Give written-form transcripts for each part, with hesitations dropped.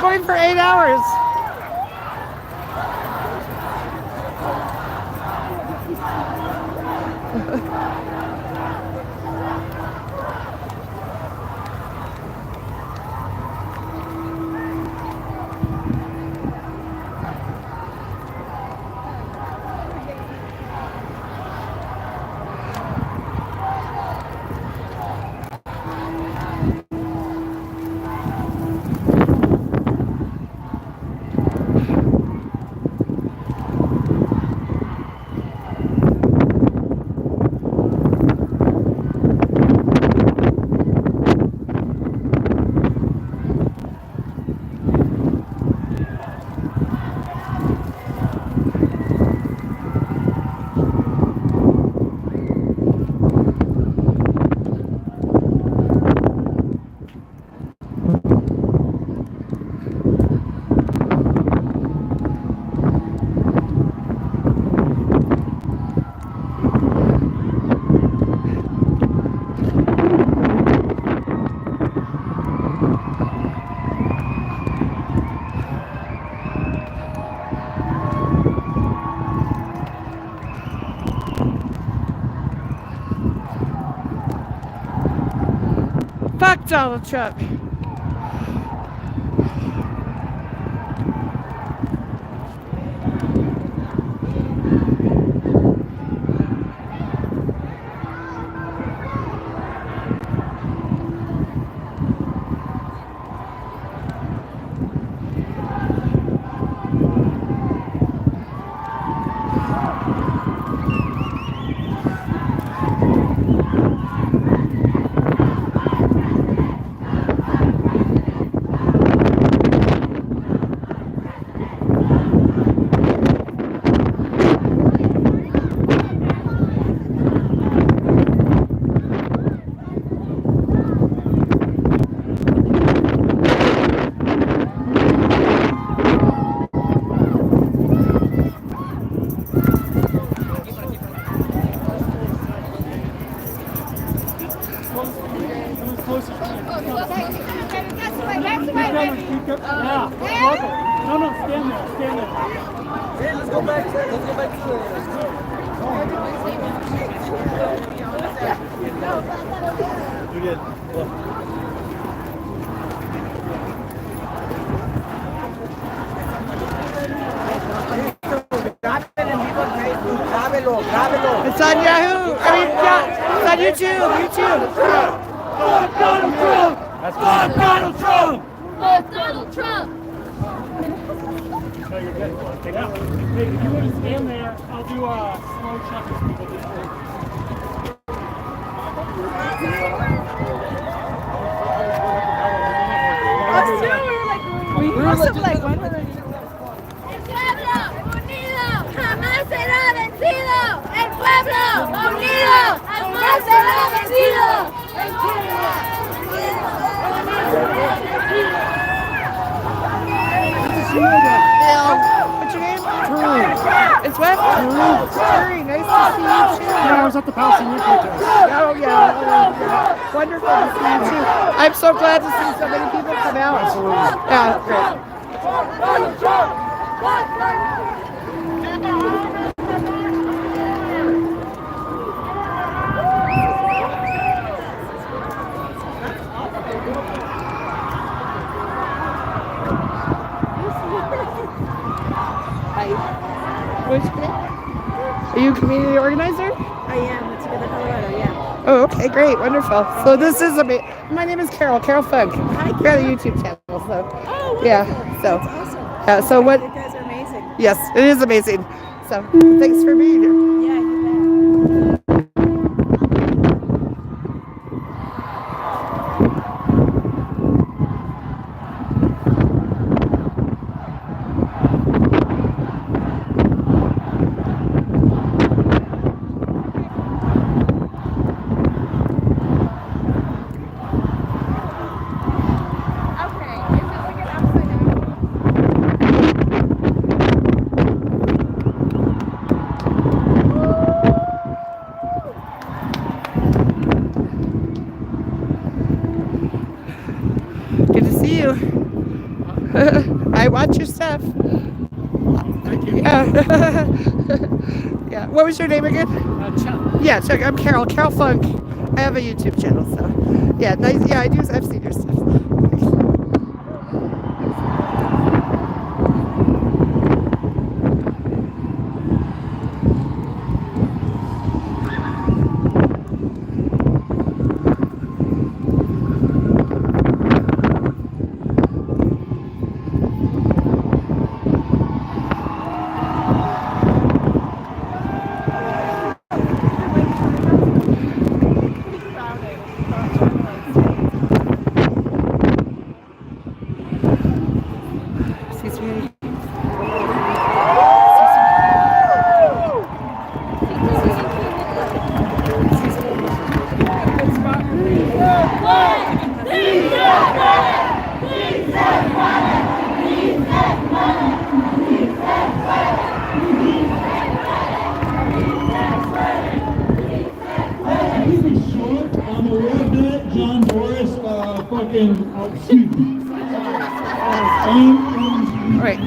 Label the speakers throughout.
Speaker 1: going for 8 hours. Fuck Donald Trump. It's on Yahoo. I mean, yeah, it's on YouTube.
Speaker 2: Fuck Donald Trump! Fuck Donald Trump!
Speaker 3: Fuck Donald Trump!
Speaker 2: No, you're good. Okay, now, if you want to stand there, I'll do a slow check as people do.
Speaker 4: Us too, we were like, when were they?
Speaker 3: El pueblo unido jamás será vencido. El pueblo unido jamás será vencido. El pueblo
Speaker 1: What's your name? Terry. It's what? Terry. Nice to see you too.
Speaker 2: Yeah, I was at the Palestinian protest.
Speaker 1: Oh yeah. Wonderful to see you too. I'm so glad to see so many people come out.
Speaker 2: Absolutely.
Speaker 1: Yeah, great. What's your name? Are you a community organizer?
Speaker 4: I am. It's in Colorado, yeah.
Speaker 1: Oh, okay, great, wonderful. So this is my name is Carol Funk.
Speaker 4: Hi,
Speaker 1: We're on the YouTube channel, so
Speaker 4: Oh,
Speaker 1: yeah,
Speaker 4: wonderful.
Speaker 1: so
Speaker 4: That's awesome.
Speaker 1: yeah, so what?
Speaker 4: You guys are amazing.
Speaker 1: Yes, it is amazing. So thanks for being here.
Speaker 4: Yeah, you
Speaker 1: Good to see you. I watch your stuff.
Speaker 2: Thank you.
Speaker 1: Yeah. Yeah. What was your name again?
Speaker 2: Chuck.
Speaker 1: Yeah, Chuck. I'm Carol. Carol Funk. I have a YouTube channel, so yeah, nice. Yeah, I do. I've seen your stuff. Excuse me.
Speaker 5: I'm a redneck, John Boris, fucking, excuse me.
Speaker 1: All right.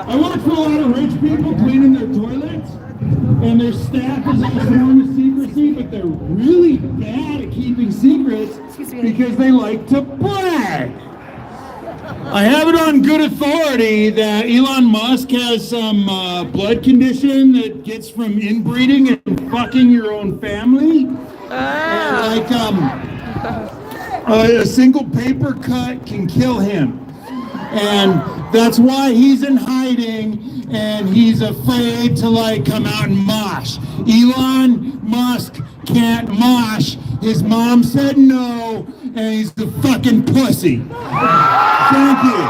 Speaker 5: I work for a lot of rich people cleaning their toilets, and their staff is all sworn to secrecy, but they're really bad at keeping secrets because they like to brag. I have it on good authority that Elon Musk has some blood condition that gets from inbreeding and fucking your own family. And a single paper cut can kill him. And that's why he's in hiding and he's afraid to come out and mosh. Elon Musk can't mosh. His mom said no, and he's a fucking pussy. Thank you.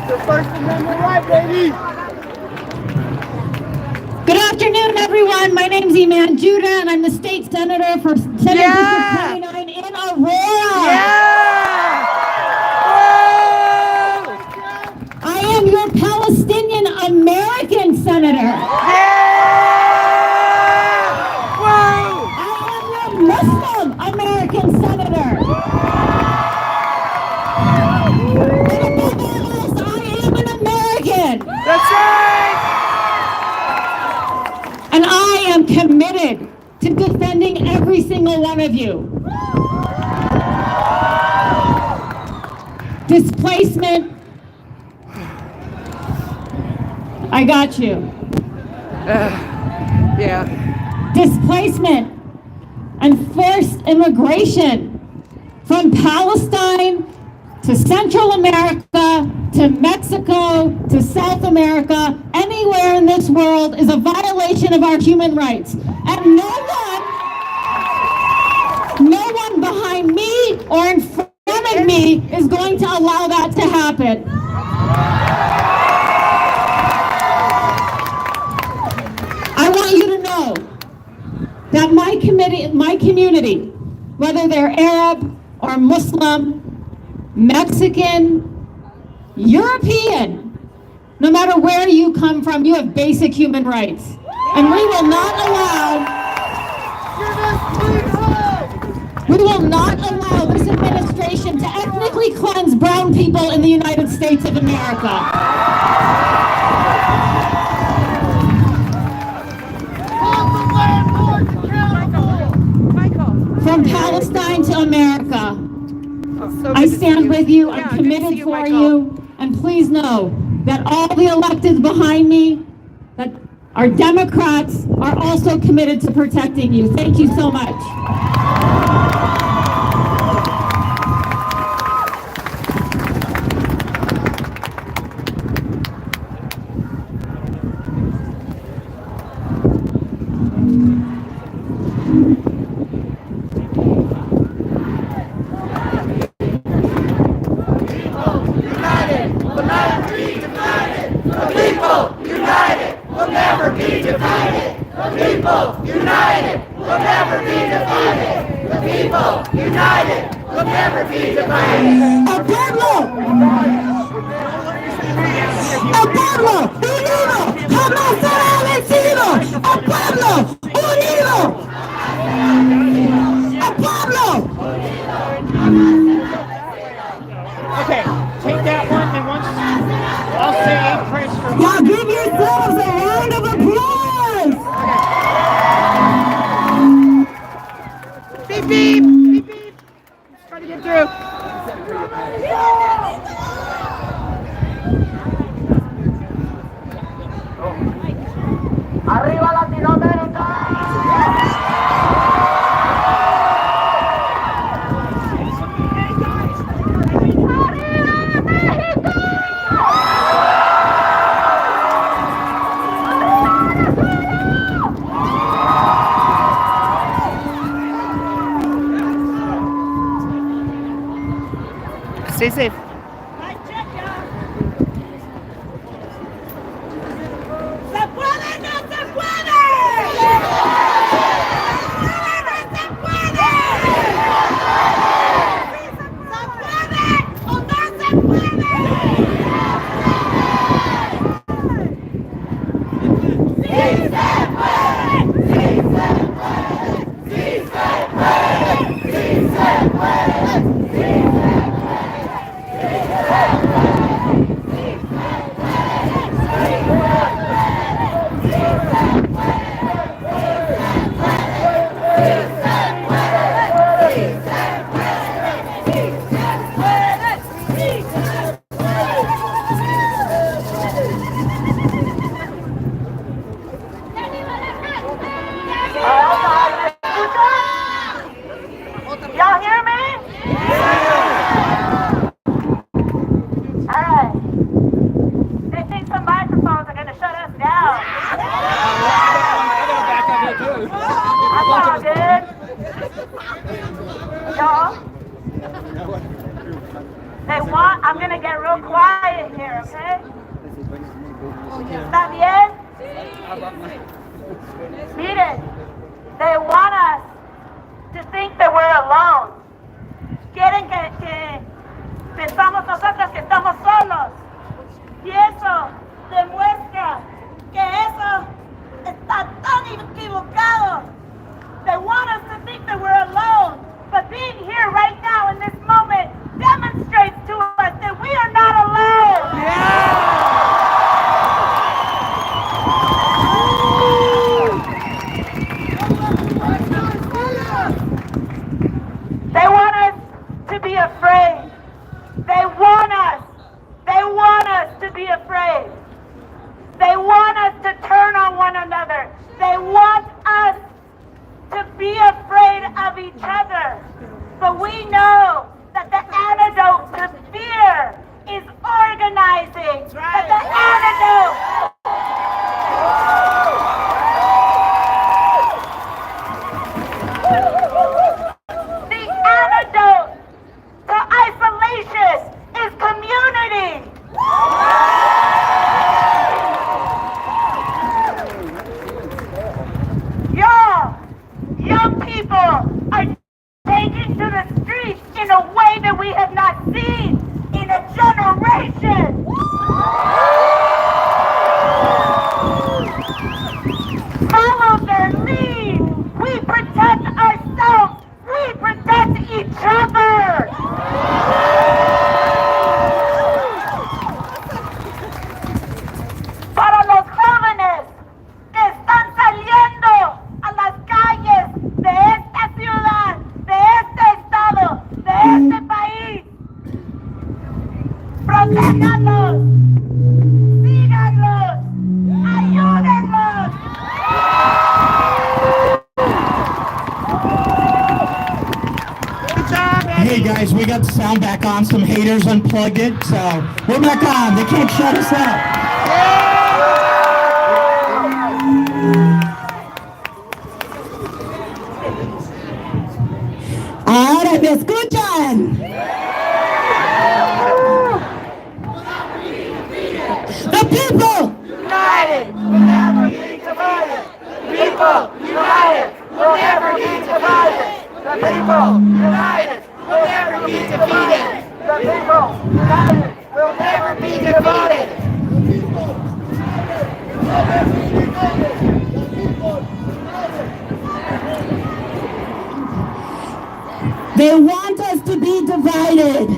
Speaker 1: The First Amendment right, baby.
Speaker 6: Good afternoon, everyone. My name's Iman Judah, and I'm the state senator for Senate District 29 in Aurora.
Speaker 1: Yeah. Whoa.
Speaker 6: I am your Palestinian American senator.
Speaker 1: Yeah. Whoa.
Speaker 6: I am your Muslim American senator. And above all else, I am an American.
Speaker 1: That's right.
Speaker 6: And I am committed to defending every single one of you. Displacement. I got you.
Speaker 1: Yeah.
Speaker 6: Displacement and forced immigration from Palestine to Central America, to Mexico, to South America, anywhere in this world is a violation of our human rights. And no one behind me or in front of me is going to allow that to happen. I want you to know that my community, whether they're Arab or Muslim, Mexican, European, no matter where you come from, you have basic human rights. And we will not allow this administration to ethnically cleanse brown people in the United States of America. From Palestine to America, I stand with you, I'm committed for you, and please know that all the electeds behind me, that are Democrats, are also committed to protecting you. Thank you so much.
Speaker 1: Stay safe.
Speaker 3: ¡Se puede, no se puede! ¡Se puede, no se puede! ¿Se puede o no se puede? ¡Sí se puede! ¡Sí se puede! ¡Sí se puede! ¡Sí se puede! Y'all hear me? All right. They think some microphones are going to shut us down. That's all good. Y'all, I'm going to get real quiet here, okay? ¿Está bien? Miren, they want us to think that we're alone. Quieren que pensamos nosotros que estamos solos. Y eso demuestra que eso está tan equivocado. They want us to think that we're alone. But being here right now in this moment demonstrates to us that we are not alone. They want us to be afraid. They want us to be afraid. They want us to turn on one another. They want us to be afraid of each other. But we know that the antidote to fear is organizing. That the antidote to isolation is community. Y'all, young people are taking to the streets in a way that we have not seen in a generation. Follow their lead. We protect ourselves. We protect each other. Para los jóvenes que están saliendo a las calles de esta ciudad, de este estado, de este país, protéjanlos, síganlos, ayúdenlos.
Speaker 7: Hey guys, we got the sound back on. Some haters unplugged it, so we're back on. They can't shut us up.
Speaker 6: Ahora me escuchan. The people
Speaker 3: United will never be divided. People united will never be divided. The people united will never be defeated. The people united will never be defeated.
Speaker 6: They want us to be divided.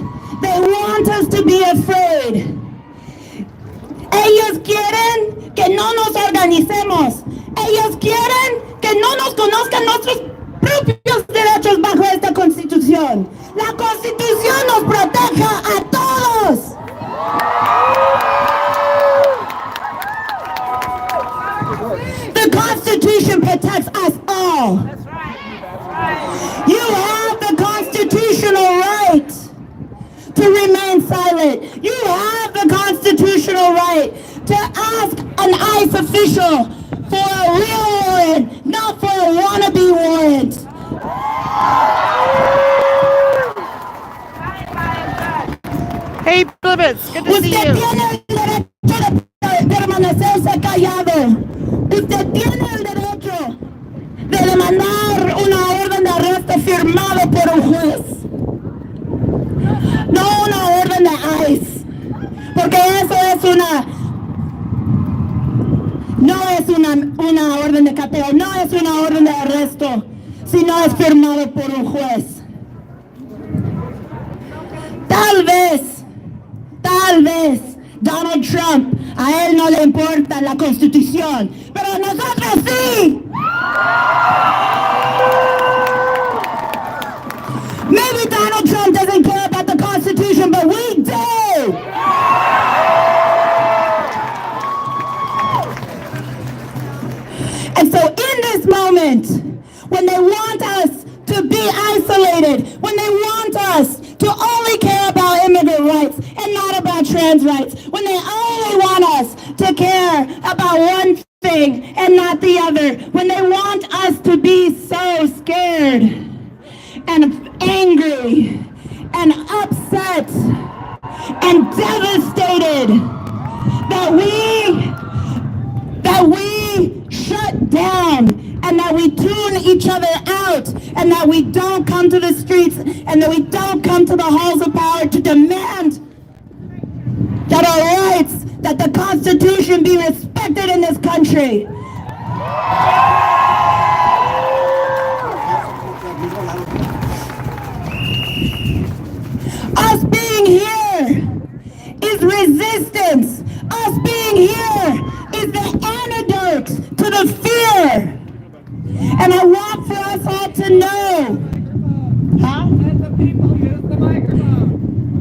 Speaker 6: They want us to be afraid. Ellos quieren que no nos organicemos. Ellos quieren que no nos conozcan nuestros propios derechos bajo esta Constitución. La Constitución nos proteja a todos. The Constitution protects us all. You have the constitutional right to remain silent. You have the constitutional right to ask an ICE official for a real warrant, not for a wannabe warrant.
Speaker 1: Philippines, good to see
Speaker 6: Usted
Speaker 1: you.
Speaker 6: tiene el derecho de permanecerse callado. Usted tiene el derecho de demandar una orden de arresto firmado por un juez. No una orden de ICE. Porque eso es no es una orden de cateo, no es una orden de arresto, sino es firmado por un juez. Tal vez, Donald Trump, a él no le importa la Constitución, pero a nosotros sí. Maybe Donald Trump doesn't care about the Constitution, but we do. And so in this moment, when they want us to be isolated, when they want us to only care about immigrant rights and not about trans rights, when they only want us to care about one thing and not the other, when they want us to be so scared and angry and upset and devastated that we shut down and that we tune each other out and that we don't come to the streets and that we don't come to the halls of power to demand that our rights, that the Constitution be respected in this country. Us being here is resistance. Us being here is the antidote to the fear. And I want for us all to know.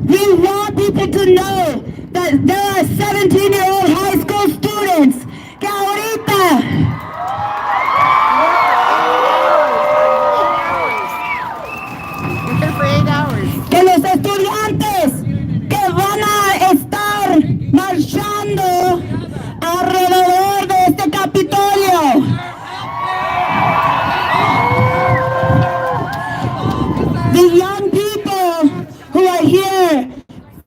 Speaker 6: We want people to know that there are 17-year-old high school students que ahorita
Speaker 1: We're here for 8 hours.
Speaker 6: que los estudiantes que van a estar marchando alrededor de este Capitolio. The young people who are here,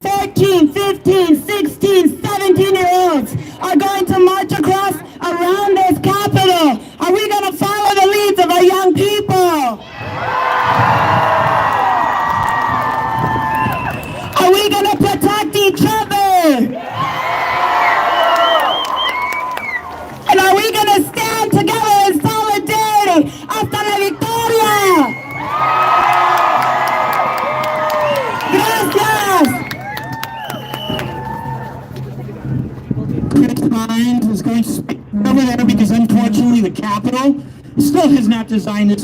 Speaker 6: 14, 15, 16, 17-year-olds, are going to march across around this Capitol. Are we going to follow the leads of our young people? Are we going to protect each other? And are we going to stand together in solidarity hasta la victoria?
Speaker 7: Chris Hines is going to speak over there because unfortunately the Capitol still has not designed this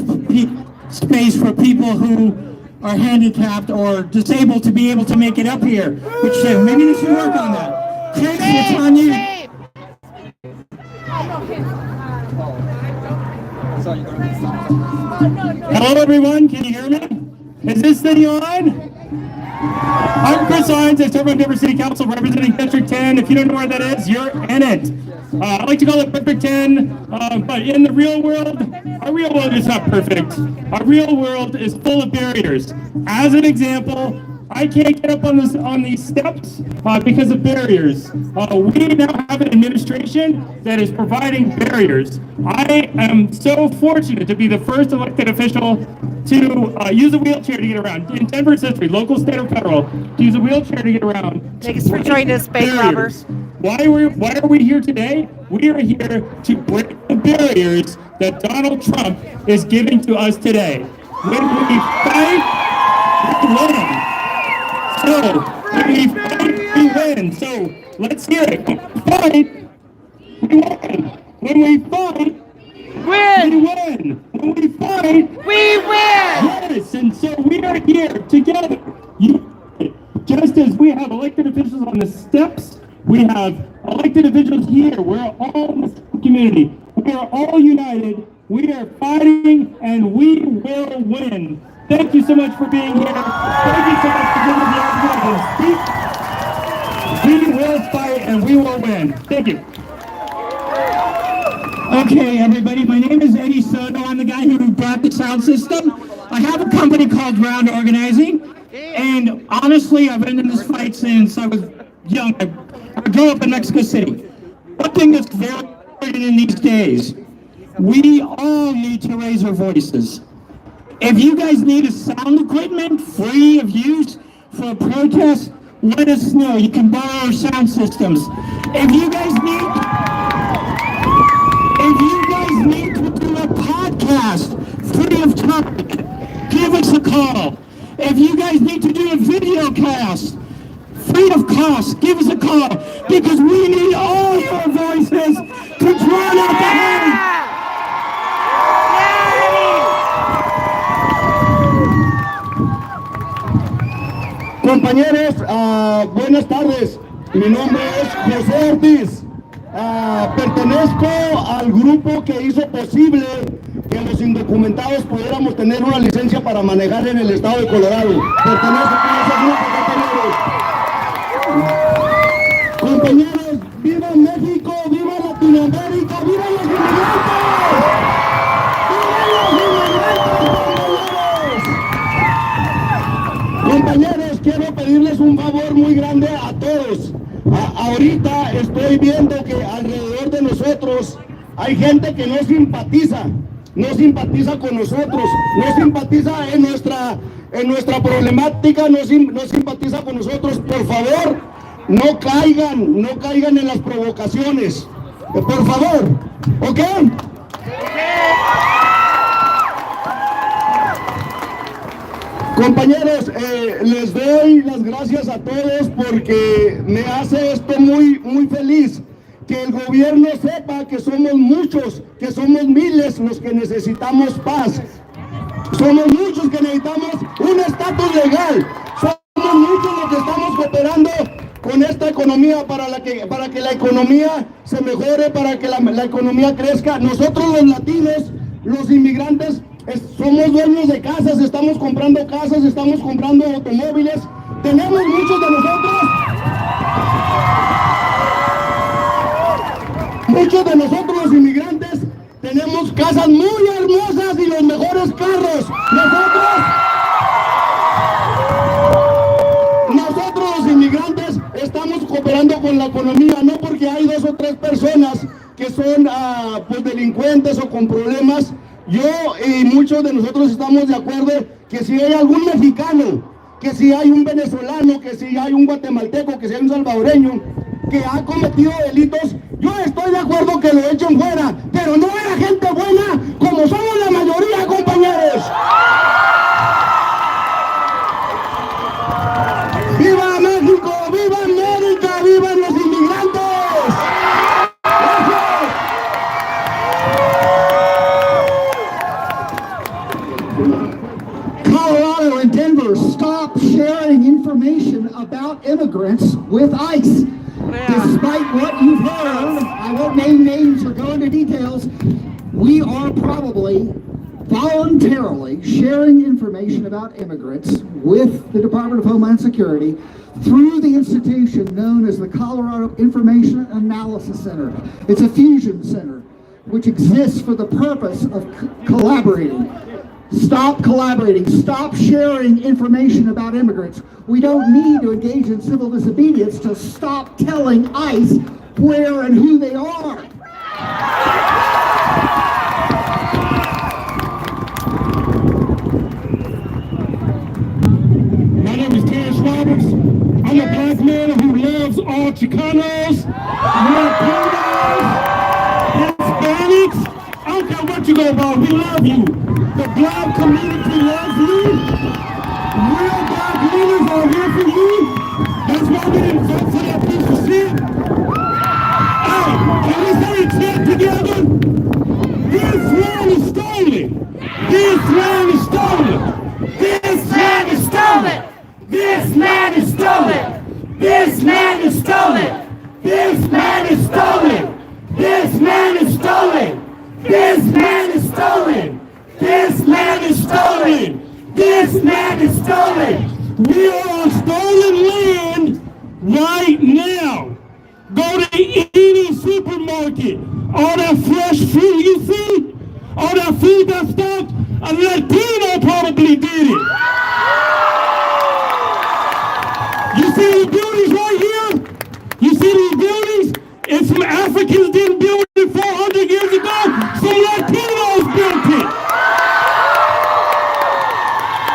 Speaker 7: space for people who are handicapped or disabled to be able to make it up here. Which maybe they should work on that. Chris, it's on you. Hello everyone, can you hear me? Is this thing on? I'm Chris Hines, I serve on Denver City Council representing District 10. If you don't know where that is, you're in it. I like to call it District 10, but in the real world, our real world is not perfect. Our real world is full of barriers. As an example, I can't get up on these steps because of barriers. We now have an administration that is providing barriers. I am so fortunate to be the first elected official to use a wheelchair to get around. In Denver's history, local, state, or federal, to use a wheelchair to get around.
Speaker 1: Thanks for joining us, bank robbers.
Speaker 7: Why are we here today? We are here to break the barriers that Donald Trump is giving to us today. When we fight, we win. So, when we fight, we win. So, let's hear it. When we fight, we win. When we fight, we win. When we fight,
Speaker 1: We win!
Speaker 7: yes, and so we are here together. Just as we have elected officials on the steps, we have elected officials here. We're all in the community. We are all united. We are fighting, and we will win. Thank you so much for being here. Thank you so much for giving me the opportunity to speak. We will fight, and we will win. Thank you. Okay, everybody, my name is Eddie Soto. I'm the guy who brought the sound system. I have a company called Ground Organizing, And honestly, I've been in this fight since I was young. I grew up in Mexico City. One thing that's very important in these days, we all need to raise our voices. If you guys need a sound equipment free of use for a protest, let us know. You can borrow our sound systems. If you guys need to do a podcast free of charge, give us a call. If you guys need to do a video cast free of cost, give us a call, because we need all your voices to drown out the hate.
Speaker 5: Compañeros, buenas tardes. Mi nombre es José Ortiz. Pertenezco al grupo que hizo posible que los indocumentados pudiéramos tener una licencia para manejar en el estado de Colorado. Pertenezco a ese grupo, compañeros. Compañeros, ¡viva México! ¡Viva Latinoamérica! ¡Viva los inmigrantes! Compañeros, quiero pedirles un favor muy grande a todos. Ahorita estoy viendo que alrededor de nosotros hay gente que no simpatiza con nosotros, no simpatiza en nuestra problemática, no simpatiza con nosotros. Por favor, no caigan en las provocaciones, por favor, ¿ok? Compañeros, les doy las gracias a todos porque me hace esto muy, muy feliz. Que el gobierno sepa que somos muchos, que somos miles los que necesitamos paz. Somos muchos que necesitamos un estatus legal. Somos muchos los que estamos cooperando con esta economía para que la economía se mejore, para que la economía crezca. Nosotros los latinos, los inmigrantes, somos dueños de casas, estamos comprando automóviles. Tenemos muchos de nosotros los inmigrantes, tenemos casas muy hermosas y los mejores carros. Nosotros los inmigrantes estamos cooperando con la economía, no porque hay 2 o 3 personas que son pues delincuentes o con problemas. Yo y muchos de nosotros estamos de acuerdo que si hay algún mexicano, que si hay un venezolano, que si hay un guatemalteco, que si hay un salvadoreño que ha cometido delitos, yo estoy de acuerdo que lo echen fuera, pero no era gente buena como somos la mayoría, compañeros. ¡Viva México! ¡Viva América! ¡Vivan los inmigrantes!
Speaker 8: Colorado and Denver, stop sharing information about immigrants with ICE. Despite what you've heard, I won't name names or go into details, we are probably voluntarily sharing information about immigrants with the Department of Homeland Security through the institution known as the Colorado Information Analysis Center. It's a fusion center which exists for the purpose of collaborating. Stop collaborating. Stop sharing information about immigrants. We don't need to engage in civil disobedience to stop telling ICE where and who they are.
Speaker 5: My name is Terrence Roberts. I'm a black man who loves all Chicanos, Latinos, Hispanics. I don't care what you go about, we love you. The black community loves you. Real black leaders are here for you. That's why we didn't vote for that piece of shit. Hey, can we say a chant together? This land is stolen. This land is stolen. This land is stolen. This land is stolen. This land is stolen. This land is stolen. This land is stolen. This land is stolen. This land is stolen! This land is stolen! We are on stolen land right now! Go to any supermarket, all that fresh food you see, all that food that's stocked, a Latino probably did it! Africans didn't build it 400 years ago, so Latinos built it.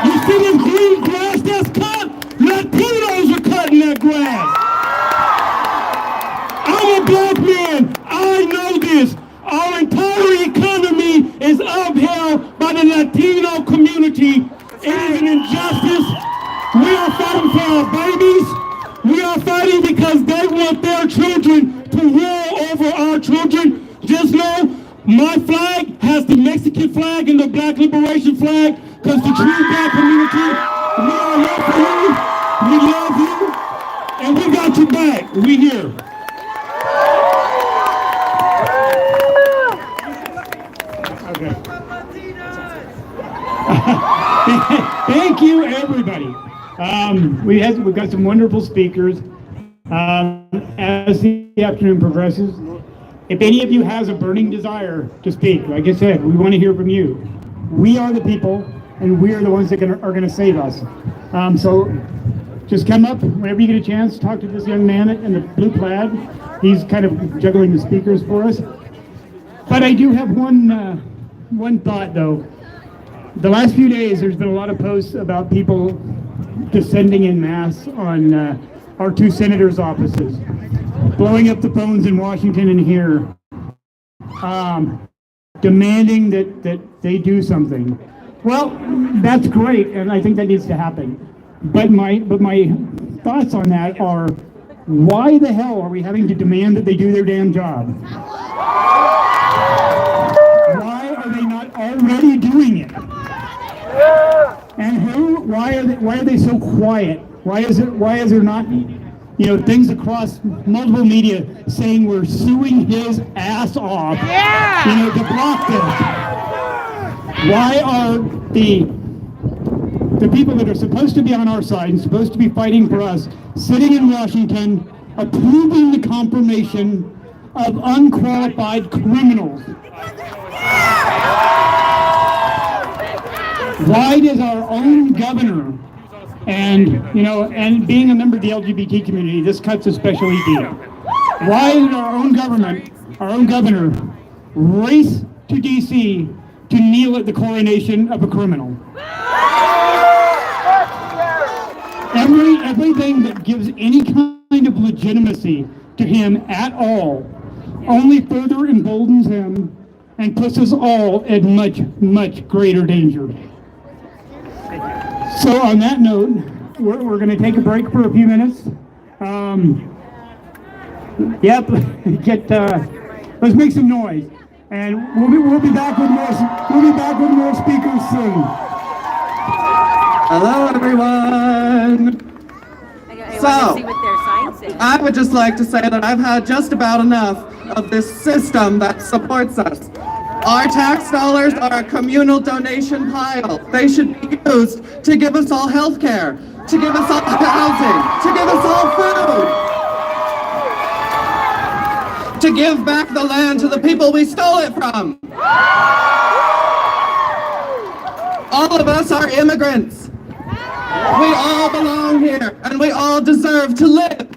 Speaker 5: You see this green grass that's cut? Latinos are cutting that grass. I'm a black man. I know this. Our entire economy is upheld by the Latino community. It is an injustice. We are fighting for our babies. We are fighting because they want their children to rule over our children. Just know, my flag has the Mexican flag and the Black Liberation flag, because the true black community, we are here for you. We love you. And we got your back. We here. Thank you, everybody. We've got some wonderful speakers. As the afternoon progresses, if any of you has a burning desire to speak, like I said, we want to hear from you. We are the people, and we are the ones that are going to save us. So just come up whenever you get a chance. Talk to this young man in the blue plaid. He's kind of juggling the speakers for us. But I do have one thought, though. The last few days, there's been a lot of posts about people descending en masse on our two senators' offices, blowing up the phones in Washington and here, demanding that they do something. Well, that's great, and I think that needs to happen. But my thoughts on that are, why the hell are we having to demand that they do their damn job? Why are they not already doing it? And why are they so quiet? Why is there not, things across multiple media saying we're suing his ass off, to block this? Why are the people that are supposed to be on our side and supposed to be fighting for us sitting in Washington approving the confirmation of unqualified criminals? Why does our own governor, and being a member of the LGBT community, this cuts especially deep. Why did our own governor, race to DC to kneel at the coronation of a criminal? Everything that gives any kind of legitimacy to him at all only further emboldens him and puts us all at much, much greater danger. So on that note, we're going to take a break for a few minutes. Let's make some noise, and we'll be back with more speakers soon.
Speaker 9: Hello, everyone. So, I would just like to say that I've had just about enough of this system that supports us. Our tax dollars are a communal donation pile. They should be used to give us all health care, to give us all housing, to give us all food, to give back the land to the people we stole it from. All of us are immigrants. We all belong here, and we all deserve to live.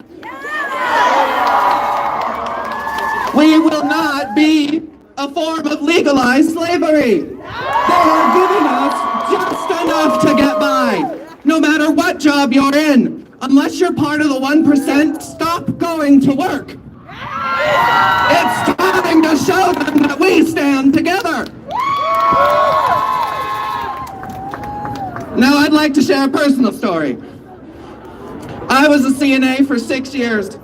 Speaker 9: We will not be a form of legalized slavery. They are giving us just enough to get by. No matter what job you're in, unless you're part of the 1%, stop going to work. It's time to show them that we stand together. Now I'd like to share a personal story. I was a CNA for 6 years.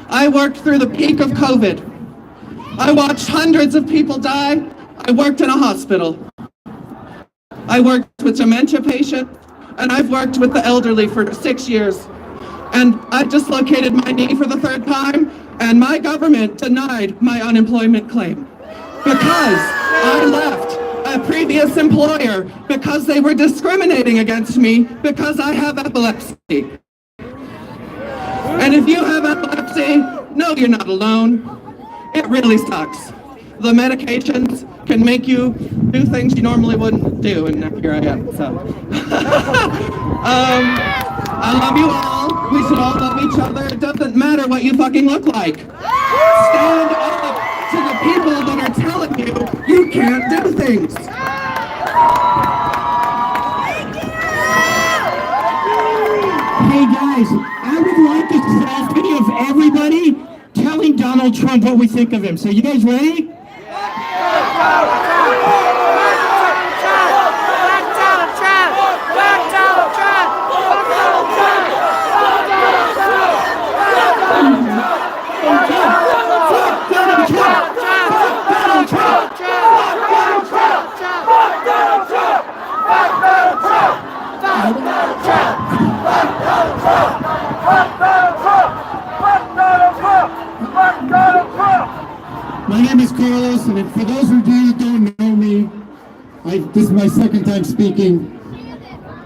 Speaker 9: I worked through the peak of COVID. I watched hundreds of people die. I worked in a hospital. I worked with dementia patients, and I've worked with the elderly for 6 years. And I dislocated my knee for the 3rd time, and my government denied my unemployment claim because I left a previous employer because they were discriminating against me because I have epilepsy. And if you have epilepsy, no, you're not alone. It really sucks. The medications can make you do things you normally wouldn't do, and here I am. So, I love you all. We should all love each other. It doesn't matter what you fucking look like. Stand up to the people that are telling you can't do things.
Speaker 7: Hey guys, I would like a selfie of everybody telling Donald Trump what we think of him. So you guys ready?
Speaker 5: My name is Carlos, and for those of you who don't know me, this is my second time speaking.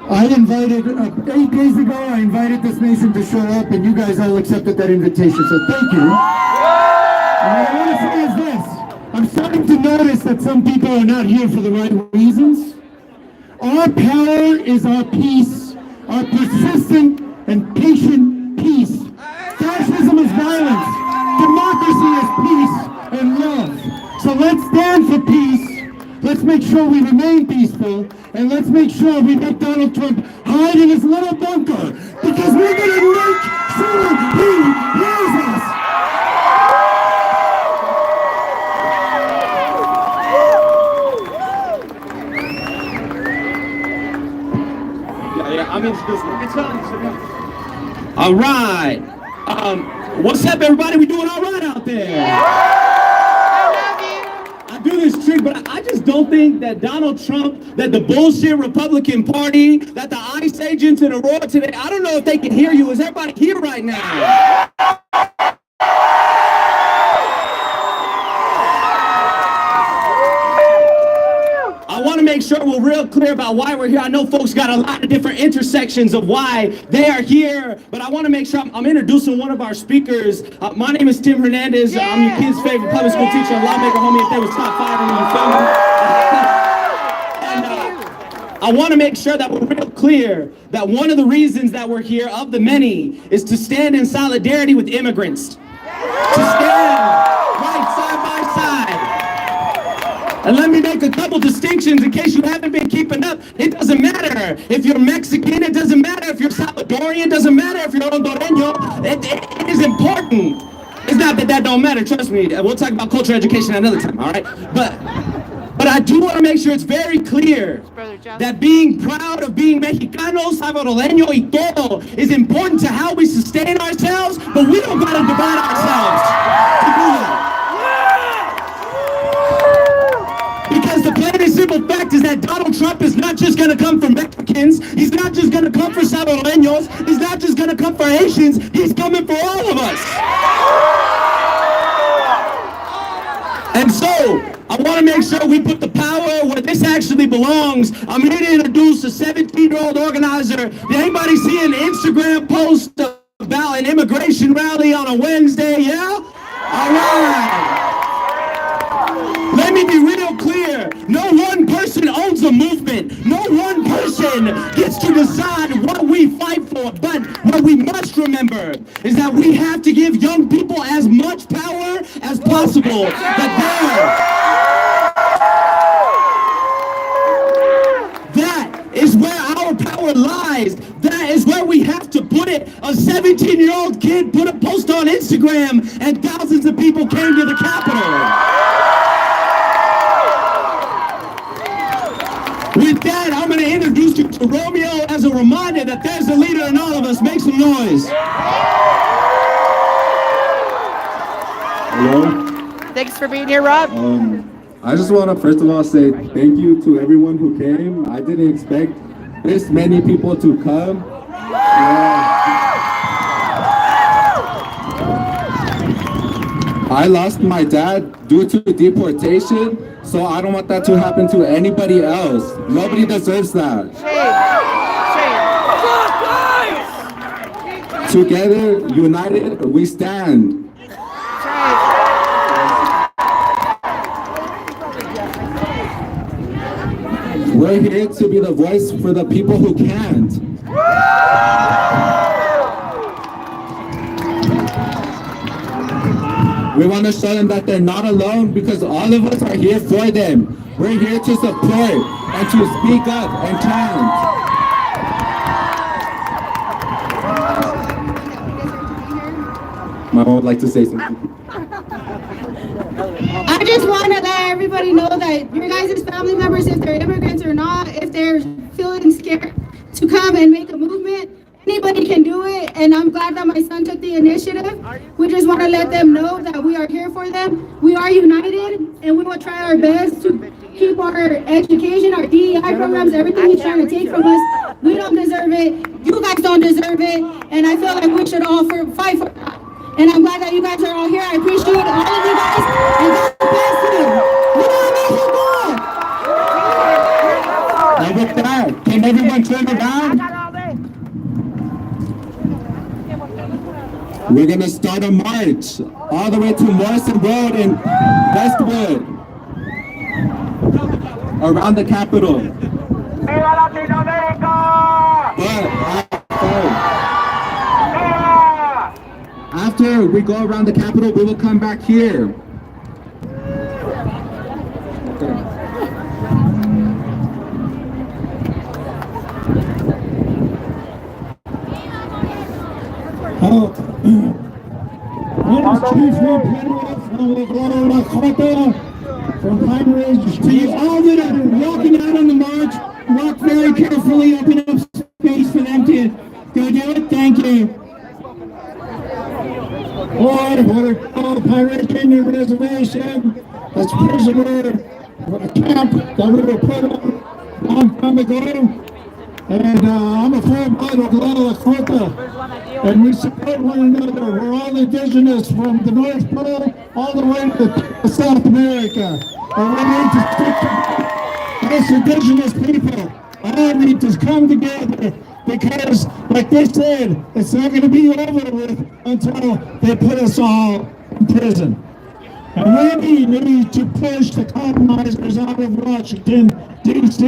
Speaker 5: I invited, 8 days ago, I invited this nation to show up, and you guys all accepted that invitation, so thank you. And what I want to say is this. I'm starting to notice that some people are not here for the right reasons. Our power is our peace, our persistent and patient peace. Fascism is violence. Democracy is peace and love. So let's stand for peace. Let's make sure we remain peaceful. And let's make sure we make Donald Trump hide in his little bunker. Because we're going to make sure he hears us.
Speaker 7: All right. What's up, everybody? We doing all right out there? I do this trick, but I just don't think that Donald Trump, that the bullshit Republican Party, that the ICE agents in Aurora today, I don't know if they can hear you. Is everybody here right now? I want to make sure we're real clear about why we're here. I know folks got a lot of different intersections of why they are here, but I want to make sure I'm introducing one of our speakers. My name is Tim Hernandez. I'm your kid's favorite public school teacher and lawmaker, homie, if there was top 5 in you, feel me? And I want to make sure that we're real clear that one of the reasons that we're here, of the many, is to stand in solidarity with immigrants. To stand right side by side. And let me make a couple distinctions in case you haven't been keeping up. It doesn't matter if you're Mexican, it doesn't matter if you're Salvadorian, it doesn't matter if you're Hondureño. It is important. It's not that that don't matter, trust me. We'll talk about cultural education another time, all right? But I do want to make sure it's very clear that being proud of being Mexicano, Salvadoreño, y todo is important to how we sustain ourselves, but we don't gotta divide ourselves to do that. Because the plain and simple fact is that Donald Trump is not just going to come for Mexicans. He's not just going to come for Salvadoreños. He's not just going to come for Haitians. He's coming for all of us. And so, I want to make sure we put the power where this actually belongs. I'm here to introduce a 17-year-old organizer. Did anybody see an Instagram post about an immigration rally on a Wednesday? Yeah? All right. Let me be real clear. No one person owns a movement. No one person gets to decide what we fight for. But what we must remember is that we have to give young people as much power as possible. That is where our power lies. That is where we have to put it. A 17-year-old kid put a post on Instagram and thousands of people came to the Capitol. With that, I'm going to introduce you to Romeo as a reminder that there's a leader in all of us. Make some noise.
Speaker 10: Hello.
Speaker 1: Thanks for being here, Rob.
Speaker 10: I just want to first of all say thank you to everyone who came. I didn't expect this many people to come. I lost my dad due to deportation, so I don't want that to happen to anybody else. Nobody deserves that. Together, united, we stand. We're here to be the voice for the people who can't. We want to show them that they're not alone because all of us are here for them. We're here to support and to speak up and challenge. My mom would like to say something.
Speaker 4: I just want to let everybody know that your guys' family members, if they're immigrants or not, if they're feeling scared to come and make a movement, anybody can do it. And I'm glad that my son took the initiative. We just want to let them know that we are here for them. We are united, and we will try our best to keep our education, our DEI programs, everything he's trying to take from us. We don't deserve it. You guys don't deserve it. And I feel like we should all fight for that. And I'm glad that you guys are all here. I appreciate all of you guys. And God bless you.
Speaker 7: And with that, can everyone turn around?
Speaker 10: We're going to start a march all the way to Morrison Road in Westwood, around the Capitol. After we go around the Capitol, we will come back here.
Speaker 5: From Pine Ridge to all that are walking out on the march, walk very carefully, open up space for them to go do it. Thank you. What called Pine Ridge Indian Reservation, that's prisoner camp that we were put on a long time ago. And I'm a full blood of Lakota, and we support one another. We're all indigenous from the North Pole all the way to South America. And we need to stick together as indigenous people. All need to come together because, like they said, it's not going to be over with until they put us all in prison. And we need to push the colonizers out of Washington, D.C.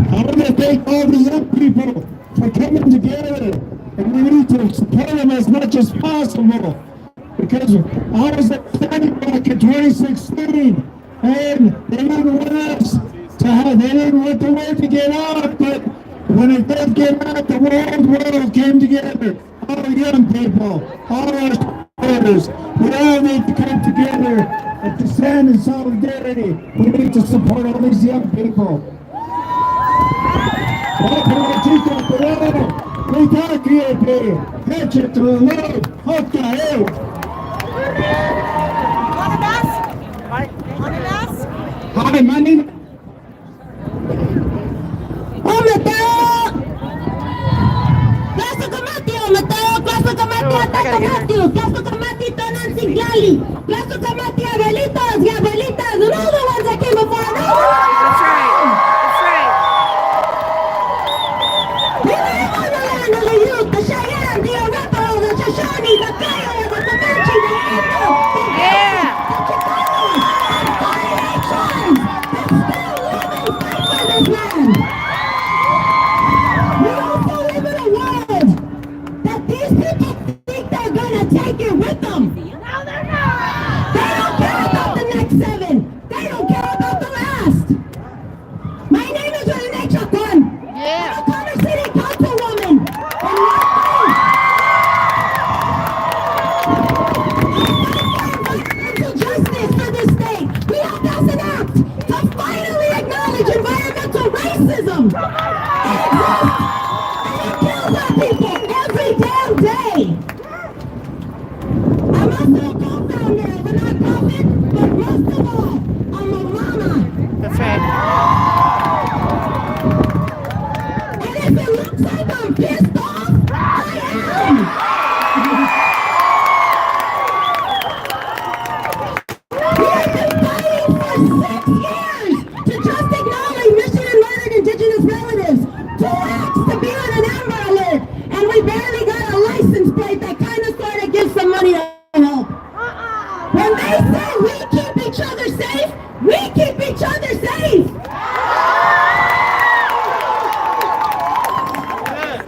Speaker 5: I want to thank all the young people for coming together, and we need to support them as much as possible. Because I was at Planning back in 2016, and they didn't want us to have, they didn't want the word to get out, but when it did get out, the world came together. All the young people, all our supporters, we all need to come together and to stand in solidarity. We need to support all these young people. Hi, my name.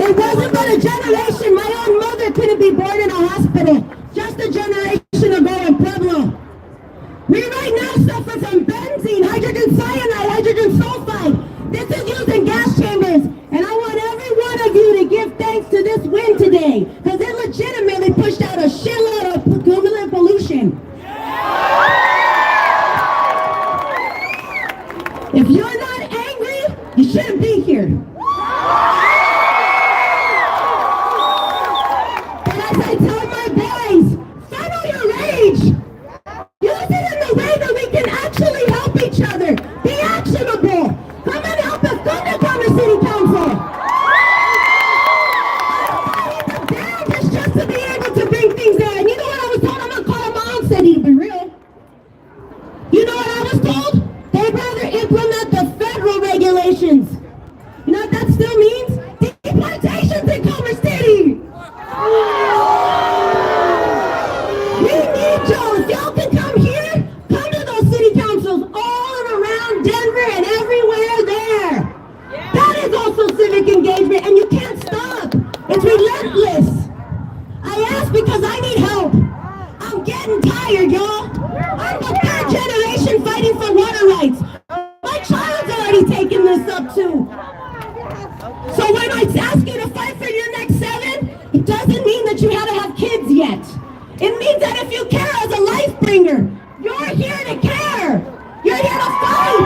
Speaker 6: It wasn't but a generation. My own mother couldn't be born in
Speaker 11: right now suffer from benzene, hydrogen cyanide, hydrogen sulfide. This is used in gas chambers. And I want every one of you to give thanks to this win today, because it legitimately pushed out a shitload of cumulative pollution. If you're not angry, you shouldn't be here. And as I tell my boys, funnel your rage. Use it in the way that we can actually help each other. Be actionable. Come and help us. Come to Commerce City Council. I'm down just to be able to bring things there. And you know what I was told? I'm going to call my own city to be real. You know what I was told? They'd rather implement the federal regulations. You know what that still means? Deportations in Commerce City. We need y'all. If y'all can come here, come to those city councils all around Denver and everywhere there. That is also civic engagement, and you can't stop. It's relentless. I ask because I need help. I'm getting tired, y'all. I'm the third generation fighting for water rights. My child's already taken this up too. So when I ask you to fight for your next 7, it doesn't mean that you had to have kids yet. It means that if you care as a life bringer, you're here to care. You're here to fight.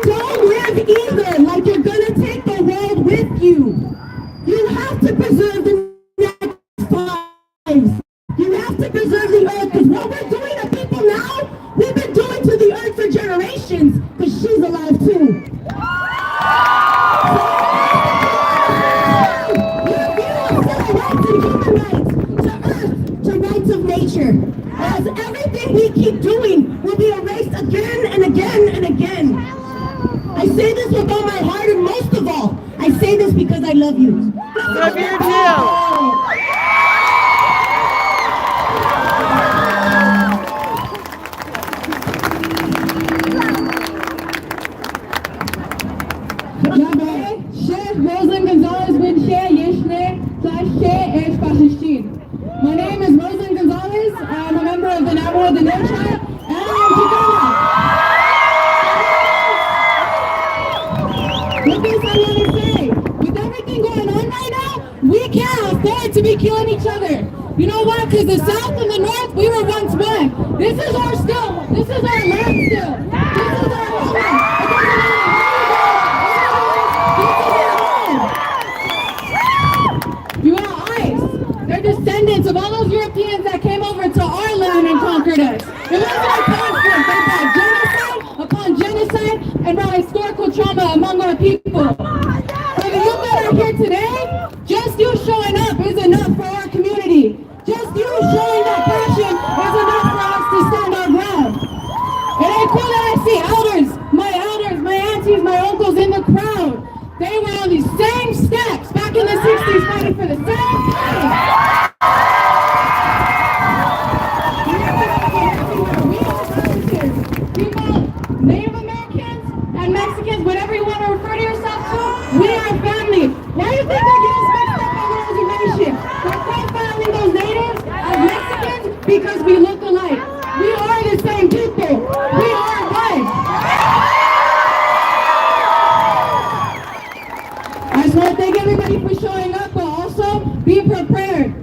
Speaker 11: Don't live either like you're gonna take the world with you. You have to preserve the next lives. You have to preserve the earth, because what we're doing to people now, we've been doing to the earth for generations, because she's alive too. Nature, as everything we keep doing will be erased again and again and again. I say this with all my heart, and most of all, I say this because I love you.
Speaker 1: Love you too.
Speaker 4: My name is Rosalyn Gonzalez. I'm a member of the Navajo the Nation, and I'm Chicana. With this, I want to say, with everything going on right now, we can't afford to be killing each other. You know why? Because the South and the North, we were once one. This is our still. This is our land still. This is our homeland. You are ICE. They're descendants of all those Europeans that came over to our land and conquered us. It wasn't a conflict. They brought genocide upon genocide and brought historical trauma among our people. For the youth that are here today, just you showing up is enough for our community. Just you showing that passion is enough for us to stand our ground. It ain't cool that I see elders, my aunties, my uncles in the crowd. They were on these same steps back in the 60s fighting for the same thing. People, Native Americans and Mexicans, whatever you want to refer to yourself to, we are family. Why do you think they're getting mixed up on the reservation? They're profiling those natives as Mexicans because we look alike. We are the same people. We are one. I just want to thank everybody for showing up, but also be prepared.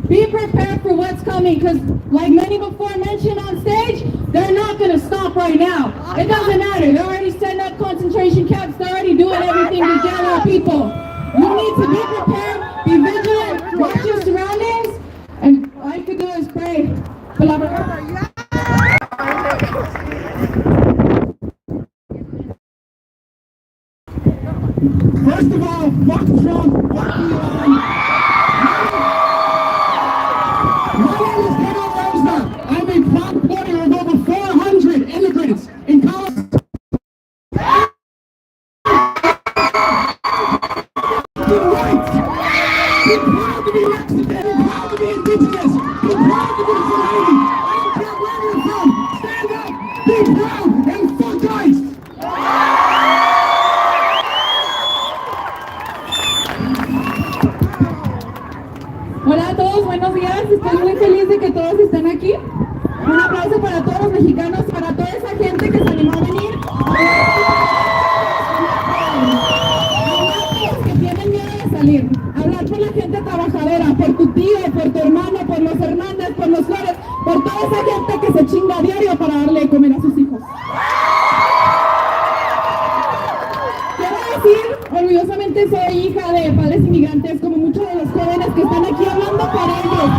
Speaker 4: Be prepared for what's coming, because like many before mentioned on stage, they're not going to stop right now. It doesn't matter. They're already setting up concentration camps. They're already doing everything to gather our people. You need to be prepared, be vigilant, watch your surroundings, and all you can do is pray.
Speaker 5: First of all, fuck Trump, fuck Elon. My name is Pedro Rosner. I'm a proud employer of over 400 immigrants in Colorado. Be proud to be Mexican. Be proud to be indigenous. Be proud to be Israeli. I don't care where you're from. Stand up. Be proud and fuck ICE.
Speaker 4: Hola a todos, buenos días.
Speaker 11: con los flores, por toda esa gente que se chinga a diario para darle de comer a sus hijos. Quiero decir, orgullosamente soy hija de padres inmigrantes, como muchos de los jóvenes que están aquí hablando por ellos.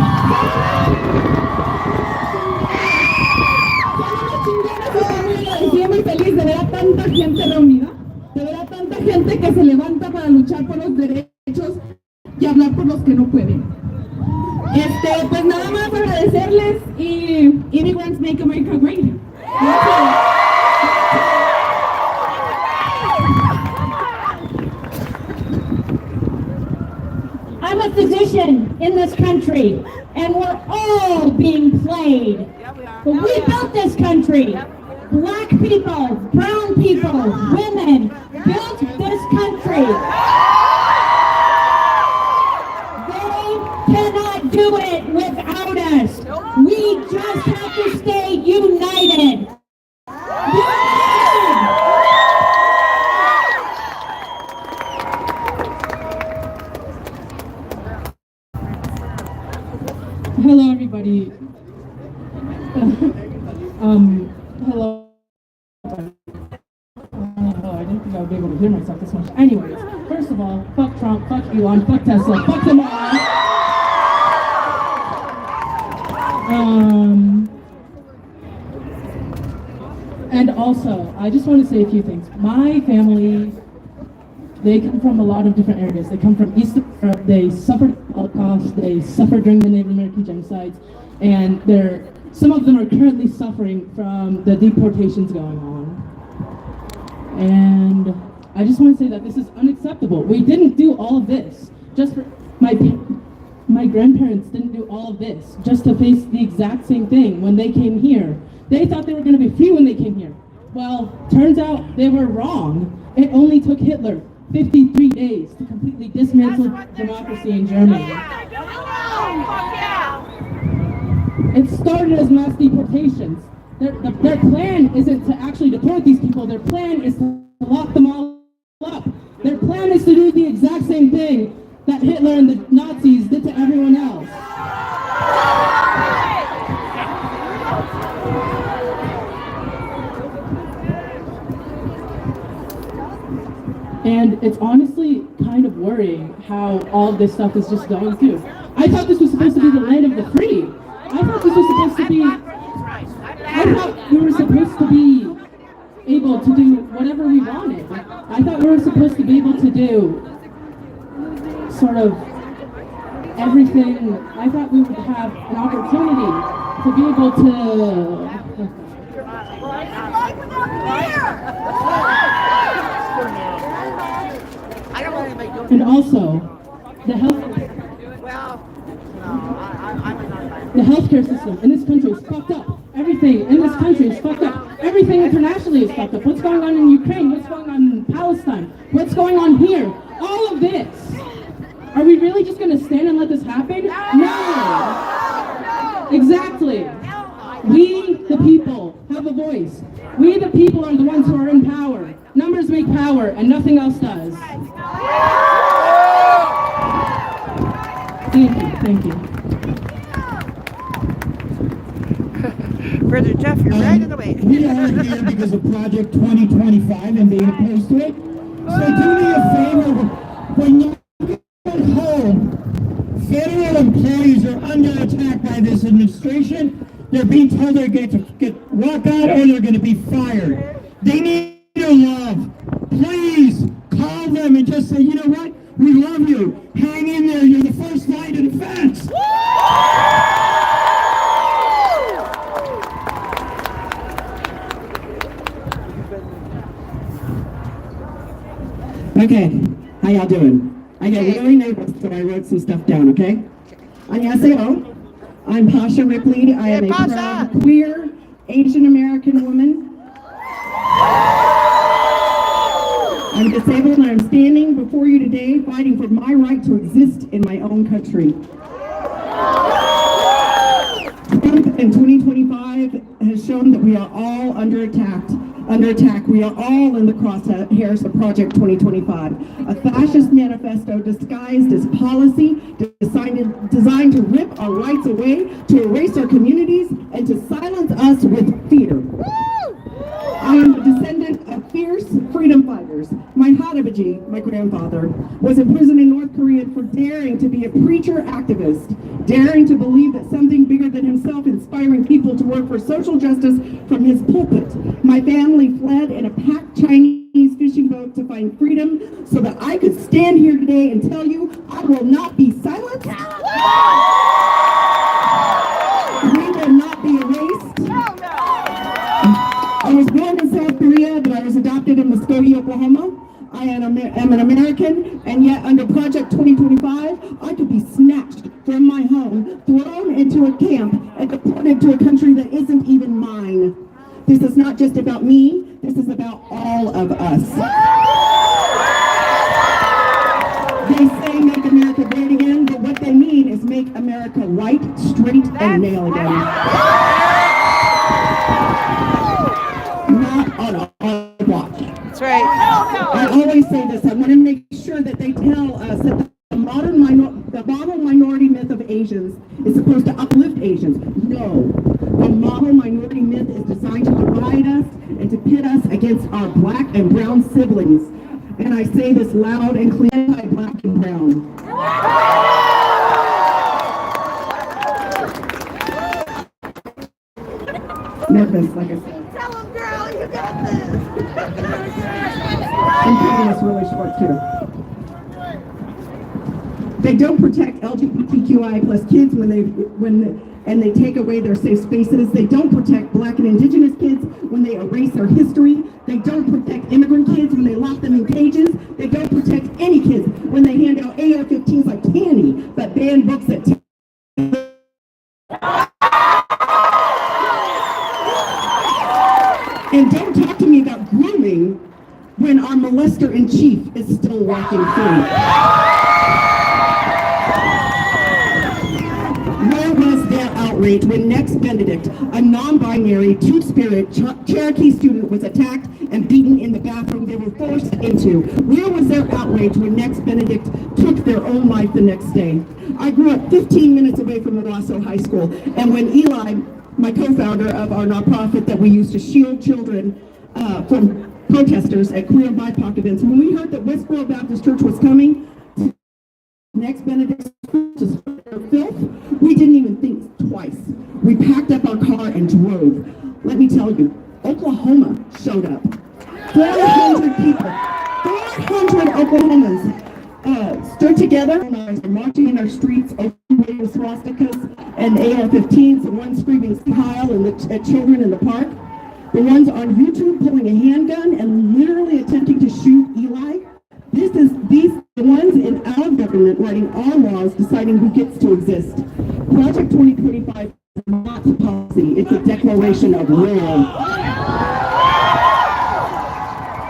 Speaker 11: Estoy muy feliz de ver a tanta gente reunida, de ver a tanta gente que se levanta para luchar por los derechos y hablar por los que no pueden. Pues nada más agradecerles y Immigrants Make America Great.
Speaker 6: I'm a physician in this country, and we're all being played. But we built this country. Black people, brown people, women built this country. They cannot do it without us. We just have to stay united.
Speaker 11: Hello, everybody. Hello. I didn't think I would be able to hear myself this much. Anyways, first of all, fuck Trump, fuck Elon, fuck Tesla, fuck them all. And also, I just want to say a few things. My family, they come from a lot of different areas. They come from East Europe. They suffered the Holocaust. They suffered during the Native American genocides, and some of them are currently suffering from the deportations going on. And I just want to say that this is unacceptable. We didn't do all of this just for my grandparents didn't do all of this just to face the exact same thing when they came here. They thought they were going to be free when they came here. Well, turns out they were wrong. It only took Hitler 53 days to completely dismantle democracy in Germany. It started as mass deportations. Their plan isn't to actually deport these people. Their plan is to lock them all up. Their plan is to do the exact same thing that Hitler and the Nazis did to everyone else. And it's honestly kind of worrying how all of this stuff is just going through. I thought this was supposed to be the land of the free. I thought this was supposed to be, I thought we were supposed to be able to do whatever we wanted. I thought we were supposed to be able to do sort of everything. I thought we would have an opportunity to be able to... And also, the healthcare system in this country is fucked up. Everything in this country is fucked up. Everything internationally is fucked up. What's going on in Ukraine? What's going on in Palestine? What's going on here? All of this. Are we really just going to stand and let this happen? No. Exactly. We, the people, have a voice. We, the people, are the ones who are in power. Numbers make power, and nothing else does. Thank you. Thank you.
Speaker 1: Brother Jeff, you're right in the way.
Speaker 8: We are here because of Project 2025 and being opposed to it. So do me a favor, when you get home, federal employees are under attack by this administration. They're being told they're going to get walk out or they're going to be fired. They need your love. Please call them and just say, you know what? We love you. Hang in there. You're the first line of defense. Okay, how y'all doing? I get really nervous, so I wrote some stuff down, okay? Annyeonghaseyo. I'm Pasha Ripley. I am a proud queer Asian American woman. I'm disabled and I'm standing before you today fighting for my right to exist in my own country. Trump in 2025 has shown that we are all under attack
Speaker 11: under attack. We are all in the crosshairs of Project 2025, a fascist manifesto disguised as policy designed to rip our rights away, to erase our communities, and to silence us with fear. I am a descendant of fierce freedom fighters. My Hadabaji, my grandfather, was imprisoned in North Korea for daring to be a preacher activist, daring to believe that something bigger than himself, inspiring people to work for social justice from his pulpit. My family fled in a packed Chinese fishing boat to find freedom so that I could stand here today and tell you I will not be silenced. We will not be erased. I was born in South Korea, but I was adopted in Muskogee, Oklahoma. I am an American, and yet under Project 2025, I could be snatched from my home, thrown into a camp, and deported to a country that isn't even mine. This is not just about me, this is about all of us. They say make America great again, but what they mean is make America white, straight, and male again. Not on a watch.
Speaker 1: That's right.
Speaker 11: I always say this. I want to make sure that they tell us that the model minority myth of Asians is supposed to uplift Asians. No. The model minority myth is designed to divide us and to pit us against our black and brown siblings. And I say this loud and clear, anti-black and brown. Nervous, like I said.
Speaker 3: Tell them, girl, you got this.
Speaker 11: I'm keeping this really short too. They don't protect LGBTQI plus kids and they take away their safe spaces. They don't protect Black and Indigenous kids when they erase their history. They don't protect immigrant kids when they lock them in cages. They don't protect any kids when they hand out AR-15s like candy, but ban books that and don't talk to me about grooming when our molester-in-chief is still walking free. Where was their outrage when Next Benedict, a non-binary, two-spirit Cherokee student, was attacked and beaten in the bathroom they were forced into? Where was their outrage when Next Benedict took their own life the next day? I grew up 15 minutes away from Owasso High School, and when Eli, my co-founder of our nonprofit that we use to shield children from protesters at queer and BIPOC events, when we heard that Westboro Baptist Church was coming, Next Benedict to filth, we didn't even think twice. We packed up our car and drove. Let me tell you, Oklahoma showed up. 400 people, 400 Oklahomans stood together, marching in our streets, waving swastikas and AR-15s, the ones screaming Kyle at children in the park, the ones on YouTube pulling a handgun and literally attempting to shoot Eli. These the ones in our government writing our laws, deciding who gets to exist. Project 2025 is not a policy, it's a declaration of will.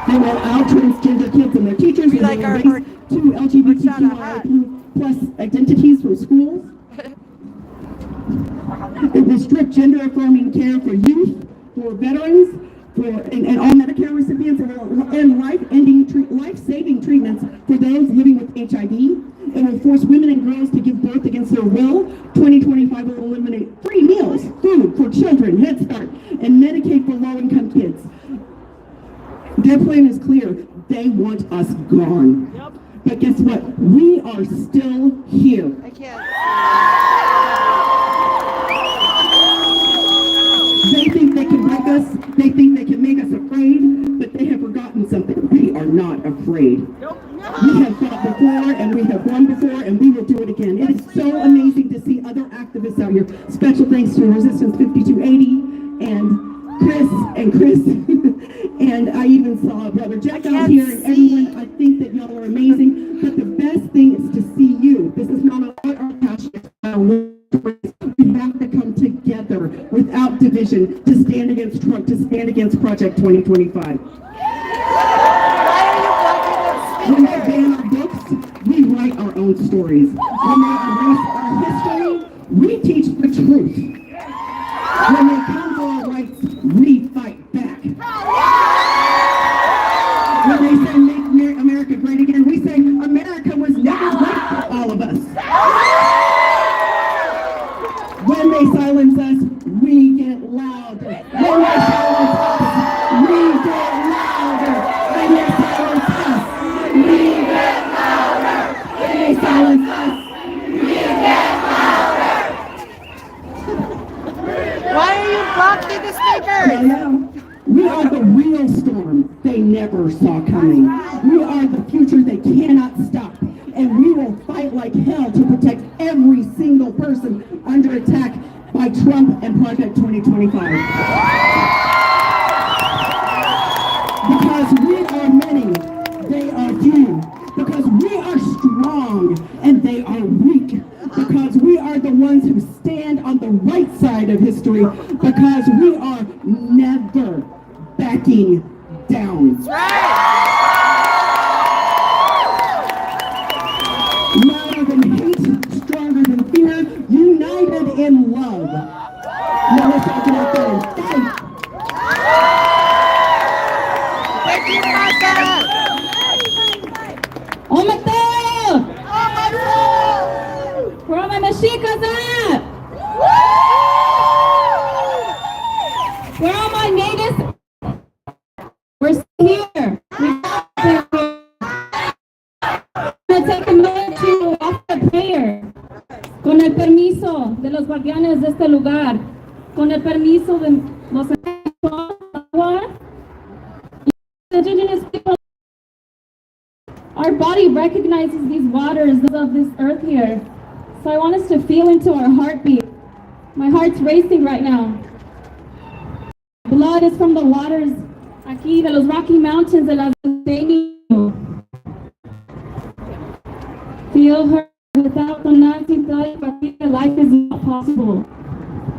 Speaker 11: They will out transgender kids and their teachers, and they will erase two LGBTQI plus identities from schools. It will strip gender-affirming care for youth, for veterans, and all Medicare recipients, and life-saving treatments for those living with HIV. It will force women and girls to give birth against their will. 2025 will eliminate free meals, food for children, Head Start, and Medicaid for low-income kids. Their plan is clear. They want us gone. Yep. But guess what? We are still here.
Speaker 1: I can't.
Speaker 11: They think they can break us. They think they can make us afraid, but they have forgotten something. We are not afraid. Nope. We have fought before, and we have won before, and we will do it again. It is so amazing to see other activists out here. Special thanks to Resistance 5280 and Chris, and I even saw Brother Jack out here, and everyone. I think that y'all are amazing, but the best thing is to see you. This is not our passion, it's our race. We have to come together without division to stand against Trump, to stand against Project 2025. When they ban our books, we write our own stories. When they erase our history, we teach the truth. When they come for our rights, we fight back. silence us, we get louder. When they silence us, we get louder. When they silence us, we get louder. When they silence us, we get louder.
Speaker 1: Why are you blocking the speakers?
Speaker 11: We are the real storm they never saw coming. We are the future they cannot stop. And we will fight like hell to protect every single person under attack by Trump and Project 2025. Because we are many, they are few. Because we are strong and they are weak. Because we are the ones who stand on the right side of history. Because we are never backing down. Louder than hate, stronger than fear, united in love. Now let's talk about that.
Speaker 1: Thank you, Sasha.
Speaker 6: Oh, Mateo! Where are my Meshikas at? Where are my natives? We're still here. We're going to take a minute to offer prayer. Con el permiso de los guardianes de este lugar, con el permiso de los indigenous people, our body recognizes these waters of this earth here. So I want us to feel into our heartbeat. My heart's racing right now. Blood is from the waters aquí de los Rocky Mountains de las Montañas. Feel her. Without the Nazi life is not possible.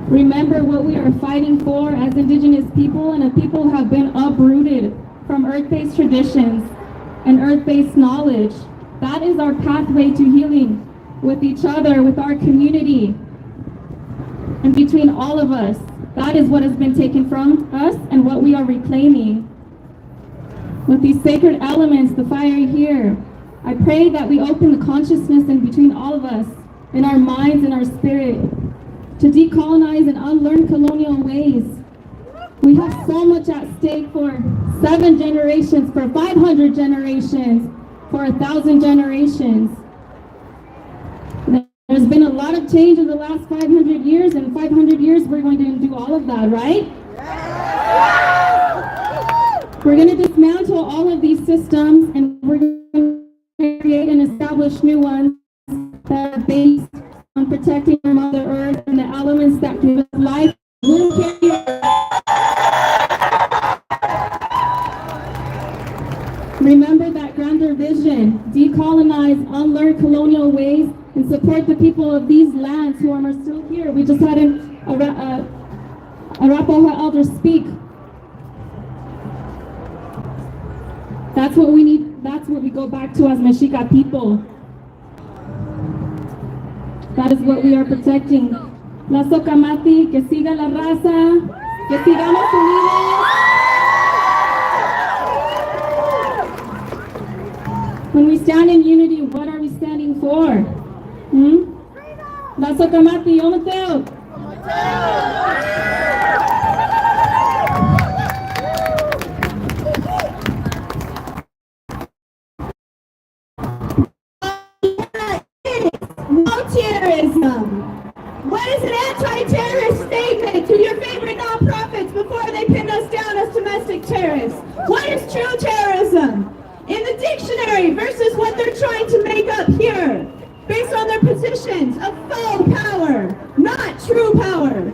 Speaker 6: Remember what we are fighting for as indigenous people and a people who have been uprooted from earth-based traditions and earth-based knowledge. That is our pathway to healing with each other, with our community, and between all of us. That is what has been taken from us and what we are reclaiming. With these sacred elements, the fire here, I pray that we open the consciousness in between all of us, in our minds and our spirit, to decolonize and unlearn colonial ways. We have so much at stake for 7 generations, for 500 generations, for 1,000 generations. There's been a lot of change in the last 500 years, and 500 years we're going to do all of that, right? We're going to dismantle all of these systems, and we're going to create and establish new ones that are based on protecting our Mother Earth and the elements that give us life. Remember that grander vision, decolonize, unlearn colonial ways, and support the people of these lands who are still here. We just had a Arapaho elder speak. That's what we need. That's what we go back to as Mexica people. That is what we are protecting. La Socamati, que siga la raza, que sigamos unidos. When we stand in unity, what are we standing for? La Socamati, yo Mateo.
Speaker 11: Terrorism. What is an anti-terrorist statement to your favorite nonprofits before they pin us down as domestic terrorists? What is true terrorism? In the dictionary versus what they're trying to make up here, based on their positions of faux power, not true power.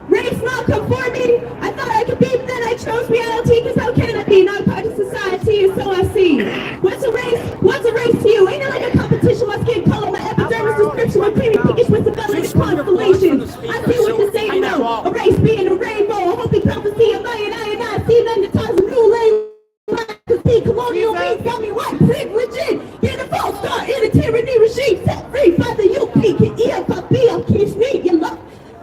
Speaker 11: Race non-conforming, I thought I could be, but then I chose reality, because how can I be? Not part of society, so I see. What's a race? What's a race to you? Ain't it like a competition? My skin color, my epidermis description, my creamy pinkish with the velated constellations. I see what you're saying, no. A race being a rainbow, a holy prophecy of I see then the times of new lane. To see colonial means got me white privilege in. Get a false start in a tyranny regime, set free by the UP, can EFP, I'll kiss me, you love.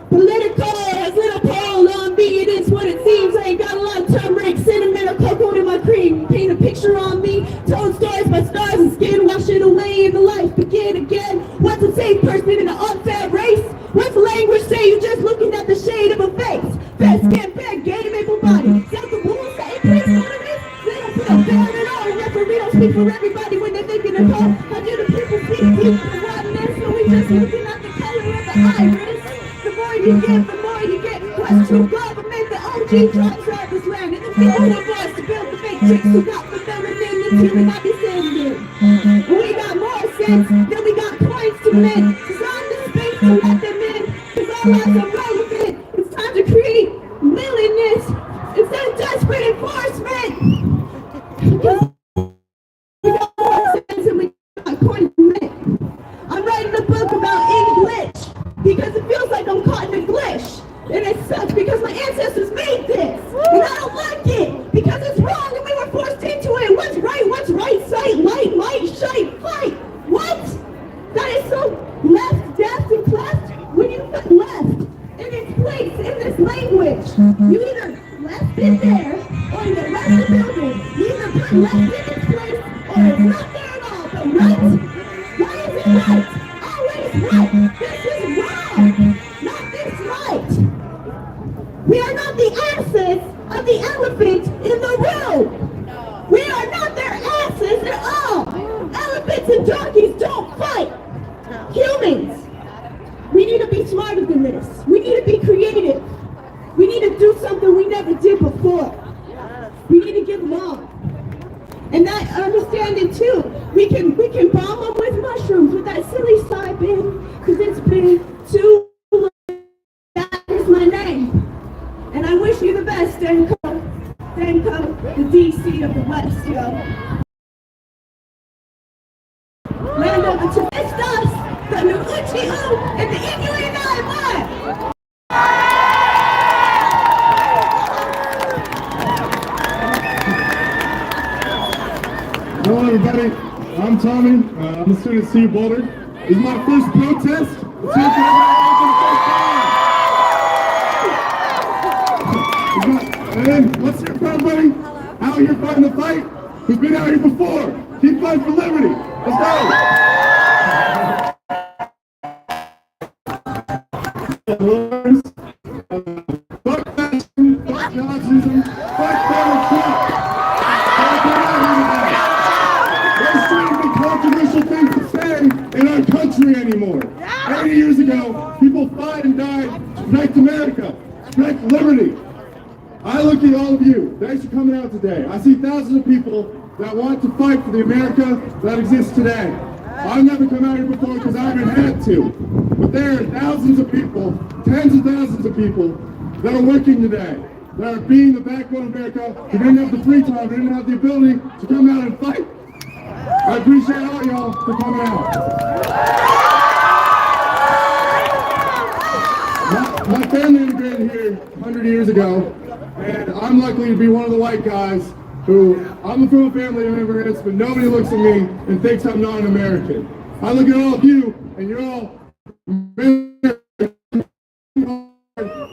Speaker 11: Political has little pole on me, it is what it seems. I ain't got a lot of turmeric, cinnamon, or cocoa in my cream. Paint a picture on me, told stars by stars and skin, wash it away and the life begin again. What's a safe person in an unfair race? What's language say? You just looking speak for everybody when they're thinking of hope. How do the people see deep the rottenness? So we just looking at the color of the iris. The more you give, the more you get. Question government, the OG tribes of this land. And the people who want us to build the fake chicks who got the melanin and human descendant. We got more sense than we got points to men. Design the space to let them in. Cause our lives are relevant. It's time to create willingness instead of desperate enforcement. Because we got more sense and we got points to men. I'm writing a book about English because it feels like I'm caught in a glitch. And it sucks because my ancestors made this. And I don't like it because it's wrong and we were forced into it. What's right, sight, light, might, shite, fight. What? That is so left, deft, and cleft. When you put left in its place in this language, you either left it there or you left the building. You either put left in its place or it's not there at all. But right? Why is it right? Always right. This is wrong. Not this right. We are not the asses of the elephant in the room. We are not their asses at all. Elephants and donkeys don't fight. Humans. We need to be smarter than this. We need to be creative. We need to do something we never did before. We need to get along. And that understanding too, we can bomb them with mushrooms with that silly side bin, because it's been too long. That is my name. And I wish you the best, Danko. Danko, the DC of the West, yo. Land of the Chivistas, the Nuuchi'u, and the Inuit.
Speaker 5: Hello everybody, I'm Tommy, I'm a student at CU Boulder. This is my first protest. It's here for everybody for the first time. And then, let's hear for everybody out here fighting the fight who's been out here before. Keep fighting for liberty. Let's go. Fuck fascism, fuck Nazism, fuck Donald Trump. Controversial things to say in our country anymore. 80 years ago, people fought and died to protect America, to protect liberty. I look at all of you. Thanks for coming out today. I see thousands of people that want to fight for the America that exists today. I've never come out here before because I haven't had to. But there are thousands of people, tens of thousands of people that are working today, that are being the backbone of America, who didn't have the free time, who didn't have the ability to come out and fight. I appreciate all y'all for coming out. My family immigrated here 100 years ago, and I'm lucky to be one of the white guys who, I'm from a family of immigrants, but nobody looks at me and thinks I'm not an American. I look at all of you, and you're all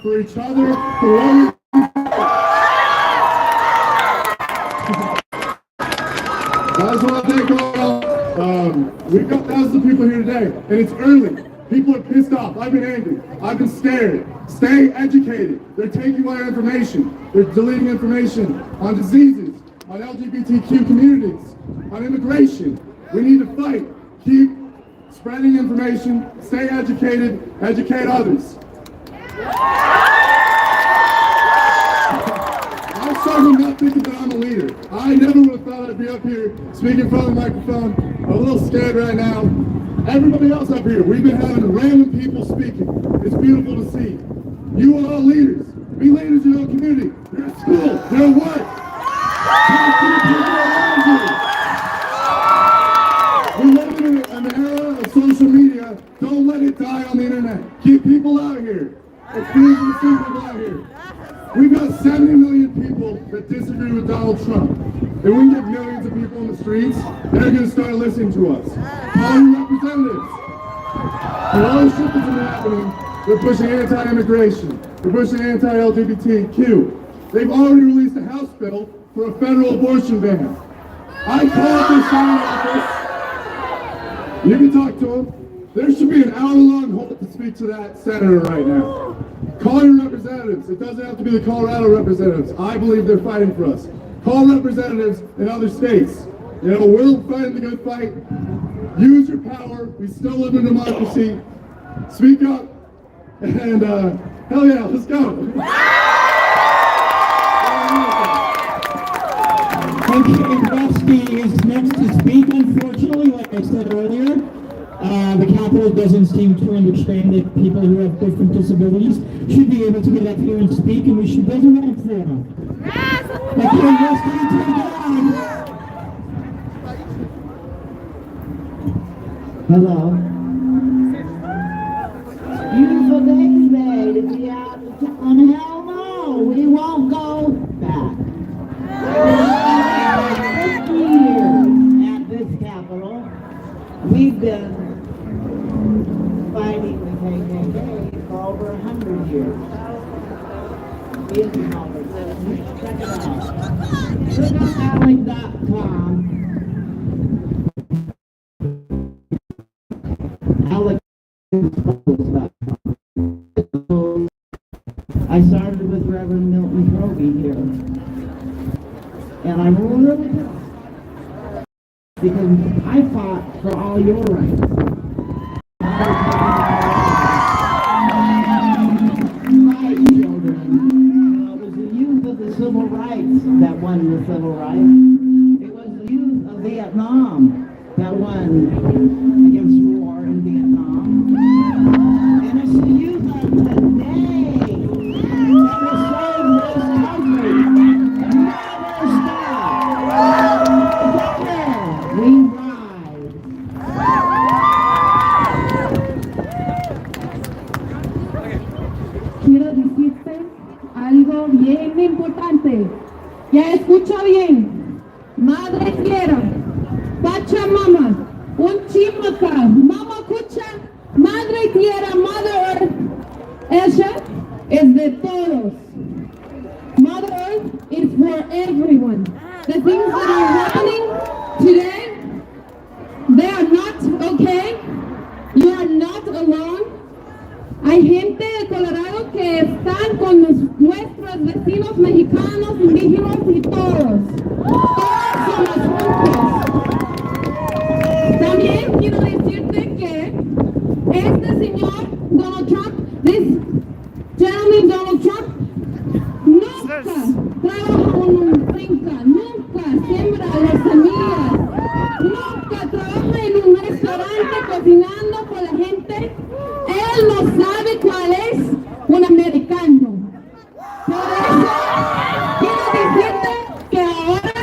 Speaker 5: for each other, for one. I just want to thank all. We've got thousands of people here today, and it's early. People are pissed off. I've been angry. I've been scared. Stay educated. They're taking away our information. They're deleting information on diseases, on LGBTQ communities, on immigration. We need to fight. Keep spreading information. Stay educated. Educate others. I started not thinking that I'm a leader. I never would have thought I'd be up here speaking in front of the microphone. I'm a little scared right now. Everybody else up here, we've been having random people speaking. It's beautiful to see. You are all leaders. Be leaders in your community. You're at school. You're at work. Talk to the people around you. We live in an era of social media. Don't let it die on the internet. Keep people out here. Experience the people out here. We've got 70 million people that disagree with Donald Trump. And we can get millions of people in the streets, they're going to start listening to us. All you representatives. And all the shit that's been happening, they're pushing anti-immigration. They're pushing anti-LGBTQ. They've already released a House bill for a federal abortion ban. I called this Senate office. You can talk to them. There should be an hour-long hold to speak to that senator right now. Call your representatives. It doesn't have to be the Colorado representatives. I believe they're fighting for us. Call representatives in other states. You know, we're fighting the good fight. Use your power. We still live in a democracy. Speak up. And hell yeah, let's go.
Speaker 8: Okay, Rusty is next to speak. Unfortunately, like I said earlier, the Capitol doesn't seem to understand that people who have different disabilities should be able to get up here and speak, and we should build a ramp for them. Okay, Rusty, take it on. Hello. Beautiful day today to be out in town. Hell no, we won't go back. 50 years at this Capitol, we've been fighting the KKK for over 100 years. Check it out. Look on Alec.com. I started with Reverend Milton Proby here. And I'm really proud because I fought for all your rights. My children. It was the youth of the civil rights that won the civil rights. It was the youth of Vietnam that won against war in Vietnam. And it's the youth of today that will save this country. Never stop. Together we rise.
Speaker 4: Quiero decirte algo bien importante. Ya escucha bien. Madre Tierra, Pachamama, Unchimaka, Mama Kucha, Madre Tierra, Mother Earth, ella es de todos. Mother Earth is for everyone. The things that are happening today, they are not okay. You are not alone. Hay gente de Colorado que están con nuestros vecinos mexicanos, indígenas y todos. Todos somos juntos. También quiero decirte que este señor Donald Trump, this gentleman Donald Trump, nunca trabaja en una finca, nunca siembra las semillas, nunca trabaja en un restaurante cocinando por la gente. Él no sabe cuál es un americano. Por eso quiero decirte que ahora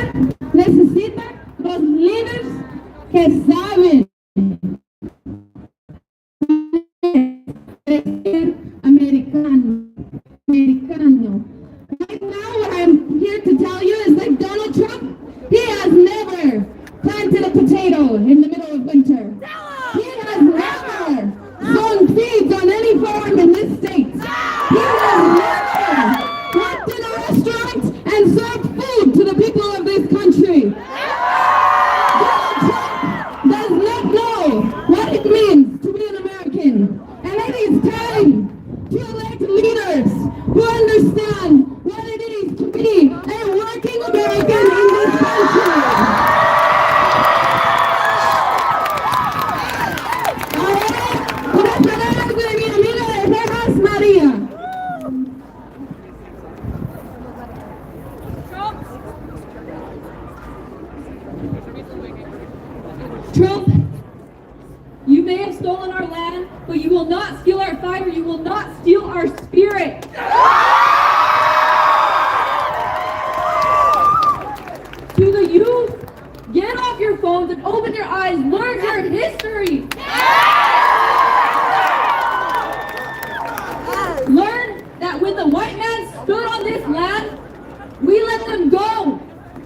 Speaker 4: necesita los líderes que saben ser americano. Right now, what I'm here to tell you is that Donald Trump, he has never planted a potato in the middle of winter. He has never sown seeds on any farm in this state. He has never worked in a restaurant and served food to the people of this country. Donald Trump does not know what it means to be an American. And it is time to elect leaders who understand what it is to be a working American in this country. Ahora, unas palabras de mi amiga de Texas, María.
Speaker 12: Trump, you may have stolen our land, but you will not steal our fiber. You will not steal our spirit. To the youth, get off your phones and open your eyes. Learn your history. Learn that when the white man stood on this land, we let them go.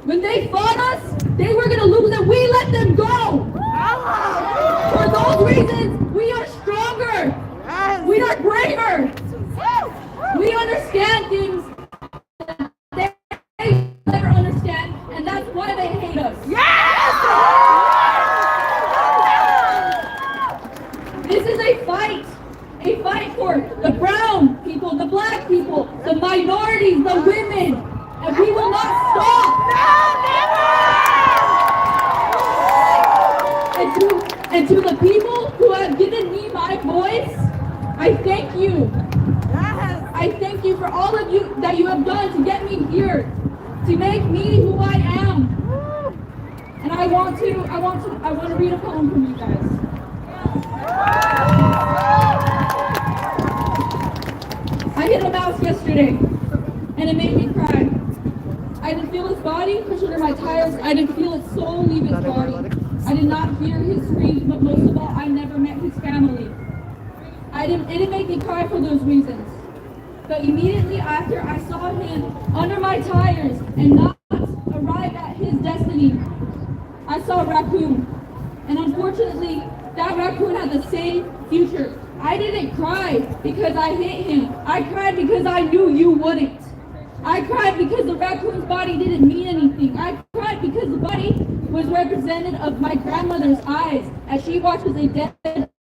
Speaker 12: When they fought us, they were going to lose, and we let them go. For those reasons, we are stronger. We are braver. We understand things that they never understand, and that's why they hate us. This is a fight for the brown people, the black people, the minorities, the women, and we will not stop. No, never! And to the people who have given me my voice, I thank you. I thank you for all of you that you have done to get me here, to make me who I am. And I want to read a poem from you guys. I hit a mouse yesterday, and it made me cry. I didn't feel his body push under my tires. I didn't feel his soul leave his body. I did not hear his screams, but most of all, I never met his family. It didn't make me cry for those reasons. But immediately after I saw him under my tires and not arrive at his destiny, I saw a raccoon. And unfortunately, that raccoon had the same future. I didn't cry because I hit him. I cried because I knew you wouldn't. I cried because the raccoon's body didn't mean anything. I cried because the body was representative of my grandmother's eyes as she watches a dead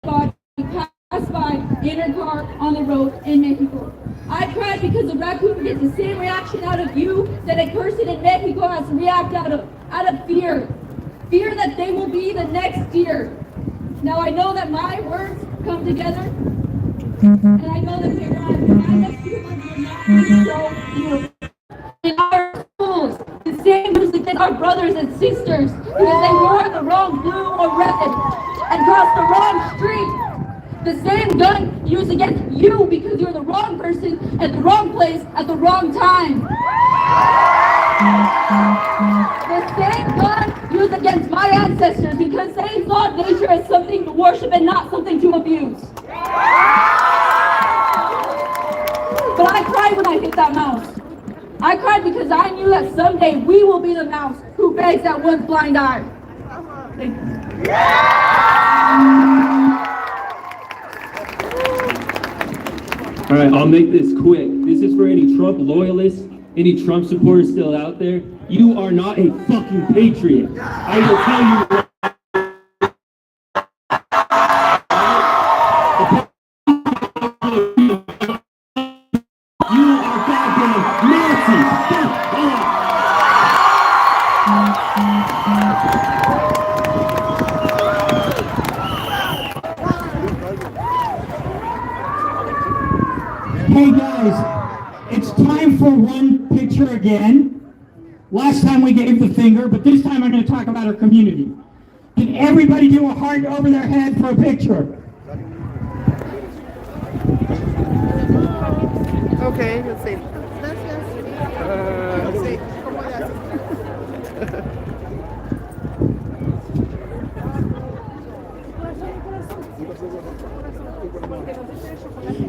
Speaker 12: body pass by in her car on the road in Mexico. I cried because the raccoon gets the same reaction out of you that a person in Mexico has to react out of fear. Fear that they will be the next deer. Now I know that my words come together, and I know that we're not next to you. In our schools, the same was against our brothers and sisters because they wore the wrong blue or red and crossed the wrong street. The same gun used against you because you're the wrong person at the wrong place at the wrong time. The same gun used against my ancestors because they saw nature as something to worship and not something to abuse. But I cried when I hit that mouse. I cried because I knew that someday we will be the mouse who begs that one's blind eye. Thank you.
Speaker 13: All right, I'll make this quick. This is for any Trump loyalists, any Trump supporters still out there. You are not a fucking patriot. I will tell you. You are goddamn Nazis. Fuck off.
Speaker 5: Hey guys, it's time for one picture again. Last time we gave the finger, but this time I'm going to talk about our community. Can everybody do a heart over their head for a picture?
Speaker 1: Okay, let's see. Let's see.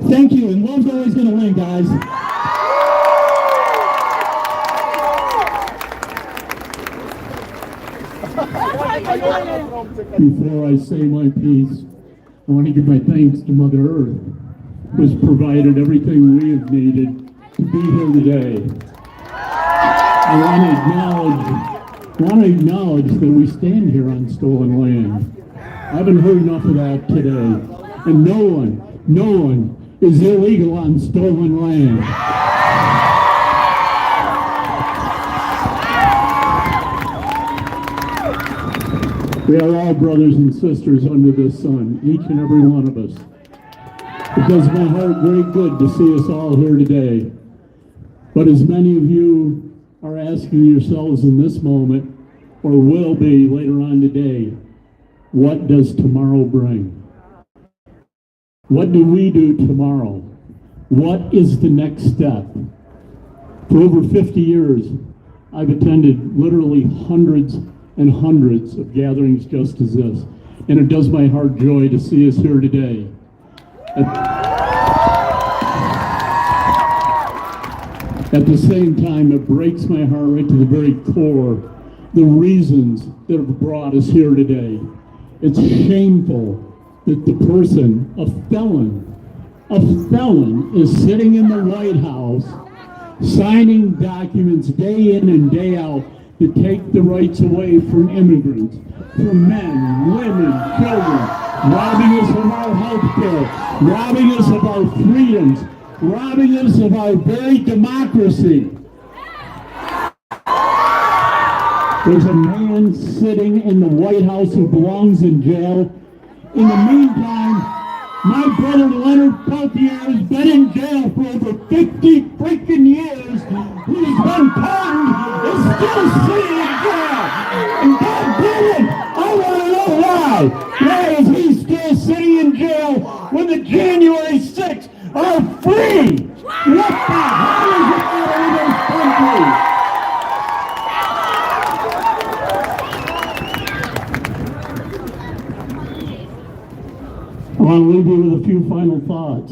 Speaker 5: Thank you, and love's always going to win, guys. Before I say my piece, I want to give my thanks to Mother Earth, who has provided everything we have needed to be here today. I want to acknowledge that we stand here on stolen land. I haven't heard enough of that today. And no one is illegal on stolen land. We are all brothers and sisters under this sun, each and every one of us. It does my heart very good to see us all here today. But as many of you are asking yourselves in this moment, or will be later on today, what does tomorrow bring? What do we do tomorrow? What is the next step? For over 50 years, I've attended literally hundreds and hundreds of gatherings just as this. And it does my heart joy to see us here today. At the same time, it breaks my heart right to the very core, the reasons that have brought us here today. It's shameful that the person, a felon is sitting in the White House signing documents day in and day out to take the rights away from immigrants, from men, women, children, robbing us of our health care, robbing us of our freedoms, robbing us of our very democracy. There's a man sitting in the White House who belongs in jail, In the meantime, my brother Leonard Peltier has been in jail for over 50 freaking years. He's been pardoned, is still sitting in jail. And God damn it, I want to know why. Why is he still sitting in jail when the January 6th are free? What the hell is wrong with this country? I want to leave you with a few final thoughts.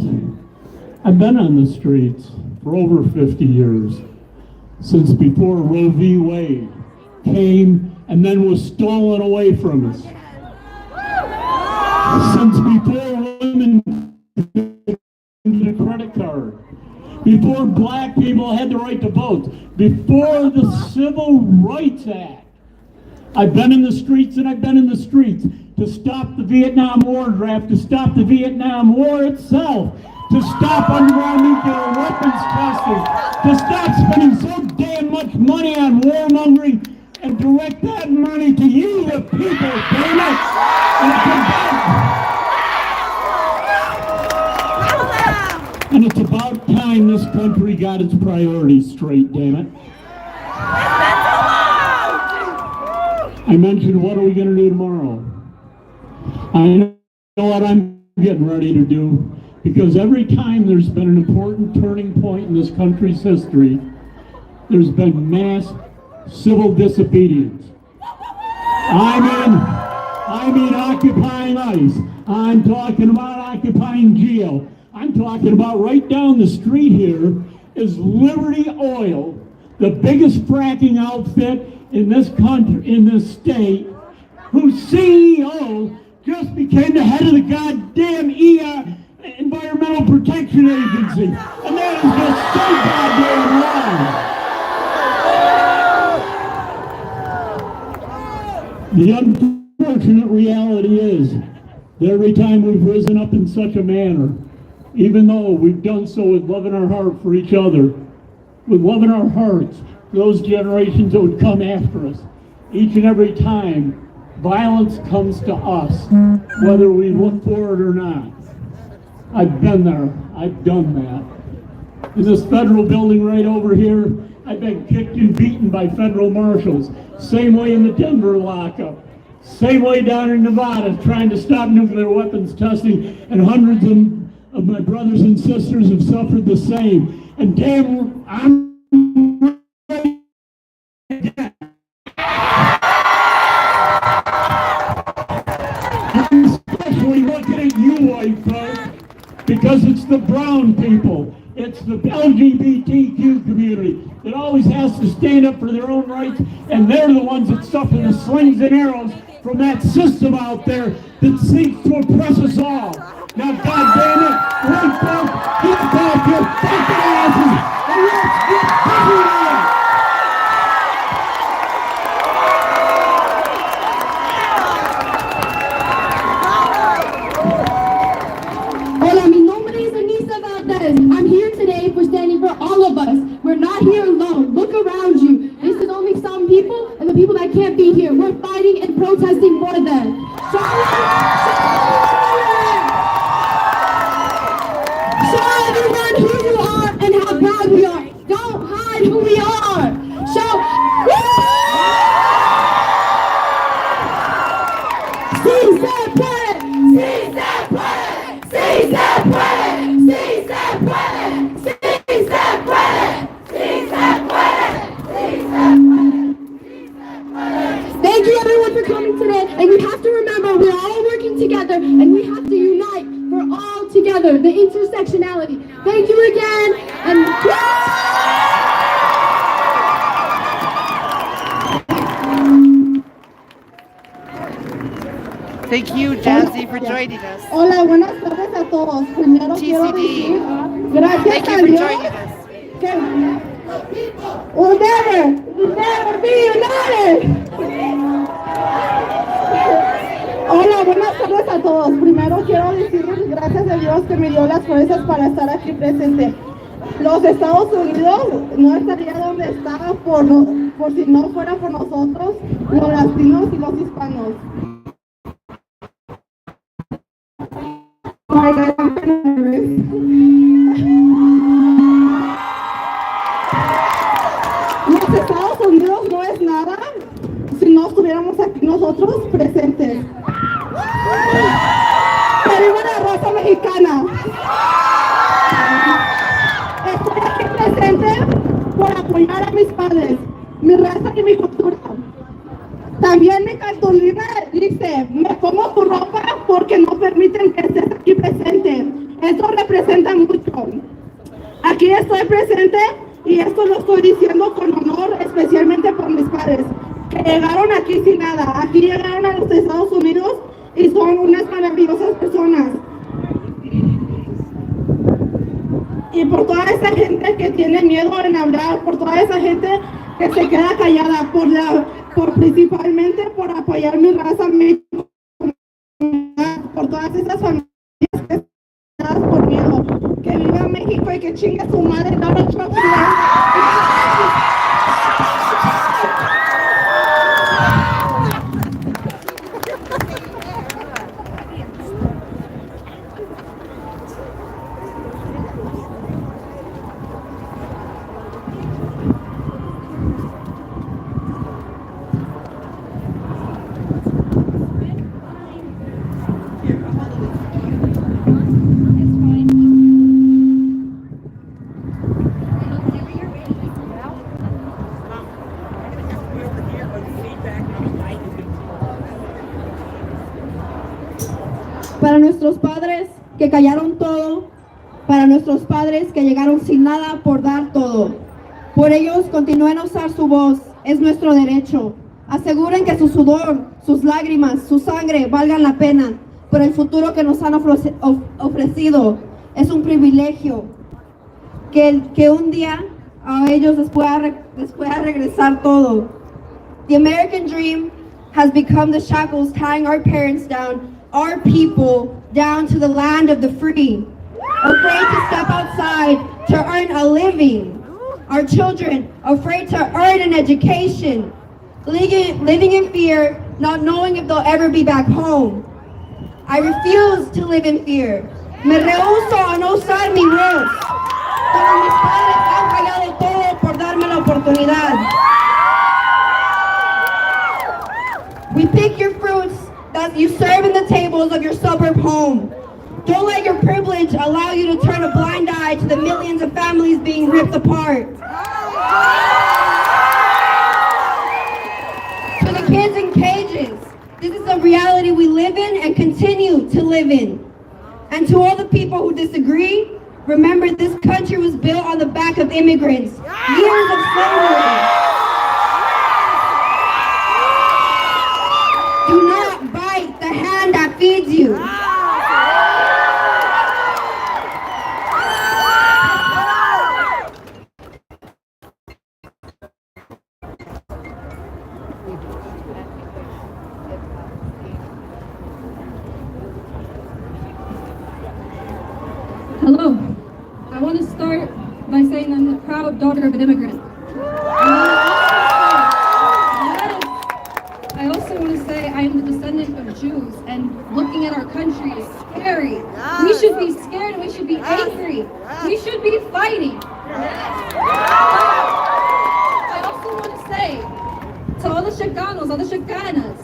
Speaker 5: I've been on the streets for over 50 years, since before Roe v. Wade came and then was stolen away from us. Since before women the credit card, before black people had the right to vote, before the Civil Rights Act. I've been in the streets and I've been in the streets to stop the Vietnam War draft, to stop the Vietnam War itself, to stop underground nuclear weapons testing, to stop spending so damn much money on warmongering and direct that money to you, the people, damn it! And it's about time this country got its priorities straight, damn it. I mentioned, what are we going to do tomorrow? I know what I'm getting ready to do, because every time there's been an important turning point in this country's history, there's been mass civil disobedience. I mean occupying ICE. I'm talking about occupying jail. I'm talking about right down the street here is Liberty Oil, the biggest fracking outfit in this country, in this state, whose CEO just became the head of the goddamn Environmental Protection Agency. And that is just so goddamn wrong. The unfortunate reality is that every time we've risen up in such a manner, even though we've done so with love in our heart for each other, with love in our hearts for those generations that would come after us, each and every time violence comes to us, whether we look for it or not. I've been there. I've done that. In this federal building right over here, I've been kicked and beaten by federal marshals. Same way in the Denver lockup. Same way down in Nevada, trying to stop nuclear weapons testing, and hundreds of my brothers and sisters have suffered the same. And damn, I'm ready again. I'm especially looking at you, white folks, because it's the brown people, it's the LGBTQ community that always has to stand up for their own rights, and they're the ones that suffer the slings and arrows from that system out there that seeks to oppress us all. Now, goddamn it, white folks, get off your fucking asses and let's get busy now!
Speaker 12: Hola, mi nombre es Anissa Valdez. I'm here today for standing for all of us. We're not here alone. Look around you. This is only some people and the people that can't be here. We're fighting and protesting for them. Show everyone who you are and how proud we are. Don't hide who we are. Show. Sí se puede. Sí se puede. Sí se puede. Sí se puede. Sí se puede. Sí se puede. Sí se puede. Thank you everyone for coming today, and you have to remember we're all working together and we have to unite. We're all together, the intersectionality. Thank you again, and
Speaker 1: Thank you, Jazzy, for joining us.
Speaker 4: Hola, buenas tardes a todos. Primero quiero decir gracias
Speaker 1: Thank
Speaker 4: a
Speaker 1: you for
Speaker 4: Dios
Speaker 1: joining us.
Speaker 4: que we'll never be united. Hola, buenas tardes a todos. Primero quiero decirles gracias a Dios que me dio las fuerzas para estar aquí presente. Los Estados Unidos no estaría donde está por si no fuera por nosotros, los latinos y los hispanos. Los Estados Unidos no es nada si no estuviéramos aquí nosotros presentes. ¡Arriba la raza mexicana! Estoy aquí presente por apoyar a mis padres, mi raza y mi cultura. También mi cartulina dice, me pongo tu ropa porque no permiten que estés aquí presente. Esto representa mucho. Aquí estoy presente y esto lo estoy diciendo con honor, especialmente por mis padres, que llegaron aquí sin nada. Aquí llegaron a los Estados Unidos y son unas maravillosas personas. Y por toda esa gente que tiene miedo en hablar, por toda esa gente que se queda callada, principalmente por apoyar mi raza, por todas esas familias que están quedadas por miedo, que viva México y que chingue su madre Donald Trump. Para nuestros padres que callaron todo, para nuestros padres que llegaron sin nada por dar todo. Por ellos continúen a usar su voz, es nuestro derecho. Aseguren que su sudor, sus lágrimas, su sangre valgan la pena por el futuro que nos han ofrecido. Es un privilegio que un día a ellos les pueda regresar todo. The American dream has become the shackles tying our parents down, our people down to the land of the free, afraid to step outside to earn a living. Our children afraid to earn an education, living in fear, not knowing if they'll ever be back home. I refuse to live in fear. Me rehuso a no usar mi voz. Pero mis padres han fallado todo por darme la oportunidad. We pick your fruits that you serve in the tables of your suburb home. Don't let your privilege allow you to turn a blind eye to the millions of families being ripped apart. To the kids in cages, this is the reality we live in and continue to live in. And to all the people who disagree, remember this country was built on the back of immigrants, years of slavery. Do not bite the hand that feeds you.
Speaker 12: Hello. I want to start by saying I'm the proud daughter of an immigrant. I also want to say I am the descendant of Jews, and looking at our country is scary. We should be scared and we should be angry. We should be fighting. I also want to say to all the Chicanos, all the Chicanas,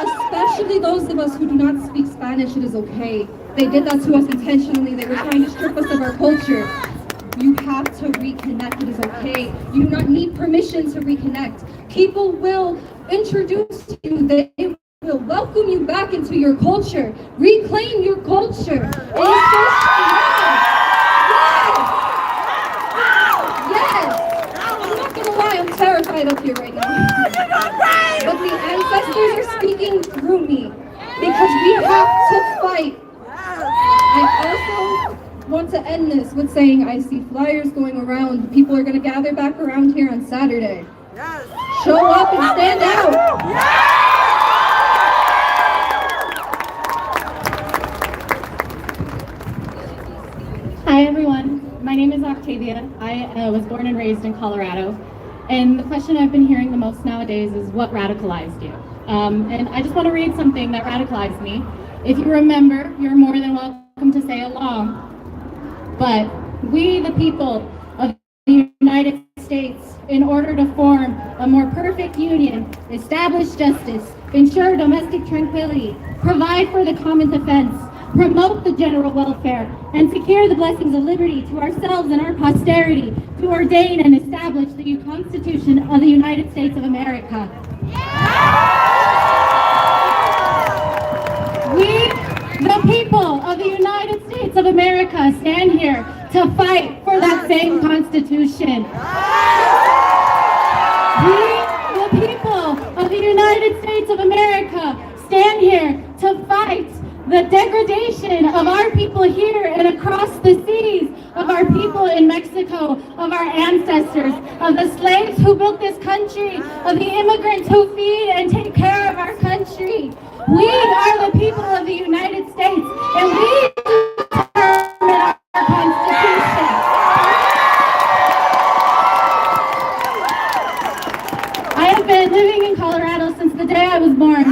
Speaker 12: especially those of us who do not speak Spanish, it is okay. They did that to us intentionally. They were trying to strip us of our culture. You have to reconnect. It is okay. You do not need permission to reconnect. People will introduce you. They will welcome you back into your culture. Reclaim your culture. It is so strong. Yes. I'm not gonna lie, I'm terrified up here right now. But the ancestors are speaking through me because we have to fight. I also want to end this with saying I see flyers going around. People are going to gather back around here on Saturday. Show up and stand out.
Speaker 14: Hi everyone, my name is Octavia. I was born and raised in Colorado. And the question I've been hearing the most nowadays is what radicalized you? And I just want to read something that radicalized me. If you remember, you're more than welcome to say along. But we, the people of the United States, in order to form a more perfect union, establish justice, ensure domestic tranquility, provide for the common defense, promote the general welfare, and secure the blessings of liberty to ourselves and our posterity, to ordain and establish the Constitution of the United States of America. We, the people of the United States of America, stand here to fight for that same Constitution. We, the people of the United States of America, stand here to fight the degradation of our people here and across the seas, of our people in Mexico, of our ancestors, of the slaves who built this country, of the immigrants who feed and take care of our country. We are the people of the United States, and we determine our Constitution. I have been living in Colorado since the day I was born.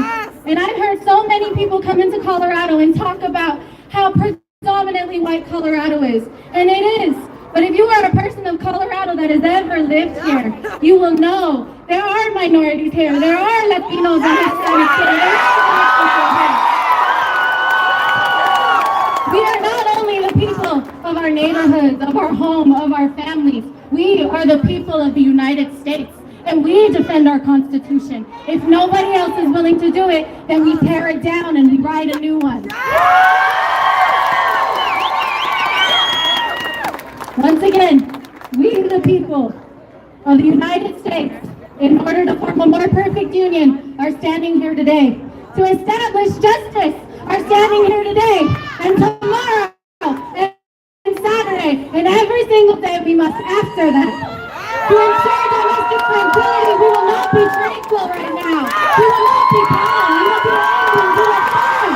Speaker 14: And I've heard so many people come into Colorado and talk about how predominantly white Colorado is. And it is. But if you are a person of Colorado that has ever lived here, you will know there are minorities here. There are Latinos and Hispanics here. There are we are not only the people of our neighborhoods, of our home, of our families. We are the people of the United States. And we defend our Constitution. If nobody else is willing to do it, then we tear it down and we write a new one. Once again, we the people of the United States, in order to form a more perfect union, are standing here today. To establish justice, are standing here today. And tomorrow, and Saturday, and every single day we must after that. To ensure domestic tranquility, we will not be tranquil right now. We will not be calm. We will be angry to our time.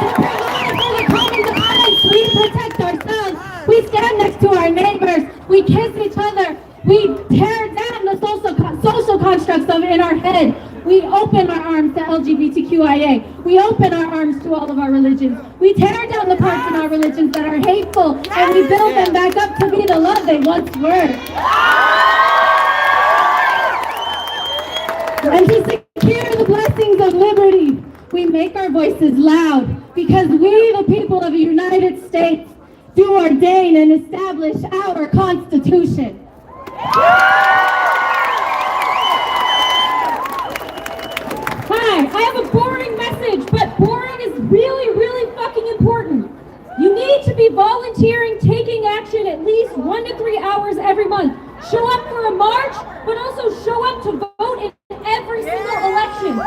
Speaker 14: To provide for the common defense, we protect ourselves. We stand next to our neighbors. We kiss each other. We tear down the social constructs of in our head. We open our arms to LGBTQIA. We open our arms to all of our religions. We tear down the parts in our religions that are hateful, and we build them back up to be the love they once were. And to secure the blessings of liberty, we make our voices loud, because we, the people of the United States, do ordain and establish our Constitution. Hi, I have a boring message, but boring is really, really fucking important. You need to be volunteering, taking action at least 1 to 3 hours every month. Show up for a march, but also show up to vote in every single election.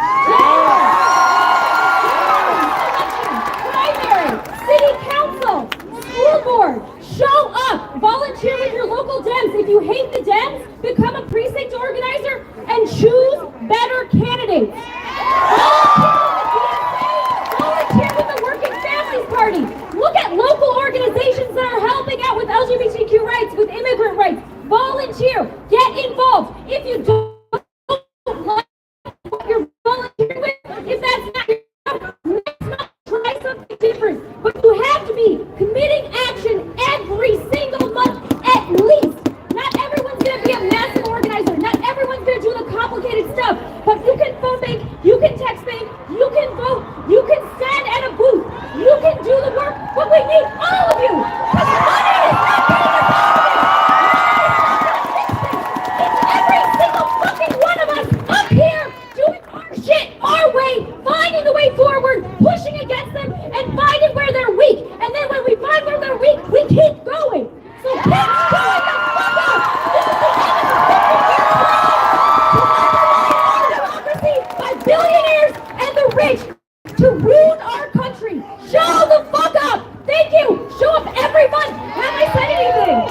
Speaker 14: Primary, city council, school board. Show up. Volunteer with your local Dems. If you hate the Dems, become a precinct organizer and choose better candidates. Volunteer with the Working Families Party. Look at local organizations that are helping out with LGBTQ rights, with immigrant rights. Volunteer. Get involved. If you don't like what you're volunteering with, if that's not your job, next month, try something different. But you have to be committing action every single month at least. Not everyone's going to be a massive organizer. Not everyone's going to do the complicated stuff. But you can phone bank, you can text bank, you can vote, you can stand at a booth, you can do the work. But we need all of you. Because money is not being it's every single fucking one of us up here doing our shit, our way, finding the way forward, pushing against them, and finding where they're weak. And then when we find where they're weak, we keep going. So keep going the fuck up. This is the end of the democracy by billionaires and the rich to ruin our country. Show the fuck up. Thank you. Show up every month. Have I said anything?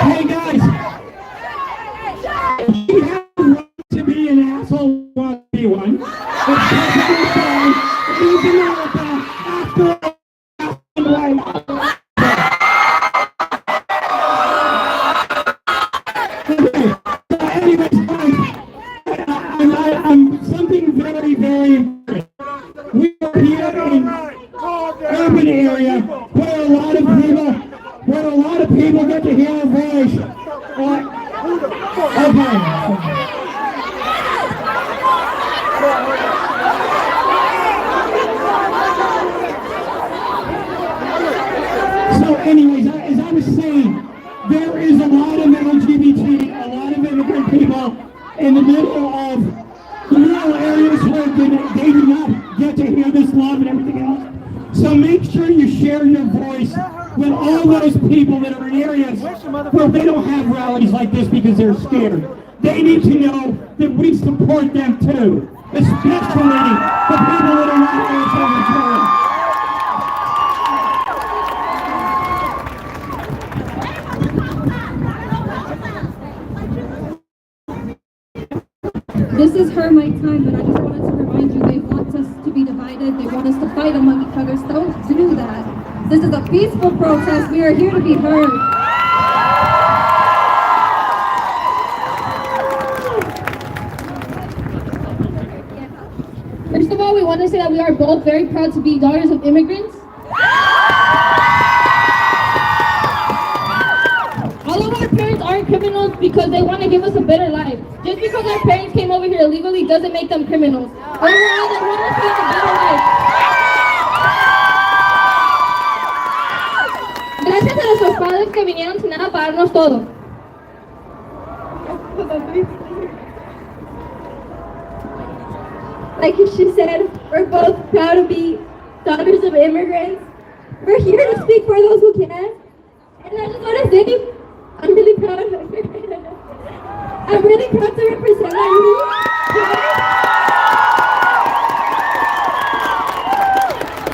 Speaker 5: Hey guys, you have the right to be an asshole, want to be one. It's perfectly fine. Leave America after all. I'm something very, very important. We are here in urban area where a lot of people get to hear our voice. So anyways, as I was saying, there is a lot of LGBT, a lot of immigrant people in the middle of the rural areas where they do not get to hear this love and everything else. So make sure you share your voice with all those people that are in areas where they don't have rallies like this because they're scared. They need to know that we support them too, especially the people that are not anti-return.
Speaker 12: This is her mic time, but I just wanted to remind you, they want us to be divided. They want us to fight among each other. Don't do that. This is a peaceful protest. We are here to be heard. First of all, we want to say that we are both very proud to be daughters of immigrants. All of our parents aren't criminals because they want to give us a better life. Just because our parents came over here illegally doesn't make them criminals. Overall, they want us to have a better life. Gracias a nuestros padres que vinieron sin nada para darnos todo. Like she said, we're both proud to be daughters of immigrants. We're here to speak for those who can. And I just want to say, I'm really proud of her. I'm really proud to represent my roots.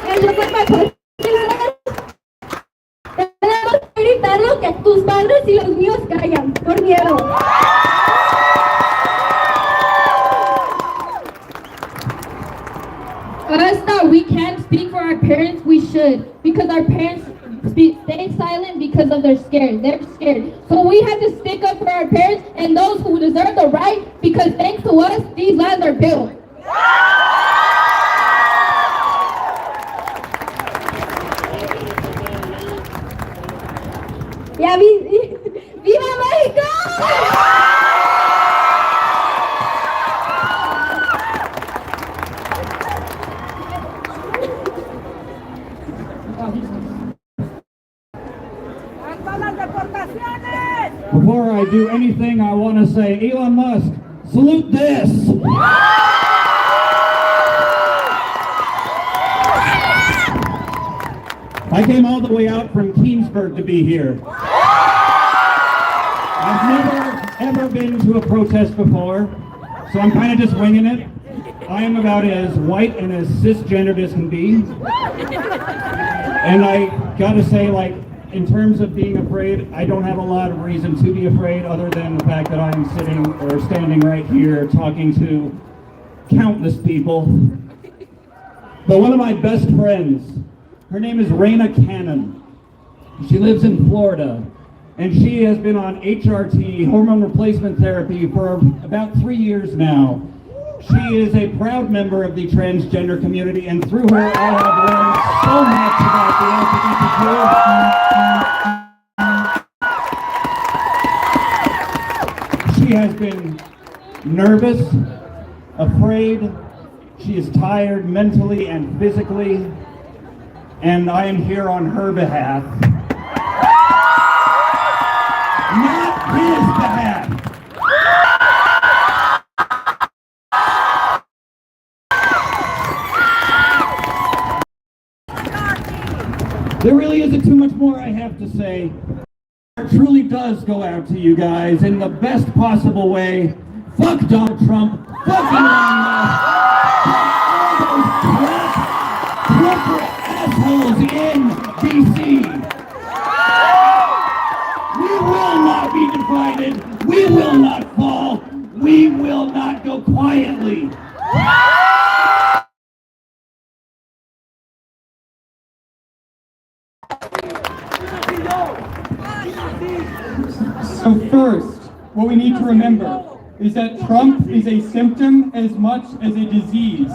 Speaker 12: And just like my cousin said, tenemos que gritar lo que tus padres y los míos callan, por miedo. Us that we can't speak for our parents, we should, because our parents stay silent because of they're scared. They're scared. So we have to stick up for our parents and those who deserve the right, because thanks to us, these lands are built. Yeah, ¡Viva México!
Speaker 5: Before I do anything, I want to say, Elon Musk, salute this! I came all the way out from Keensburg to be here. I've never, ever been to a protest before, so I'm kind of just winging it. I am about as white and as cisgendered as can be. And I gotta say, like, in terms of being afraid, I don't have a lot of reason to be afraid other than the fact that I'm sitting or standing right here talking to countless people. But one of my best friends, her name is Raina Cannon. She lives in Florida. and she has been on HRT, hormone replacement therapy, for about 3 years now. She is a proud member of the transgender community, and through her, I have learned so much about the LGBTQ. She has been nervous, afraid. She is tired mentally and physically, and I am here on her behalf. Not his behalf. There really isn't too much more I have to say. It truly does go out to you guys in the best possible way. Fuck Donald Trump. Fuck Elon Musk. Fuck all those corporate assholes in DC. We will not be divided. We will not fall. We will not go quietly. So first, what we need to remember is that Trump is a symptom as much as a disease.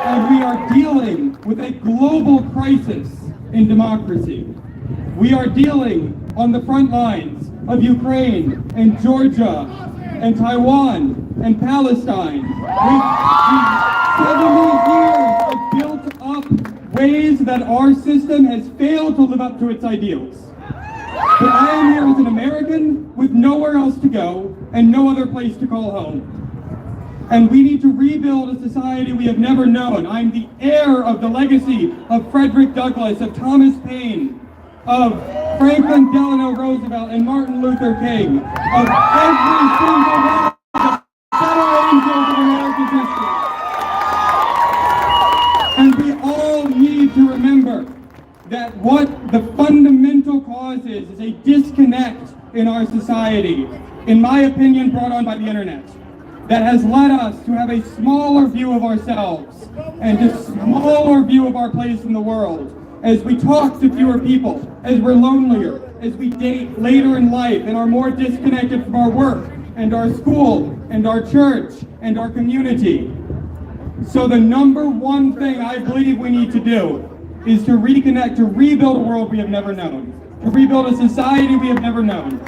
Speaker 5: And we are dealing with a global crisis in democracy. We are dealing on the front lines of Ukraine and Georgia and Taiwan and Palestine. We've 70 years of built up ways that our system has failed to live up to its ideals. But I am here as an American with nowhere else to go and no other place to call home. And we need to rebuild a society we have never known. I'm the heir of the legacy of Frederick Douglass, of Thomas Paine, of Franklin Delano Roosevelt and Martin Luther King, of every single one of the federal angels of American history. And we all need to remember that what the fundamental cause is a disconnect in our society, in my opinion, brought on by the internet, that has led us to have a smaller view of ourselves and a smaller view of our place in the world. As we talk to fewer people, as we're lonelier, as we date later in life and are more disconnected from our work and our school and our church and our community. So the number one thing I believe we need to do is to reconnect, to rebuild a world we have never known, to rebuild a society we have never known,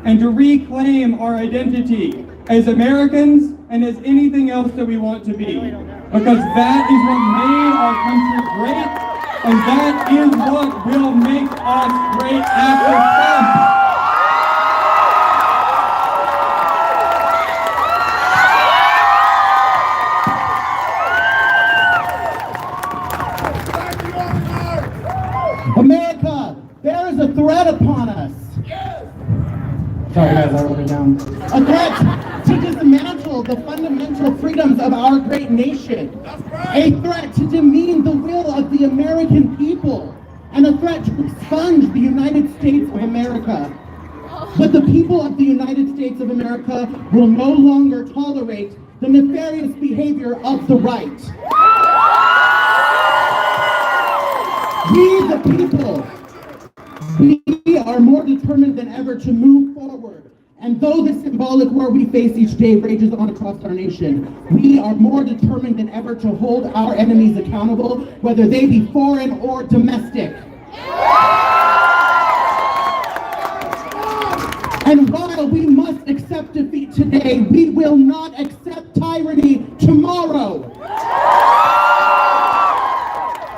Speaker 5: and to reclaim our identity as Americans and as anything else that we want to be. Because that is what made our country great, and that is what will make us great after Trump.
Speaker 8: America, there is a threat upon us. Sorry guys, I wrote it down. A threat to dismantle the fundamental freedoms of our great nation. A threat to demean the will of the American people. And a threat to expunge the United States of America. But the people of the United States of America will no longer tolerate the nefarious behavior of the right. We, the people, we are more determined than ever to move forward. And though the symbolic war we face each day rages on across our nation, we are more determined than ever to hold our enemies accountable, whether they be foreign or domestic. And while we must accept defeat today, we will not accept tyranny tomorrow.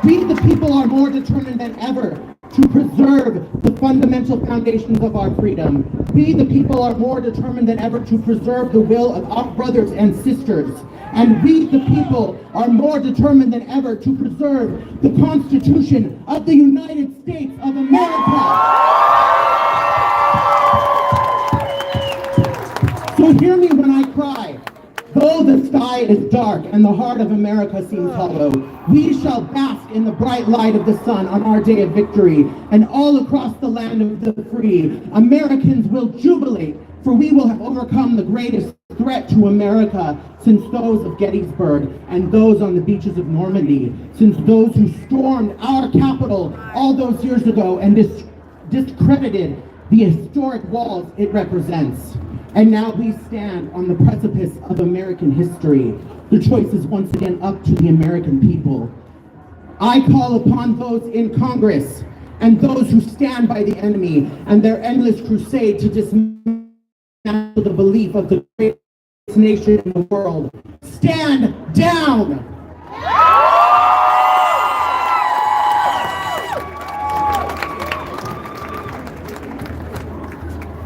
Speaker 8: We, the people, are more determined than ever to preserve the fundamental foundations of our freedom. We, the people, are more determined than ever to preserve the will of our brothers and sisters. And we, the people, are more determined than ever to preserve the Constitution of the United States of America. So hear me when I cry. Though the sky is dark and the heart of America seems hollow, we shall bask in the bright light of the sun on our day of victory, and all across the land of the free, Americans will jubilate, for we will have overcome the greatest threat to America since those of Gettysburg and those on the beaches of Normandy, since those who stormed our capital all those years ago and
Speaker 15: discredited the historic walls it represents. And now we stand on the precipice of American history. The choice is once again up to the American people. I call upon those in Congress and those who stand by the enemy and their endless crusade to dismantle the belief of the greatest nation in the world. Stand down!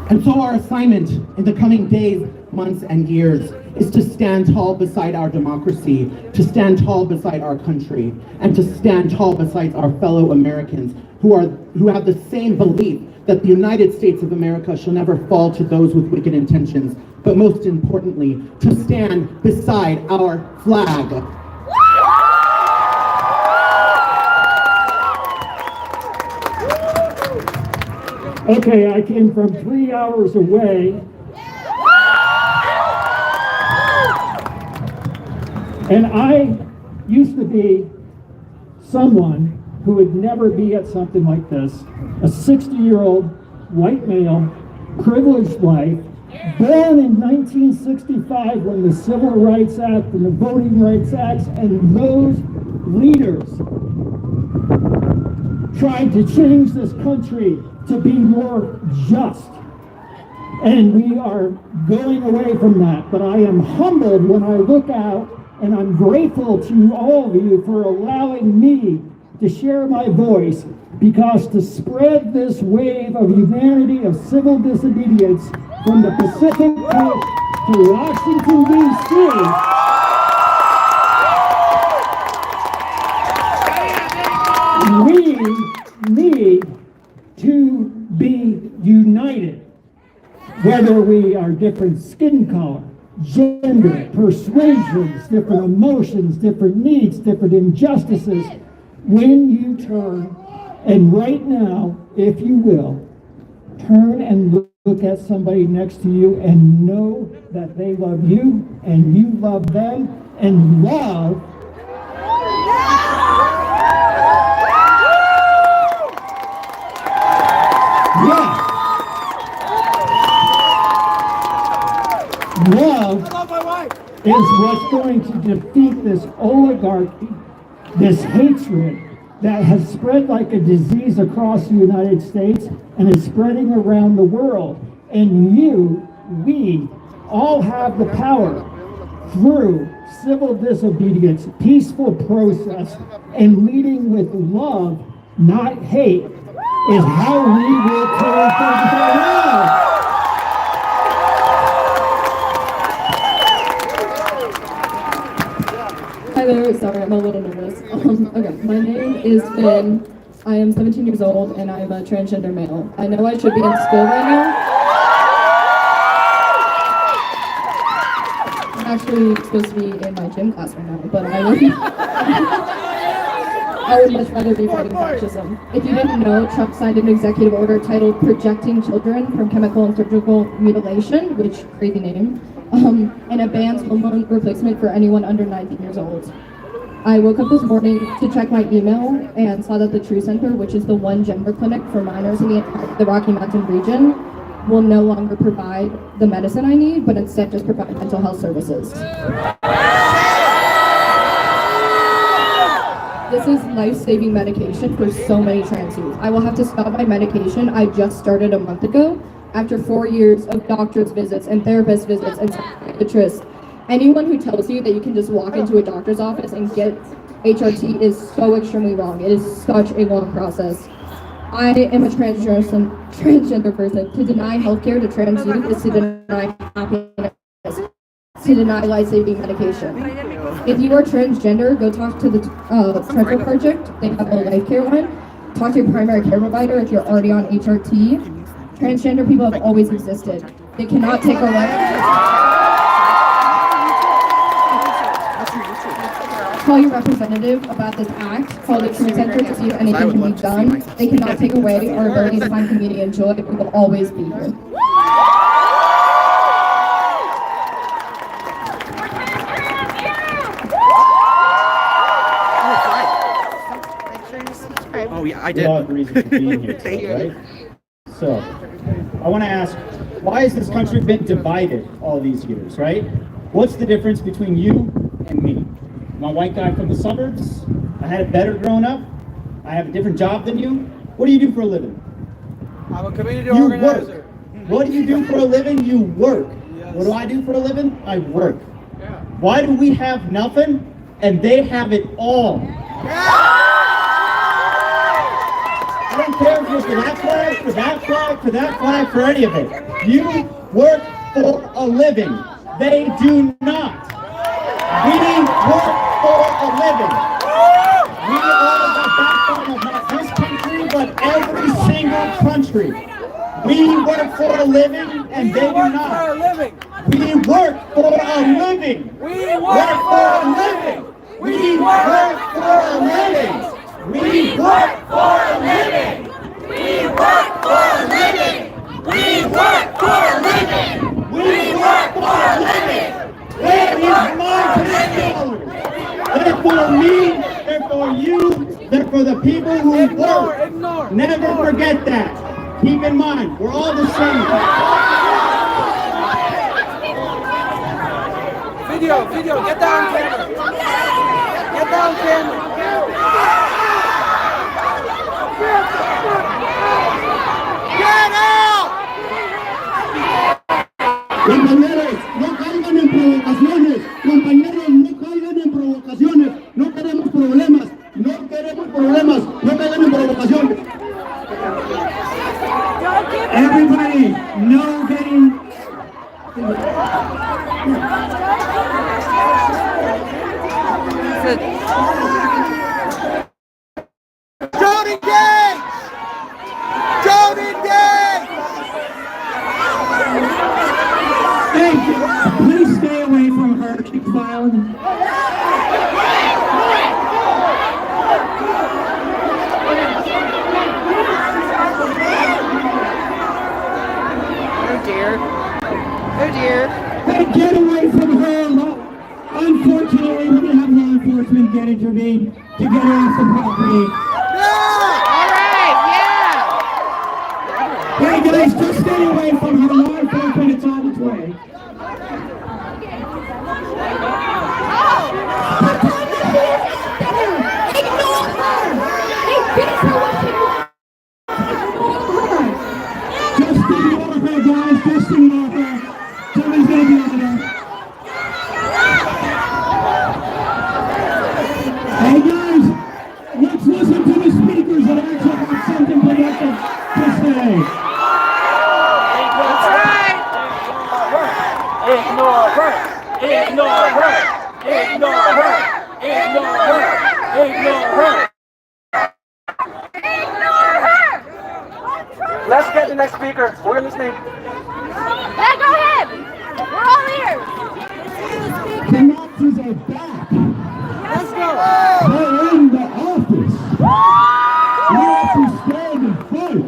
Speaker 15: And so our assignment in the coming days, months, and years is to stand tall beside our democracy, to stand tall beside our country, and to stand tall beside our fellow Americans who have the same belief that the United States of America shall never fall to those with wicked intentions, but most importantly, to stand beside our flag.
Speaker 2: Okay, I came from 3 hours away. And I used to be someone who would never be at something like this. A 60-year-old white male, privileged life, born in 1965 when the Civil Rights Act and the Voting Rights Acts and those leaders tried to change this country to be more just. And we are going away from that. But I am humbled when I look out, and I'm grateful to all of you for allowing me to share my voice, because to spread this wave of humanity, of civil disobedience from the Pacific Coast to Washington, D.C., we need to be united, whether we are different skin color, gender, persuasions, different emotions, different needs, different injustices. When you turn, and right now, if you will, turn and look at somebody next to you and know that they love you and you love them, and love love is what's going to defeat this oligarchy, this hatred that has spread like a disease across the United States and is spreading around the world. And we all have the power through civil disobedience, peaceful process, and leading with love, not hate, is how we will turn things around.
Speaker 12: Hi there, sorry, I'm a little nervous. Okay, my name is Finn. I am 17 years old and I'm a transgender male. I know I should be in school right now. I'm actually supposed to be in my gym class right now, but I would much rather be fighting fascism. If you didn't know, Trump signed an executive order titled Protecting Children from Chemical and Surgical Mutilation, which, crazy name, and it bans hormone replacement for anyone under 19 years old. I woke up this morning to check my email and saw that the True Center, which is the one gender clinic for minors in the Rocky Mountain region, will no longer provide the medicine I need, but instead just provide mental health services. This is life-saving medication for so many trans youth. I will have to stop my medication I just started a month ago after 4 years of doctor's visits and therapist visits and psychiatrists. Anyone who tells you that you can just walk into a doctor's office and get HRT is so extremely wrong. It is such a long process. I am a transgender person. To deny healthcare to trans youth is to deny happiness, to deny life-saving medication. If you are transgender, go talk to the Trevor Project. They have a life care line. Talk to your primary care provider if you're already on HRT. Transgender people have always existed. They cannot take our life. Call your representative about this act. Call the True Center to see if anything can be done. They cannot take away our ability to find community and joy. We will always be here.
Speaker 1: Oh yeah, I did.
Speaker 7: Reason for being here,
Speaker 1: Thank you.
Speaker 7: right?
Speaker 16: So, I want to ask, why has this country been divided all these years, right? What's the difference between you and me? I'm a white guy from the suburbs. I had it better growing up. I have a different job than you. What do you do for a living?
Speaker 1: I'm a community
Speaker 16: You
Speaker 1: organizer.
Speaker 16: work. What do you do for a living? You work. What do I do for a living? I work. Why do we have nothing and they have it all? I don't care if you're for that flag, for that flag, for that flag, for any of it. You work for a living. They do not. We work for a living. We are the backbone of not this country, but every single country. We work for a living, and they do not. We work for a living. We work for a living. We work for a living. We work for a living. We work for a living. We work for a living. We work for a living. Where is my $10? They're for me, they're for you, they're for the people who work. Never forget that. Keep in mind, we're all the same.
Speaker 1: Video, get down camera. Get down camera. Get out!
Speaker 8: Compañeros, no caigan en provocaciones. Compañeros, no caigan en provocaciones. No queremos problemas. No queremos problemas. No caigan en provocaciones.
Speaker 2: Everybody, no getting...
Speaker 1: Jody Gates! Jody Gates!
Speaker 2: Thank you. Please stay away from her. Keep filing.
Speaker 1: Oh dear. Oh dear.
Speaker 2: Hey, get away from her. Unfortunately, we're going to have law enforcement get intervened to get her off the property. Hey guys, just stay away from her. Law enforcement, it's on its way. Just ignore her, guys. Just ignore her. Somebody's gonna be over there. Hey guys, let's listen to the speakers that actually have something productive to say.
Speaker 1: That's right. Ignore her. Ignore her. Ignore her. Ignore her. Ignore her. Ignore her. Let's get the next speaker. We're listening.
Speaker 14: Yeah, go ahead. We're all ears.
Speaker 2: The Nazis are back.
Speaker 1: Let's go.
Speaker 2: They're in the office. We have to stand and fight.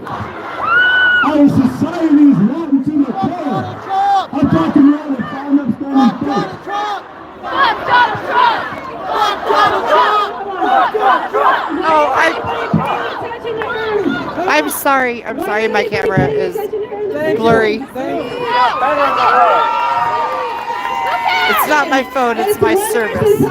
Speaker 2: Our society is rotten to the core. I'm talking about the farmers standing fight.
Speaker 14: Fuck Donald Trump. Fuck Donald Trump. Fuck Donald Trump.
Speaker 1: Oh, I'm sorry. I'm sorry. My camera is blurry. It's not my phone. It's my service.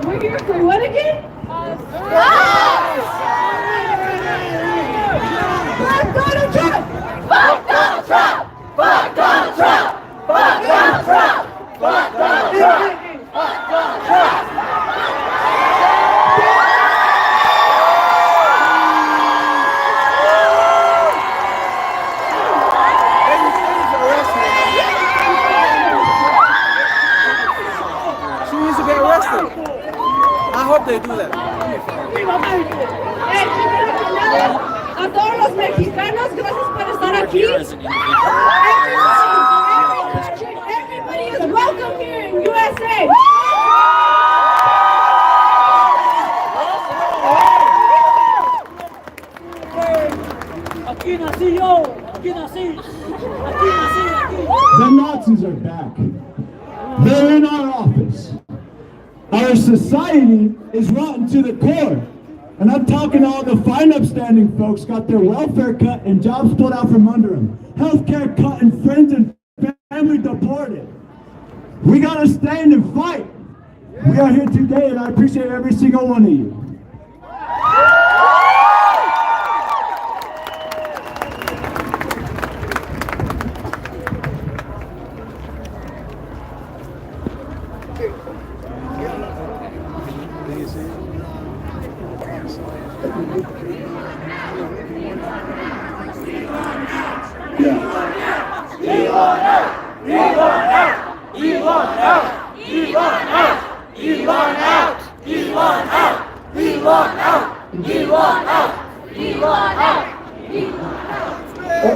Speaker 12: We're here for what again?
Speaker 14: Fuck Donald Trump. Fuck Donald Trump. Fuck Donald Trump. Fuck Donald Trump. Fuck Donald Trump. Fuck Donald Trump.
Speaker 1: She needs to get arrested. I hope they do that.
Speaker 12: A todos los mexicanos, gracias por estar aquí. Everybody is welcome here in USA.
Speaker 1: Aquí nací yo. Aquí nací. Aquí nací.
Speaker 2: The Nazis are back. They're in our office.
Speaker 5: Our society is rotten to the core. And I'm talking to all the fine upstanding folks got their welfare cut and jobs pulled out from under them. Healthcare cut and friends and family deported. We gotta stand and fight. We are here today and I appreciate every single one of you.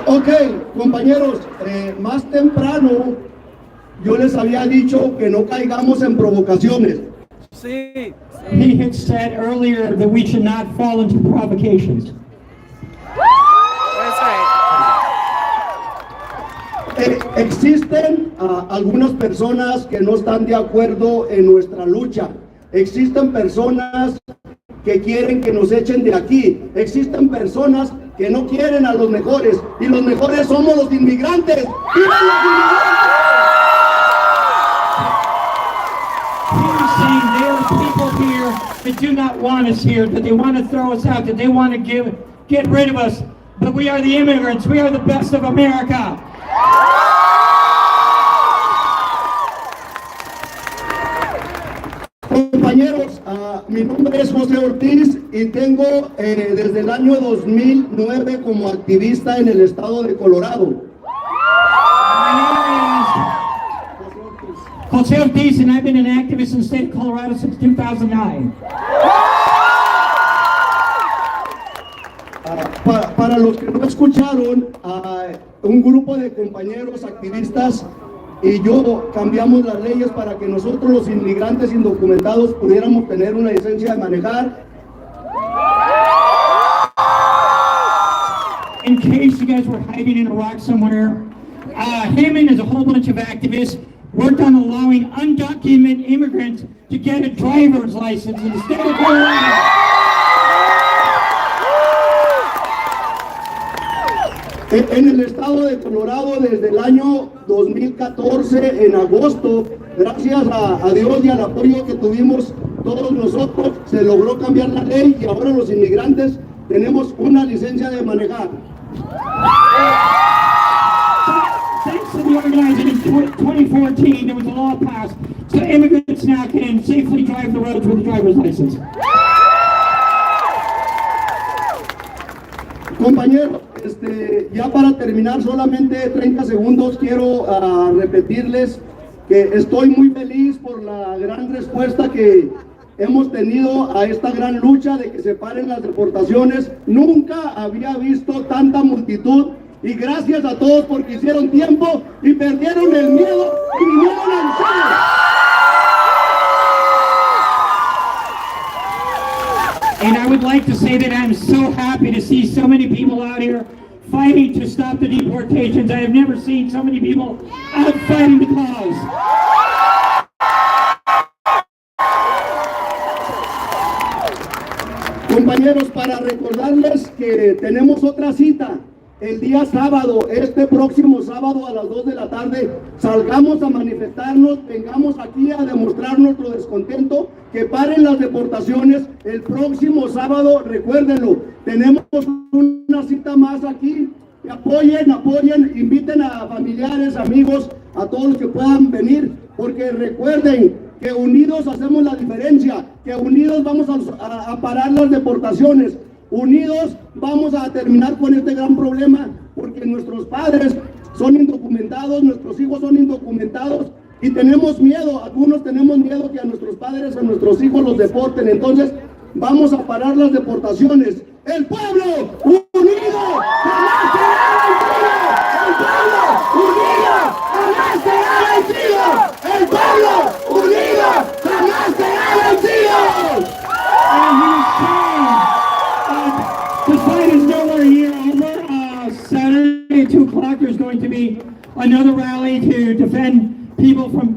Speaker 8: Ok, compañeros, más temprano yo les había dicho que no caigamos en provocaciones.
Speaker 2: He had said earlier that we should not fall into provocations.
Speaker 8: Existen algunas personas que no están de acuerdo en nuestra lucha. Existen personas que quieren que nos echen de aquí. Existen personas que no quieren a los mejores. Y los mejores somos los inmigrantes. ¡Vivan los inmigrantes!
Speaker 2: He's saying there are people here that do not want us here, that they want to throw us out, that they want to get rid of us. But we are the immigrants. We are the best of America.
Speaker 8: Compañeros, mi nombre es José Ortiz y tengo desde el año 2009 como activista en el estado de Colorado.
Speaker 2: Jose Ortiz, and I've been an activist in the state of Colorado since 2009.
Speaker 8: Para los que no escucharon, un grupo de compañeros activistas y yo cambiamos las leyes para que nosotros los inmigrantes indocumentados pudiéramos tener una licencia de manejar.
Speaker 2: In case you guys were hiding in a rock somewhere, him and a whole bunch of activists worked on allowing undocumented immigrants to get a driver's license in the state of Colorado.
Speaker 8: En el estado de Colorado desde el año 2014, en agosto, gracias a Dios y al apoyo que tuvimos todos nosotros, se logró cambiar la ley y ahora los inmigrantes tenemos una licencia de manejar.
Speaker 2: Thanks to the organizing in 2014, there was a law passed so immigrants now can safely drive the roads with a driver's license.
Speaker 8: Compañeros, ya para terminar, solamente 30 segundos, quiero repetirles que estoy muy feliz por la gran respuesta que hemos tenido a esta gran lucha de que se paren las deportaciones. Nunca había visto tanta multitud y gracias a todos porque hicieron tiempo y perdieron el miedo y vinieron a luchar.
Speaker 2: And I would like to say that I'm so happy to see so many people out here fighting to stop the deportations. I have never seen so many people out fighting the cause.
Speaker 8: Compañeros, para recordarles que tenemos otra cita el día sábado, este próximo sábado a las 2 de la tarde, salgamos a manifestarnos, vengamos aquí a demostrar nuestro descontento, que paren las deportaciones el próximo sábado, recuérdenlo, tenemos una cita más aquí, apoyen, inviten a familiares, amigos, a todos los que puedan venir, porque recuerden que unidos hacemos la diferencia, que unidos vamos a parar las deportaciones. Unidos vamos a terminar con este gran problema porque nuestros padres son indocumentados, nuestros hijos son indocumentados y tenemos miedo, algunos tenemos miedo que a nuestros padres, a nuestros hijos los deporten. Entonces vamos a parar las deportaciones. ¡El pueblo unido jamás será vencido! ¡El pueblo unido jamás será vencido! ¡El pueblo unido jamás será vencido!
Speaker 2: The fight is nowhere near over. Saturday at 2 o'clock, there's going to be another rally to defend people from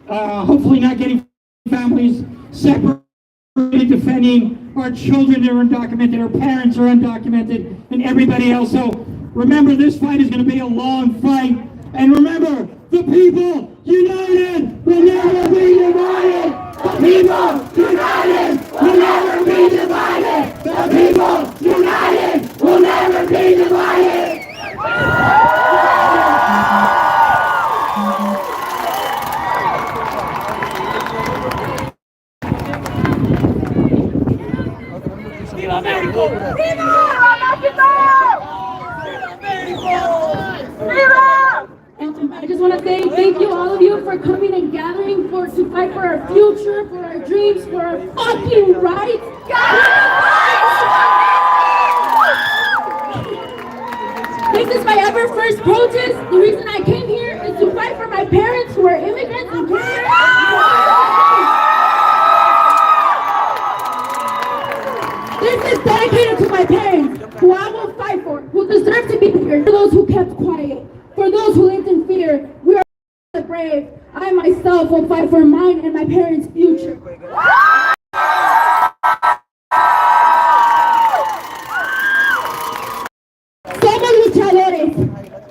Speaker 2: hopefully not getting families separated, defending our children that are undocumented, our parents are undocumented, and everybody else. So remember, this fight is going to be a long fight. And remember, the people united will never be divided. The people united will never be divided. The people united will never be divided.
Speaker 1: ¡Viva México! ¡Viva
Speaker 3: México!
Speaker 12: ¡Viva! I just want to say thank you, all of you, for coming and gathering to fight for our future, for our dreams, for our fucking rights. This is my ever first protest. The reason I came here is to fight for my parents who are immigrants and This is dedicated to my parents, who I will fight for, who deserve to be here, for those who kept quiet, for those who lived in fear. We are the brave. I myself will fight for mine and my parents' future. Somos luchadores.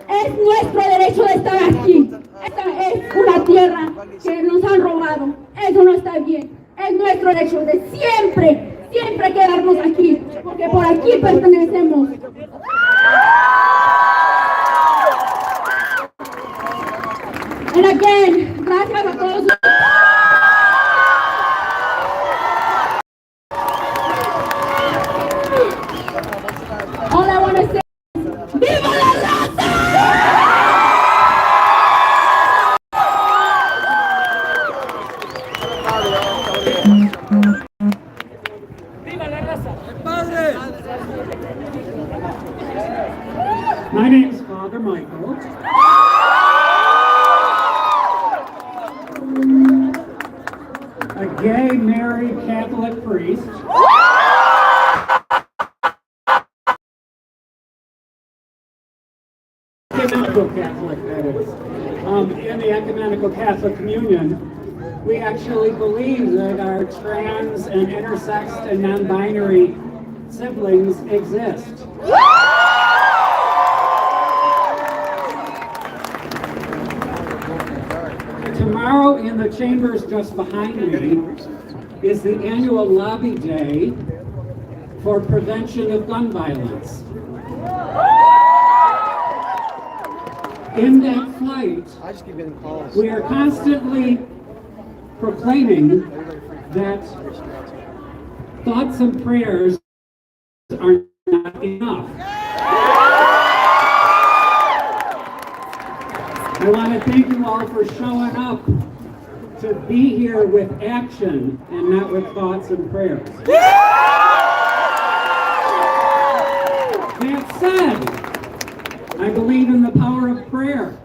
Speaker 12: Es nuestro derecho de estar aquí. Esta es una tierra que nos han robado. Eso no está bien. Es nuestro derecho de siempre quedarnos aquí, porque por aquí pertenecemos. And again, gracias a todos. All I want to say is, ¡viva la raza!
Speaker 2: My name is Father Michael. A gay, married Catholic priest. Ecumenical Catholic, that is. In the Ecumenical Catholic Communion, we actually believe that our trans and intersex and non-binary siblings exist. Tomorrow in the chambers just behind me is the annual lobby day for prevention of gun violence. In that fight, we are constantly proclaiming that thoughts and prayers are not enough. I want to thank you all for showing up to be here with action and not with thoughts and prayers. That said, I believe in the power of prayer.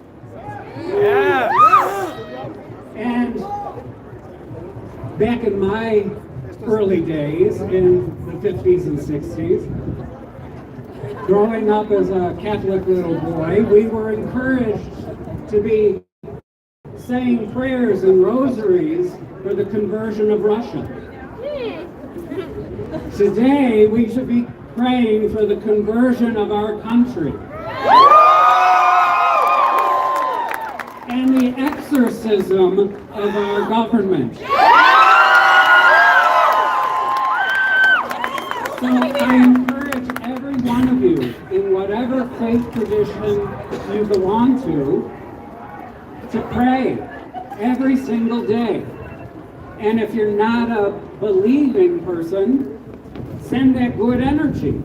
Speaker 2: And back in my early days, in the 50s and 60s, growing up as a Catholic little boy, we were encouraged to be saying prayers and rosaries for the conversion of Russia. Today, we should be praying for the conversion of our country and the exorcism of our government. So I encourage every one of you, in whatever faith tradition you belong to pray every single day. And if you're not a believing person, send that good energy.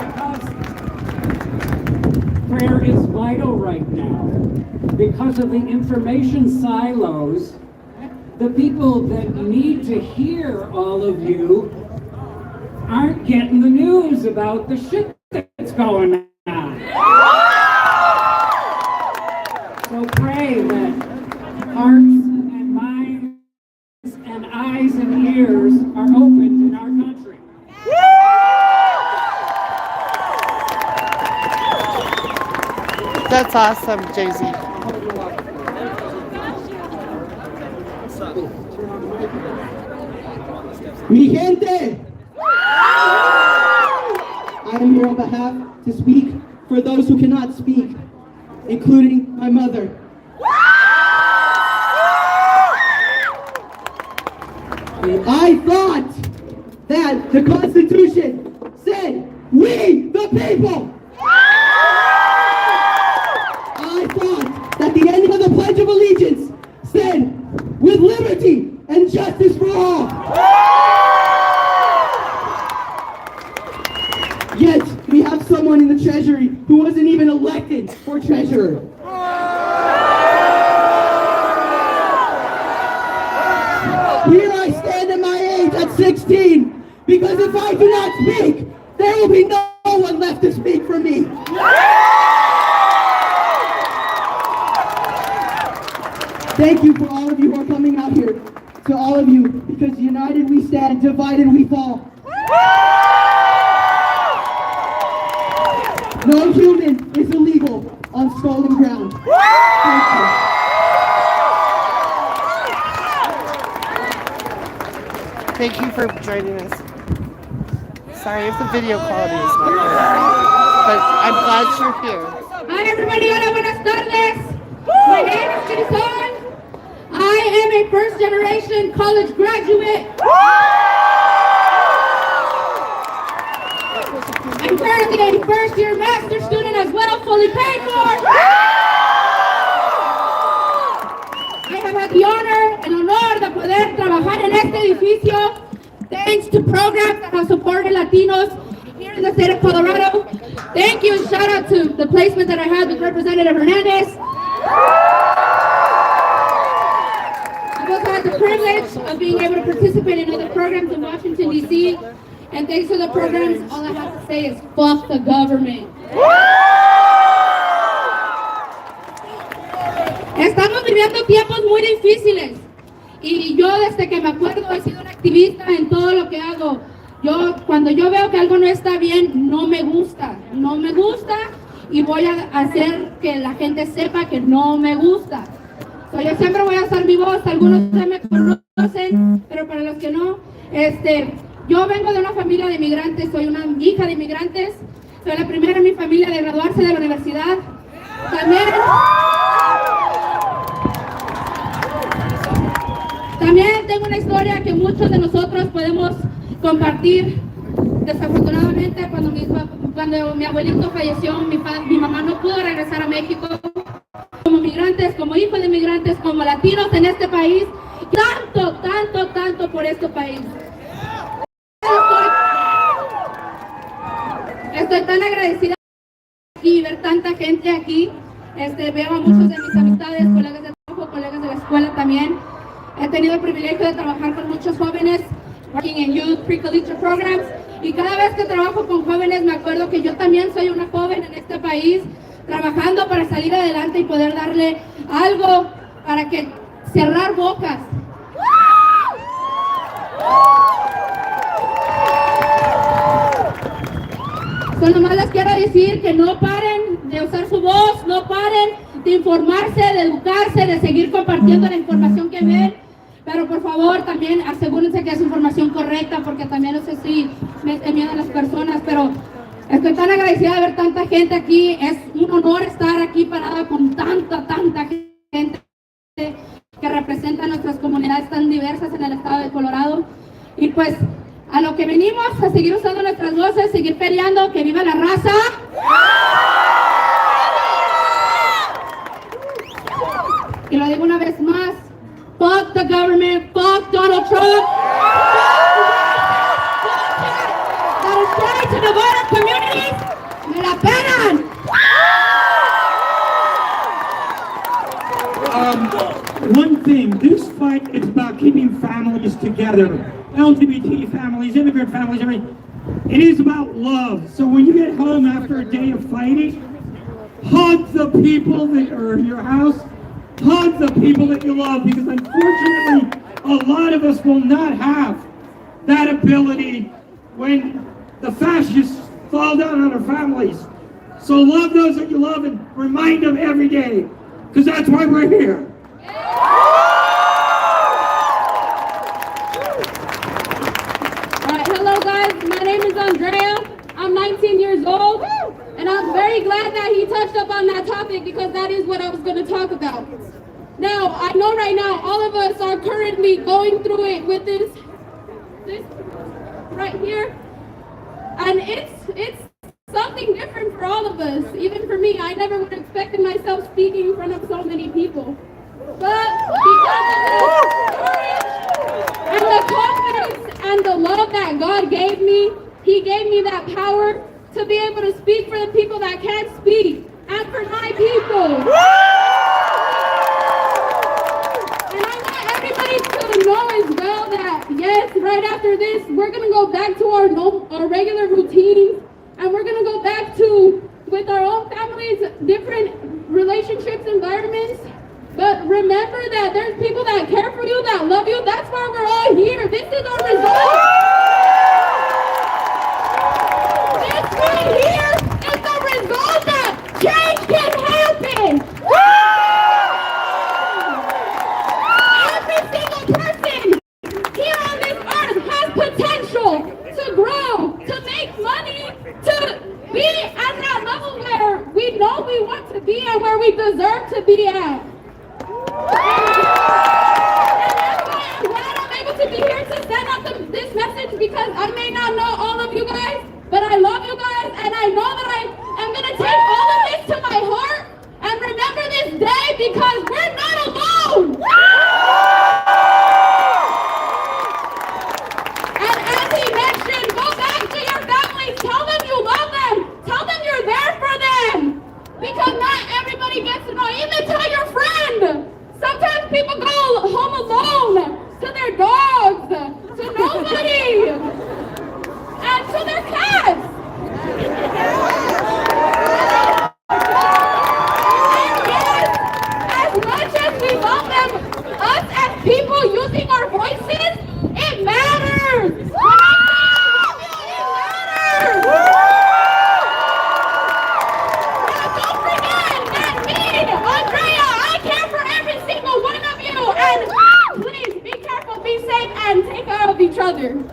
Speaker 2: Because prayer is vital right now. Because of the information silos, the people that need to hear all of you aren't getting the news about the shit that's going on. So pray that hearts and minds and eyes and ears are opened in our country.
Speaker 17: That's awesome, Jay-Z.
Speaker 15: Mi gente! I am here on behalf to speak for those who cannot speak, including my mother. I thought that the Constitution said, "We the people." I thought that the ending of the Pledge of Allegiance said, "With liberty and justice for all." Yet, we have someone in the Treasury who wasn't even elected for treasurer. Here I stand at my age at 16, because if I do not speak, there will be no one left to speak for me. Thank you for all of you who are coming out here. To all of you, because united we stand, divided we fall. No human is illegal on stolen ground. Thank you.
Speaker 17: Thank you for joining us. Sorry if the video quality is not good, but I'm glad you're here.
Speaker 12: Hi everybody, hola, buenas tardes. My name is Jason. I am a first generation college graduate. I'm currently a first year master's student as well, fully paid for. I have had the honor and honor de poder trabajar en este edificio thanks to programs that have supported Latinos here in the state of Colorado. Thank you, and shout out to the placement that I had with Representative Hernandez. I've also had the privilege of being able to participate in other programs in Washington, D.C. And thanks to the programs, all I have to say is fuck the government. Estamos viviendo tiempos muy difíciles. Y yo desde que me acuerdo he sido una activista en todo lo que hago. Cuando yo veo que algo no está bien, no me gusta y voy a hacer que la gente sepa que no me gusta. Yo siempre voy a usar mi voz, algunos ya me conocen, pero para los que no, yo vengo de una familia de inmigrantes, soy una hija de inmigrantes, soy la primera en mi familia de graduarse de la universidad. También tengo una historia que muchos de nosotros podemos compartir. Desafortunadamente, cuando mi abuelito falleció, mi mamá no pudo regresar a México. Como migrantes, como hijos de migrantes, como latinos en este país, tanto por este país. Estoy tan agradecida y ver tanta gente aquí. Veo a muchos de mis amistades, colegas de trabajo, colegas de la escuela también. He tenido el privilegio de trabajar con muchos jóvenes, working in youth pre-collegiate programs, y cada vez que trabajo con jóvenes me acuerdo que yo también soy una joven en este país, trabajando para salir adelante y poder darle algo para que cerrar bocas. Nomás les quiero decir que no paren de usar su voz, no paren de informarse, de educarse, de seguir compartiendo la información que ven, pero por favor también asegúrense que es información correcta, porque también no sé si me miedo a las personas, pero estoy tan agradecida de ver tanta gente aquí. Es un honor estar aquí parada con tanta gente que representa nuestras comunidades tan diversas en el estado de Colorado. Y pues a lo que venimos, a seguir usando nuestras voces, seguir peleando, que viva la raza. Y lo digo una vez más, fuck the government, fuck Donald Trump. That is trying to divide our communities. Me la pelan.
Speaker 7: One thing, this fight is about keeping families together. LGBT families, immigrant families, everything. It is about love. So when you get home after a day of fighting, hug the people that are in your house, hug the people that you love, because unfortunately, a lot of us will not have that ability when the fascists fall down on our families. So love those that you love and remind them every day, because that's why we're here.
Speaker 12: 19 years old, and I'm very glad that he touched up on that topic because that is what I was going to talk about. Now, I know right now all of us are currently going through it with this right here, and it's something different for all of us. Even for me, I never would have expected myself speaking in front of so many people. But because of the courage and the confidence and the love that God gave me, He gave me that power to be able to speak for the people that can't speak, and for my people. And I want everybody to know as well that, yes, right after this, we're going to go back to our regular routines, and we're going to go back to, with our own families, different relationships, environments. But remember that there's people that care for you, that love you. That's why we're all here. This is our result. This right here is the result that change can happen. Every single person here on this earth has potential to grow, to make money, to be at that level where we know we want to be and where we deserve to be at. And that's why I'm glad I'm able to be here to send out this message, because I may not know all of you guys, but I love you guys, and I know that I am going to take all of this to my heart and remember this day, because we're not alone. And as he mentioned, go back to your families, tell them you love them, tell them you're there for them, because not everybody gets to know. Even tell your friend. Sometimes people go home alone to their dogs, to nobody, and to their cats. And yes, as much as we love them, us as people using our voices, it matters. When I say I love you, it matters. Now don't forget that me, Andrea, I care for every single one of you, and please be careful, be safe, and take care of each other.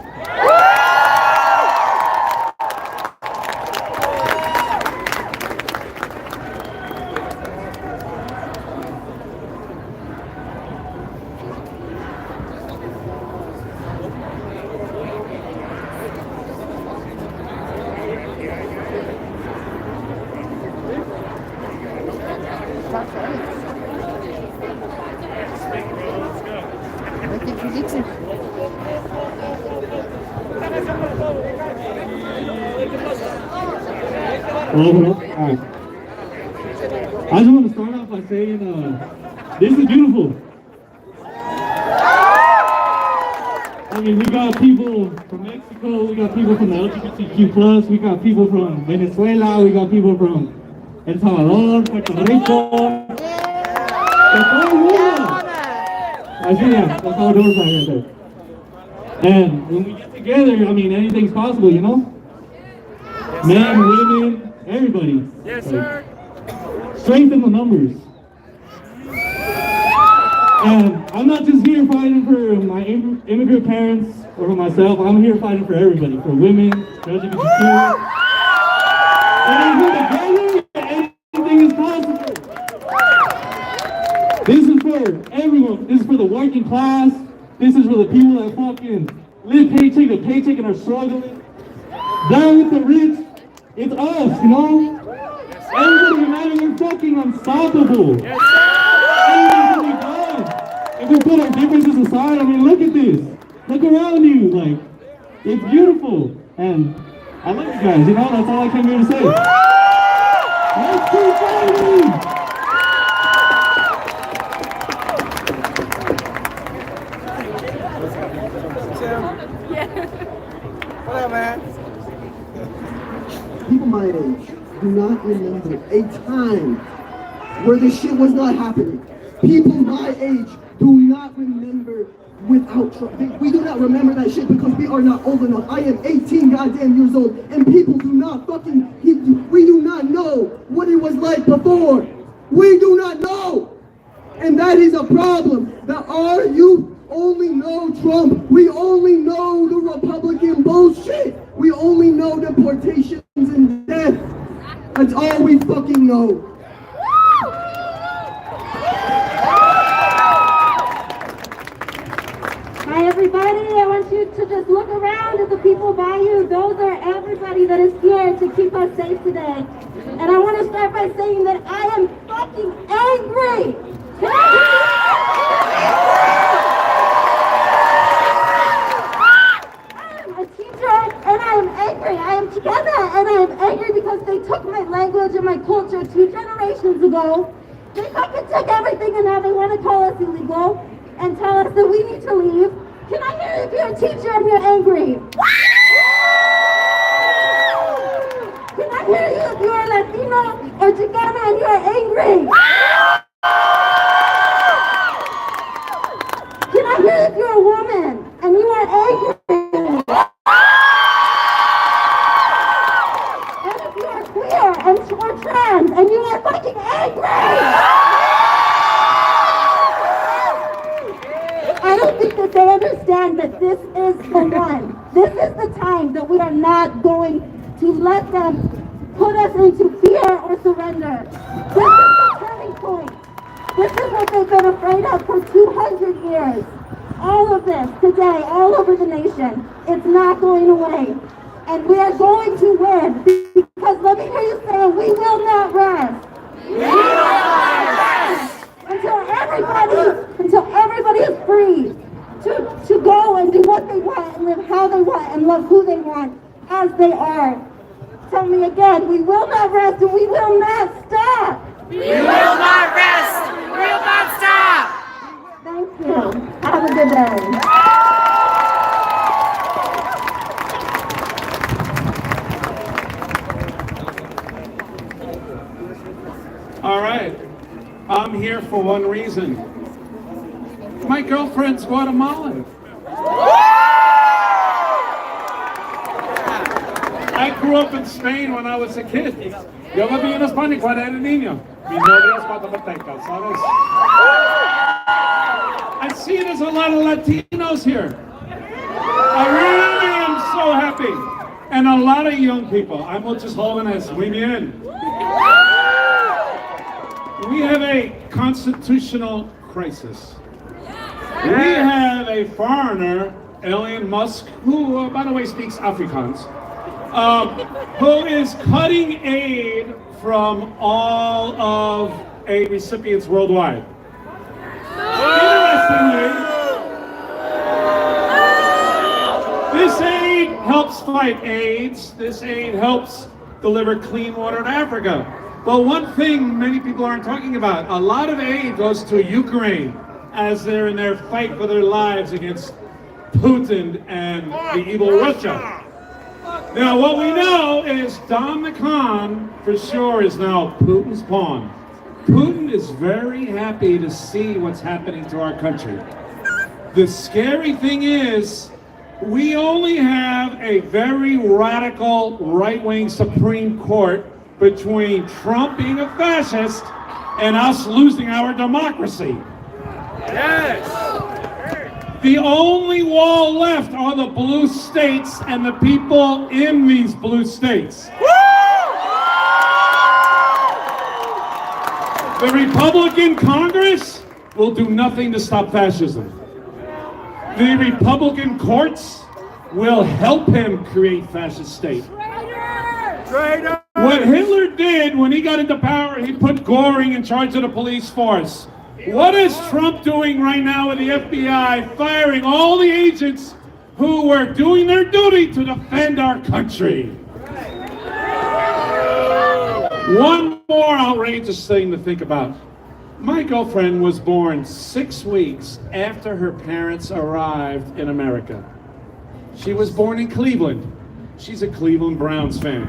Speaker 7: Alright. I just want to start off by saying, this is beautiful. I mean, we got people from Mexico, we got people from the LGBTQ+, we got people from Venezuela, we got people from El Salvador, Puerto Rico. I see that. That's how it goes right there. And when we get together, I mean, anything's possible, you know? Men, women, everybody.
Speaker 1: Yes, sir.
Speaker 7: Strengthen the numbers. And I'm not just here fighting for my immigrant parents or for myself. I'm here fighting for everybody, for women, for LGBTQ. And if we're together, anything is possible. This is for everyone. This is for the working class. This is for the people that fucking live paycheck to paycheck and are struggling. Down with the rich. It's us, you know? Everybody united, we're fucking unstoppable. Yes, anything can be done. If we put our differences aside, I mean, look at this. Look around you, like, it's beautiful. And I love you guys, you know? That's all I came here to say. Let's keep fighting!
Speaker 1: What up, man?
Speaker 8: People my age do not remember a time where this shit was not happening. People my age do not remember without Trump. We do not remember that shit because we are not old enough. I am 18 goddamn years old, and people do not we do not know what it was like before. We do not know. And that is a problem that our youth only know Trump. We only know the Republican bullshit. We only know deportations and death. That's all we fucking know.
Speaker 14: Hi everybody, I want you to just look around at the people by you. Those are everybody that is here to keep us safe today. And I want to start by saying that I am fucking angry. I am a teacher and I am angry. I am together and I am angry because they took my language and my culture 2 generations ago. They fucking took everything and now they want to call us illegal and tell us that we need to leave. Can I hear if you're a teacher and you're angry? Can I hear you if you're Latino or Chicana and you're angry? Can I hear if you're a woman and you are angry? And if you are queer and or trans and you are fucking angry? I don't think that they understand that this is the one. This is the time that we are not going to let them put us into fear or surrender. This is the turning point. This is what they've been afraid of for 200 years. All of this today, all over the nation, it's not going away. And we are going to win because let me hear you say, we will not rest. We will not rest. Until everybody is free to go and do what they want and live how they want and love who they want as they are. Tell me again, we will not rest and we will not stop.
Speaker 1: We will not rest. We will not stop.
Speaker 14: Thank you. Have a good day.
Speaker 5: All right. I'm here for one reason. My girlfriend's Guatemalan. I grew up in Spain when I was a kid. Yo viví en España cuando era niño. Mi novia es guatemalteca, ¿sabes? I see there's a lot of Latinos here. I really am so happy. And a lot of young people. Hay muchos jóvenes. Muy bien. We have a constitutional crisis. We have a foreigner, Elon Musk, who, by the way, speaks Afrikaans, who is cutting aid from all of aid recipients worldwide. Interestingly, this aid helps fight AIDS. This aid helps deliver clean water to Africa. But one thing many people aren't talking about, a lot of aid goes to Ukraine as they're in their fight for their lives against Putin and the evil Russia. Now, what we know is Don the Con, for sure, is now Putin's pawn. Putin is very happy to see what's happening to our country. The scary thing is, we only have a very radical right-wing Supreme Court between Trump being a fascist and us losing our democracy. Yes! The only wall left are the blue states and the people in these blue states. The Republican Congress will do nothing to stop fascism. The Republican courts will help him create fascist state. Traitor! What Hitler did when he got into power, he put Goring in charge of the police force. What is Trump doing right now with the FBI, firing all the agents who were doing their duty to defend our country? One more outrageous thing to think about. My girlfriend was born 6 weeks after her parents arrived in America. She was born in Cleveland. She's a Cleveland Browns fan.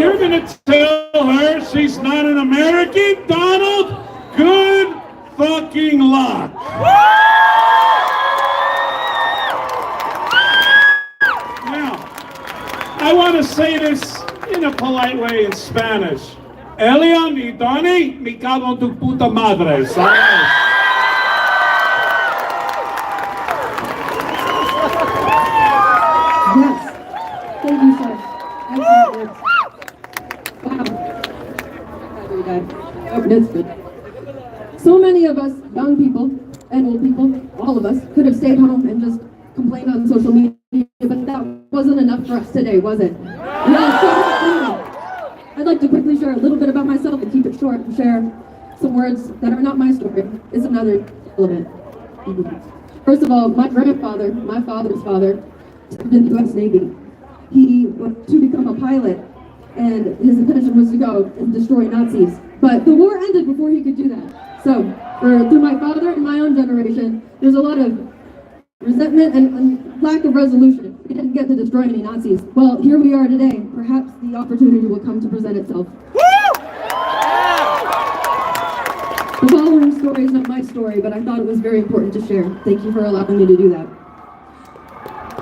Speaker 5: You're gonna tell her she's not an American, Donald? Good fucking luck. Now, I want to say this in a polite way in Spanish. Elian y Donnie, me cago en tu puta madre, ¿sabes?
Speaker 12: guy. It's good. So many of us, young people and old people, all of us, could have stayed home and just complained on social media, but that wasn't enough for us today, was it? Yeah, so I'd like to quickly share a little bit about myself and keep it short and share some words that are not my story. It's another element. First of all, my grandfather, my father's father, served in the U.S. Navy. He was to become a pilot, and his intention was to go and destroy Nazis. But the war ended before he could do that. So, through my father and my own generation, there's a lot of resentment and lack of resolution. We didn't get to destroy any Nazis. Well, here we are today. Perhaps the opportunity will come to present itself. The following story is not my story, but I thought it was very important to share. Thank you for allowing me to do that.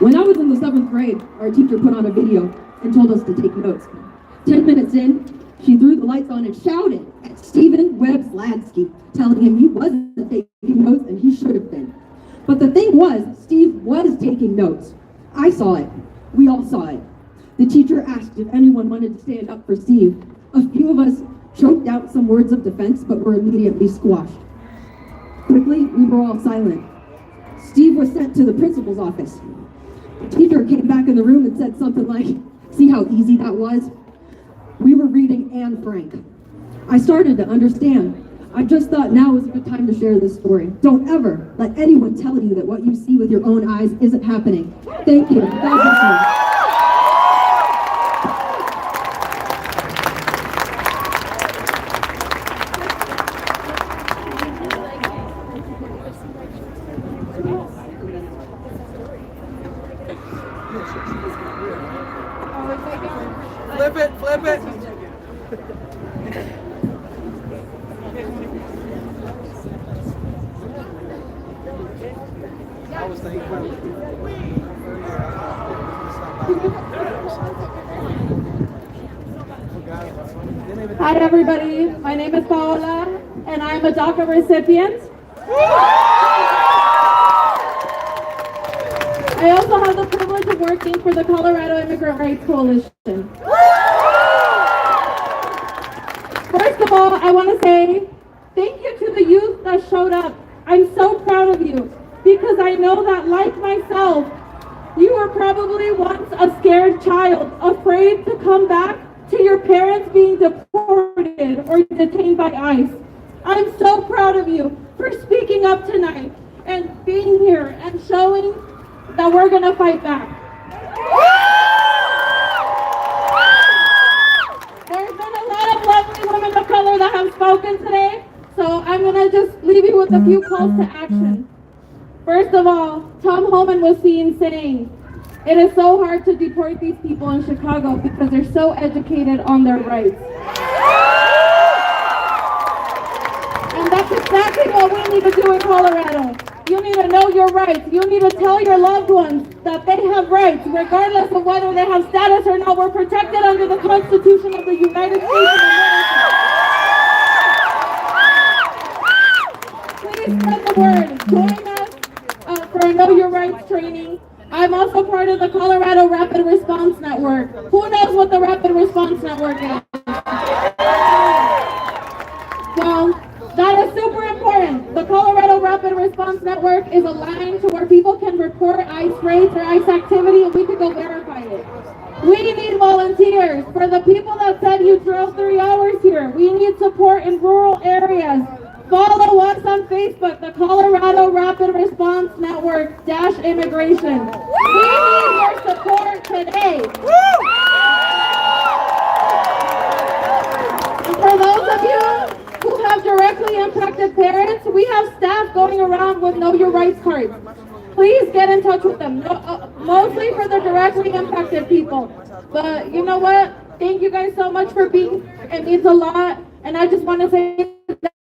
Speaker 12: When I was in the 7th grade, our teacher put on a video and told us to take notes. 10 minutes in, she threw the lights on and shouted at Stephen Webb-Sladsky, telling him he wasn't taking notes and he should have been. But the thing was, Steve was taking notes. I saw it. We all saw it. The teacher asked if anyone wanted to stand up for Steve. A few of us choked out some words of defense, but were immediately squashed. Quickly, we were all silent. Steve was sent to the principal's office. The teacher came back in the room and said something like, "See how easy that was?" We were reading Anne Frank. I started to understand. I just thought now was a good time to share this story. Don't ever let anyone tell you that what you see with your own eyes isn't happening. Thank you. God bless you.
Speaker 1: Flip it, flip it.
Speaker 12: Hi everybody, my name is Paola and I'm a DACA recipient. I also have the privilege of working for the Colorado Immigrant Rights Coalition. First of all, I want to say thank you to the youth that showed up. I'm so proud of you because I know that, like myself, you were probably once a scared child, afraid to come back to your parents being deported or detained by ICE. I'm so proud of you for speaking up tonight and being here and showing that we're gonna fight back. There's been a lot of lovely women of color that have spoken today, so I'm gonna just leave you with a few calls to action. First of all, Tom Homan was seen saying, "It is so hard to deport these people in Chicago because they're so educated on their rights." And that's exactly what we need to do in Colorado. You need to know your rights. You need to tell your loved ones that they have rights, regardless of whether they have status or not. We're protected under the Constitution of the United States of America. Please spread the word. Join us for a Know Your Rights training. I'm also part of the Colorado Rapid Response Network. Who knows what the Rapid Response Network is? Well, that is super important. The Colorado Rapid Response Network is a line to where people can report ICE raids or ICE activity and we can go verify it. We need volunteers. For the people that said you drove 3 hours here, we need support in rural areas. Follow us on Facebook, the Colorado Rapid Response Network -immigration. We need your support today. And for those of you who have directly impacted parents, we have staff going around with Know Your Rights cards. Please get in touch with them, mostly for the directly impacted people. But you know what? Thank you guys so much for being here. It means a lot. And I just want to say that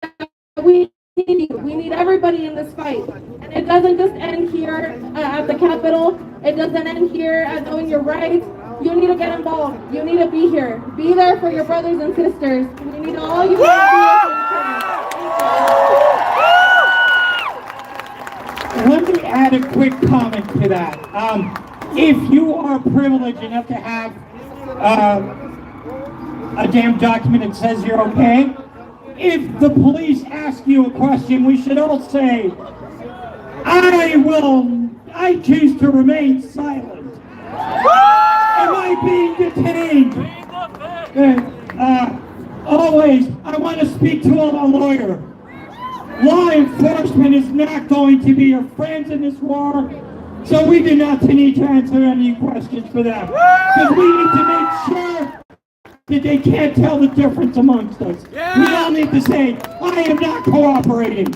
Speaker 12: we need everybody in this fight. And it doesn't just end here at the Capitol. It doesn't end here at knowing your rights. You need to get involved. You need to be here. Be there for your brothers and sisters. We need all you
Speaker 16: Let me add a quick comment to that. If you are privileged enough to have a damn document that says you're okay,
Speaker 2: if the police ask you a question, we should all say, I choose to remain silent. Am I being detained? Always, I want to speak to a lawyer. Law enforcement is not going to be your friends in this war, so we do not need to answer any questions for them. Because we need to make sure that they can't tell the difference amongst us. We all need to say, I am not cooperating.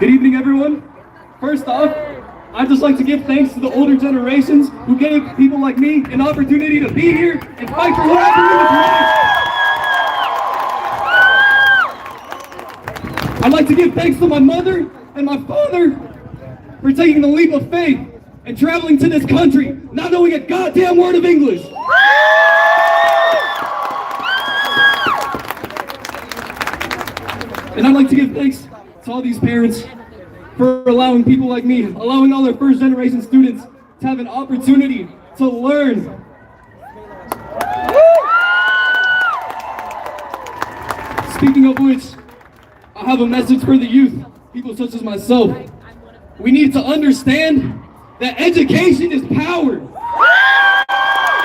Speaker 18: Good evening, everyone. First off, I'd just like to give thanks to the older generations who gave people like me an opportunity to be here and fight for what I believe is right. I'd like to give thanks to my mother and my father for taking the leap of faith and traveling to this country, not knowing a goddamn word of English. And I'd like to give thanks to all these parents for allowing people like me, allowing all our first generation students to have an opportunity to learn. Speaking of which, I have a message for the youth, people such as myself. We need to understand that education is power.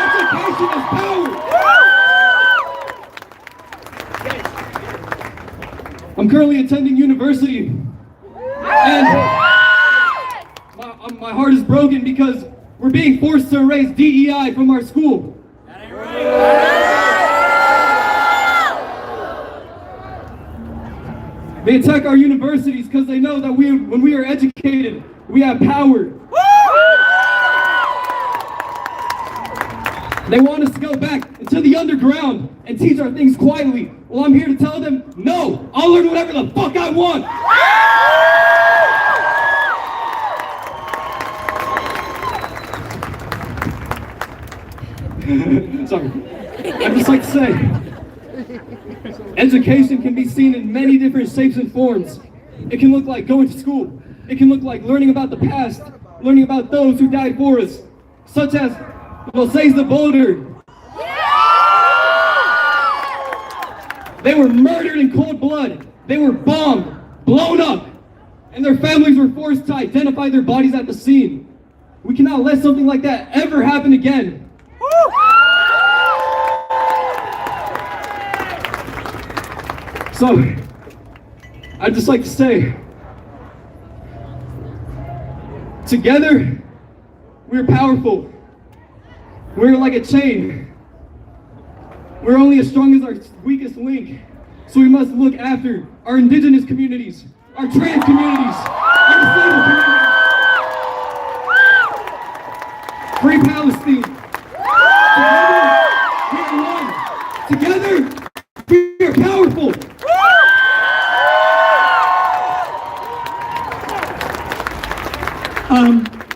Speaker 18: Education is power. I'm currently attending university. And my heart is broken because we're being forced to erase DEI from our school. They attack our universities because they know that when we are educated, we have power. They want us to go back into the underground and teach our things quietly. Well, I'm here to tell them, no, I'll learn whatever the fuck I want. Sorry. I'd just like to say, education can be seen in many different shapes and forms. It can look like going to school. It can look like learning about the past, learning about those who died for us, such as Los Seis de Boulder. They were murdered in cold blood. They were bombed, blown up, and their families were forced to identify their bodies at the scene. We cannot let something like that ever happen again. So, I'd just like to say, together, we're powerful. We're like a chain. We're only as strong as our weakest link. So we must look after our indigenous communities, our trans communities, our disabled communities. Free Palestine. Together, we are one. Together, we are powerful.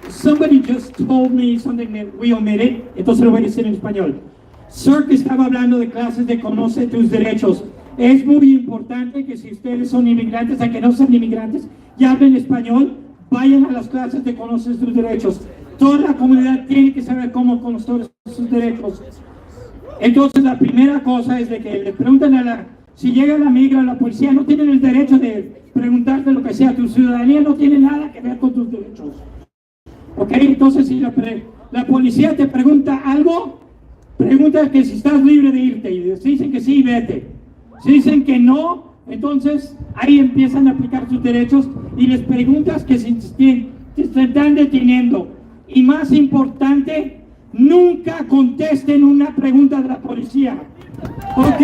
Speaker 2: Somebody just told me something that we omitted, entonces lo voy a decir en español. Sir, que estaba hablando de clases de Conoce tus derechos. Es muy importante que si ustedes son inmigrantes, a que no sean inmigrantes y hablen español, vayan a las clases de Conoce tus derechos. Toda la comunidad tiene que saber cómo conocer sus derechos. Entonces la primera cosa es de que le preguntan si llega la migra o la policía, no tienen el derecho de preguntarte lo que sea. Tu ciudadanía no tiene nada que ver con tus derechos. Ok, entonces si la policía te pregunta algo, pregunta que si estás libre de irte, y si dicen que sí, vete. Si dicen que no, entonces ahí empiezan a aplicar sus derechos y les preguntas que si te están deteniendo. Y más importante, nunca contesten una pregunta de la policía. ¿Ok?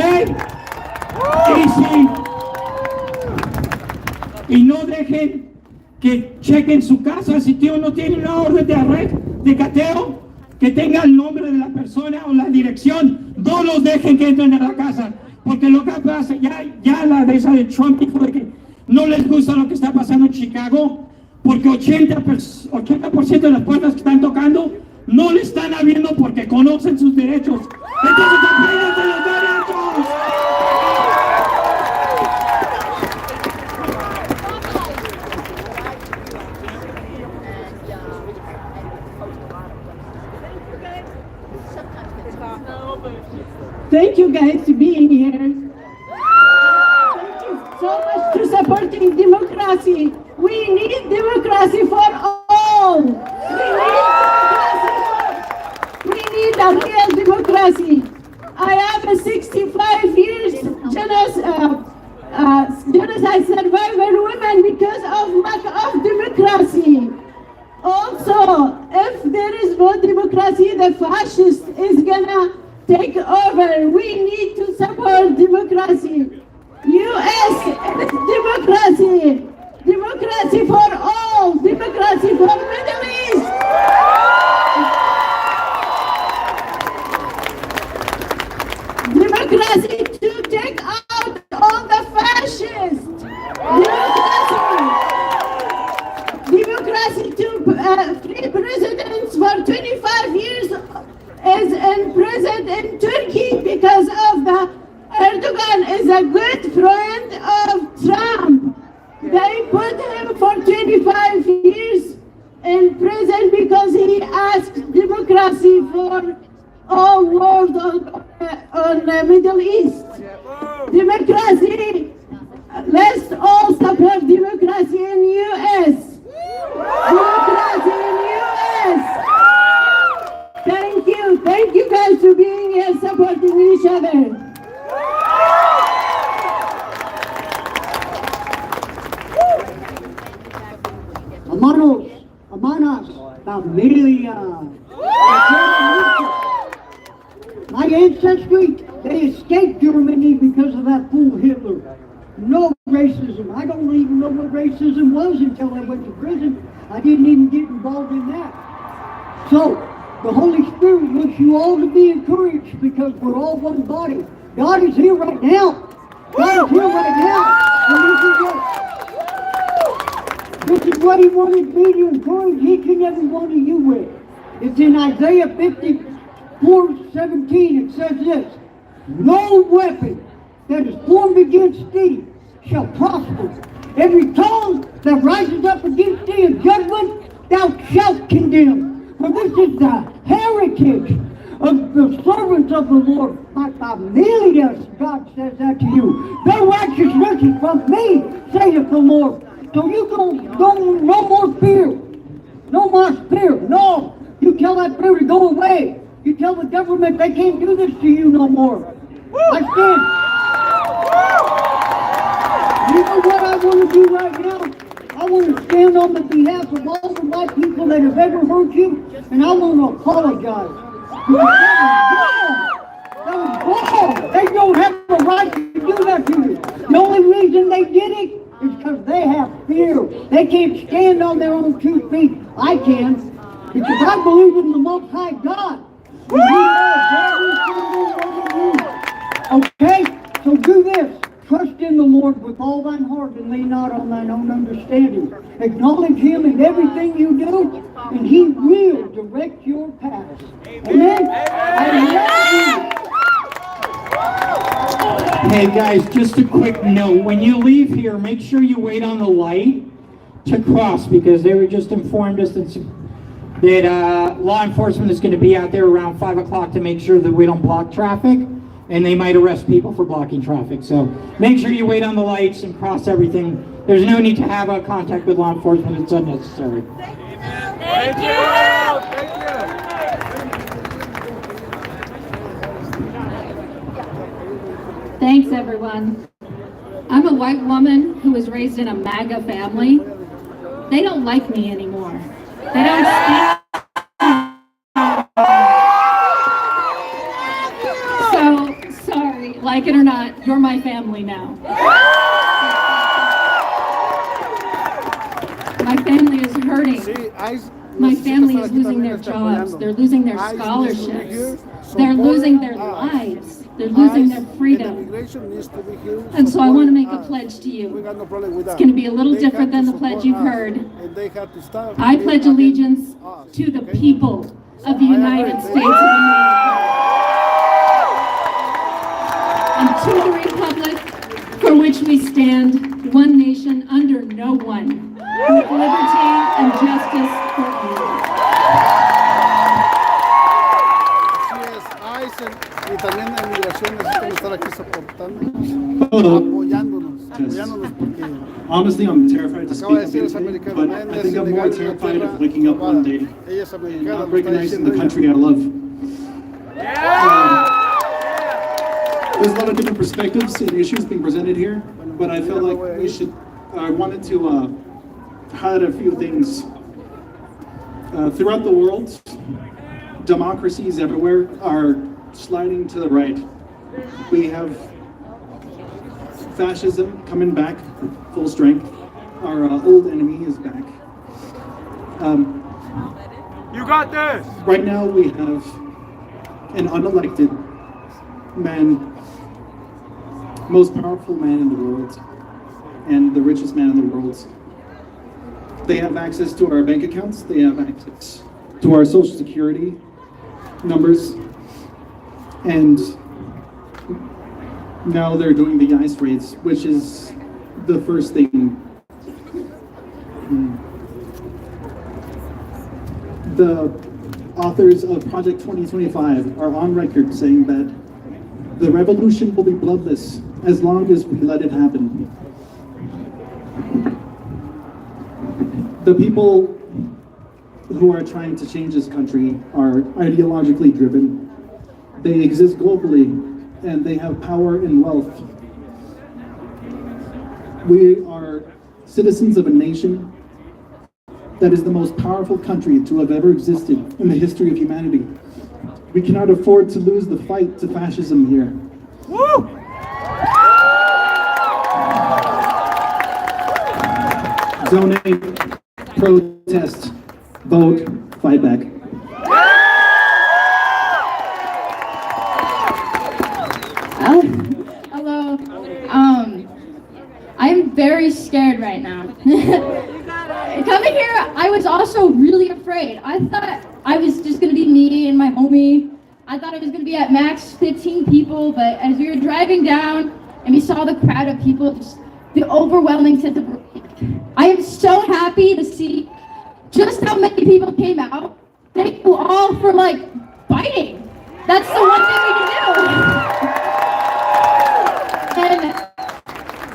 Speaker 2: Y no dejen que chequen su casa. Si uno tiene una orden de arresto, de cateo, que tenga el nombre de la persona o la dirección, no los dejen que entren a la casa. Porque lo que pasa, ya la de esa de Trump dijo de que no les gusta lo que está pasando en Chicago, porque 80% de las puertas que están tocando no le están abriendo porque conocen sus derechos. Entonces aprendan de los derechos.
Speaker 11: Thank you guys for being here. Thank you so much for supporting democracy. We need democracy for all. We need a real democracy. I am a 65 years genocide survivor woman because of lack of democracy. Also, if there is no democracy, the fascist is gonna take over. We need to support democracy. US is democracy. Democracy for all. Democracy for Middle East. Democracy to take out all the fascists. Democracy to free presidents for 25 years is in prison in Turkey because of the Erdogan is a good friend of Trump. They put him for 25 years in prison because he asked democracy for all world on the Middle East. Democracy, let's all support democracy in US. Democracy in US. Thank you guys for being here, supporting each other.
Speaker 8: Amanas, familia. My ancestry, they escaped Germany because of that fool Hitler. No racism. I don't even know what racism was until I went to prison. I didn't even get involved in that. So, the Holy Spirit wants you all to be encouraged because we're all one body. God is here right now. God is here right now. And this is what He wanted me to encourage each and every one of you with. It's in Isaiah 54:17. It says this: no weapon that is formed against thee shall prosper. Every tongue that rises up against thee in judgment, thou shalt condemn. For this is the heritage of the servants of the Lord. My familias, God says that to you. Their righteousness is from me, saith the Lord. So you don't no more fear. No more fear. No. You tell that fear to go away. You tell the government they can't do this to you no more. I stand. You know what I want to do right now? I want to stand on the behalf of all the white people that have ever hurt you, and I want to apologize. That was wrong. They don't have the right to do that to you. The only reason they did it is because they have fear. They can't stand on their own 2 feet. I can, because I believe in the Most High God. And He loves every single one of you. Okay? So do this. Trust in the Lord with all thine heart and lean not on thine own understanding. Acknowledge Him in everything you do, and He will direct your paths. Amen?
Speaker 16: Hey guys, just a quick note. When you leave here, make sure you wait on the light to cross, because they were just informed us that law enforcement is going to be out there around 5 o'clock to make sure that we don't block traffic. And they might arrest people for blocking traffic. So make sure you wait on the lights and cross everything. There's no need to have a contact with law enforcement. It's unnecessary.
Speaker 1: Thank you.
Speaker 12: Thanks, everyone. I'm a white woman who was raised in a MAGA family. They don't like me anymore. They don't stand. Like it or not, you're my family now. My family is hurting. My family is losing their jobs. They're losing their scholarships. They're losing their lives. They're losing their freedom. And so I want to make a pledge to you. It's going to be a little different than the pledge you've heard. I pledge allegiance to the people of the United States of America. And to the republic for which we stand, one nation under no one, with liberty and justice for all.
Speaker 5: Honestly, I'm terrified to speak up today, but I think I'm more terrified of waking up one day and not recognizing the country I love. There's a lot of different perspectives and issues being presented here, but I felt like I wanted to highlight a few things. Throughout the world, democracies everywhere are sliding to the right. We have fascism coming back full strength. Our old enemy is back.
Speaker 1: You got this!
Speaker 5: Right now we have an unelected man, most powerful man in the world, and the richest man in the world. They have access to our bank accounts, they have access to our social security numbers, and now they're doing the ICE raids, which is the first thing. The authors of Project 2025 are on record saying that the revolution will be bloodless as long as we let it happen. The people who are trying to change this country are ideologically driven. They exist globally, and they have power and wealth. We are citizens of a nation that is the most powerful country to have ever existed in the history of humanity. We cannot afford to lose the fight to fascism here.
Speaker 1: Woo!
Speaker 5: Donate, protest, vote, fight back.
Speaker 14: Hello. I'm very scared right now. Coming here, I was also really afraid. I thought I was just gonna be me and my homie. I thought it was gonna be at max 15 people, but as we were driving down and we saw the crowd of people, just the overwhelming sense of relief. I am so happy to see just how many people came out. Thank you all for fighting. That's the one thing we can do.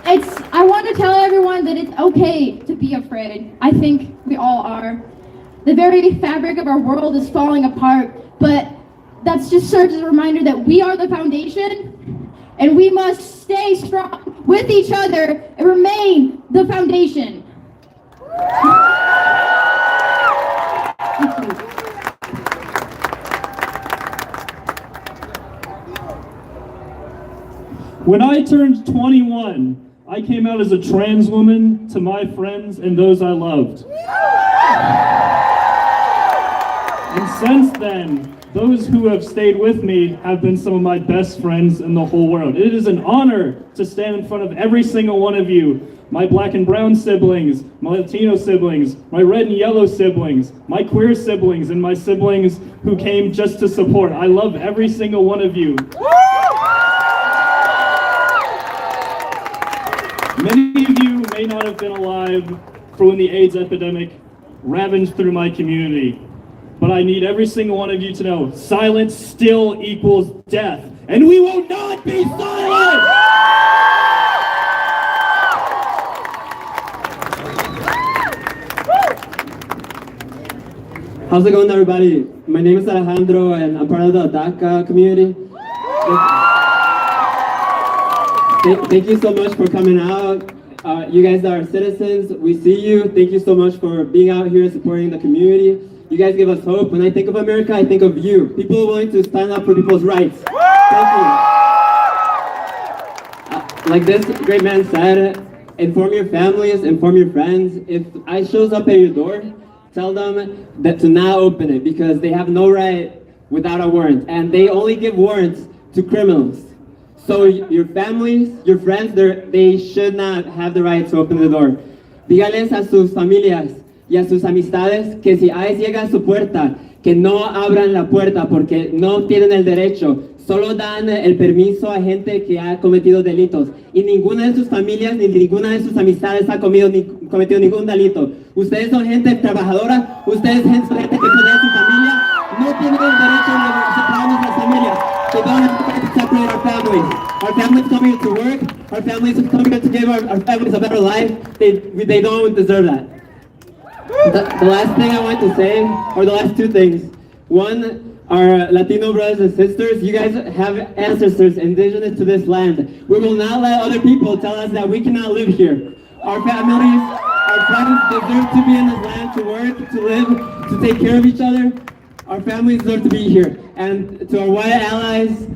Speaker 14: And I want to tell everyone that it's okay to be afraid. I think we all are. The very fabric of our world is falling apart, but that just serves as a reminder that we are the foundation, and we must stay strong with each other and remain the foundation. Thank you.
Speaker 7: When I turned 21, I came out as a trans woman to my friends and those I loved. And since then, those who have stayed with me have been some of my best friends in the whole world. It is an honor to stand in front of every single one of you, my black and brown siblings, my Latino siblings, my red and yellow siblings, my queer siblings, and my siblings who came just to support. I love every single one of you. Many of you may not have been alive for when the AIDS epidemic ravaged through my community, but I need every single one of you to know silence still equals death, and we will not be silent!
Speaker 19: How's it going, everybody? My name is Alejandro, and I'm part of the DACA community. Thank you so much for coming out. You guys are citizens. We see you. Thank you so much for being out here supporting the community. You guys give us hope. When I think of America, I think of you. People willing to stand up for people's rights. Thank you. Like this great man said, inform your families, inform your friends. If ICE shows up at your door, tell them that to not open it because they have no right without a warrant. And they only give warrants to criminals. So your families, your friends, they should not have the right to open the door. Dígales a sus familias y a sus amistades que si ICE llega a su puerta, que no abran la puerta porque no tienen el derecho. Solo dan el permiso a gente que ha cometido delitos. Y ninguna de sus familias ni ninguna de sus amistades ha cometido ningún delito. Ustedes son gente trabajadora, ustedes son gente que cuida a su familia, no tienen el derecho de separarnos de las familias. They don't have to separate our families. Our families families have come here to give our families a better life, they don't deserve that. The last thing I want to say, or the last two things. One, our Latino brothers and sisters, you guys have ancestors indigenous to this land. We will not let other people tell us that we cannot live here. Our families, our friends deserve to be in this land, to work, to live, to take care of each other. Our families deserve to be here. And to our white allies,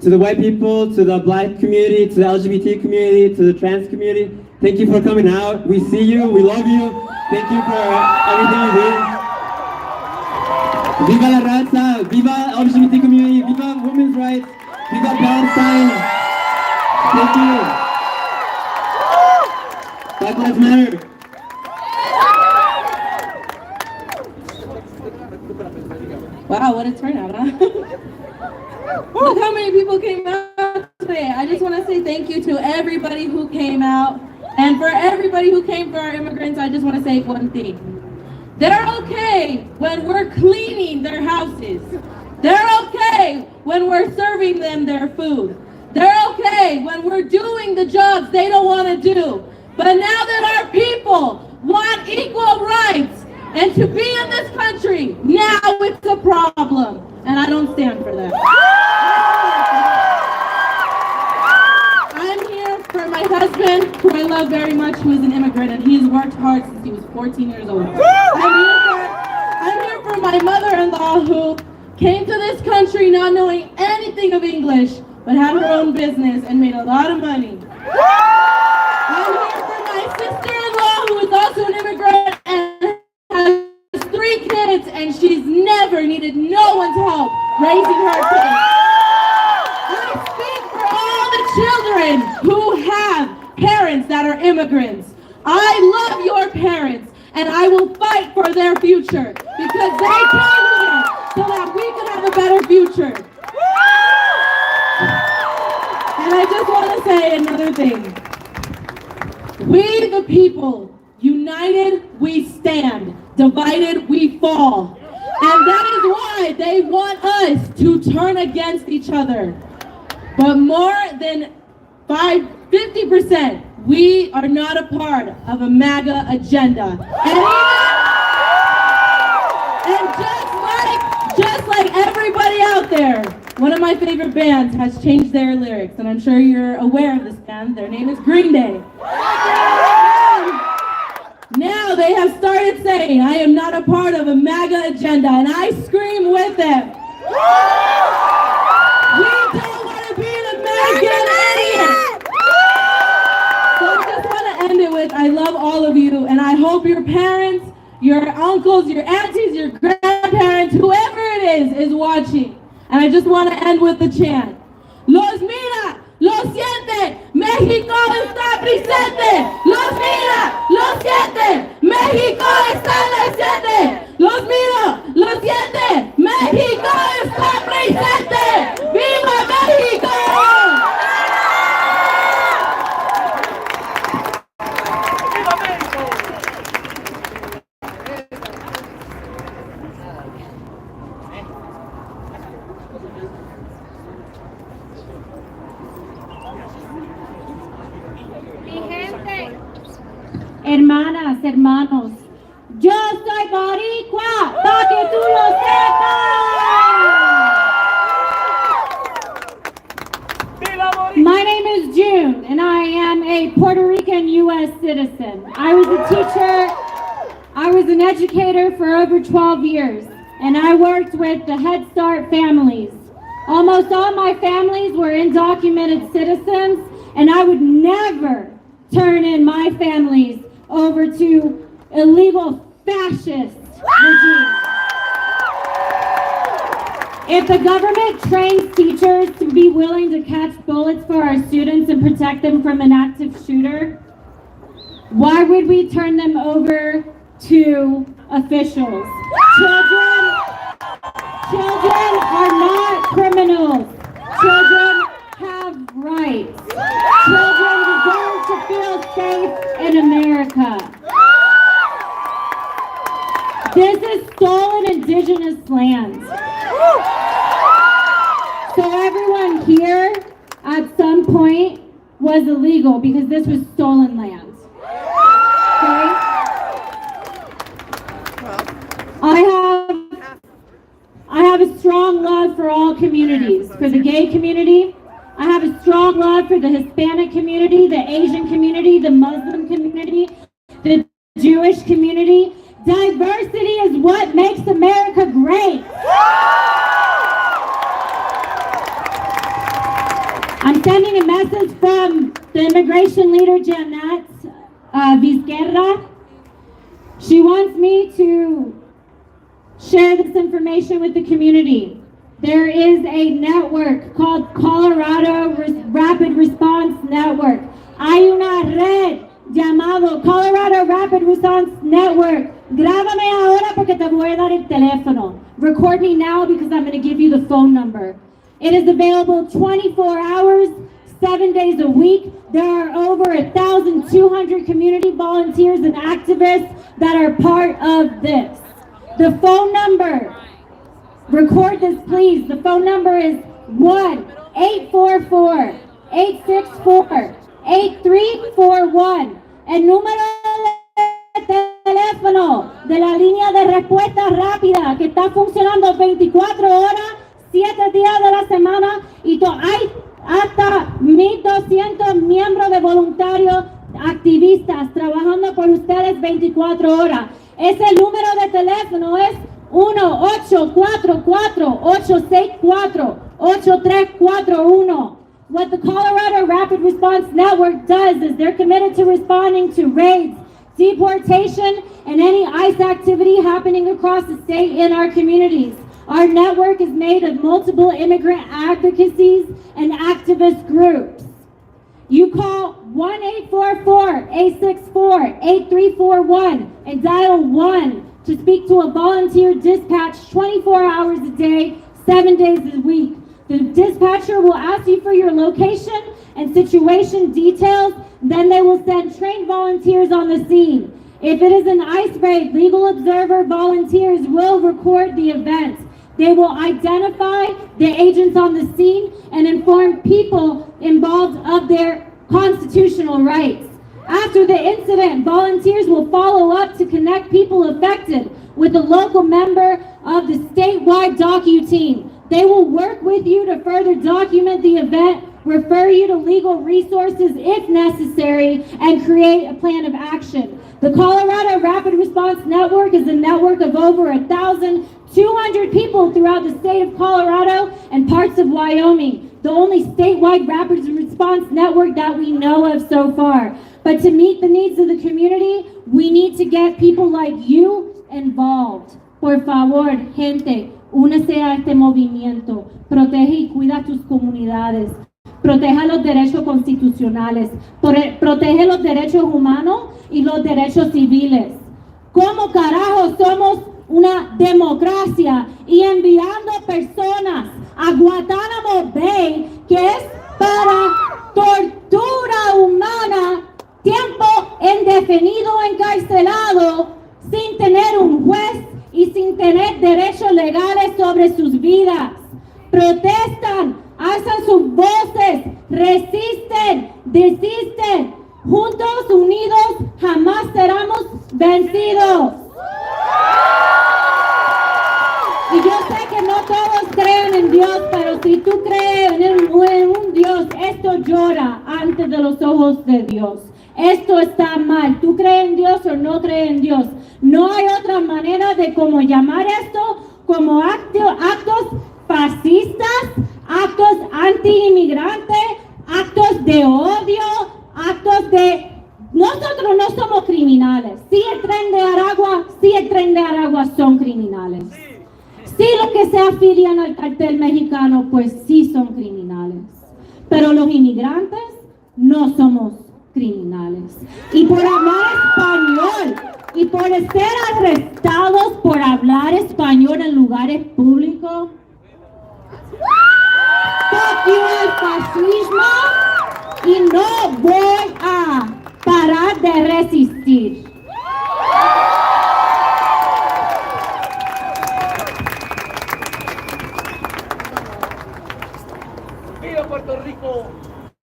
Speaker 19: to the white people, to the black community, to the LGBT community, to the trans community, thank you for coming out. We see you, we love you. Thank you for everything you do. Viva la raza, viva LGBT community, viva women's rights, viva Palestine. Thank you. Black Lives Matter.
Speaker 12: Wow, what a turnout, huh? Look how many people came out today. I just want to say thank you to everybody who came out. And for everybody who came for our immigrants, I just want to say one thing. They're okay when we're cleaning their houses. They're okay when we're serving them their food. They're okay when we're doing the jobs they don't want to do. But now that our people want equal rights and to be in this country, now it's a problem. And I don't stand for that. I'm here for my husband, who I love very much, who is an immigrant, and he's worked hard since he was 14 years old. I'm here for my mother-in-law, who came to this country not knowing anything of English, but had her own business and made a lot of money. I'm here for my sister-in-law, who is also an immigrant and has 3 kids, and she's never needed no one's help raising her kids. I speak for all the children who have parents that are immigrants. I love your parents, and I will fight for their future because they came here so that we could have a better future. And I just want to say another thing. We the people, united we stand, divided we fall. And that is why they want us to turn against each other. But more than 50%, we are not a part of a MAGA agenda. And just like everybody out there, one of my favorite bands has changed their lyrics, and I'm sure you're aware of this band. Their name is Green Day. Now they have started saying, I am not a part of a MAGA agenda, and I scream with them. We don't want to be in a MAGA idiot. So I just want to end it with, I love all of you, and I hope your parents, your uncles, your aunties, your grandparents, whoever it is watching. And I just want to end with the chant. Los mira, los siente, México está presente. Los mira, los siente, México está presente. Los mira, los siente, México está presente. ¡Viva México!
Speaker 14: Hermanas, hermanos, yo soy boricua, para que tú lo sepas. My name is June, and I am a Puerto Rican U.S. citizen. I was a teacher, I was an educator for over 12 years, and I worked with the Head Start families. Almost all my families were undocumented citizens, and I would never turn in my families over to illegal fascist regimes. If the government trains teachers to be willing to catch bullets for our students and protect them from an active shooter, why would we turn them over to officials? Children are not criminals. Children have rights. Children deserve to feel safe in America. This is stolen indigenous land. So everyone here at some point
Speaker 6: was illegal because this was stolen land. Okay? I have a strong love for all communities. For the gay community, I have a strong love for the Hispanic community, the Asian community, the Muslim community, the Jewish community. Diversity is what makes America great. I'm sending a message from the immigration leader, Janet Vizquerra. She wants me to share this information with the community. There is a network called Colorado Rapid Response Network. Hay una red llamado Colorado Rapid Response Network. Grábame ahora porque te voy a dar el teléfono. Record me now because I'm going to give you the phone number. It is available 24 hours, 7 days a week. There are over 1,200 community volunteers and activists that are part of this. The phone number, record this please, the phone number is 1-844-864-8341. El número de teléfono de la línea de respuesta rápida que está funcionando 24 horas, 7 días de la semana y hay hasta 1,200 miembros de voluntarios activistas trabajando por ustedes 24 horas. Ese número de teléfono es 1-844-864-8341. What the Colorado Rapid Response Network does is they're committed to responding to raids, deportation, and any ICE activity happening across the state in our communities. Our network is made of multiple immigrant advocacies and activist groups. You call 1-844-864-8341 and dial 1 to speak to a volunteer dispatch 24 hours a day, 7 days a week. The dispatcher will ask you for your location and situation details, then they will send trained volunteers on the scene. If it is an ICE raid, legal observer volunteers will record the event. They will identify the agents on the scene and inform people involved of their constitutional rights. After the incident, volunteers will follow up to connect people affected with a local member of the statewide docu team. They will work with you to further document the event, refer you to legal resources if necessary, and create a plan of action. The Colorado Rapid Response Network is a network of over 1,200 people throughout the state of Colorado and parts of Wyoming, the only statewide rapid response network that we know of so far. But to meet the needs of the community, we need to get people like you involved. Por favor, gente, únese a este movimiento. Protege y cuida tus comunidades. Proteja los derechos constitucionales. Protege los derechos humanos y los derechos civiles. ¿Cómo carajo somos una democracia y enviando personas a Guantánamo Bay, que es para tortura humana, tiempo indefinido encarcelado, sin tener un juez y sin tener derechos legales sobre sus vidas? Protestan, alzan sus voces, resisten, desisten. Juntos, unidos, jamás seremos vencidos. Y yo sé que no todos creen en Dios, pero si tú crees en un Dios, esto llora ante de los ojos de Dios. Esto está mal. ¿Tú crees en Dios o no crees en Dios? No hay otra manera de cómo llamar esto como actos fascistas, actos anti-inmigrantes, actos de odio, actos de... Nosotros no somos criminales. Sí, el Tren de Aragua son criminales. Sí, los que se afilian al cartel mexicano, pues sí son criminales. Pero los inmigrantes no somos criminales. Y por hablar español, y por ser arrestados por hablar español en lugares públicos, fuck you al fascismo, y no voy a parar de resistir.
Speaker 1: ¡Viva Puerto Rico!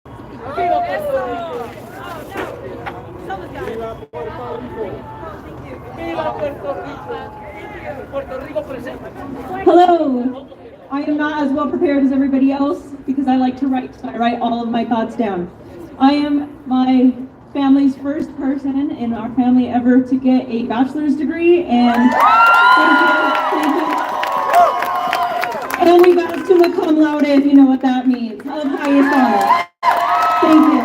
Speaker 1: ¡Viva Puerto Rico!
Speaker 20: Hello. I am not as well prepared as everybody else because I like to write, so I write all of my thoughts down. I am my family's first person in our family ever to get a bachelor's degree, and thank you. And we got summa cum laude, if you know what that means, of highest honor. Thank you.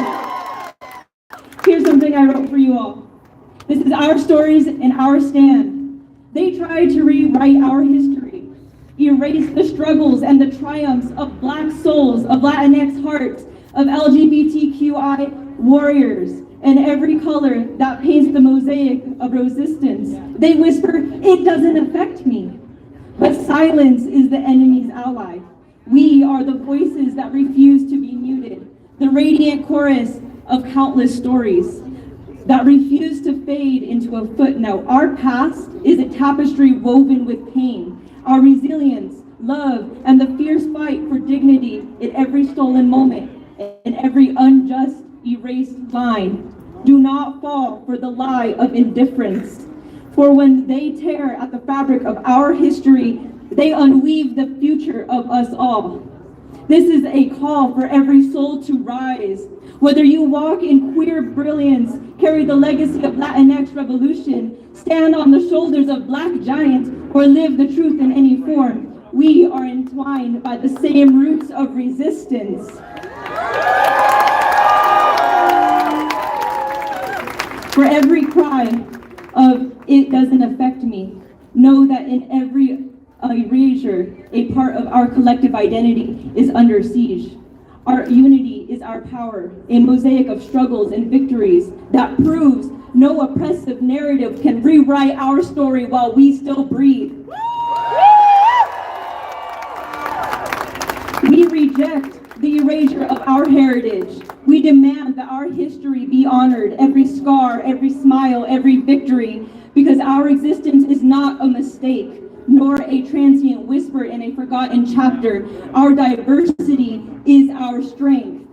Speaker 20: Here's something I wrote for you all. This is our stories and our stand. They tried to rewrite our history, erase the struggles and the triumphs of Black souls, of Latinx hearts, of LGBTQI warriors, and every color that paints the mosaic of resistance. They whisper, "It doesn't affect me." But silence is the enemy's ally. We are the voices that refuse to be muted, the radiant chorus of countless stories that refuse to fade into a footnote. Our past is a tapestry woven with pain. Our resilience, love, and the fierce fight for dignity in every stolen moment, in every unjust, erased line. Do not fall for the lie of indifference. For when they tear at the fabric of our history, they unweave the future of us all. This is a call for every soul to rise. Whether you walk in queer brilliance, carry the legacy of Latinx revolution, stand on the shoulders of Black giants, or live the truth in any form, we are entwined by the same roots of resistance. For every cry of "it doesn't affect me," know that in every erasure, a part of our collective identity is under siege. Our unity is our power, a mosaic of struggles and victories that proves no oppressive narrative can rewrite our story while we still breathe. We reject the erasure of our heritage. We demand that our history be honored, every scar, every smile, every victory, because our existence is not a mistake, nor a transient whisper in a forgotten chapter. Our diversity is our strength.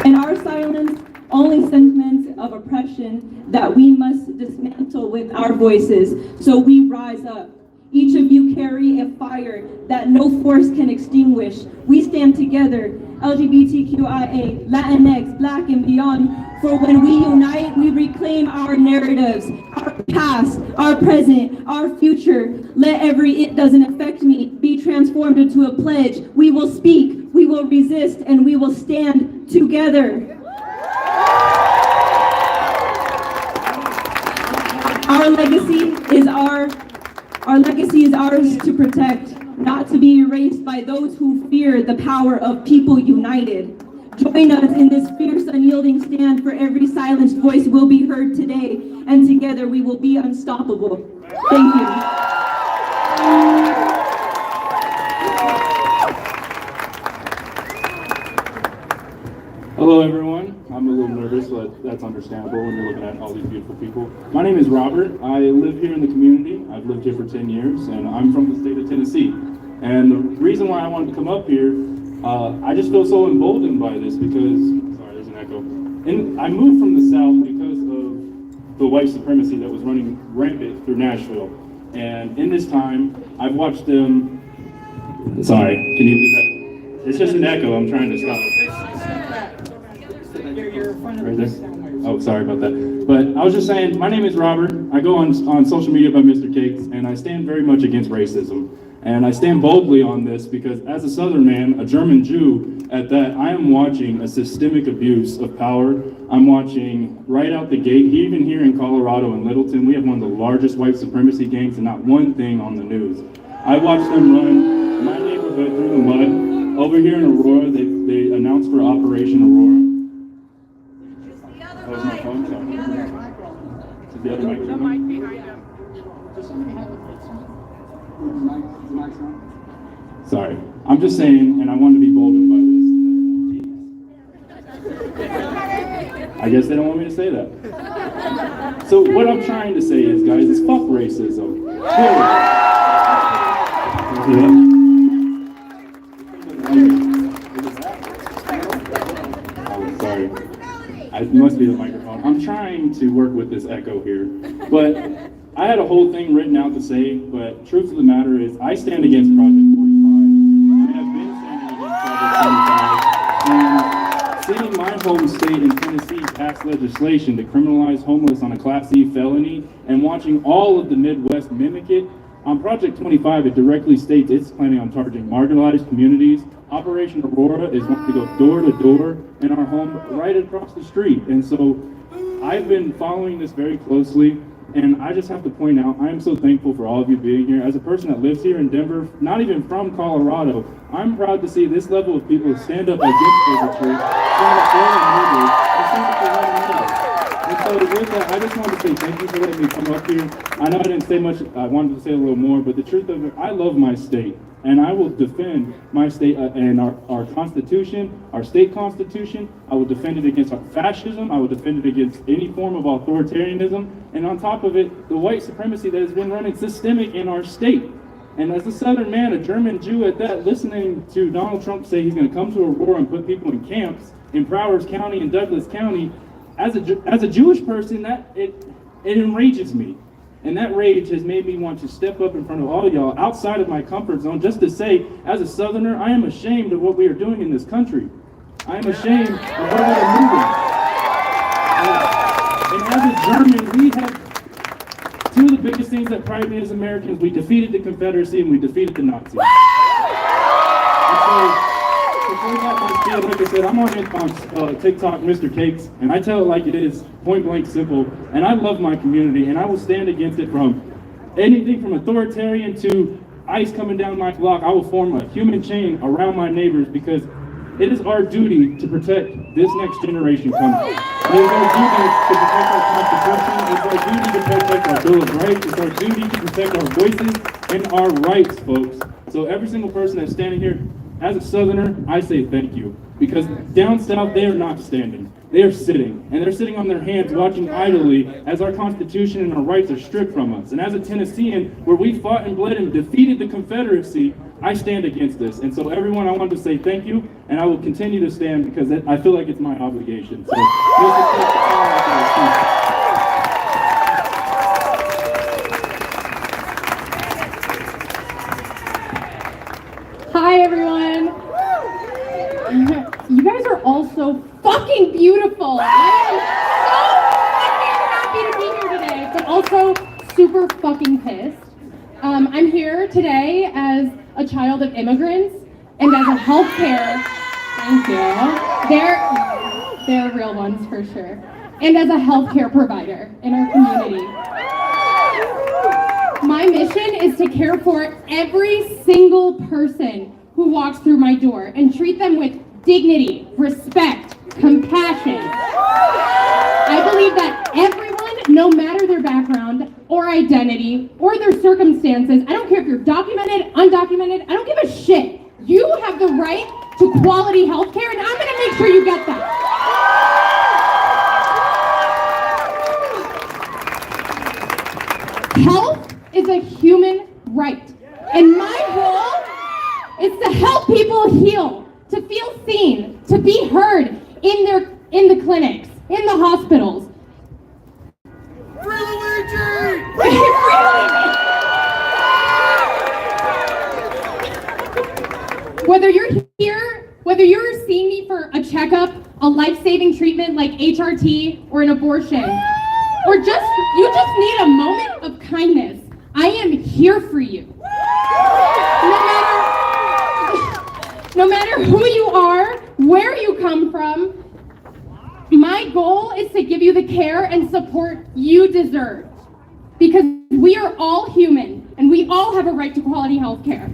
Speaker 20: And our silence only sentiments of oppression that we must dismantle with our voices, so we rise up. Each of you carry a fire that no force can extinguish. We stand together, LGBTQIA, Latinx, Black, and beyond. For when we unite, we reclaim our narratives, our past, our present, our future. Let every "it doesn't affect me" be transformed into a pledge. We will speak, we will resist, and we will stand together. Our legacy is ours to protect, not to be erased by those who fear the power of people united. Join us in this fierce, unyielding stand, for every silenced voice will be heard today, and together we will be unstoppable. Thank you.
Speaker 1: Hello everyone. I'm a little nervous, but that's understandable when you're looking at all these beautiful people. My name is Robert. I live here in the community. I've lived here for 10 years, and I'm from the state of Tennessee. And the reason why I wanted to come up here, I just feel so emboldened by this because, sorry, there's an echo. I moved from the South because of the white supremacy that was running rampant through Nashville. And in this time, I've watched them, sorry, can you, it's just an echo, I'm trying to stop it. Right there? Oh, sorry about that. But I was just saying, my name is Robert. I go on social media by Mr. Cakes, and I stand very much against racism. And I stand boldly on this because as a Southern man, a German Jew at that, I am watching a systemic abuse of power. I'm watching right out the gate, even here in Colorado and Littleton, we have one of the largest white supremacy gangs and not one thing on the news. I watched them run my neighborhood through the mud. Over here in Aurora, they announced for Operation Aurora. That was my phone, sorry. Is the other mic? The mic behind him. Sorry, I'm just saying, and I want to be boldened by this. I guess they don't want me to say that. So what I'm trying to say is, guys, is fuck racism. Period. must be the microphone. I'm trying to work with this echo here. But I had a whole thing written out to say, but truth of the matter is I stand against Project 45. I have been standing against Project 45. And seeing my home state in Tennessee pass legislation to criminalize homeless on a Class C felony and watching all of the Midwest mimic it, on Project 25, it directly states it's planning on targeting marginalized communities. Operation Aurora is going to go door to door in our home right across the street. And so I've been following this very closely, and I just have to point out, I am so thankful for all of you being here. As a person that lives here in Denver, not even from Colorado, I'm proud to see this level of people stand up against bigotry, stand up for their neighbors, and stand up for one another. And so with that, I just wanted to say thank you for letting me come up here. I know I didn't say much, I wanted to say a little more, but the truth of it, I love my state. And I will defend my state and our Constitution, our state Constitution. I will defend it against fascism. I will defend it against any form of authoritarianism. And on top of it, the white supremacy that has been running systemic in our state. And as a Southern man, a German Jew at that, listening to Donald Trump say he's going to come to Aurora and put people in camps in Prowers County and Douglas County, as a Jewish person, it enrages me. And that rage has made me want to step up in front of all y'all outside of my comfort zone just to say, as a Southerner, I am ashamed of what we are doing in this country. I am ashamed of where we are moving. And as a German, we have two of the biggest things that pride me as Americans. We defeated the Confederacy and we defeated the Nazis. And so, before that, like I said, I'm on TikTok, Mr. Cakes, and I tell it like it is, point blank simple. And I love my community, and I will stand against it from anything from authoritarian to ICE coming down my block. I will form a human chain around my neighbors because it is our duty to protect this next generation coming. It is our duty to protect our Constitution. It's our duty to protect our Bill of Rights. It's our duty to protect our voices and our rights, folks. So every single person that's standing here, as a Southerner, I say thank you. Because down south, they are not standing. They are sitting. And they're sitting on their hands watching idly as our Constitution and our rights are stripped from us. And as a Tennessean, where we fought and bled and defeated the Confederacy, I stand against this. And so everyone, I want to say thank you. And I will continue to stand because I feel like it's my obligation. So,
Speaker 14: Hi, everyone. You guys are all so fucking beautiful. I am so fucking happy to be here today, but also super fucking pissed. I'm here today as a child of immigrants and as a healthcare. Thank you. They're real ones for sure. And as a healthcare provider in our community. My mission is to care for every single person who walks through my door and treat them with dignity, respect, compassion. I believe that everyone, no matter their background or identity or their circumstances, I don't care if you're documented, undocumented, I don't give a shit. You have the right to quality health care, and I'm gonna make sure you get that. Health is a human right, and my role is to help people heal, to feel seen, to be heard in the clinics, in the hospitals. Whether you're here, whether you're seeing me for a checkup, a life-saving treatment like HRT or an abortion, or you just need a moment of kindness, I am here for you. No matter who you are, where you come from, my goal is to give you the care and support you deserve. Because we are all human, and we all have a right to quality health care.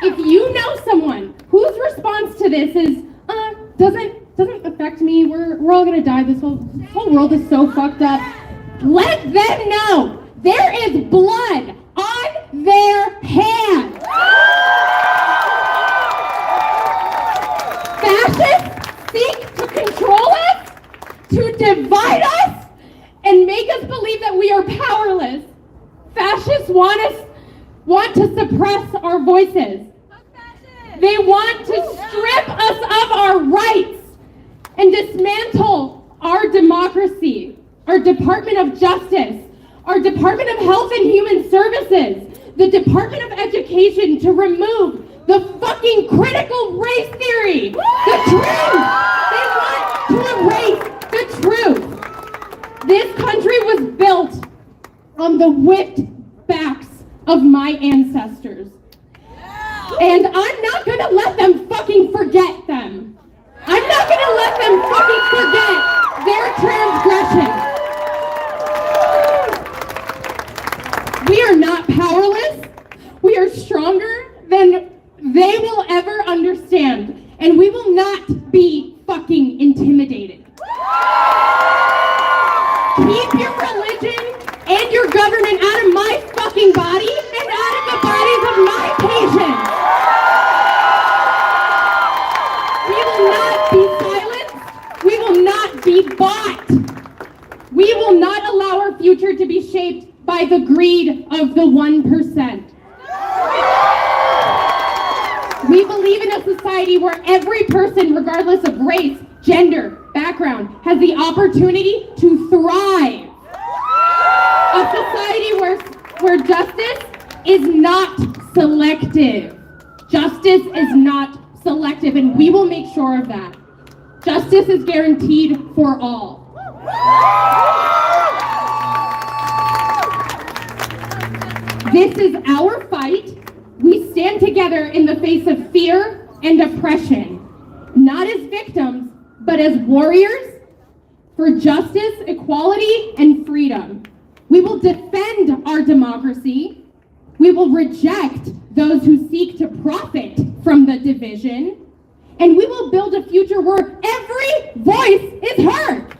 Speaker 14: If you know someone whose response to this is, doesn't affect me, we're all gonna die, this whole world is so fucked up, let them know there is blood on their hands. Fascists seek to control us, to divide us, and make us believe that we are powerless. Fascists want to suppress our voices. They want to strip us of our rights.
Speaker 21: and dismantle our democracy, our Department of Justice, our Department of Health and Human Services, the Department of Education, to remove the fucking critical race theory, the truth. They want to erase the truth. This country was built on the whipped backs of my ancestors. And I'm not gonna let them fucking forget them. I'm not gonna let them fucking forget their transgressions. We are not powerless. We are stronger than they will ever understand. And we will not be fucking intimidated. Keep your religion and your government out of my fucking body and out of the bodies of my patients. We will not be silenced. We will not be bought. We will not allow our future to be shaped by the greed of the 1%. We believe in a society where every person, regardless of race, gender, background, has the opportunity to thrive. A society where justice is not selective. Justice is not selective, and we will make sure of that. Justice is guaranteed for all. This is our fight. We stand together in the face of fear and oppression, not as victims, but as warriors for justice, equality, and freedom. We will defend our democracy. We will reject those who seek to profit from the division. And we will build a future where every voice is heard.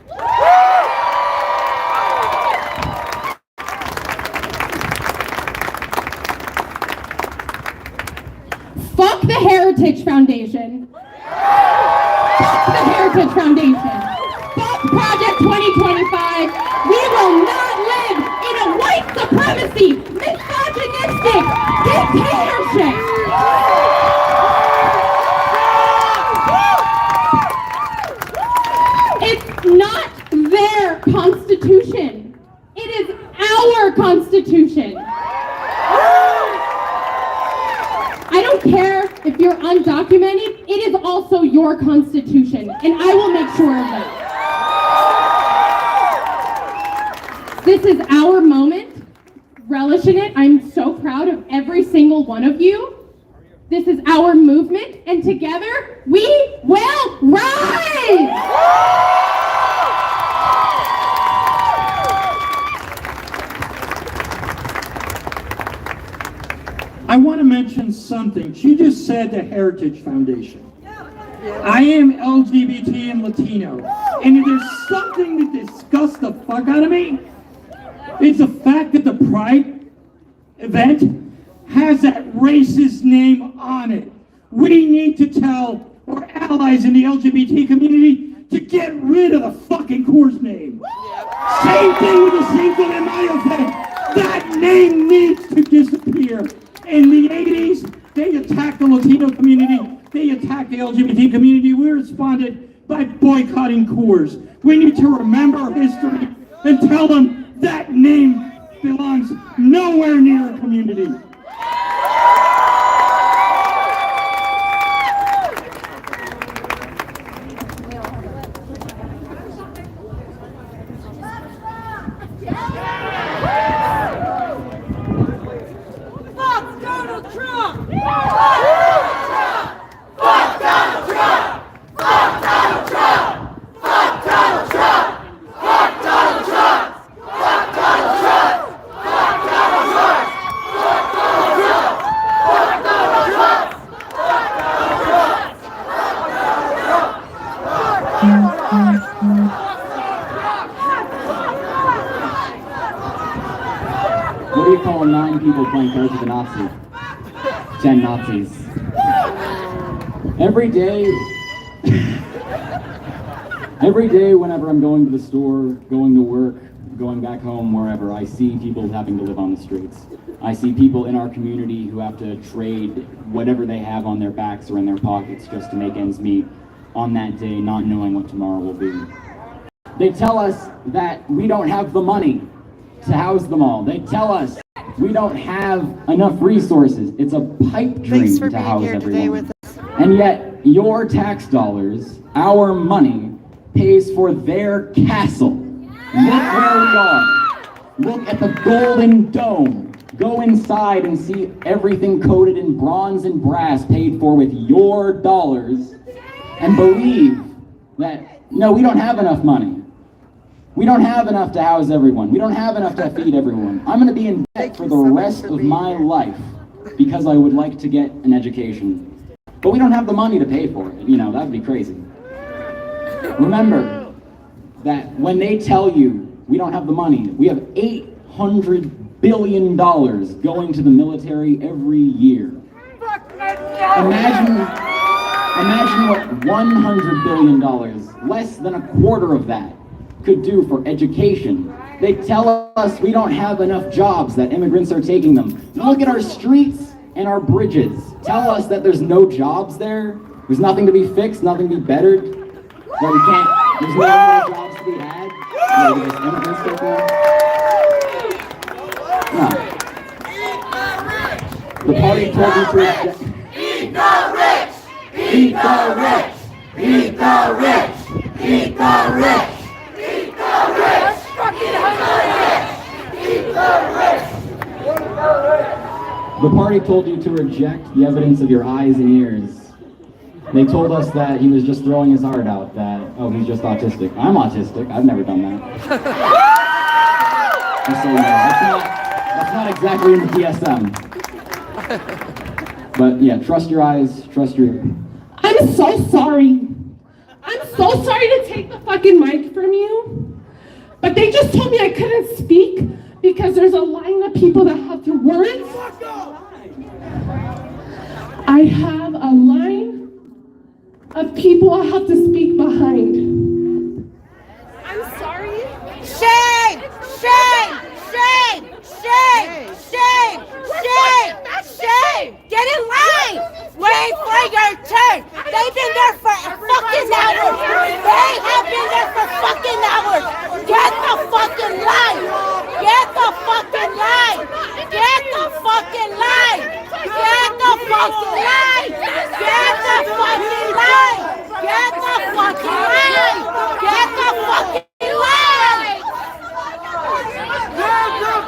Speaker 21: Fuck the Heritage Foundation. Fuck the Heritage Foundation. Fuck Project 2025. We will not live in a white supremacy, misogynistic dictatorship. It's not their constitution. It is our constitution. I don't care if you're undocumented, it is also your constitution, and I will make sure of that. This is our moment. Relish in it. I'm so proud of every single one of you. This is our movement, and together we will rise!
Speaker 5: I want to mention something. She just said the Heritage Foundation. I am LGBT and Latino, and if there's something that disgusts the fuck out of me, it's the fact that the Pride event has that racist name on it. We need to tell our allies in the LGBT community to get rid of the fucking Coors name. Same thing with the Cinco de Mayo thing. That name needs to disappear. In the 80s, they attacked the Latino community. They attacked the LGBT community. We responded by boycotting Coors. We need to remember our history and tell them that name belongs nowhere near a community.
Speaker 3: Fuck Donald Trump!
Speaker 22: What do you call 9 people playing cards with a Nazi? 10 Nazis. Every day whenever I'm going to the store, going to work, going back home, wherever, I see people having to live on the streets. I see people in our community who have to trade whatever they have on their backs or in their pockets just to make ends meet. on that day, not knowing what tomorrow will be. They tell us that we don't have the money to house them all. They tell us we don't have enough resources. It's a pipe dream to house everyone. And yet, your tax dollars, our money, pays for their castle. Look where we are. Look at the Golden Dome. Go inside and see everything coated in bronze and brass paid for with your dollars, and believe that, no, we don't have enough money. We don't have enough to house everyone. We don't have enough to feed everyone. I'm gonna be in debt for the rest of my life because I would like to get an education. But we don't have the money to pay for it. You know, that'd be crazy. Remember that when they tell you we don't have the money, we have $800 billion going to the military every year. Imagine what $100 billion, less than a quarter of that, could do for education. They tell us we don't have enough jobs, that immigrants are taking them. Look at our streets and our bridges. Tell us that there's no jobs there. There's nothing to be fixed, nothing to be bettered. That we can't, there's no more jobs to be had. That there's immigrants taking them. No. The party told you to reject.
Speaker 3: Eat the rich! Eat the rich! Eat the rich! Eat the rich! Eat the rich! Fucking rich! Eat the rich! Eat the rich!
Speaker 22: The party told you to reject the evidence of your eyes and ears. They told us that he was just throwing his heart out, that, oh, he's just autistic. I'm autistic. I've never done that. Just so you know, that's not exactly in the DSM. But yeah, trust your eyes, trust your...
Speaker 21: I'm so sorry. I'm so sorry to take the fucking mic from you. But they just told me I couldn't speak because there's a line of people that have the words. I have a line of people I have to speak behind.
Speaker 3: I'm sorry. Shame! Shame! Shame! Shame! Shame! Shame! Shame! Get in line! Wait for your turn! They've been there for fucking hours! They have been there for fucking hours! Get the fucking line! Get the fucking line! Get the fucking line! Get the fucking line! Get the fucking line! Get the fucking line! Get the fucking line!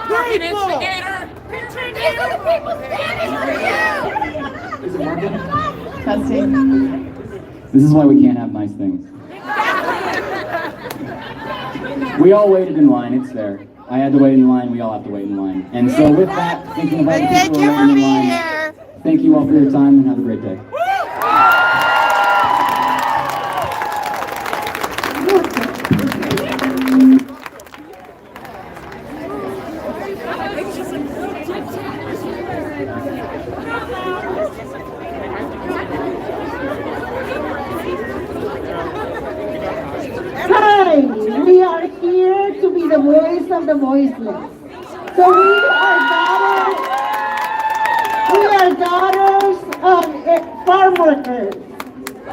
Speaker 3: You're the instigator! These are the people standing for you!
Speaker 22: Is it working? Testing. This is why we can't have nice things. We all waited in line, it's fair. I had to wait in line, we all have to wait in line. And so with that, thinking about the people who are waiting in line, thank you all for your time and have a great day.
Speaker 11: Hi, we are here to be the voice of the voiceless. So we are daughters of farm workers.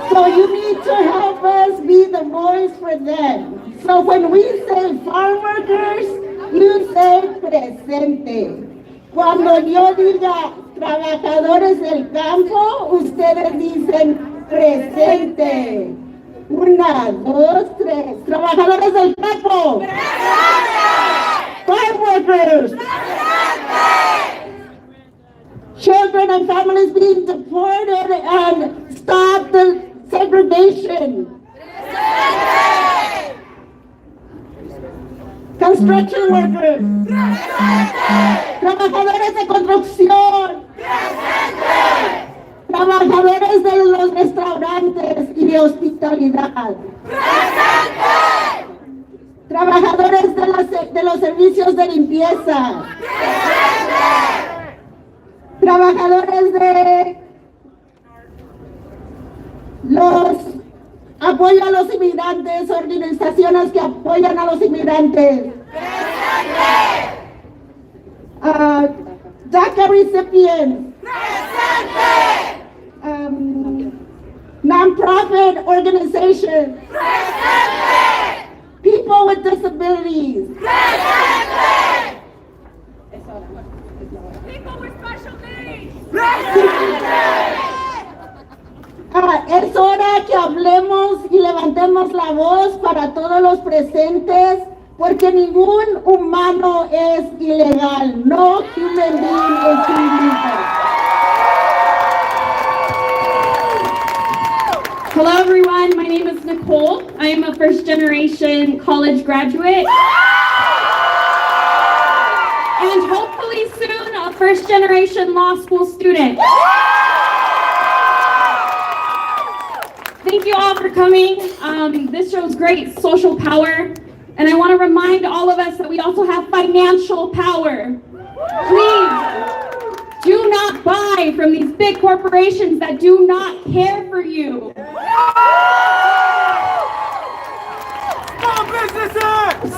Speaker 11: So you need to help us be the voice for them. So when we say farm workers, you say presente. Cuando yo diga trabajadores del campo, ustedes dicen presente. 1, 2, 3. Trabajadores del campo. ¡Presente! Farm workers. ¡Presente! Children and families being deported and stop the segregation. ¡Presente! Construction workers. ¡Presente! Trabajadores de construcción. ¡Presente! Trabajadores de los restaurantes y de hospitalidad. ¡Presente! Trabajadores de los servicios de limpieza. ¡Presente! Trabajadores de los apoyo a los inmigrantes, organizaciones que apoyan a los inmigrantes. ¡Presente! DACA recipients. ¡Presente! nonprofit organizations, people with disabilities,
Speaker 3: People with special needs.
Speaker 11: Es hora que hablemos y levantemos la voz para todos los presentes, porque ningún humano es ilegal. No human being is illegal.
Speaker 14: Hello everyone, my name is Nicole. I am a first generation college graduate. And hopefully soon a first generation law school student. Thank you all for coming. This shows great social power. And I want to remind all of us that we also have financial power. Please do not buy from these big corporations that do not care for you.
Speaker 3: Small businesses!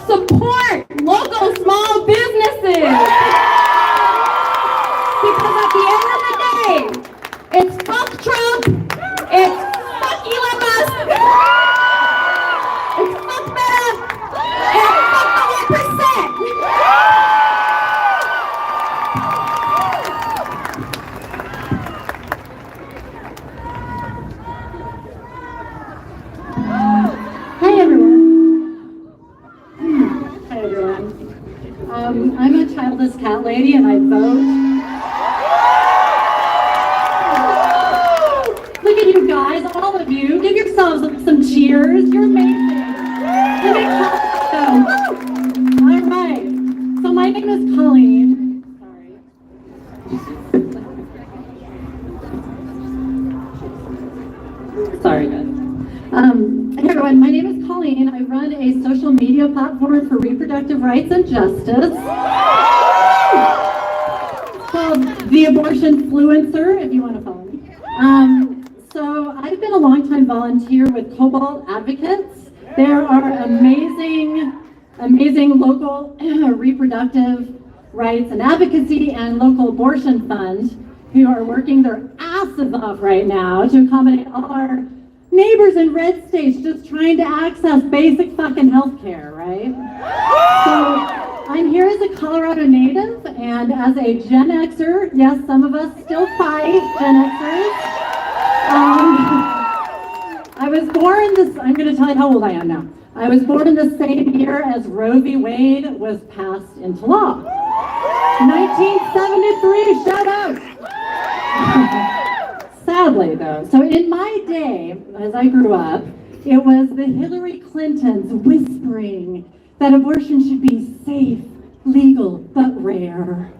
Speaker 14: Support local small businesses. Because at the end of the day, it's fuck Trump, it's fuck Elon Musk, it's fuck Meta, and fuck the 1%.
Speaker 9: Hi everyone. Hi everyone. I'm a childless cat lady and I vote. Look at you guys, all of you. Give yourselves some cheers. You're amazing. Let me clap. All right. So my name is Colleen. Sorry guys. Hey everyone, my name is Colleen. I run a social media platform for reproductive rights and justice. It's called The Abortion Fluencer, if you want to follow me. So I've been a longtime volunteer with Cobalt Advocates. There are amazing local reproductive rights and advocacy and local abortion fund who are working their asses off right now to accommodate all our neighbors in red states just trying to access basic fucking health care, right? So I'm here as a Colorado native and as a Gen Xer. Yes, some of us still fight, Gen Xers. I was born I'm going to tell you how old I am now. I was born in the same year as Roe v. Wade was passed into law. 1973, shout out! Sadly, though, so in my day, as I grew up, it was the Hillary Clintons whispering that abortion should be safe, legal, but rare.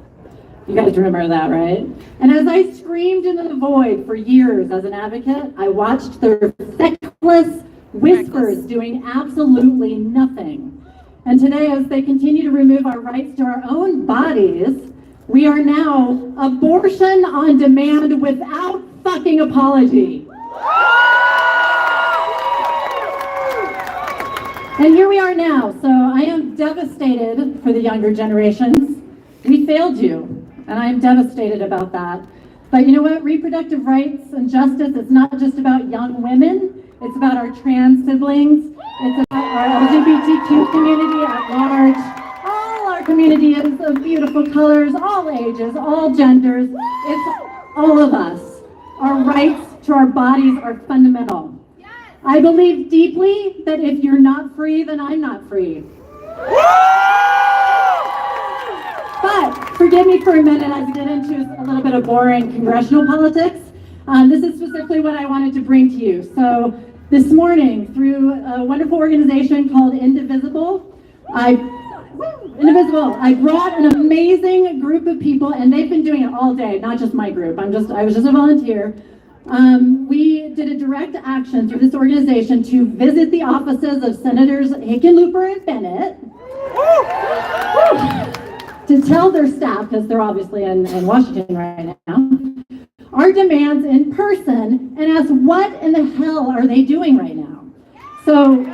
Speaker 9: You guys remember that, right? And as I screamed into the void for years as an advocate, I watched their feckless whispers doing absolutely nothing. And today, as they continue to remove our rights to our own bodies, we are now abortion on demand without fucking apology. And here we are now. So I am devastated for the younger generations. We failed you, and I'm devastated about that. But you know what? Reproductive rights and justice, it's not just about young women. It's about our trans siblings. It's about our LGBTQ community at large. All our community is of beautiful colors, all ages, all genders. It's all of us. Our rights to our bodies are fundamental. I believe deeply that if you're not free, then I'm not free. But forgive me for a minute as I get into a little bit of boring congressional politics. This is specifically what I wanted to bring to you. So this morning, through a wonderful organization called Indivisible, I brought an amazing group of people, and they've been doing it all day, not just my group. I was just a volunteer. We did a direct action through this organization to visit the offices of Senators Hickenlooper and Bennett to tell their staff, because they're obviously in Washington right now, our demands in person and ask what in the hell are they doing right now. So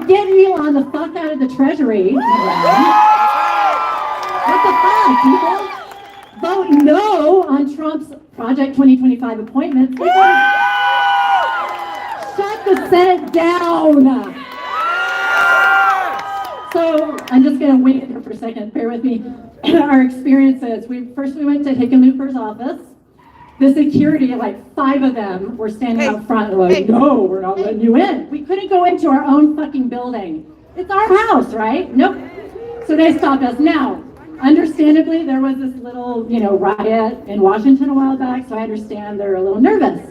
Speaker 9: get Elon the fuck out of the Treasury. What the fuck, people? vote no on Trump's Project 2025 appointments. They voted, shut the Senate down. So I'm just going to wait here for a second. Bear with me. Our experiences. First we went to Hickenlooper's office. The security, like 5 of them, were standing out front. Like, no, we're not letting you in. We couldn't go into our own fucking building. It's our house, right? Nope. So they stopped us. Now, understandably, there was this little, riot in Washington a while back, so I understand they're a little nervous.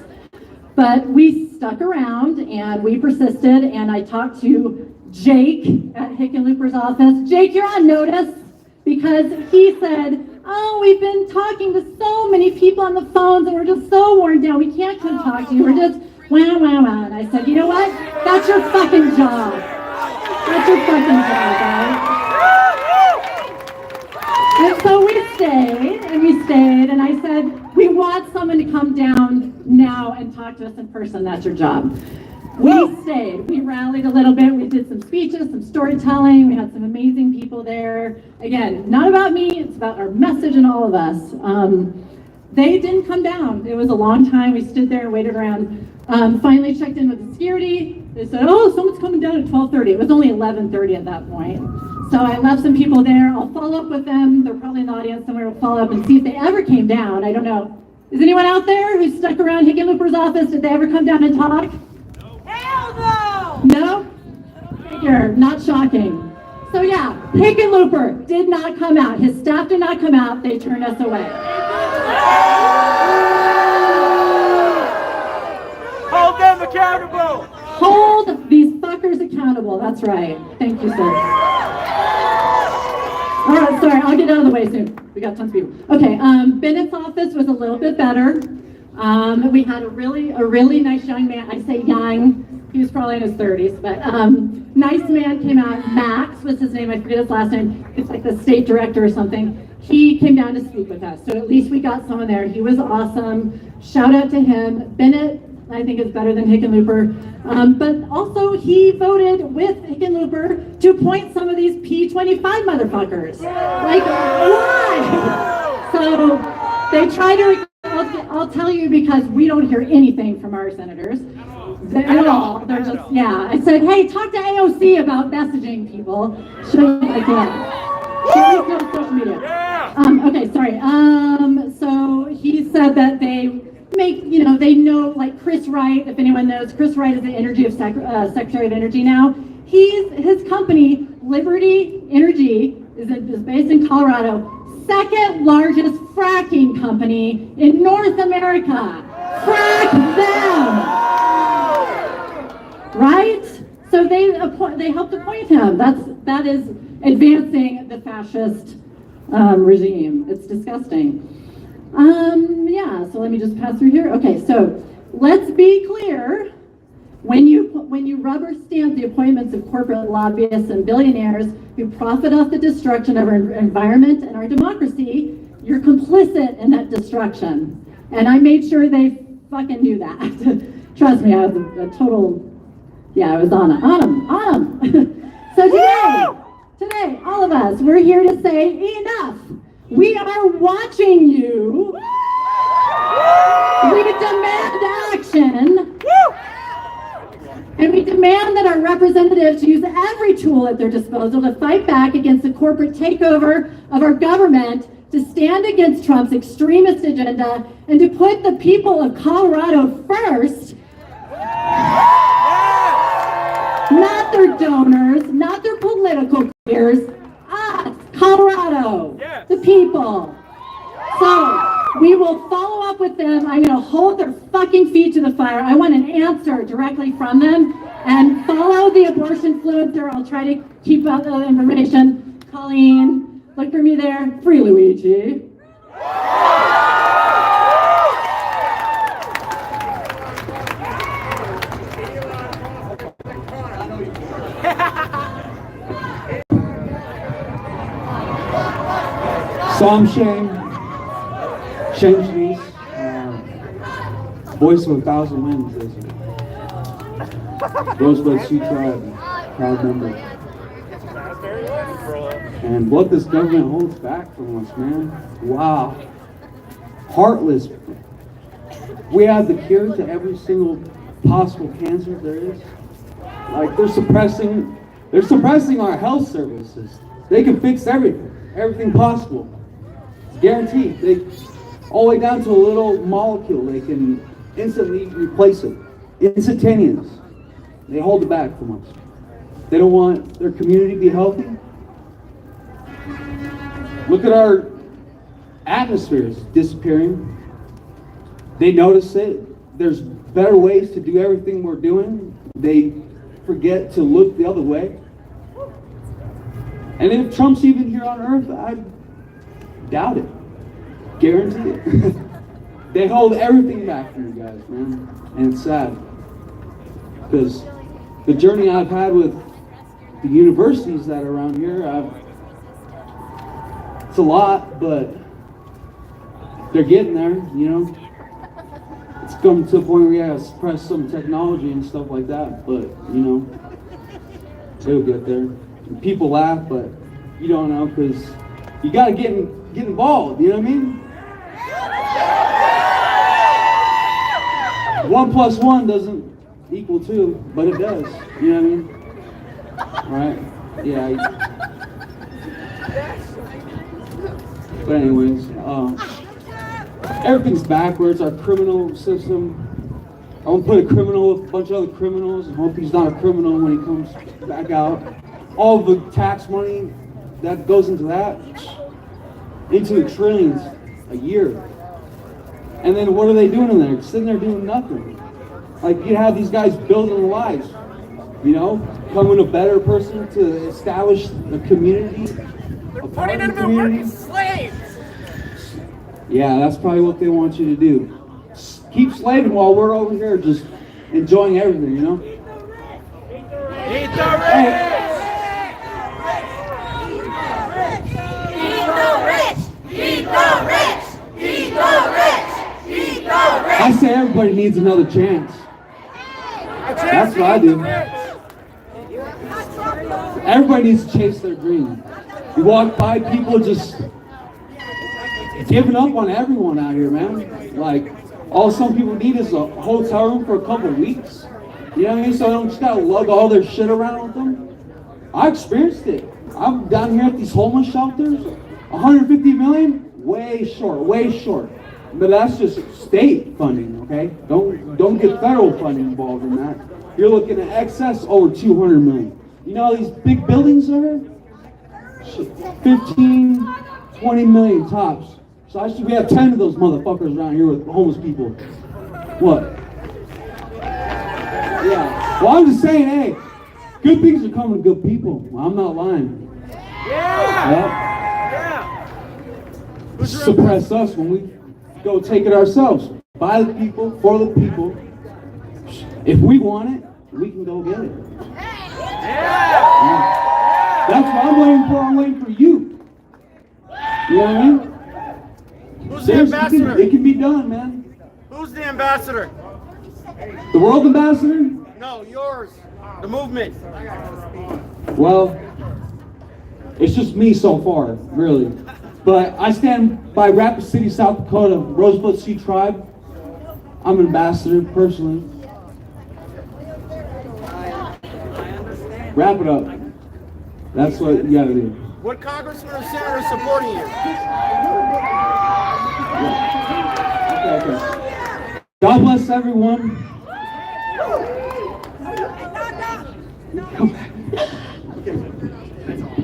Speaker 9: But we stuck around and we persisted, and I talked to Jake at Hickenlooper's office. Jake, you're on notice because he said, oh, we've been talking to so many people on the phones and we're just so worn down. We can't come talk to you. We're just wah, wah, wah. And I said, you know what? That's your fucking job. That's your fucking job, guys. And so we stayed, and I said, we want someone to come down now and talk to us in person. That's your job. We stayed. We rallied a little bit. We did some speeches, some storytelling. We had some amazing people there. Again, not about me. It's about our message and all of us. They didn't come down. It was a long time. We stood there and waited around. Finally checked in with the security. They said, oh, someone's coming down at 12:30. It was only 11:30 at that point. So I left some people there. I'll follow up with them. They're probably in the audience somewhere. We'll follow up and see if they ever came down. I don't know. Is anyone out there who stuck around Hickenlooper's office? Did they ever come down and talk? Hell no! No? Figure, not shocking. So yeah, Hickenlooper did not come out. His staff did not come out. They turned us away.
Speaker 10: Hold them accountable!
Speaker 9: Hold these fuckers accountable. That's right. Thank you, sir. All right, sorry, I'll get out of the way soon. We got tons of people. Okay, Bennett's office was a little bit better. We had a really nice young man. I say young, he was probably in his 30s, but nice man came out. Max was his name. I forget his last name. It's like the state director or something. He came down to speak with us. So at least we got someone there. He was awesome. Shout out to him. Bennett, I think, is better than Hickenlooper. But also he voted with Hickenlooper to appoint some of these P25 motherfuckers. Like, why? So they try to, I'll tell you, because we don't hear anything from our senators at all. They're just, yeah. I said, hey, talk to AOC about messaging people. Show you if I can. No social media. Okay, sorry. So he said that they make, they know, like Chris Wright, if anyone knows, Chris Wright is the Secretary of Energy now. His company, Liberty Energy, is based in Colorado. Second largest fracking company in North America. Frack them! Right? So they helped appoint him. That is advancing the fascist regime. It's disgusting. Yeah, so let me just pass through here. Okay, so let's be clear. When you rubber stamp the appointments of corporate lobbyists and billionaires who profit off the destruction of our environment and our democracy, you're complicit in that destruction. And I made sure they fucking knew that. Trust me, I was a total, I was on them. So today, all of us, we're here to say enough. We are watching you. We demand action. And we demand that our representatives use every tool at their disposal to fight back against the corporate takeover of our government, to stand against Trump's extremist agenda, and to put the people of Colorado first. Not their donors, not their political careers, us, Colorado, the people. So we will follow up with them. I'm going to hold their fucking feet to the fire. I want an answer directly from them. And follow the abortion influencer. I'll try to keep out the information. Colleen, look for me there. Free Luigi.
Speaker 13: Psalm Shame, Shame, Voice of 1,000 Winds, Rosebud Sioux Tribe, proud member. And what this government holds back from us, man. Wow. heartless. We have the cure to every single possible cancer there is. Like they're suppressing our health services. They can fix everything possible. It's guaranteed. All the way down to a little molecule, they can instantly replace it. Instantaneous. They hold it back from us. They don't want their community to be healthy. Look at our atmospheres disappearing. They notice it. There's better ways to do everything we're doing. They forget to look the other way. And if Trump's even here on Earth, I doubt it. Guarantee it. They hold everything back from you guys, man. And it's sad. Because the journey I've had with the universities that are around here, it's a lot, but they're getting there, you know. It's come to a point where you gotta suppress some technology and stuff like that, but, you know, they'll get there. And people laugh, but you don't know, because you gotta get involved, you know what I mean? 1 + 1 doesn't equal 2, but it does, you know what I mean? Right? Yeah. But anyways, everything's backwards. Our criminal system. I want to put a criminal with a bunch of other criminals and hope he's not a criminal when he comes back out. All the tax money that goes into that, into the trillions a year. And then what are they doing in there? Sitting there doing nothing. Like you have these guys building their lives, you know, becoming a better person to establish a community.
Speaker 10: They're putting them to work as slaves.
Speaker 13: Yeah, that's probably what they want you to do. Keep slaving while we're over here just enjoying everything, you know?
Speaker 10: Eat the rich! Eat the rich! Eat the rich! Eat the rich! Eat the rich!
Speaker 13: I say everybody needs another chance. That's what I do. Everybody needs to chase their dream. You walk by people just giving up on everyone out here, man. Like, all some people need is a hotel room for a couple of weeks. You know what I mean? So they don't just gotta lug all their shit around with them. I experienced it. I'm down here at these homeless shelters. 150 million? Way short. But that's just state funding, okay? Don't get federal funding involved in that. You're looking at excess over 200 million. You know these big buildings are 15, 20 million tops. So we have 10 of those motherfuckers around here with homeless people. What? Yeah. Well, I'm just saying, hey, good things are coming to good people. Well, I'm not lying. Yeah. Suppress us when we go take it ourselves. By the people, for the people. If we want it, we can go get it. Yeah. That's what I'm waiting for. I'm waiting for you. You know what I mean?
Speaker 10: Who's the ambassador?
Speaker 13: It can be done, man.
Speaker 10: Who's the ambassador?
Speaker 13: The world ambassador?
Speaker 10: No, yours. The movement.
Speaker 13: Well, it's just me so far, really. But I stand by Rapid City, South Dakota, Rosebud Sioux Tribe. I'm an ambassador, personally. Wrap it up. That's what you gotta do.
Speaker 10: What congressman or senator is supporting you?
Speaker 13: Okay. God bless everyone.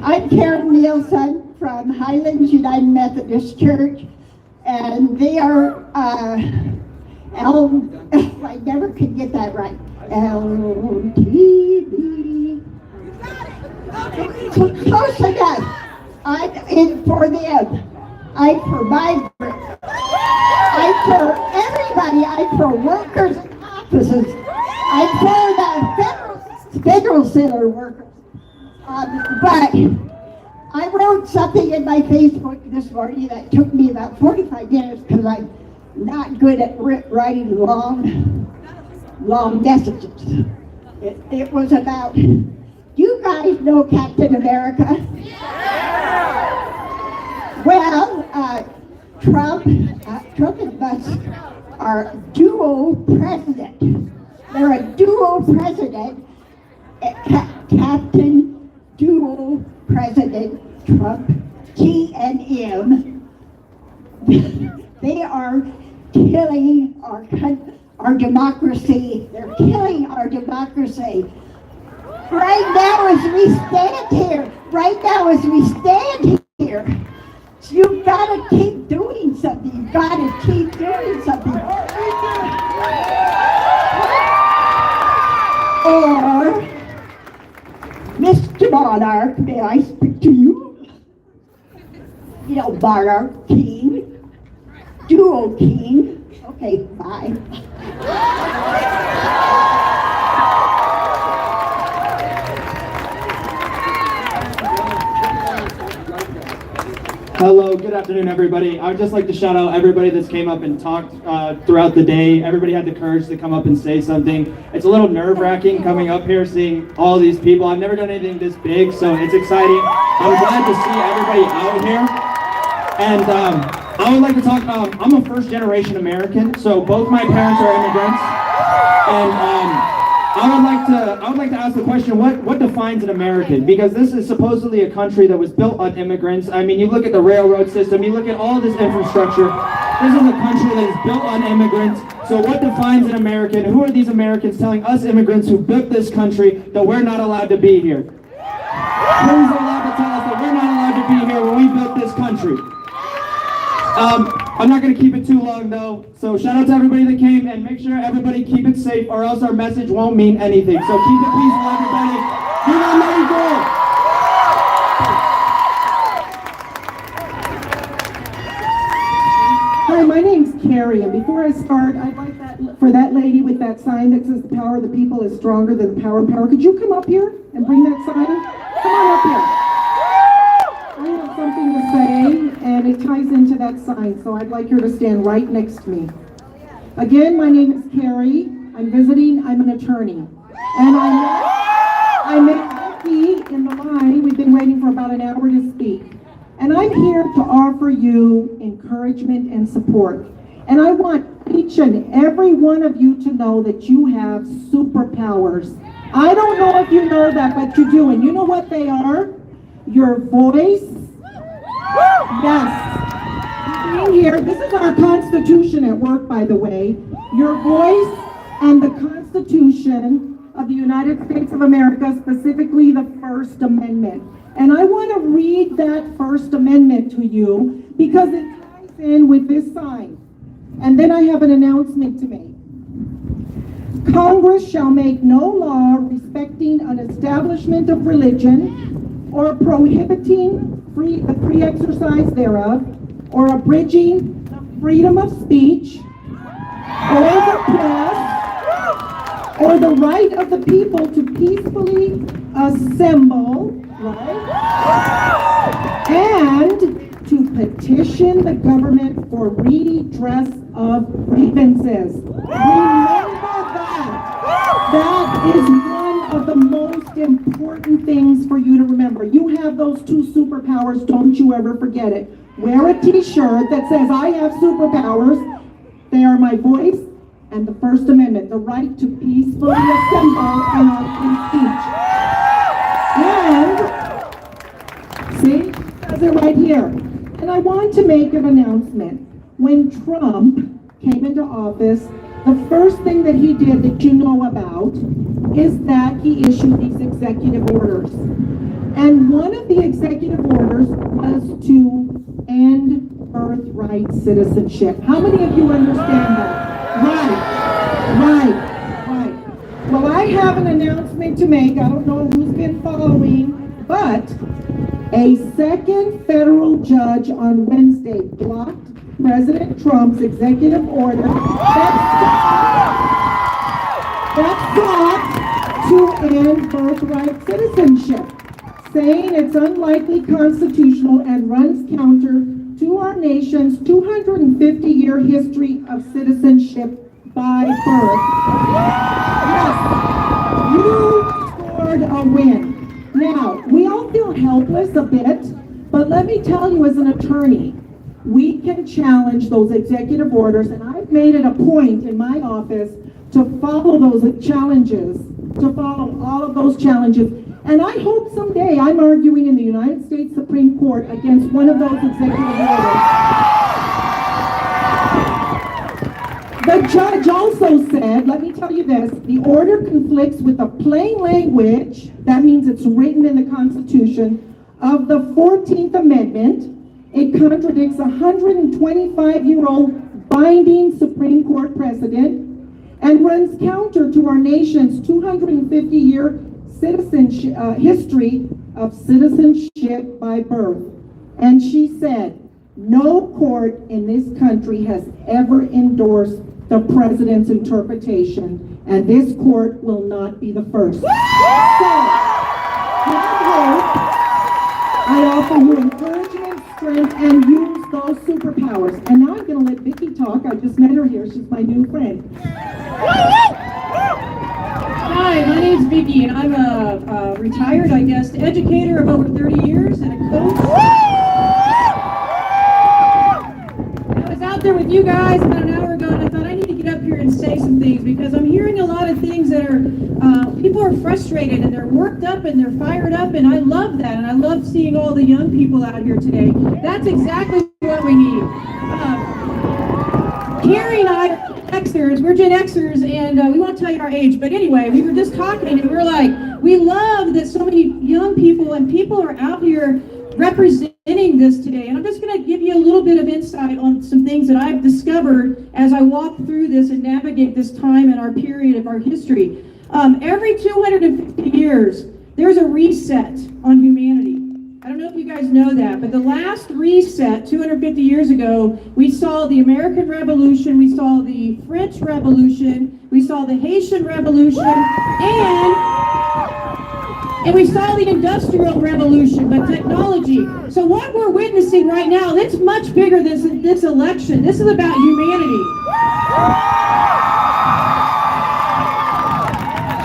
Speaker 11: I'm Karen Nielsen from Highlands United Methodist Church, and they are I never could get that right. LTV. Close enough. I'm in for them. I'm for migrants. I'm for everybody. I'm for workers in offices. I'm for the federal center workers. But I wrote something in my Facebook this morning that took me about 45 minutes because I'm not good at writing long messages. It was about, you guys know Captain America? Yeah! Well, Trump and Musk are dual president. They're a dual president, Captain Dual President Trump, T and M. They are killing our democracy. They're killing our democracy. Right now as we stand here, you've got to keep doing something. You've got to keep doing something. Or, Mr. Monarch, may I speak to you? You know, Monarch King, Dual King. Okay, bye.
Speaker 4: Hello, good afternoon, everybody. I would just like to shout out everybody that's came up and talked throughout the day. Everybody had the courage to come up and say something. It's a little nerve-wracking coming up here, seeing all these people. I've never done anything this big, so it's exciting. I'm glad to see everybody out here. And I would like to talk, I'm a first-generation American, so both my parents are immigrants. And I would like to ask the question, what defines an American? Because this is supposedly a country that was built on immigrants. I mean, you look at the railroad system, you look at all this infrastructure. This is a country that is built on immigrants. So what defines an American? Who are these Americans telling us immigrants who built this country that we're not allowed to be here? Who's allowed to tell us that we're not allowed to be here when we built this country? I'm not going to keep it too long though, so shout out to everybody that came, and make sure everybody keep it safe or else our message won't mean anything. So keep it peaceful, everybody. Viva Mexico!
Speaker 15: Hi, my name's Carrie, and before I start, I'd like for that lady with that sign that says the power of the people is stronger than the power of power. Could you come up here and bring that sign? Come on up here. I have something to say, and it ties into that sign, so I'd like her to stand right next to me. Again, my name is Carrie. I'm visiting. I'm an attorney. And I met Becky in the line. We've been waiting for about an hour to speak. And I'm here to offer you encouragement and support. And I want each and every one of you to know that you have superpowers. I don't know if you know that, but you do. And you know what they are? Your voice. Yes. Being here, this is our Constitution at work, by the way. Your voice and the Constitution of the United States of America, specifically the First Amendment. And I want to read that First Amendment to you because it ties in with this sign. And then I have an announcement to make. Congress shall make no law respecting an establishment of religion or prohibiting the free exercise thereof, or abridging the freedom of speech, or the press, or the right of the people to peacefully assemble, right? And to petition the government for redress of grievances. Remember that. That is one of the most important things for you to remember. You have those two superpowers, don't you ever forget it. Wear a t-shirt that says, I have superpowers. They are my voice and the First Amendment, the right to peacefully assemble and free speech. And, see, it says it right here. And I want to make an announcement. When Trump came into office, the first thing that he did that you know about is that he issued these executive orders. And one of the executive orders was to end birthright citizenship. How many of you understand that? Right. Well, I have an announcement to make. I don't know who's been following, but a second federal judge on Wednesday blocked President Trump's executive order that sought to end birthright citizenship, saying it's unlikely constitutional and runs counter to our nation's 250-year history of citizenship by birth. Yes, you scored a win. Now, we all feel helpless a bit, but let me tell you as an attorney, we can challenge those executive orders, and I've made it a point in my office to follow those challenges, to follow all of those challenges. And I hope someday I'm arguing in the United States Supreme Court against one of those executive orders. The judge also said, let me tell you this, the order conflicts with the plain language, that means it's written in the Constitution, of the 14th Amendment. It contradicts a 125-year-old binding Supreme Court precedent and runs counter to our nation's 250-year citizenship history of citizenship by birth. And she said, no court in this country has ever endorsed the president's interpretation, and this court will not be the first. So, I offer you encouragement, strength, and use those superpowers. And now I'm going to let Vicki talk. I just met her here. She's my new friend.
Speaker 20: Hi, my name's Vicki, and I'm a retired, I guess, educator of over 30 years and a coach. I was out there with you guys about an hour ago, and I thought I need to get up here and say some things because I'm hearing a lot of things that are, people are frustrated and they're worked up and they're fired up, and I love that, and I love seeing all the young people out here today. That's exactly what we need. Carrie and I are Xers, we're Gen Xers, and we won't tell you our age, but anyway, we were just talking and we were like, we love that so many young people and people are out here representing this today. And I'm just going to give you a little bit of insight on some things that I've discovered as I walk through this and navigate this time in our period of our history. Every 250 years, there's a reset on humanity. I don't know if you guys know that, but the last reset 250 years ago, we saw the American Revolution, we saw the French Revolution, we saw the Haitian Revolution, and we saw the Industrial Revolution, but technology. So what we're witnessing right now, it's much bigger than this election. This is about humanity.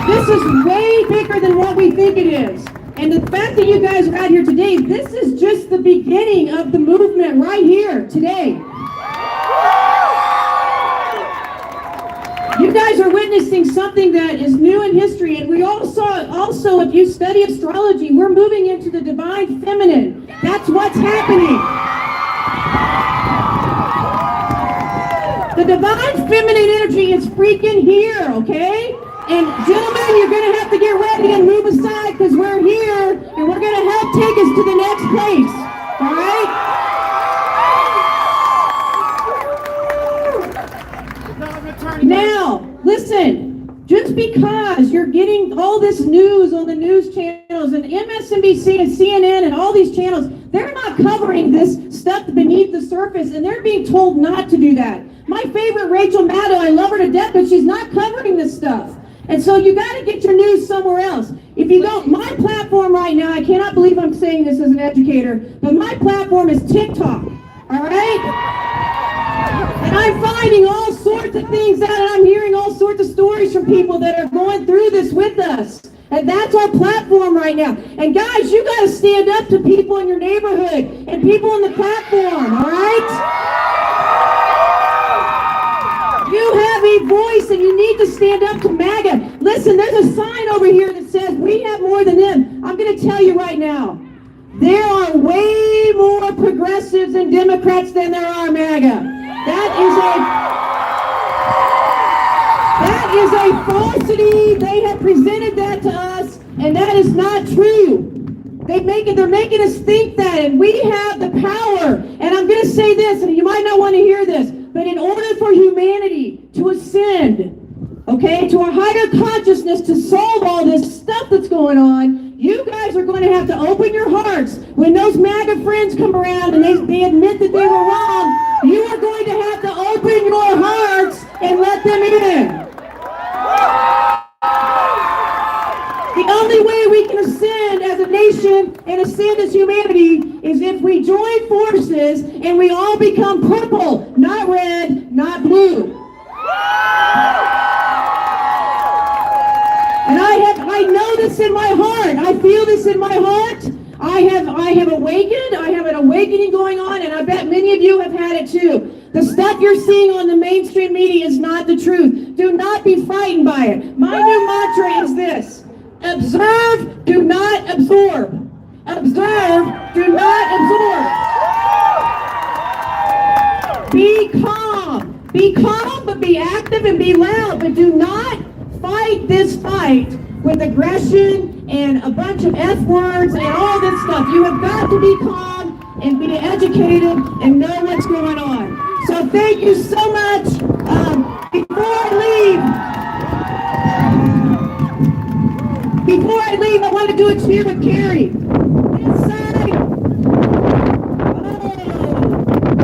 Speaker 20: This is way bigger than what we think it is. And the fact that you guys are out here today, this is just the beginning of the movement right here today. You guys are witnessing something that is new in history, and we also, if you study astrology, we're moving into the divine feminine. That's what's happening. The divine feminine energy is freaking here, okay? And gentlemen, you're going to have to get ready and move aside because we're here and we're going to help take us to the next place. All right? Now, listen, just because you're getting all this news on the news channels and MSNBC and CNN and all these channels, they're not covering this stuff beneath the surface, and they're being told not to do that. My favorite, Rachel Maddow, I love her to death, but she's not covering this stuff. And so you got to get your news somewhere else. If you don't, my platform right now, I cannot believe I'm saying this as an educator, but my platform is TikTok, all right? And I'm finding all sorts of things out, and I'm hearing all sorts of stories from people that are going through this with us. And that's our platform right now. And guys, you got to stand up to people in your neighborhood and people on the platform, all right? You have a voice and you need to stand up to MAGA. Listen, there's a sign over here that says we have more than them. I'm going to tell you right now, there are way more progressives and Democrats than there are MAGA. That is a falsity. They have presented that to us, and that is not true. They're making us think that, and we have the power. And I'm going to say this, and you might not want to hear this, but in order for humanity to ascend, okay, to a higher consciousness to solve all this stuff that's going on, you guys are going to have to open your hearts. When those MAGA friends come around and they admit that they were wrong, you are going to have to open your hearts and let them in. The only way we can ascend as a nation and ascend as humanity is if we join forces and we all become purple, not red, not blue. And I know this in my heart. I feel this in my heart. I
Speaker 11: I have awakened, I have an awakening going on, and I bet many of you have had it too. The stuff you're seeing on the mainstream media is not the truth. Do not be frightened by it. My new mantra is this: observe, do not absorb. Observe, do not absorb. Be calm. Be calm, but be active and be loud. But do not fight this fight with aggression and a bunch of F words and all this stuff. You have got to be calm and be educated and know what's going on. So thank you so much. Before I leave, I want to do a cheer with Carrie. This side. Oh,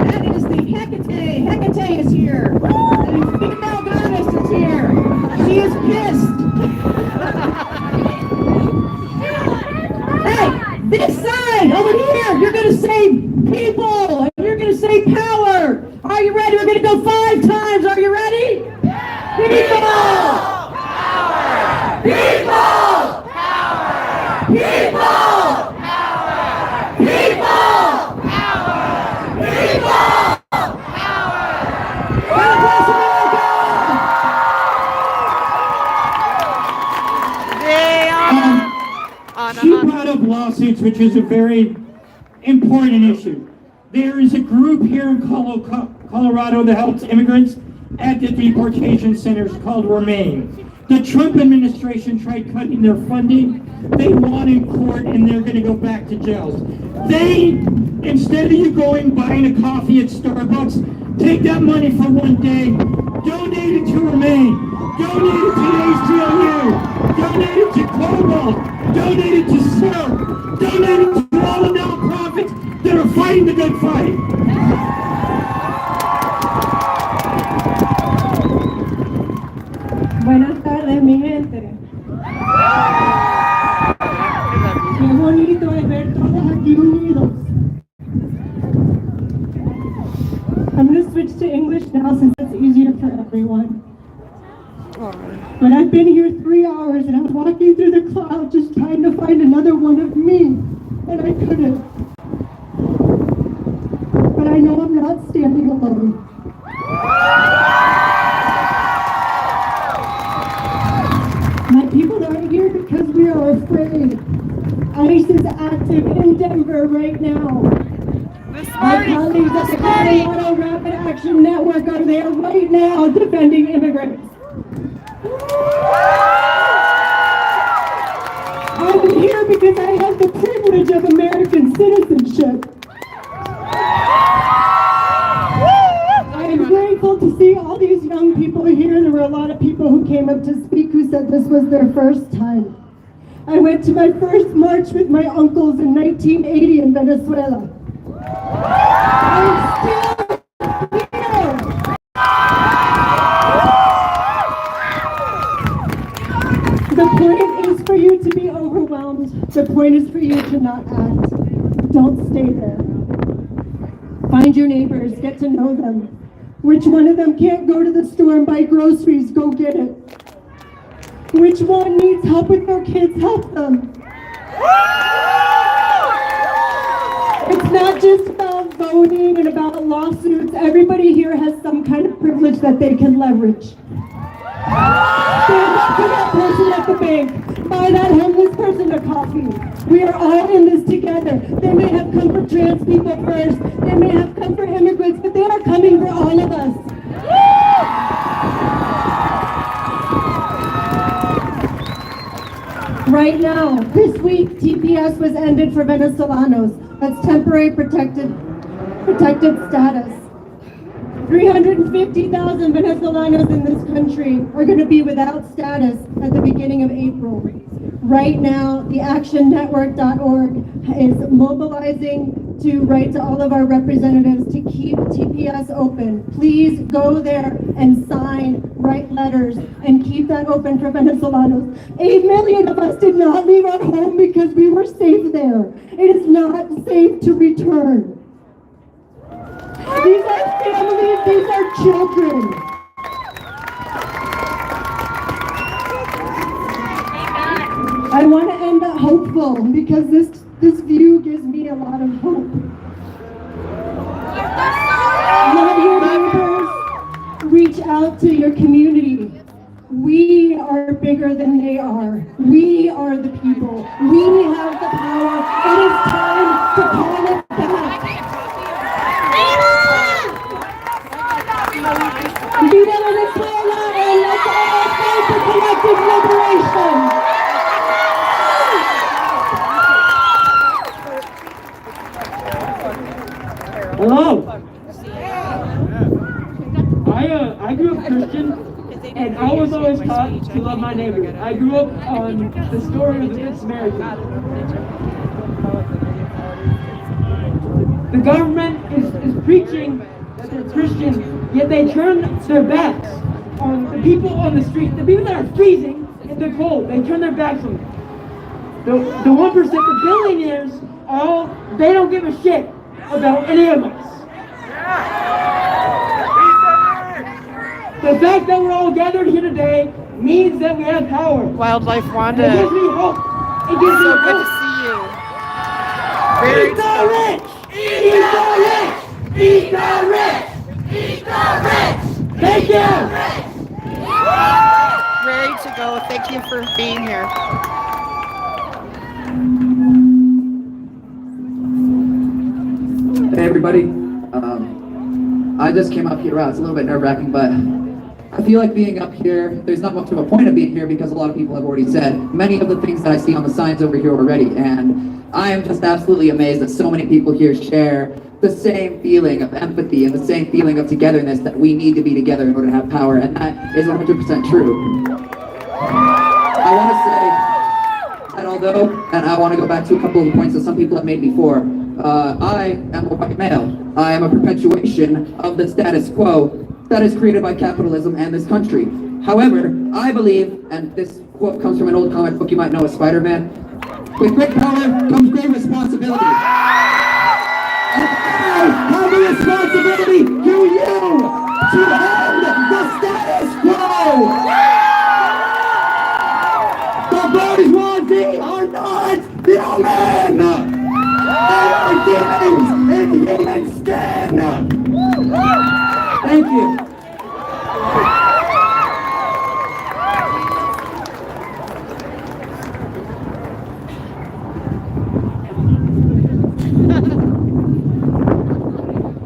Speaker 11: that is the Hecate. Hecate is here. The female goddess is here. She is pissed. Hey, this side over here, you're going to say people, and you're going to say power. Are you ready? We're going to go 5 times. Are you ready? People! Power! People! Power! People! Power! People! Power! People! Power! God bless America!
Speaker 2: She brought up lawsuits, which is a very important issue. There is a group here in Colorado that helps immigrants at the deportation centers called Remain. The Trump administration tried cutting their funding. They won in court and they're going to go back to jails. They, instead of you going buying a coffee at Starbucks, take that money for one day, donate it to Remain, donate it to the ACLU, donate it to Cobalt, donate it to SERP, donate it to all the nonprofits that are fighting the good fight.
Speaker 20: Buenas tardes, mi gente. Qué bonito es ver todos aquí unidos. I'm going to switch to English now since it's easier for everyone. But I've been here 3 hours and I was walking through the cloud just trying to find another one of me, and I couldn't. But I know I'm not standing alone. My people aren't here because we are afraid. ICE is active in Denver right now. Our colleagues at the Colorado Rapid Action Network are there right now defending immigrants. I'm here because I have the privilege of American citizenship. I am grateful to see all these young people here. There were a lot of people who came up to speak who said this was their first time. I went to my first march with my uncles in 1980 in Venezuela. I'm still here. The point is for you to be overwhelmed. The point is for you to not act. Don't stay there. Find your neighbors, get to know them. Which one of them can't go to the store and buy groceries? Go get it. Which one needs help with their kids? Help them. It's not just about voting and about lawsuits. Everybody here has some kind of privilege that they can leverage. Stand up to that person at the bank. Buy that homeless person a coffee. We are all in this together. They may have come for trans people first. They may have come for immigrants, but they are coming for all of us. Right now, this week, TPS was ended for Venezolanos. That's temporary protected status. 350,000 Venezolanos in this country are going to be without status at the beginning of April. Right now, the actionnetwork.org is mobilizing to write to all of our representatives to keep TPS open. Please go there and sign, write letters, and keep that open for Venezolanos. 8 million of us did not leave our home because we were safe there. It is not safe to return. These are families, these are children.
Speaker 15: I want to end up hopeful because this view gives me a lot of hope. Love your neighbors. Reach out to your community. We are bigger than they are. We are the people. We have the power. It is time to call it back. Viva Venezuela, and let's all fight for collective liberation.
Speaker 17: Hello. I grew up Christian, and I was always taught to love my neighbor. I grew up on the story of the Good Samaritan. The government is preaching that they're Christian, yet they turn their backs on the people on the street, the people that are freezing in the cold. They turn their backs on them. The 1%, the billionaires, they don't give a shit about any of us. The fact that we're all gathered here today means that we have power.
Speaker 18: Wildlife Wanda.
Speaker 17: It gives me hope. It gives me
Speaker 18: So
Speaker 17: hope.
Speaker 18: good to see you. Very
Speaker 10: Eat the rich! Eat the rich! Eat the rich! Eat the rich!
Speaker 17: Thank you!
Speaker 18: Ready to go. Thank you for being here.
Speaker 23: Hey everybody, I just came up here. Wow, it's a little bit nerve-wracking, but I feel like being up here, there's not much of a point of being here because a lot of people have already said many of the things that I see on the signs over here already, and I am just absolutely amazed that so many people here share the same feeling of empathy and the same feeling of togetherness that we need to be together in order to have power, and that is 100% true. I want to say that although, and I want to go back to a couple of the points that some people have made before, I am a white male. I am a perpetuation of the status quo that is created by capitalism and this country. However, I believe, and this quote comes from an old comic book you might know as Spider-Man, with great power comes great responsibility. And I have the responsibility to you to end the status quo. The bourgeoisie are not human. They are demons in human skin. Thank you.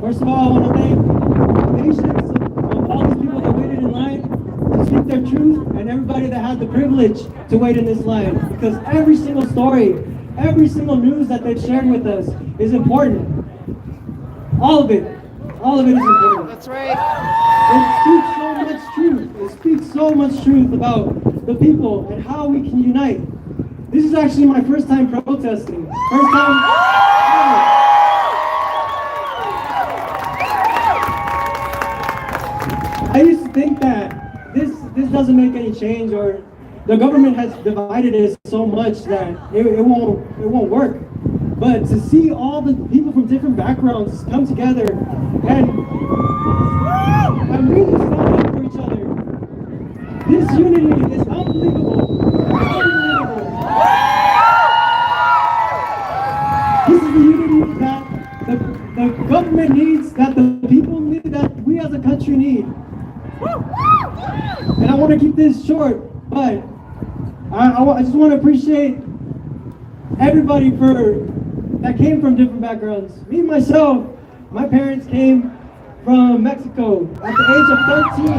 Speaker 17: First of all, I want to thank the patience of all these people that waited in line to speak their truth, and everybody that had the privilege to wait in this line. Because every single story, every single news that they've shared with us is important. All of it is important.
Speaker 18: That's right.
Speaker 17: It speaks so much truth. It speaks so much truth about the people and how we can unite. This is actually my first time protesting. First time. I used to think that this doesn't make any change, or the government has divided it so much that it won't work. But to see all the people from different backgrounds come together and really stand up for each other, this unity is unbelievable. Unbelievable. This is the unity that the government needs, that the people need, that we as a country need. And I want to keep this short, but I just want to appreciate everybody that came from different backgrounds. Me, myself, my parents came from Mexico at the age of 13.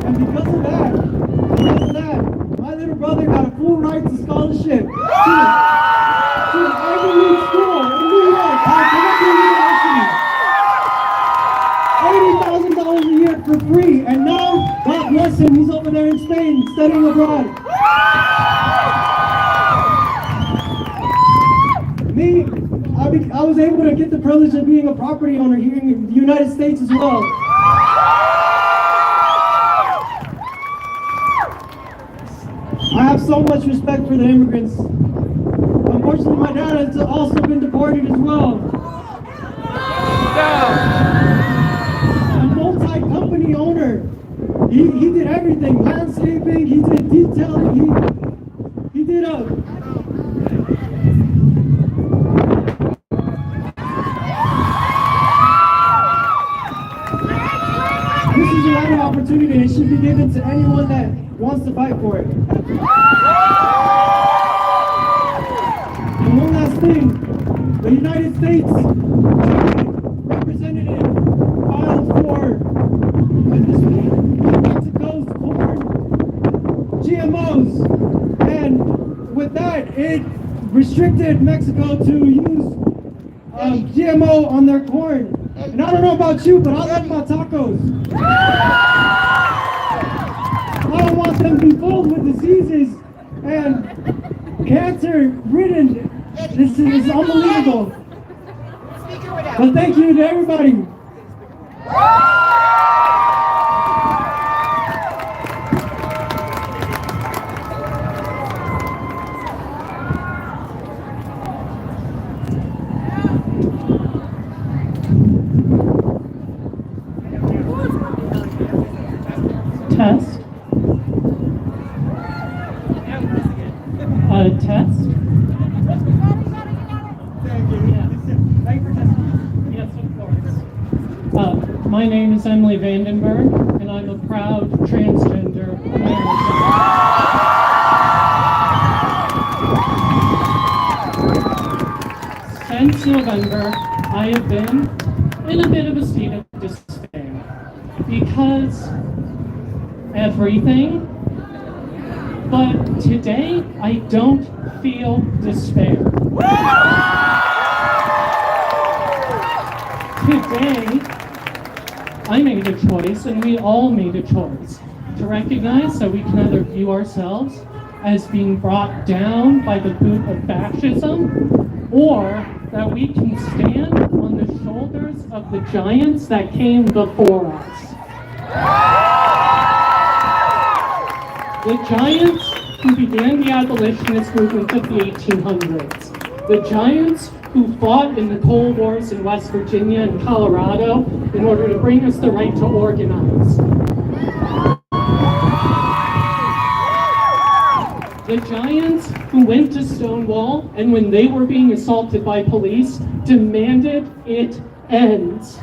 Speaker 17: And because of that, my little brother got a full ride to scholarship to an Ivy League school in New York, at Columbia University. $80,000 a year for free, and now, God bless him, he's over there in Spain studying abroad. Me, I was able to get the privilege of being a property owner here in the United States as well. I have so much respect for the immigrants. Unfortunately, my dad has also been deported as well. A multi-company owner He did everything, landscaping, he did detailing, he did This is a right of opportunity. It should be given to anyone that wants to fight for it. And one last thing, the United States representative filed for Mexico's corn GMOs, and with that, it restricted Mexico to use GMO on their corn. And I don't know about you, but I like my tacos. I don't want them to be filled with diseases and cancer-ridden. This is unbelievable. But thank you to everybody.
Speaker 2: Test. Test. Yes, of course. My name is Emily Vandenberg, and I'm a proud transgender American. Since November, I have been in a bit of a state of despair because everything, but today I don't feel despair. Today, I made a choice, and we all made a choice, to recognize that we can either view ourselves as being brought down by the boot of fascism, or that we can stand on the shoulders of the giants that came before us. The giants who began the abolitionist movement of the 1800s. The giants who fought in the Cold Wars in West Virginia and Colorado in order to bring us the right to organize. The giants who went to Stonewall and when they were being assaulted by police, demanded it ends.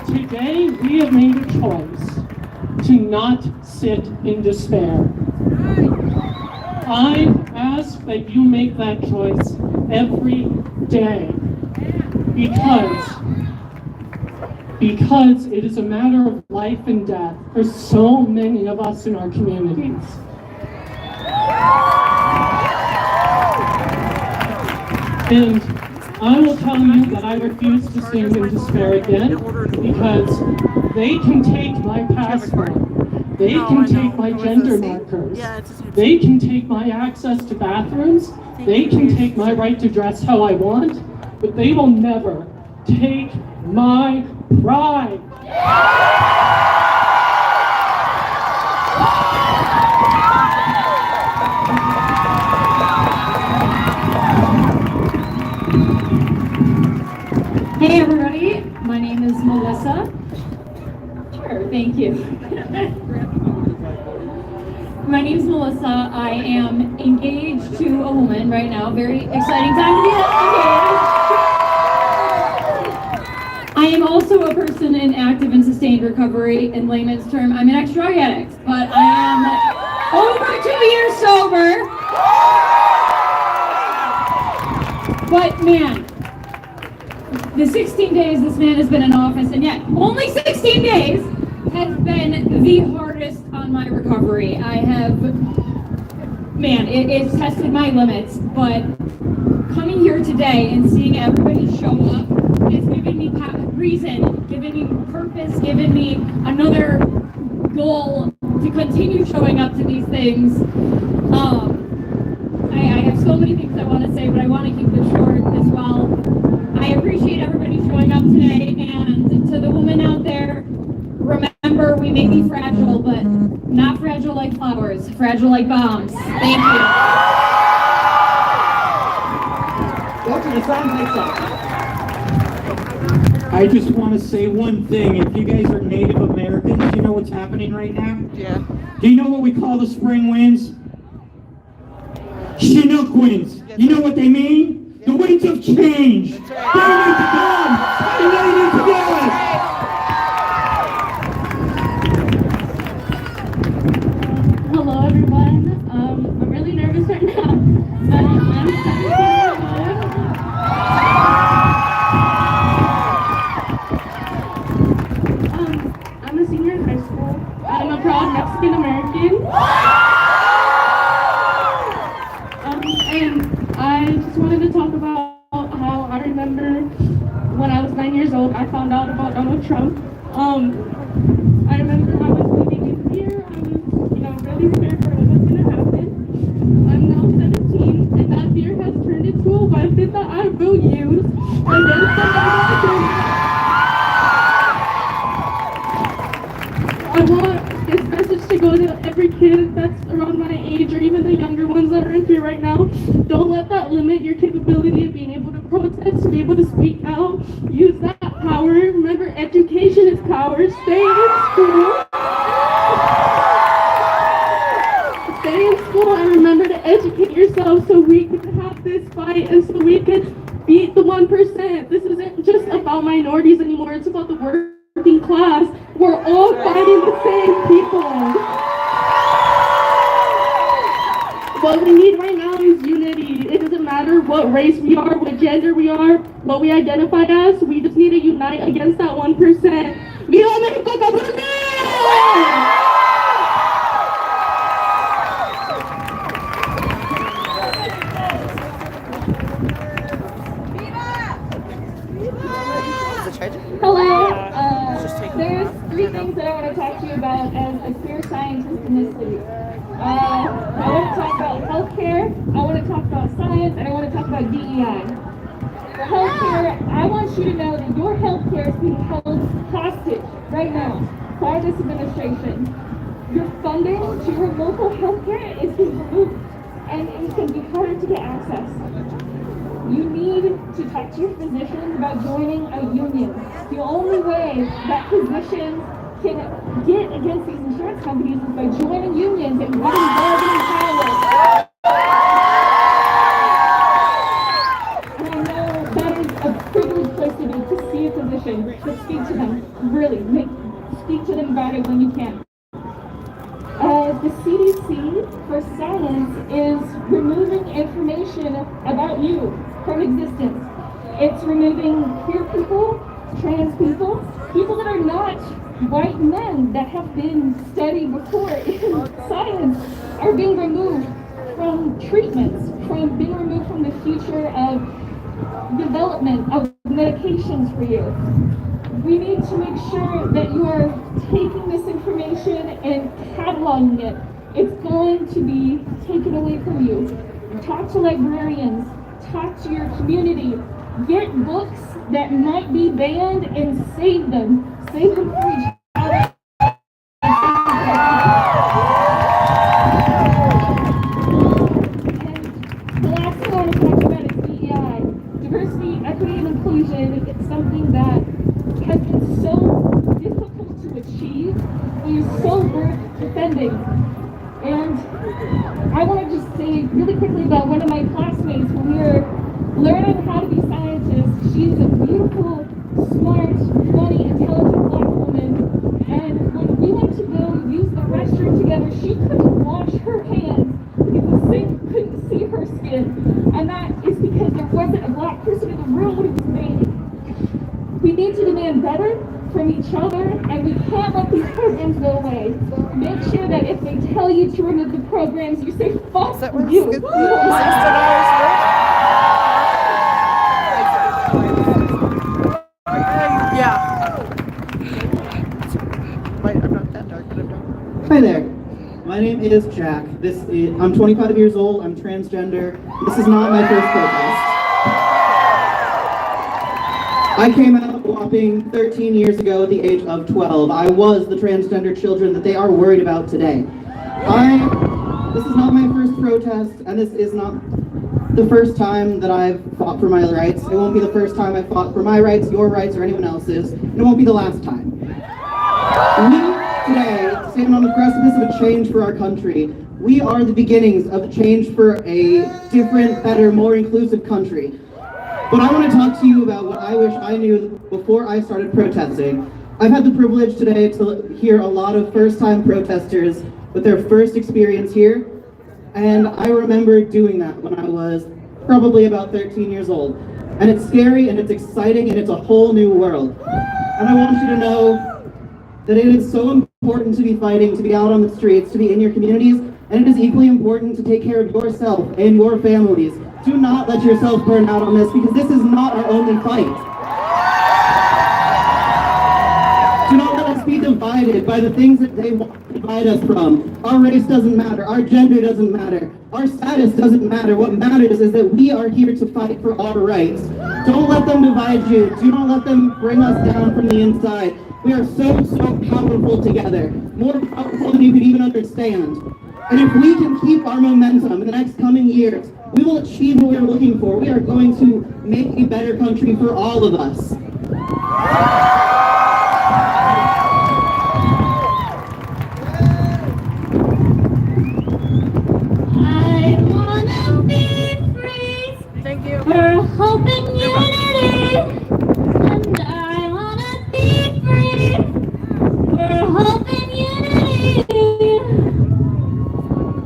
Speaker 2: Today, we have made a choice to not sit in despair. I ask that you make that choice every day because it is a matter of life and death for so many of us in our communities. And I will tell you that I refuse to stand in despair again because they can take my passport, they can take my gender markers, they can take my access to bathrooms, they can take my right to dress how I want, but they will never take my pride.
Speaker 7: Hey everybody, my name is Melissa. Sure, thank you. My name is Melissa. I am engaged to a woman right now. Very exciting time to be engaged. I am also a person in active and sustained recovery. In layman's term, I'm an ex-drug addict, but I am over 2 years sober. But man, the 16 days this man has been in office, and yet only 16 days, has been the hardest on my recovery. I have, man, it's tested my limits, but coming here today and seeing everybody show up has given me reason, given me purpose, given me another goal to continue showing up to these things. I have so many things I want to say, but I want to keep this short as well. I appreciate everybody showing up today, and to the women out there, remember, we may be fragile, but not fragile like flowers, fragile like bombs. Thank you.
Speaker 4: Go to the side,
Speaker 5: I just want to say one thing. If you guys are Native Americans, you know what's happening right now?
Speaker 18: Yeah.
Speaker 5: Do you know what we call the spring winds? Chinook winds. You know what they mean? The winds of change. They need to come. And they need to go.
Speaker 21: Hello, everyone. I'm really nervous right now. I'm 17 years old. I'm a senior in high school. I'm a proud Mexican American. And I just wanted to talk about how I remember when I was 9 years old, I found out about Donald Trump. I remember I was living in fear. I was, really scared for what was going to happen. I'm now 17, and that fear has turned into a weapon that I will use against the I want this message to go to every kid that's around my age, or even the younger ones that are in here right now. Don't let that limit your capability of being able to protest, to be able to speak out. Use that power. Remember, education is power. Stay in school. Stay in school and remember to educate yourself so we can have this fight and so we can beat the 1%. This isn't just about minorities anymore. It's about the working class. We're all fighting the same people. What we need right now is unity. It doesn't matter what race we are, what gender we are, what we identify as. We just need to unite against that 1%. ¡Viva México, cabrones! Hello. There's three things that I want to talk to you about as a queer scientist in this city. I want to talk about healthcare, I want to talk about science, and I want to talk about DEI. For healthcare, I want you to know that your healthcare is being held hostage right now by this administration. Your funding to your local healthcare is being removed, and it's going to be harder to get access. You need to talk to your physicians about joining a union. The only way that physicians can get against these insurance companies is by joining unions and getting bargaining power. And I know that is a privileged place to be, to see a physician, to speak to them, really, speak to them about it when you can. The CDC for science is removing information about you from existence. It's removing queer people, trans people, people that are not white men that have been studied before in science are being removed from treatments, from being removed from the future of development of medications for you. We need to make sure that you are taking this information and cataloging it. It's going to be taken away from you. Talk to librarians, talk to your community, get books that might be banned and save them. Save them for each other. And the last thing I want to talk about is DEI. Diversity, equity, and inclusion is something that has been so difficult to achieve, and is so worth defending. And I want to just say really quickly about one of my classmates when we were learning how to be scientists. She's a beautiful, smart, funny, intelligent black woman. And when we went to go use the restroom together, she couldn't wash her hands because the sink couldn't see her skin. And that is because there wasn't a black person in the room when it was made. We need to demand better from each other, and we can't let these programs go away. Make sure that if they tell you to remove the programs, you say, fuck you.
Speaker 4: Hi there. My name is Jack. I'm 25 years old. I'm transgender. This is not my first protest. I came out a whopping 13 years ago at the age of 12. I was the transgender children that they are worried about today. This is not my first protest, and this is not the first time that I've fought for my rights. It won't be the first time I've fought for my rights, your rights, or anyone else's. And it won't be the last time. We today stand on the precipice of a change for our country. We are the beginnings of a change for a different, better, more inclusive country. But I want to talk to you about what I wish I knew before I started protesting. I've had the privilege today to hear a lot of first-time protesters with their first experience here, and I remember doing that when I was probably about 13 years old. And it's scary, and it's exciting, and it's a whole new world. And I want you to know that it is so important to be fighting, to be out on the streets, to be in your communities, and it is equally important to take care of yourself and your families. Do not let yourself burn out on this, because this is not our only fight. Do not let us be divided by the things that they want to divide us from. Our race doesn't matter. Our gender doesn't matter. Our status doesn't matter. What matters is that we are here to fight for our rights. Don't let them divide you. Do not let them bring us down from the inside. We are so powerful together. More powerful than you could even understand. And if we can keep our momentum in the next coming years, we will achieve what we are looking for. We are going to make a better country for all of us.
Speaker 14: I wanna be free.
Speaker 18: Thank you.
Speaker 14: For hope and unity. And I wanna be free. For hope and unity.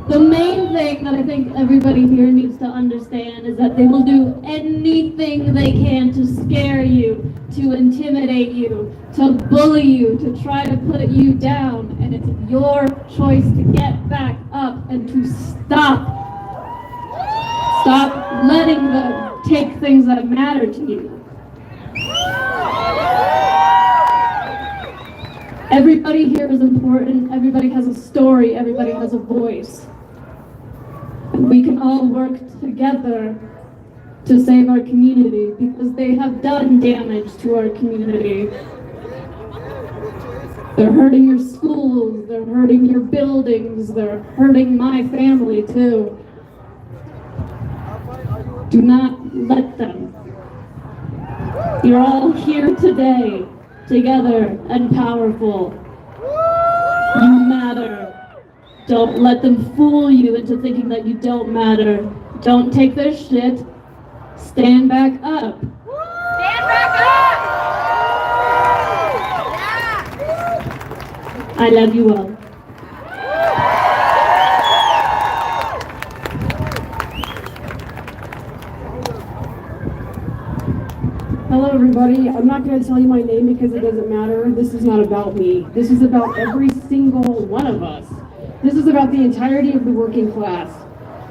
Speaker 14: The main thing that I think everybody here needs to understand is that they will do anything they can to scare you, to intimidate you, to bully you, to try to put you down. And it's your choice to get back up and to stop. Stop letting them take things that matter to you. Everybody here is important. Everybody has a story. Everybody has a voice. And we can all work together to save our community, because they have done damage to our community. They're hurting your schools, they're hurting your buildings, they're hurting my family too. Do not let them. You're all here today, together and powerful. You matter. Don't let them fool you into thinking that you don't matter. Don't take their shit. Stand back up.
Speaker 10: Stand back up!
Speaker 14: I love you all.
Speaker 8: Hello everybody, I'm not going to tell you my name because it doesn't matter. This is not about me. This is about every single one of us. This is about the entirety of the working class.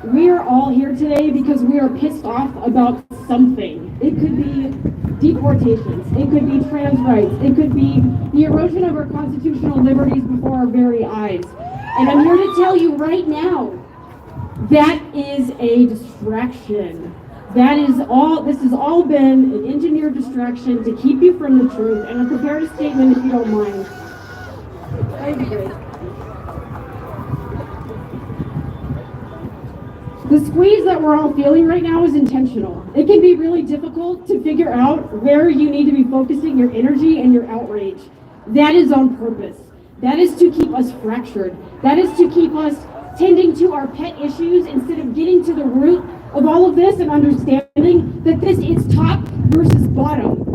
Speaker 8: We are all here today because we are pissed off about something. It could be deportations, it could be trans rights, it could be the erosion of our constitutional liberties before our very eyes. And I'm here to tell you right now, that is a distraction. That is all, this has all been an engineered distraction to keep you from the truth. And I've prepared a statement if you don't mind. That'd be great. The squeeze that we're all feeling right now is intentional. It can be really difficult to figure out where you need to be focusing your energy and your outrage. That is on purpose. That is to keep us fractured. That is to keep us tending to our pet issues instead of getting to the root of all of this and understanding that this is top versus bottom.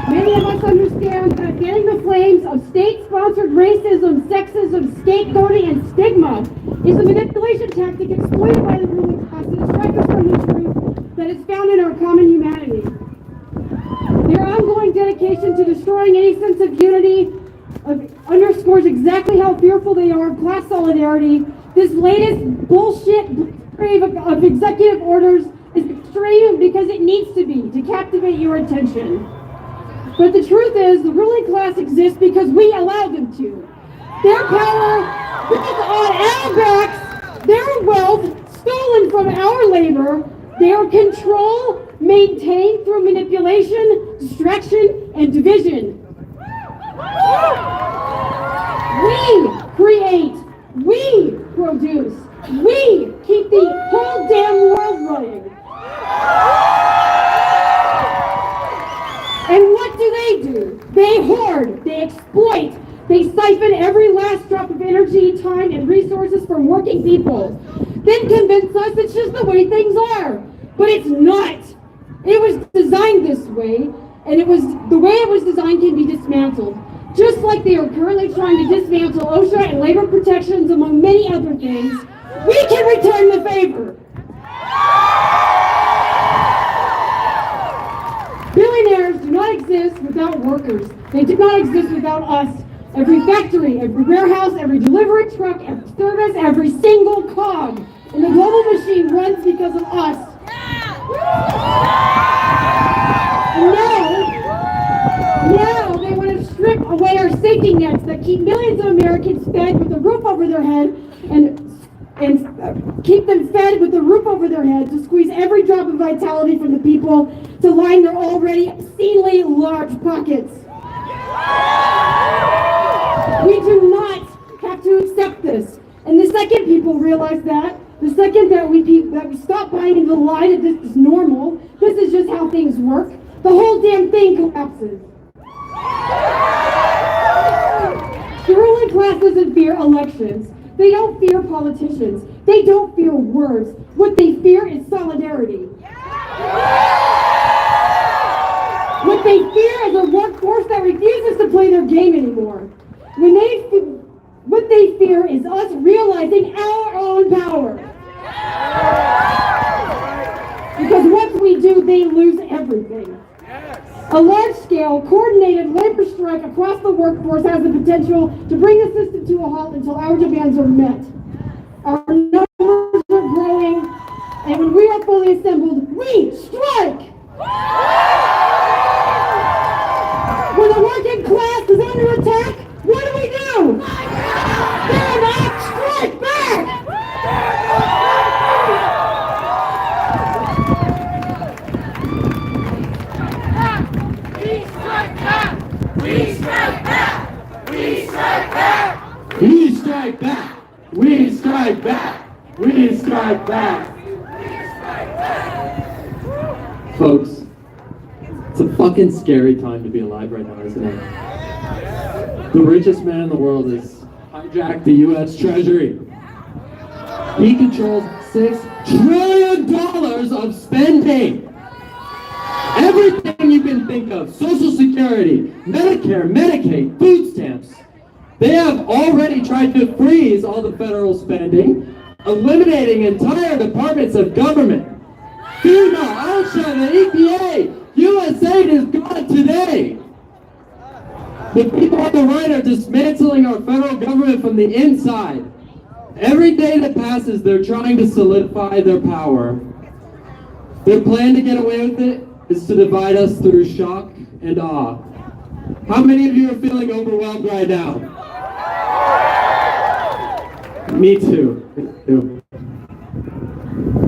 Speaker 8: Many of us understand that fanning the flames of state-sponsored racism, sexism, scapegoating, and stigma is a manipulation tactic exploited by the ruling class to distract us from the truth that is found in our common humanity. Their ongoing dedication to destroying any sense of unity underscores exactly how fearful they are of class solidarity. This latest bullshit crave of executive orders is extreme because it needs to be, to captivate your attention. But the truth is, the ruling class exists because we allow them to. Their power is on our backs, their wealth stolen from our labor, their control maintained through manipulation, distraction, and division. We create, we produce, we They siphon every last drop of energy, time, and resources from working people. Then convince us it's just the way things are. But it's not. It was designed this way, and the way it was designed can be dismantled. Just like they are currently trying to dismantle OSHA and labor protections, among many other things, we can return the favor. Billionaires do not exist without workers. They do not exist without us. Every factory, every warehouse, every delivery truck, every service, every single cog in the global machine runs because of us. Now they want to strip away our safety nets that keep millions of Americans fed with a roof over their head and keep them fed with a roof over their head to squeeze every drop of vitality from the people to line their already obscenely large pockets. We do not have to accept this. And the second people realize that, the second that we stop buying into the lie that this is normal, this is just how things work, the whole damn thing collapses. The ruling class doesn't fear elections. They don't fear politicians. They don't fear words. What they fear is solidarity. What they fear is a workforce that refuses to play their game anymore. What they fear is us realizing our own power. Because once we do, they lose everything. A large-scale, coordinated labor strike across the workforce has the potential to bring the system to a halt until our demands are met. Our numbers are growing, and when we are fully assembled, we strike! When the working class is under attack, what do we do? Stand up, strike back!
Speaker 10: We strike back! We strike back!
Speaker 5: We strike back! We strike back! We strike back!
Speaker 4: Folks, it's a fucking scary time to be alive right now, isn't it? The richest man in the world has hijacked the U.S. Treasury. He controls $6 trillion of spending. Everything you can think of, Social Security, Medicare, Medicaid, food stamps. They have already tried to freeze all the federal spending, eliminating entire departments of government. FEMA, OSHA, the EPA, USAID is gone today. The people on the right are dismantling our federal government from the inside. Every day that passes, they're trying to solidify their power. Their plan to get away with it is to divide us through shock and awe. How many of you are feeling overwhelmed right now? Me too.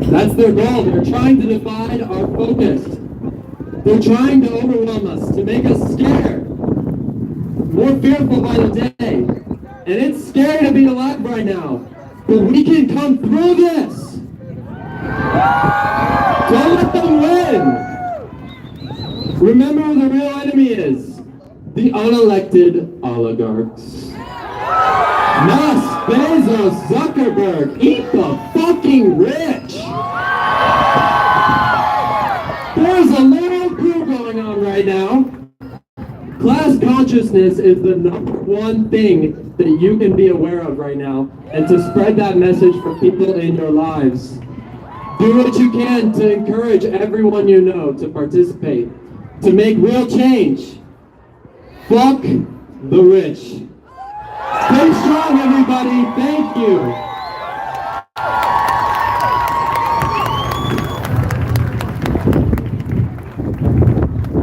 Speaker 4: That's their goal. They're trying to divide our focus. They're trying to overwhelm us, to make us scared, more fearful by the day. And it's scary to be alive right now. But we can come through this. Don't let them win. Remember who the real enemy is. The unelected oligarchs. Musk, Bezos, Zuckerberg, eat the fucking rich. There's a little coup going on right now. Class consciousness is the number one thing that you can be aware of right now, and to spread that message for people in your lives. Do what you can to encourage everyone you know to participate, to make real change. Fuck the rich. Stay strong, everybody. Thank you.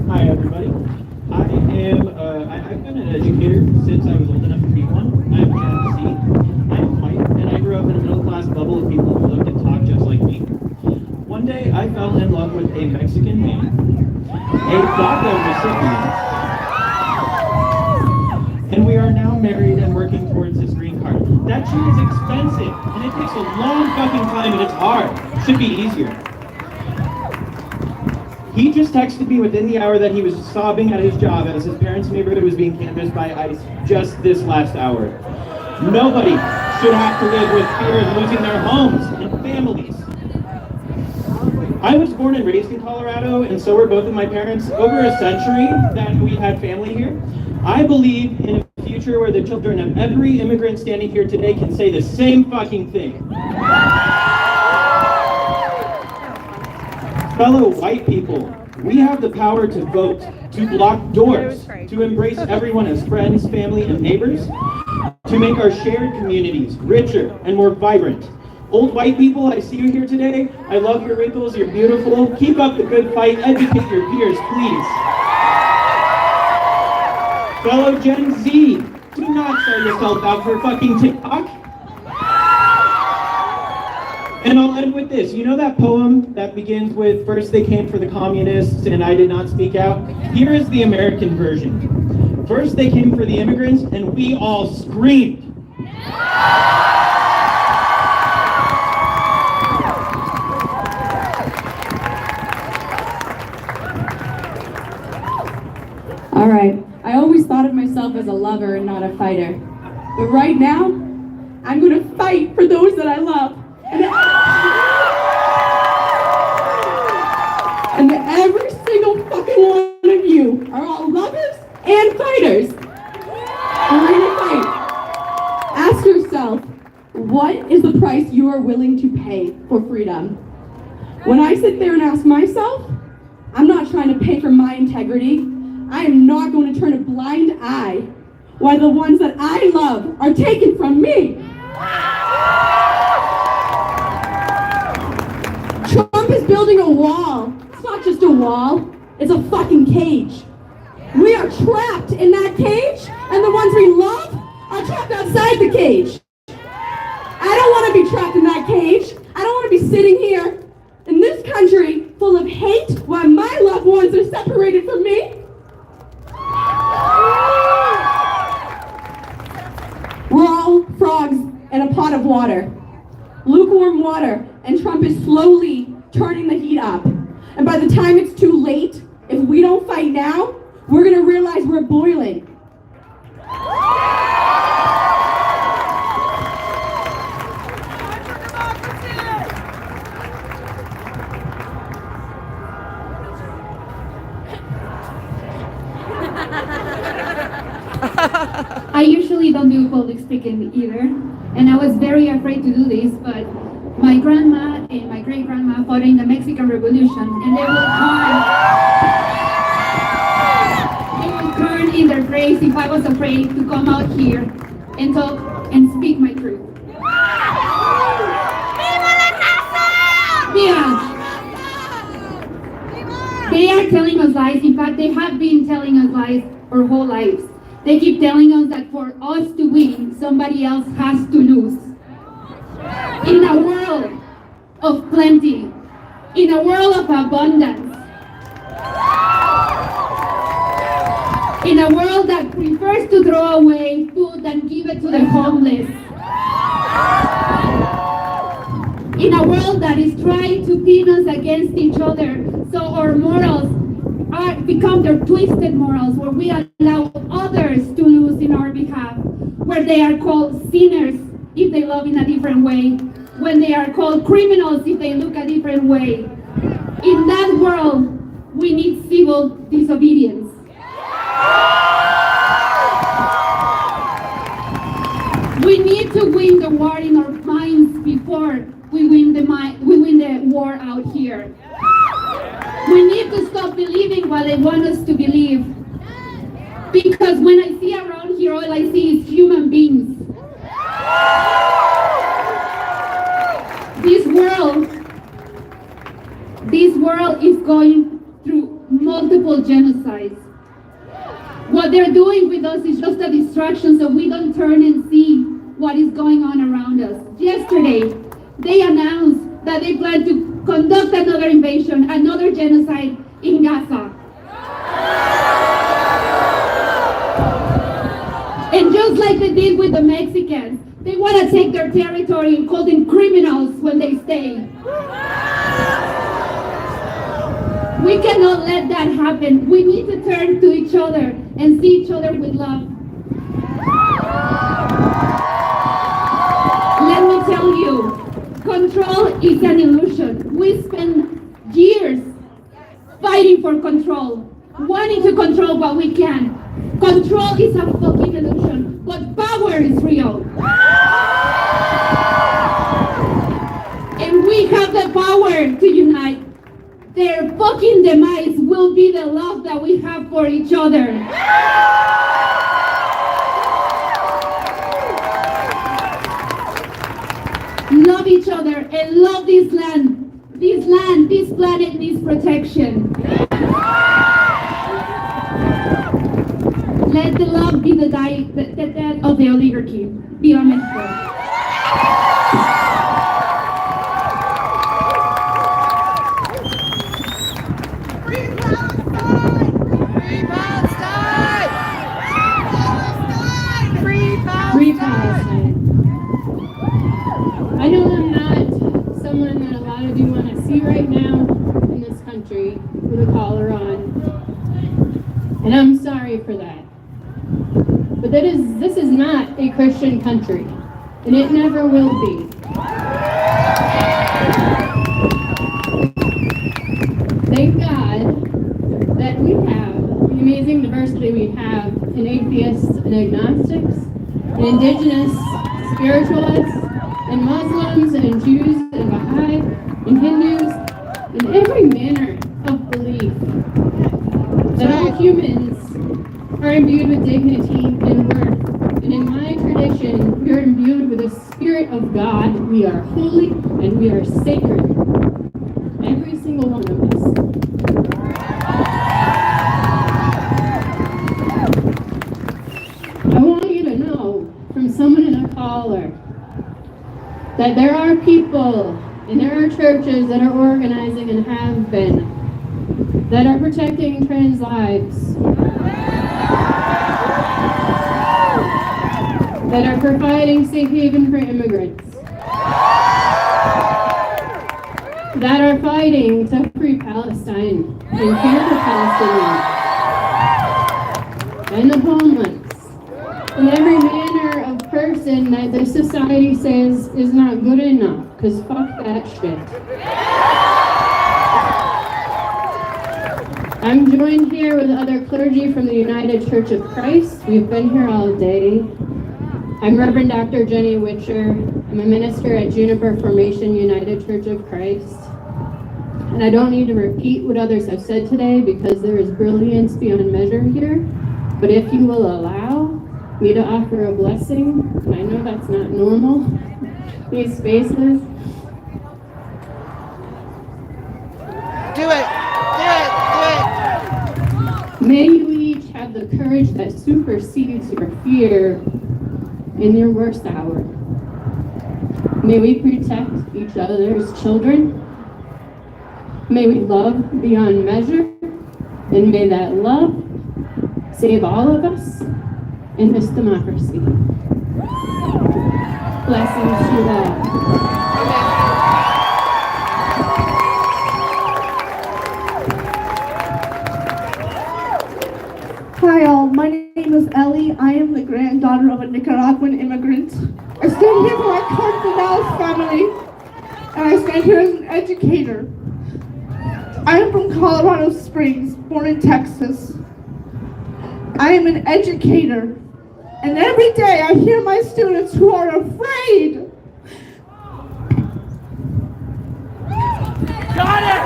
Speaker 12: Hi, everybody. I've been an educator since I was old enough to be one. I'm Gen Z. I'm white, and I grew up in a middle-class bubble of people who looked and talked just like me. One day, I fell in love with a Mexican man, a DACA recipient, and we are now married and working towards his green card. That shit is expensive, and it takes a long fucking time, and it's hard. Should be easier. He just texted me within the hour that he was sobbing at his job as his parents' neighborhood was being canvassed by ICE just this last hour. Nobody should have to live with fear of losing their homes and families. I was born and raised in Colorado, and so were both of my parents. Over a century that we had family here. I believe in a future where the children of every immigrant standing here today can say the same fucking thing. Fellow white people, we have the power to vote, to block doors, to embrace everyone as friends, family, and neighbors, to make our shared communities richer and more vibrant. Old white people, I see you here today. I love your wrinkles, you're beautiful. Keep up the good fight, educate your peers, please. Fellow Gen Z, do not sell yourself out for fucking TikTok. And I'll end with this. You know that poem that begins with, first they came for the communists and I did not speak out? Here is the American version. First they came for the immigrants and we all screamed.
Speaker 6: All right, I always thought of myself as a lover and not a fighter. But right now, I'm gonna fight for those that I love. And every single fucking one of you are all lovers and fighters. And we're gonna fight. Ask yourself, what is the price you are willing to pay for freedom? When I sit there and ask myself, I'm not trying to pay for my integrity. I am not going to turn a blind eye while the ones that I love are taken from me. Trump is building a wall. It's not just a wall, it's a fucking cage. We are trapped in that cage, and the ones we love are trapped outside the cage. I don't want to be trapped in that cage. I don't want to be sitting here in this country full of hate while my loved ones are separated from me. We're all frogs in a pot of water. Lukewarm water, and Trump is slowly turning the heat up. And by the time it's too late, if we don't fight now, we're gonna realize we're boiling.
Speaker 14: I usually don't do public speaking either, and I was very afraid to do this, but my grandma and my great-grandma fought in the Mexican Revolution, and they would turn in their graves if I was afraid to come out here and talk and speak my truth. Yeah. They are telling us lies. In fact, they have been telling us lies our whole lives. They keep telling us that for us to win, somebody else has to lose. In a world of plenty, in a world of abundance, in a world that prefers to throw away food than give it to the homeless, in a world that is trying to pin us against each other so our morals become their twisted morals, where we allow others to lose in our behalf, where they are called sinners if they love in a different way, when they are called criminals if they look a different way. In that world, we need civil disobedience. We need to win the war in our minds before we win the war out here. We need to stop believing what they want us to believe. Because when I see around here, all I see is human beings. This world is going through multiple genocides. What they're doing with us is just a distraction so we don't turn and see what is going on around us. Yesterday, they announced that they plan to conduct another invasion, another genocide in Gaza. And just like they did with the Mexicans, they want to take their territory and call them criminals when they stay.
Speaker 21: We cannot let that happen. We need to turn to each other and see each other with love. Let me tell you, control is an illusion. We spend years fighting for control, wanting to control what we can. Control is a fucking illusion, but power is real. And we have the power to unite. Their fucking demise will be the love that we have for each other. Love each other and love this land, this planet needs protection. Let the love be the death of the oligarchy. Viva México. Free Palestine. I know I'm not someone that a lot of you want to see right now in this country with a collar on. And I'm sorry for that. But this is not a Christian country. And it never will be. Thank God that we have the amazing diversity we have in atheists and agnostics, and indigenous spiritualists, and Muslims, and Jews, and Baha'i, and Hindus, and every manner of belief. That all humans are imbued with dignity and worth. And in my tradition, we are imbued with the Spirit of God. We are holy and we are sacred. Every single one of us. I want you to know from someone in a collar that there are people and there are churches that are organizing and have been that are protecting trans lives, that are providing safe haven for immigrants, that are fighting to free Palestine and care for Palestinians, and the homeless, and every manner of person that this society says is not good enough, because fuck that shit. I'm joined here with other clergy from the United Church of Christ. We've been here all day. I'm Reverend Dr. Jenny Witcher. I'm a minister at Juniper Formation United Church of Christ. And I don't need to repeat what others have said today because there is brilliance beyond measure here. But if you will allow me to offer a blessing, and I know that's not normal, these spaces.
Speaker 18: Do it!
Speaker 21: May you each have the courage that supersedes your fear in your worst hour. May we protect each other's children. May we love beyond measure. And may that love save all of us in this democracy. Blessings to you all.
Speaker 1: Hi all, my name is Ellie. I am the granddaughter of a Nicaraguan immigrant. I stand here for my Cardinals family, and I stand here as an educator. I am from Colorado Springs, born in Texas. I am an educator, and every day I hear my students who are afraid.
Speaker 10: Got it!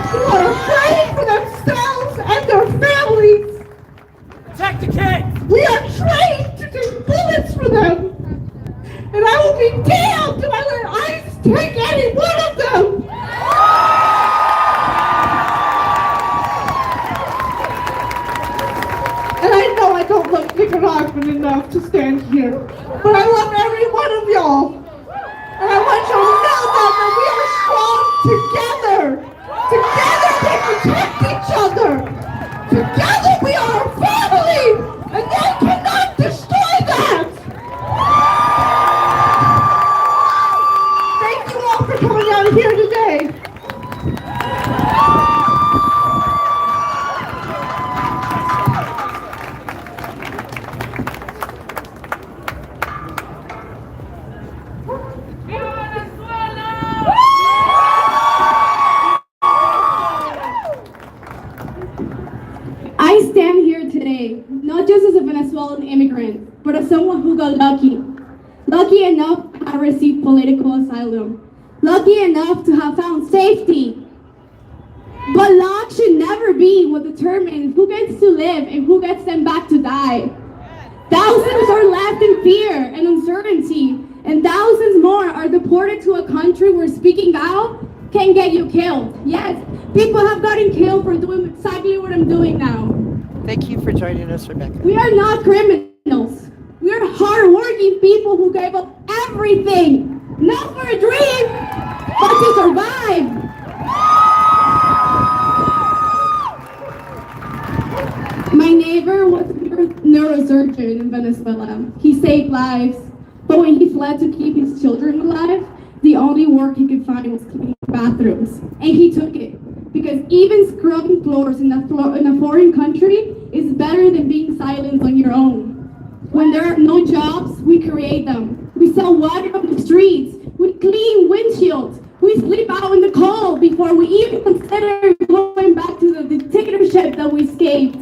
Speaker 1: Who are afraid for themselves and their families.
Speaker 10: Protect the kids!
Speaker 1: We are trained to take bullets for them. And I will be damned if I let ICE take any one of them. And I know I don't look Nicaraguan enough to stand here, but I love every one of y'all. And I want y'all to know that we are strong together. Together we protect each other. Together we are a family, and they cannot destroy that. Thank you all for coming out here today. immigrant, but as someone who got lucky. Lucky enough to have received political asylum. Lucky enough to have found safety. But luck should never be what determines who gets to live and who gets sent back to die. Thousands are left in fear and uncertainty, and thousands more are deported to a country where speaking out can get you killed. Yes, people have gotten killed for doing exactly what I'm doing now.
Speaker 18: Thank you for joining us, Rebecca.
Speaker 1: We are not criminals. We are hardworking people who gave up everything, not for a dream, but to survive. My neighbor was a neurosurgeon in Venezuela. He saved lives, but when he fled to keep his children alive, the only work he could find was cleaning bathrooms. And he took it, because even scrubbing floors in a foreign country is better than being silenced on your own. When there are no jobs, we create them. We sell water on the streets. We clean windshields. We sleep out in the cold before we even consider going back to the dictatorship that we escaped.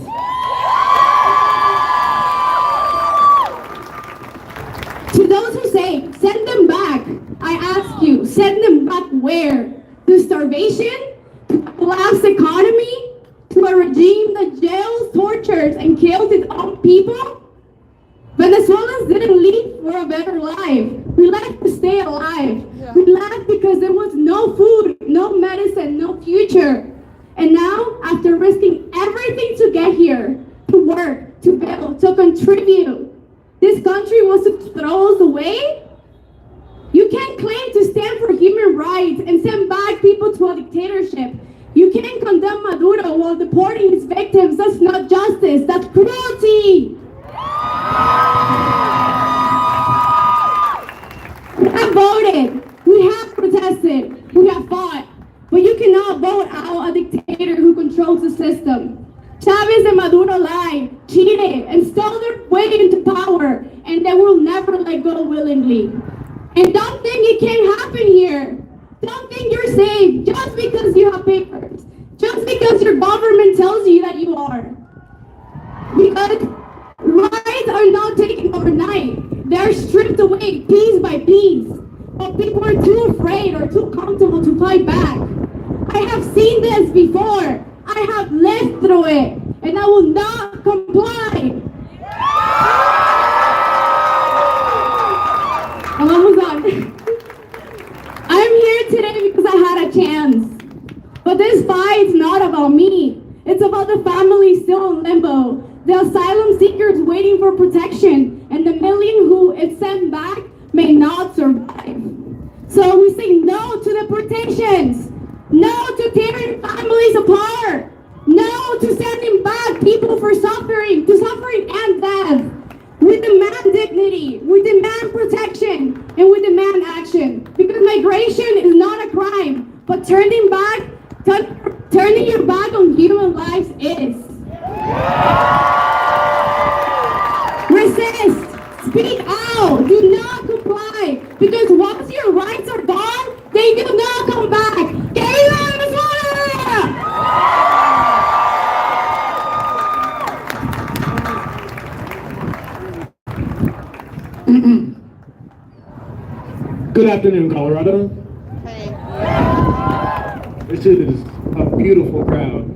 Speaker 1: To those who say, send them back, I ask you, send them back where? To starvation? To a collapsed economy? To a regime that jails, tortures, and kills its own people? Venezuelans didn't leave for a better life. We left to stay alive. We left because there was no food, no medicine, no future. And now, after risking everything to get here, to work, to build, to contribute, this country wants to throw us away? You can't claim to stand for human rights and send back people to a dictatorship. You can't condemn Maduro while deporting his victims. That's not justice, that's cruelty. We have voted, we have protested, we have fought, but you cannot vote out a dictator who controls the system. Chavez and Maduro lied, cheated, and stole their way into power, and they will never let go willingly. And don't think it can't happen here. Don't think you're safe just because you have papers, just because your government tells you that you are. Because rights are not taken overnight. They're stripped away piece by piece. But people are too afraid or too comfortable to fight back. I have seen this before. I have lived through it. And I will not comply. I'm almost done. I'm here today because I had a chance. But this fight is not about me. It's about the families still in limbo. The asylum seekers waiting for protection, and the million who, if sent back, may not survive. So we say no to deportations, no to tearing families apart, no to sending back people to suffering and death. We demand dignity, we demand protection, and we demand action. Because migration is not a crime, but turning your back on human lives is. Resist, speak out, do not comply, because once your rights are gone, they do not come back. ¡Que viva Venezuela!
Speaker 5: Good afternoon, Colorado.
Speaker 18: Hey.
Speaker 5: This is a beautiful crowd.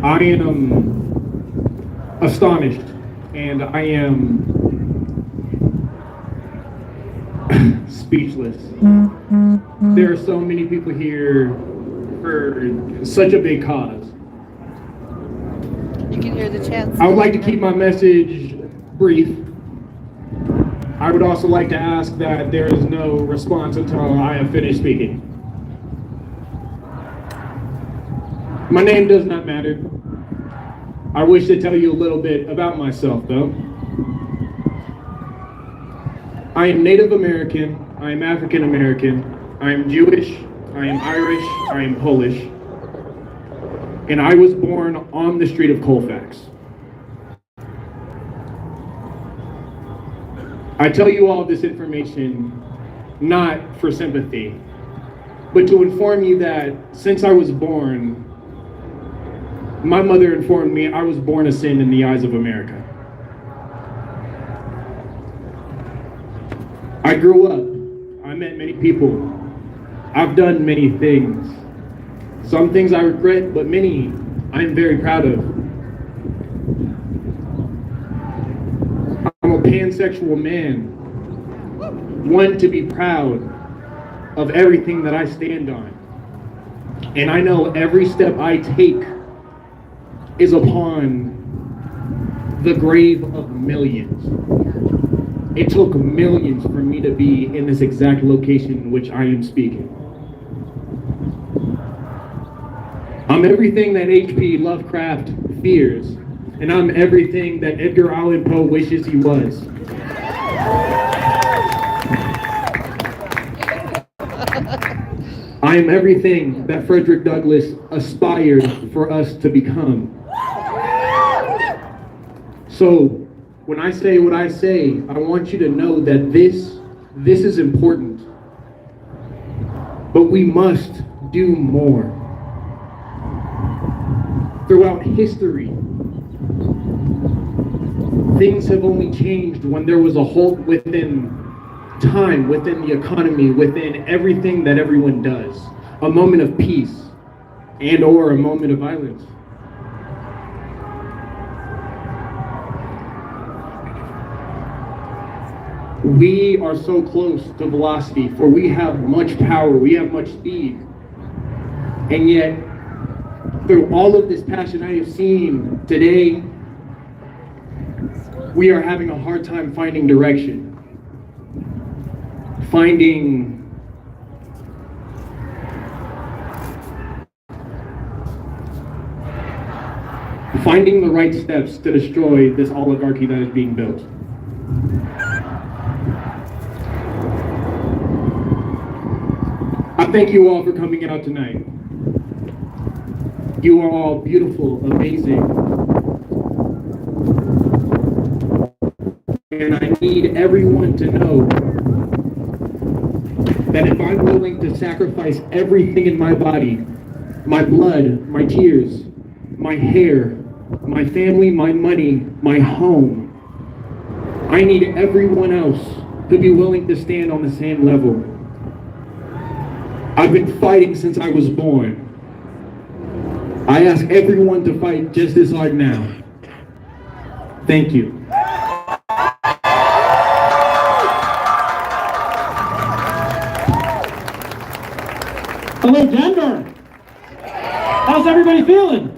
Speaker 5: I am astonished, and I am speechless. There are so many people here for such a big cause.
Speaker 18: You can hear the chants.
Speaker 5: I would like to keep my message brief. I would also like to ask that there is no response until I have finished speaking. My name does not matter. I wish to tell you a little bit about myself, though. I am Native American, I am African American, I am Jewish, I am Irish, I am Polish, and I was born on the street of Colfax. I tell you all this information not for sympathy, but to inform you that since I was born, my mother informed me I was born a sin in the eyes of America. I grew up. I met many people. I've done many things. Some things I regret, but many I am very proud of. I'm a pansexual man, one to be proud of everything that I stand on. And I know every step I take is upon the grave of millions. It took millions for me to be in this exact location in which I am speaking. I'm everything that H.P. Lovecraft fears, and I'm everything that Edgar Allan Poe wishes he was. I am everything that Frederick Douglass aspired for us to become. So, when I say what I say, I want you to know that this is important. But we must do more. Throughout history, things have only changed when there was a halt within time, within the economy, within everything that everyone does. A moment of peace and or a moment of violence. We are so close to velocity, for we have much power, we have much speed. And yet, through all of this passion I have seen today, we are having a hard time finding direction. Finding the right steps to destroy this oligarchy that is being built. I thank you all for coming out tonight. You are all beautiful, amazing. And I need everyone to know that if I'm willing to sacrifice everything in my body, my blood, my tears, my hair, my family, my money, my home, I need everyone else to be willing to stand on the same level. I've been fighting since I was born. I ask everyone to fight just as hard now. Thank you.
Speaker 16: Hello, Denver. How's everybody feeling?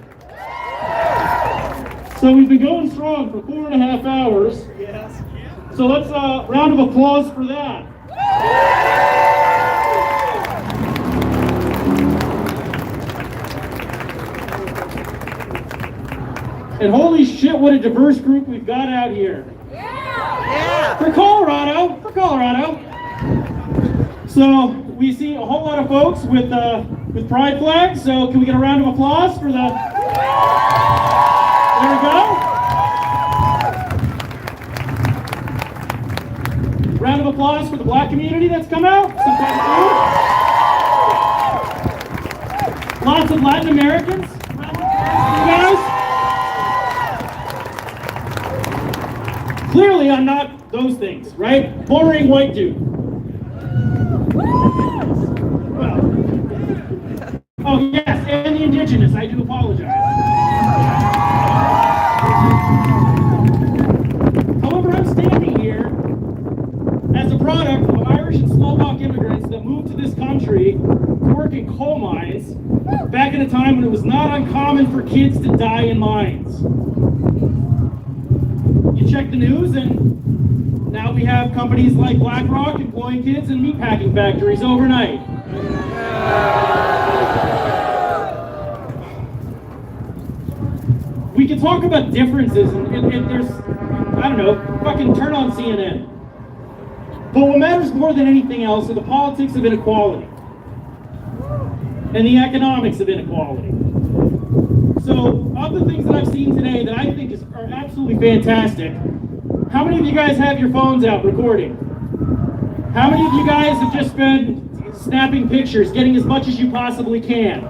Speaker 16: So we've been going strong for 4.5 hours. Yes. So let's round of applause for that. And holy shit, what a diverse group we've got out here. Yeah. For Colorado. So we see a whole lot of folks with pride flags. So can we get a round of applause for the? There we go. Round of applause for the black community that's come out. Lots of Latin Americans. You guys. Clearly, I'm not those things, right? Boring white dude. Well, oh yes, and the indigenous. I do apologize. However, I'm standing here as a product of Irish and Slovak immigrants that moved to this country to work in coal mines back in a time when it was not uncommon for kids to die in mines. You check the news and now we have companies like BlackRock employing kids in meatpacking factories overnight. We can talk about differences and there's, I don't know, fucking turn on CNN. But what matters more than anything else are the politics of inequality and the economics of inequality. So, of the things that I've seen today that I think are absolutely fantastic, how many of you guys have your phones out recording? How many of you guys have just been snapping pictures, getting as much as you possibly can?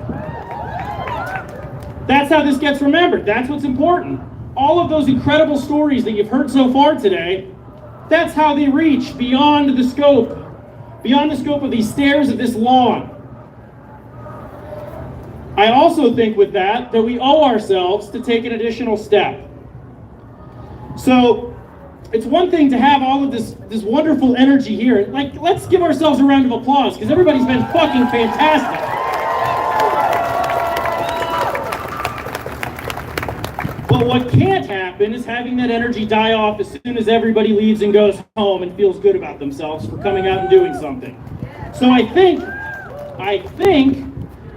Speaker 16: That's how this gets remembered. That's what's important. All of those incredible stories that you've heard so far today, That's how they reach beyond the scope of these stairs of this lawn. I also think with that we owe ourselves to take an additional step. So it's one thing to have all of this wonderful energy here. Like, let's give ourselves a round of applause because everybody's been fucking fantastic. But what can't happen is having that energy die off as soon as everybody leaves and goes home and feels good about themselves for coming out and doing something. So I think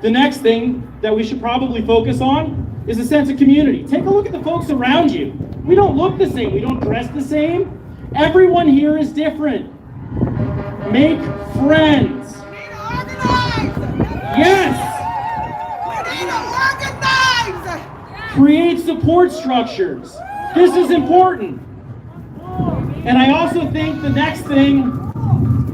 Speaker 16: the next thing that we should probably focus on is a sense of community. Take a look at the folks around you. We don't look the same. We don't dress the same. Everyone here is different. Make friends. Yes. Create support structures. This is important. And I also think the next thing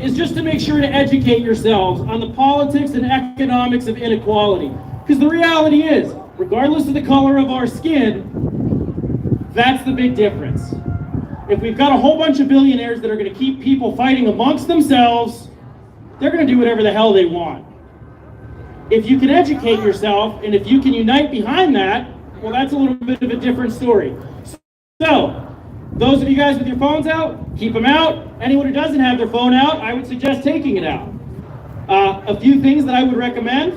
Speaker 16: is just to make sure to educate yourselves on the politics and economics of inequality. Because the reality is, regardless of the color of our skin, that's the big difference. If we've got a whole bunch of billionaires that are going to keep people fighting amongst themselves, they're going to do whatever the hell they want. If you can educate yourself, and if you can unite behind that, well, that's a little bit of a different story. So, those of you guys with your phones out, keep them out. Anyone who doesn't have their phone out, I would suggest taking it out. A few things that I would recommend.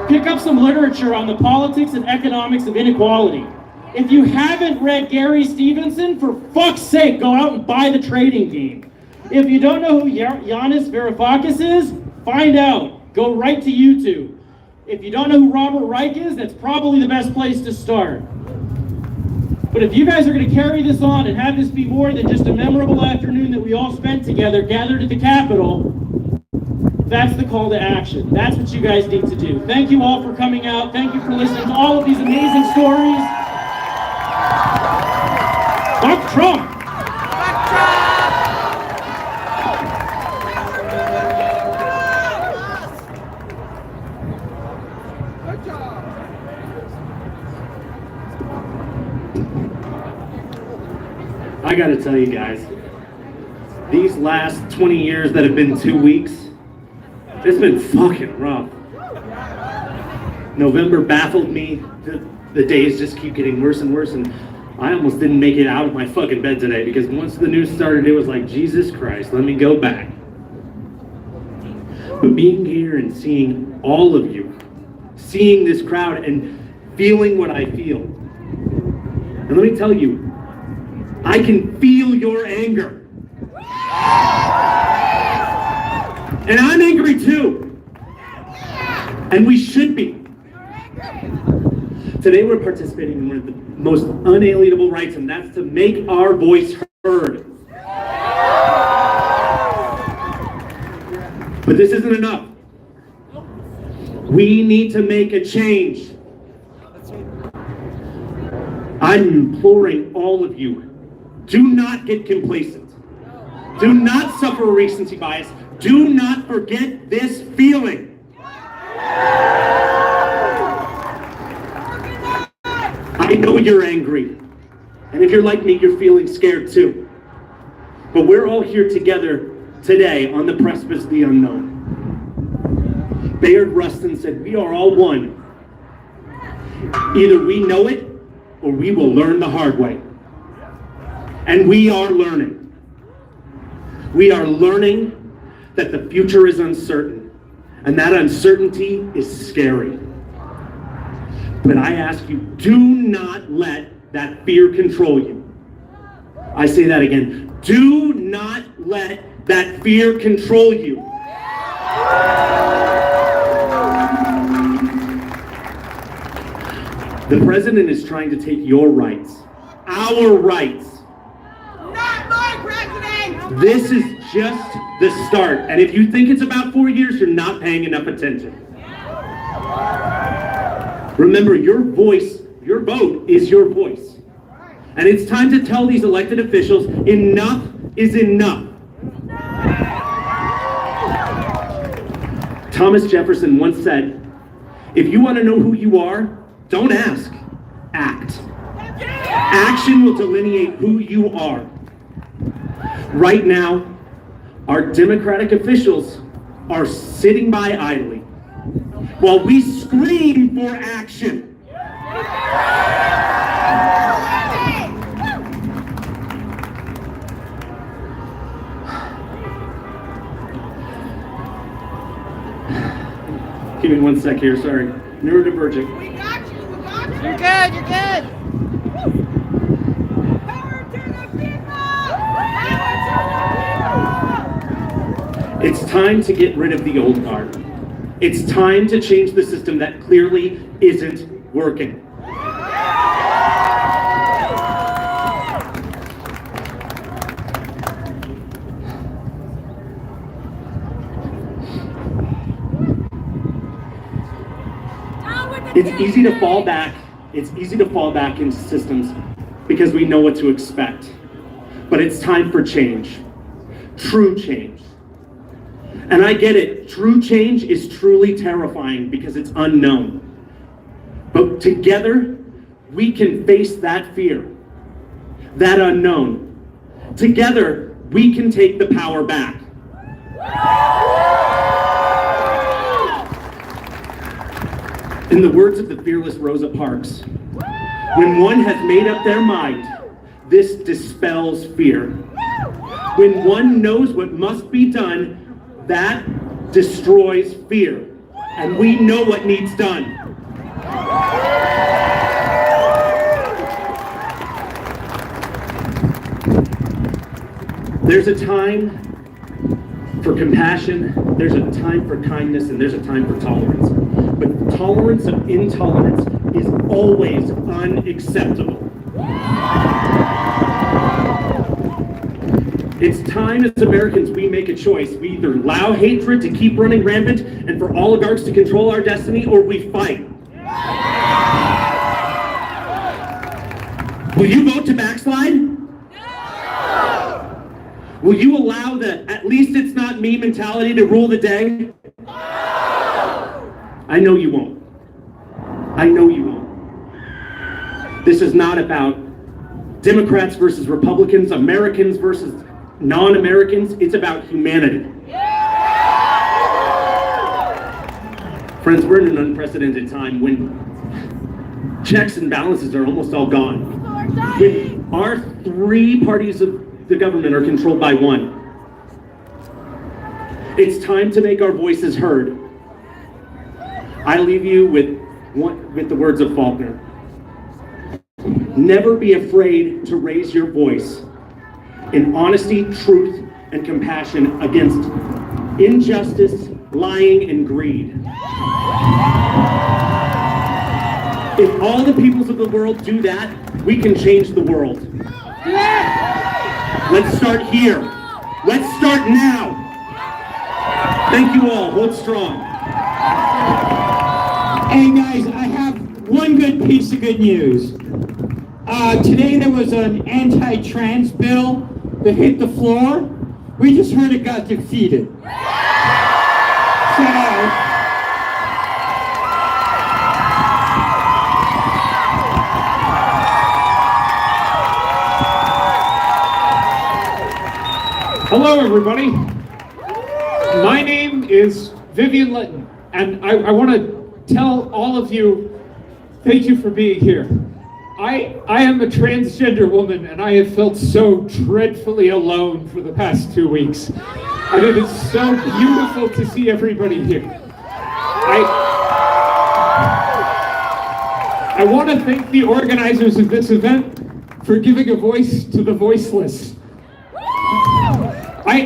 Speaker 16: Pick up some literature on the politics and economics of inequality. If you haven't read Gary Stevenson, for fuck's sake, go out and buy the trading game. If you don't know who Yanis Varoufakis is, find out. Go right to YouTube. If you don't know who Robert Reich is, that's probably the best place to start. But if you guys are going to carry this on and have this be more than just a memorable afternoon that we all spent together, gathered at the Capitol, that's the call to action. That's what you guys need to do. Thank you all for coming out. Thank you for listening to all of these amazing stories. Fuck Trump!
Speaker 3: I gotta tell you guys, these last 20 years that have been 2 weeks, it's been fucking rough. November baffled me. The days just keep getting worse and worse, and I almost didn't make it out of my fucking bed today because once the news started, it was like, Jesus Christ, let me go back. But being here and seeing all of you, seeing this crowd and feeling what I feel, and let me tell you, I can feel your anger. And I'm angry too. And we should be. Today we're participating in one of the most unalienable rights, and that's to make our voice heard. But this isn't enough. We need to make a change. I'm imploring all of you, do not get complacent. Do not suffer recency bias. Do not forget this feeling. I know you're angry. And if you're like me, you're feeling scared too. But we're all here together today on the precipice of the unknown. Bayard Rustin said, we are all one. Either we know it or we will learn the hard way. And we are learning. We are learning that the future is uncertain, and that uncertainty is scary. But I ask you, do not let that fear control you. I say that again. Do not let that fear control you. The president is trying to take your rights, our rights.
Speaker 10: Not my president!
Speaker 3: This is just the start. And if you think it's about 4 years, you're not paying enough attention. Remember, your voice, your vote is your voice. And it's time to tell these elected officials, enough is enough. Thomas Jefferson once said, if you want to know who you are, don't ask, act. Action will delineate who you are. Right now, our Democratic officials are sitting by idly while we scream for action. Give me 1 sec here, sorry. Neurodivergent.
Speaker 18: You're good, you're good.
Speaker 3: It's time to get rid of the old guard. It's time to change the system that clearly isn't working. It's easy to fall back. It's easy to fall back into systems because we know what to expect. But it's time for change. True change. And I get it. True change is truly terrifying because it's unknown. But together, we can face that fear, that unknown. Together, we can take the power back. In the words of the fearless Rosa Parks, when one has made up their mind, this dispels fear. When one knows what must be done, that destroys fear. And we know what needs done. There's a time for compassion, there's a time for kindness, and there's a time for tolerance. But tolerance of intolerance is always unacceptable. It's time as Americans we make a choice. We either allow hatred to keep running rampant and for oligarchs to control our destiny, or we fight. Will you vote to backslide? No! Will you allow the "at least it's not me" mentality to rule the day? No! I know you won't. I know you won't. This is not about Democrats versus Republicans, Americans versus non-Americans. It's about humanity. Friends, we're in an unprecedented time when checks and balances are almost all gone. When our three parties of the government are controlled by one. It's time to make our voices heard. I leave you with the words of Faulkner. Never be afraid to raise your voice in honesty, truth, and compassion against injustice, lying, and greed. If all the peoples of the world do that, we can change the world. Let's start here. Let's start now. Thank you all. Hold strong.
Speaker 9: Hey guys, I have one good piece of good news. Today there was an anti-trans bill that hit the floor. We just heard it got defeated.
Speaker 16: Hello, everybody. My name is Vivian Litton, and I want to tell all of you, thank you for being here. I am a transgender woman, and I have felt so dreadfully alone for the past 2 weeks. And it is so beautiful to see everybody here. I want to thank the organizers of this event for giving a voice to the voiceless.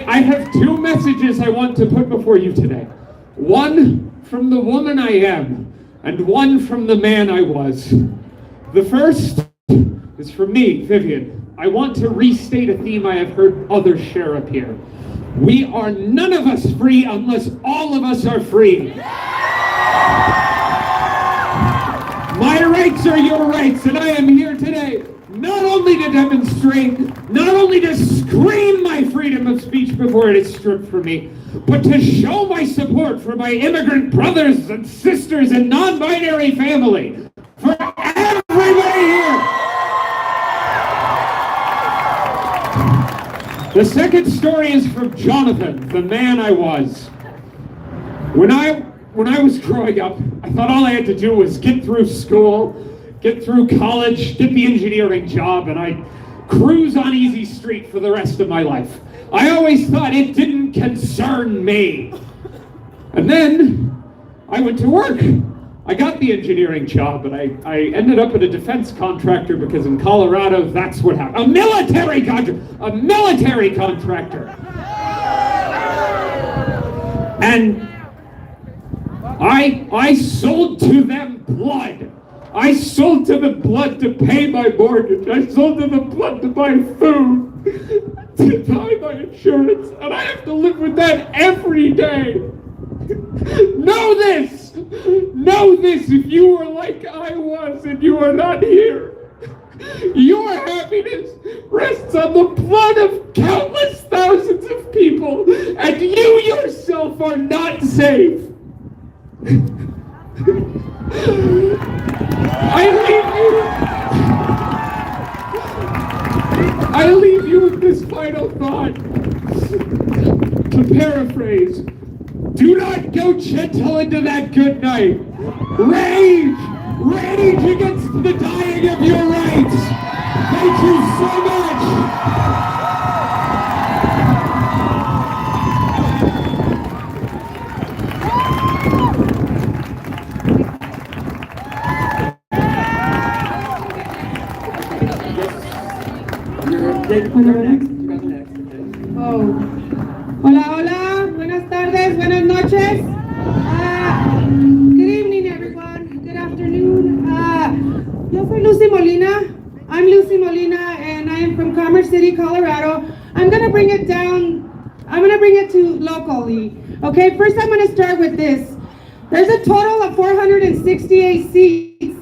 Speaker 16: I have two messages I want to put before you today. One from the woman I am, and one from the man I was. The first is from me, Vivian. I want to restate a theme I have heard others share up here. We are none of us free unless all of us are free. My rights are your rights, and I am here today not only to demonstrate, not only to scream my freedom of speech before it is stripped from me, but to show my support for my immigrant brothers and sisters and non-binary family. For everybody here.
Speaker 9: The second story is from Jonathan, the man I was. When I was growing up, I thought all I had to do was get through school, get through college, get the engineering job, and I'd cruise on easy street for the rest of my life. I always thought it didn't concern me. And then I went to work. I got the engineering job, and I ended up at a defense contractor because in Colorado, that's what happened. A military contractor. And I sold to them blood. I sold to them blood to pay my mortgage. I sold to them blood to buy food, to buy my insurance, and I have to live with that every day. Know this if you were like I was and you are not here. Your happiness rests on the blood of countless thousands of people, and you yourself are not safe. I leave you with this final thought. To paraphrase, do not go gentle into that good night. Rage against the dying of your rights. Thank you so much.
Speaker 15: Oh. Hola, hola. Buenas tardes. Buenas noches. Good evening, everyone. Good afternoon. Yo soy Lucy Molina. I'm Lucy Molina, and I am from Commerce City, Colorado. I'm gonna bring it down. I'm gonna bring it to locally. Okay. First, I'm gonna start with this. There's a total of 468 seats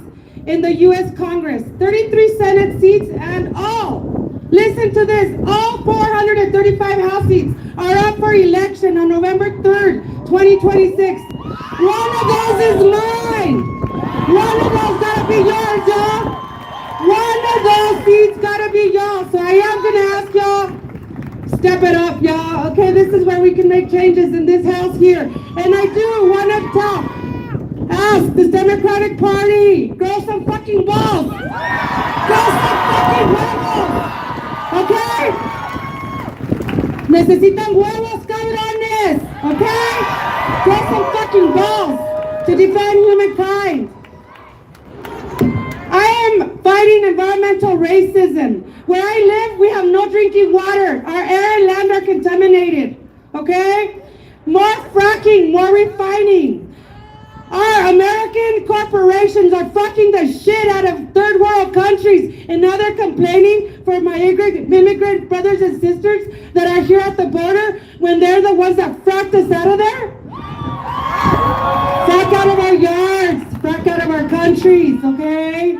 Speaker 15: in the U.S. Congress, 33 Senate seats, and listen to this, all 435 House seats are up for election on November 3rd, 2026. One of those is mine. One of those gotta be yours, y'all. One of those seats gotta be y'all. So I am gonna ask y'all, step it up, y'all. Okay, this is where we can make changes in this house here. And I do want to ask the Democratic Party, grow some fucking balls. Grow some fucking huevos. Okay? Necesitan huevos, cabrones. Okay? Grow some fucking balls to defend humankind. I am fighting environmental racism. Where I live, we have no drinking water. Our air and land are contaminated. Okay? More fracking, more refining. Our American corporations are fucking the shit out of third world countries, and now they're complaining for my immigrant brothers and sisters that are here at the border when they're the ones that fracked us out of there. Frack out of our yards, frack out of our countries, okay?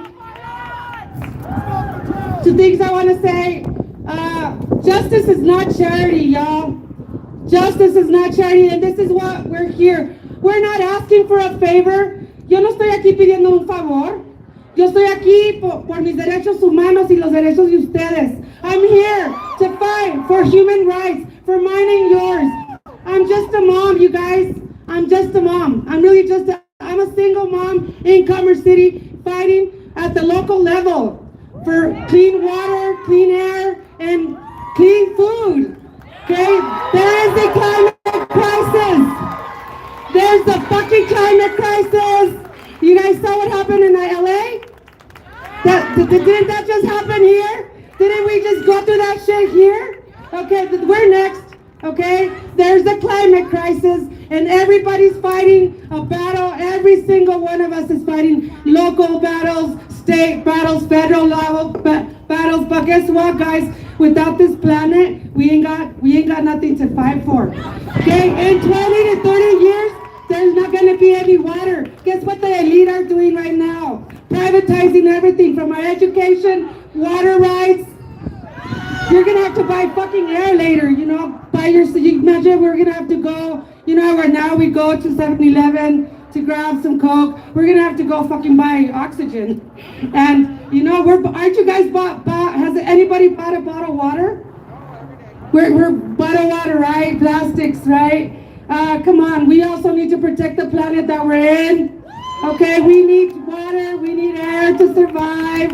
Speaker 15: Two things I want to say. Justice is not charity, y'all. Justice is not charity, and this is what we're here. We're not asking for a favor. Yo no estoy aquí pidiendo un favor. Yo estoy aquí por mis derechos humanos y los derechos de ustedes. I'm here to fight for human rights, for mine and yours. I'm just a mom, you guys. I'm just a mom. I'm a single mom in Commerce City fighting at the local level for clean water, clean air, and clean food. Okay? There is a climate crisis. There's a fucking climate crisis. You guys saw what happened in LA? Didn't that just happen here? Didn't we just go through that shit here? Okay, we're next. Okay? There's a climate crisis, and everybody's fighting a battle. Every single one of us is fighting local battles, state battles, federal level battles. But guess what, guys? Without this planet, we ain't got nothing to fight for. Okay? In 20 to 30 years, there's not going to be any water. Guess what the elite are doing right now? Privatizing everything from our education, water rights. You're going to have to buy fucking air later, you know. You imagine we're going to have to go, you know, where now we go to 7-Eleven to grab some Coke. We're going to have to go fucking buy oxygen. And, you know, aren't you guys has anybody bought a bottle of water?
Speaker 1: We're bottled water, right? Plastics, right? Come on, we also need to protect the planet that we're in. Okay, we need water, we need air to survive,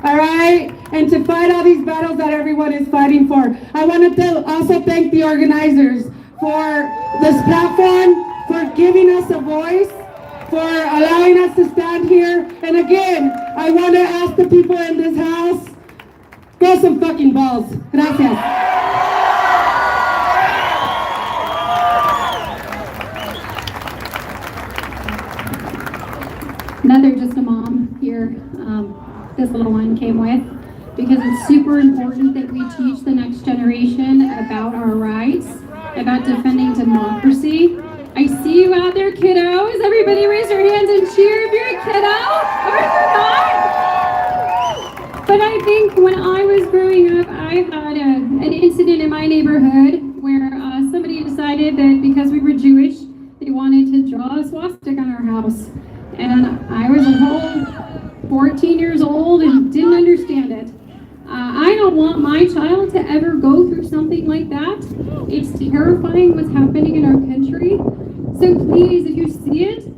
Speaker 1: all right? And to fight all these battles that everyone is fighting for. I want to also thank the organizers for this platform, for giving us a voice, for allowing us to stand here. And again, I want to ask the people in this house, throw some fucking balls. Gracias.
Speaker 14: Another just a mom here, this little one came with, because it's super important that we teach the next generation about our rights, about defending democracy. I see you out there, kiddos. Everybody raise your hands and cheer if you're a kiddo, or if you're not. But I think when I was growing up, I had an incident in my neighborhood where somebody decided that because we were Jewish, they wanted to draw a swastika on our house. And I was a whole 14 years old and didn't understand it. I don't want my child to ever go through something like that. It's terrifying what's happening in our country. So please, if you see it,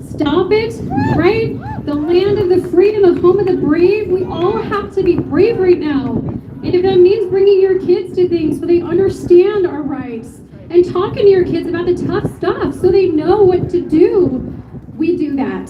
Speaker 14: stop it, right? The land of the free and the home of the brave. We all have to be brave right now. And if that means bringing your kids to things so they understand our rights and talking to your kids about the tough stuff so they know what to do, we do that.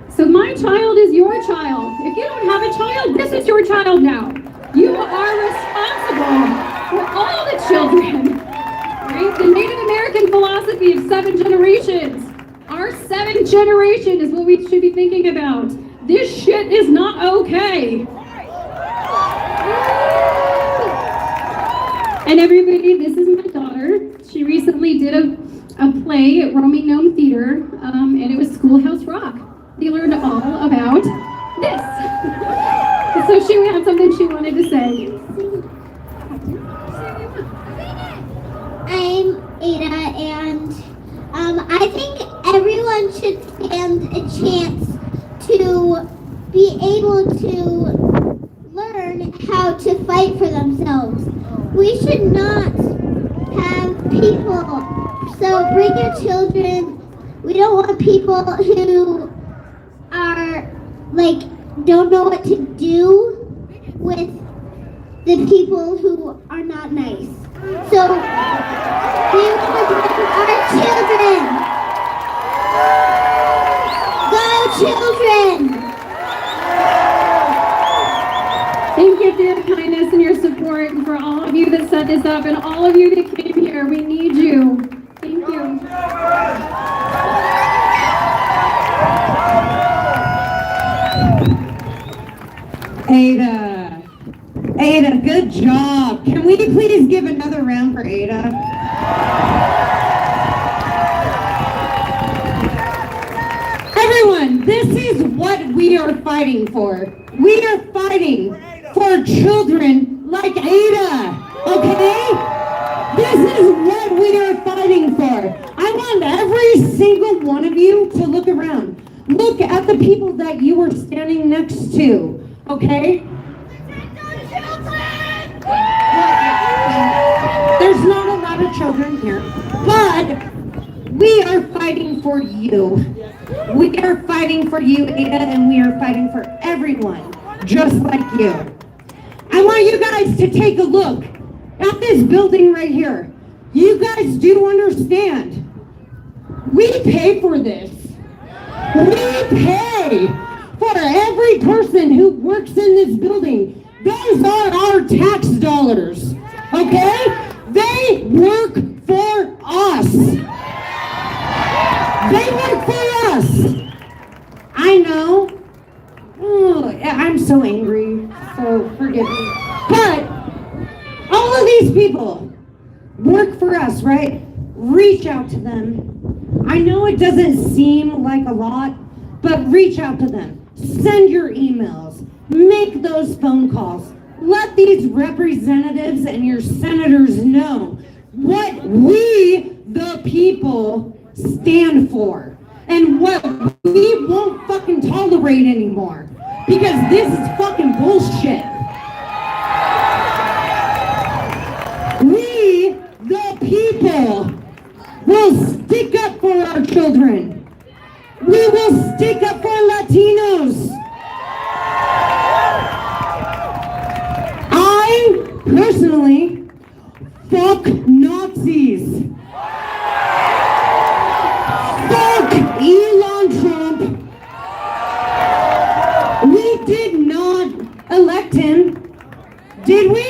Speaker 14: So my child is your child. If you don't have a child, this is your child now. You are responsible for all the children, right? The Native American philosophy of 7 generations. Our 7th generation is what we should be thinking about. This shit is not okay. And everybody, this is my daughter. She recently did a play at Roaming Gnome Theater, and it was Schoolhouse Rock. They learned all about this. So she had something she wanted to say.
Speaker 13: I'm Ada, and I think everyone should stand a chance to be able to learn how to fight for themselves. We should not have people, so bring your children. We don't want people who are, like, don't know what to do with the people who are not nice. So, we want to bring our children. Go children!
Speaker 14: Thank you for your kindness and your support, and for all of you that set this up, and all of you that came here. We need you. Thank you.
Speaker 11: Ada. Ada, good job. Can we please give another round for Ada? Everyone, this is what we are fighting for. We are fighting for children like Ada, okay? This is what we are fighting for. I want every single one of you to look around. Look at the people that you are standing next to. Okay? There's not a lot of children here, but we are fighting for you. We are fighting for you, Ada, and we are fighting for everyone, just like you. I want you guys to take a look at this building right here. You guys do understand. We pay for this. We pay for every person who works in this building. Those are our tax dollars, okay? They work for us. They work for us. I know. Oh, I'm so angry, so forgive me. But all of these people work for us, right? Reach out to them. I know it doesn't seem like a lot, but reach out to them. Send your emails. Make those phone calls. Let these representatives and your senators know what we, the people, stand for. And what we won't fucking tolerate anymore. Because this is fucking bullshit. We Personally, fuck Nazis. Fuck Elon Trump. We did not elect him. Did we?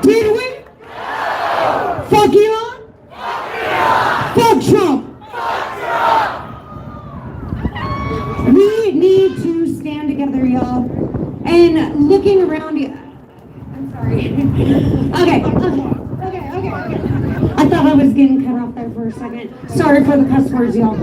Speaker 11: Did we? Fuck Elon? Fuck Trump. We need to stand together, y'all. And looking around you. I'm sorry. Okay. I thought I was getting cut off there for a second. Sorry for the cuss words, y'all.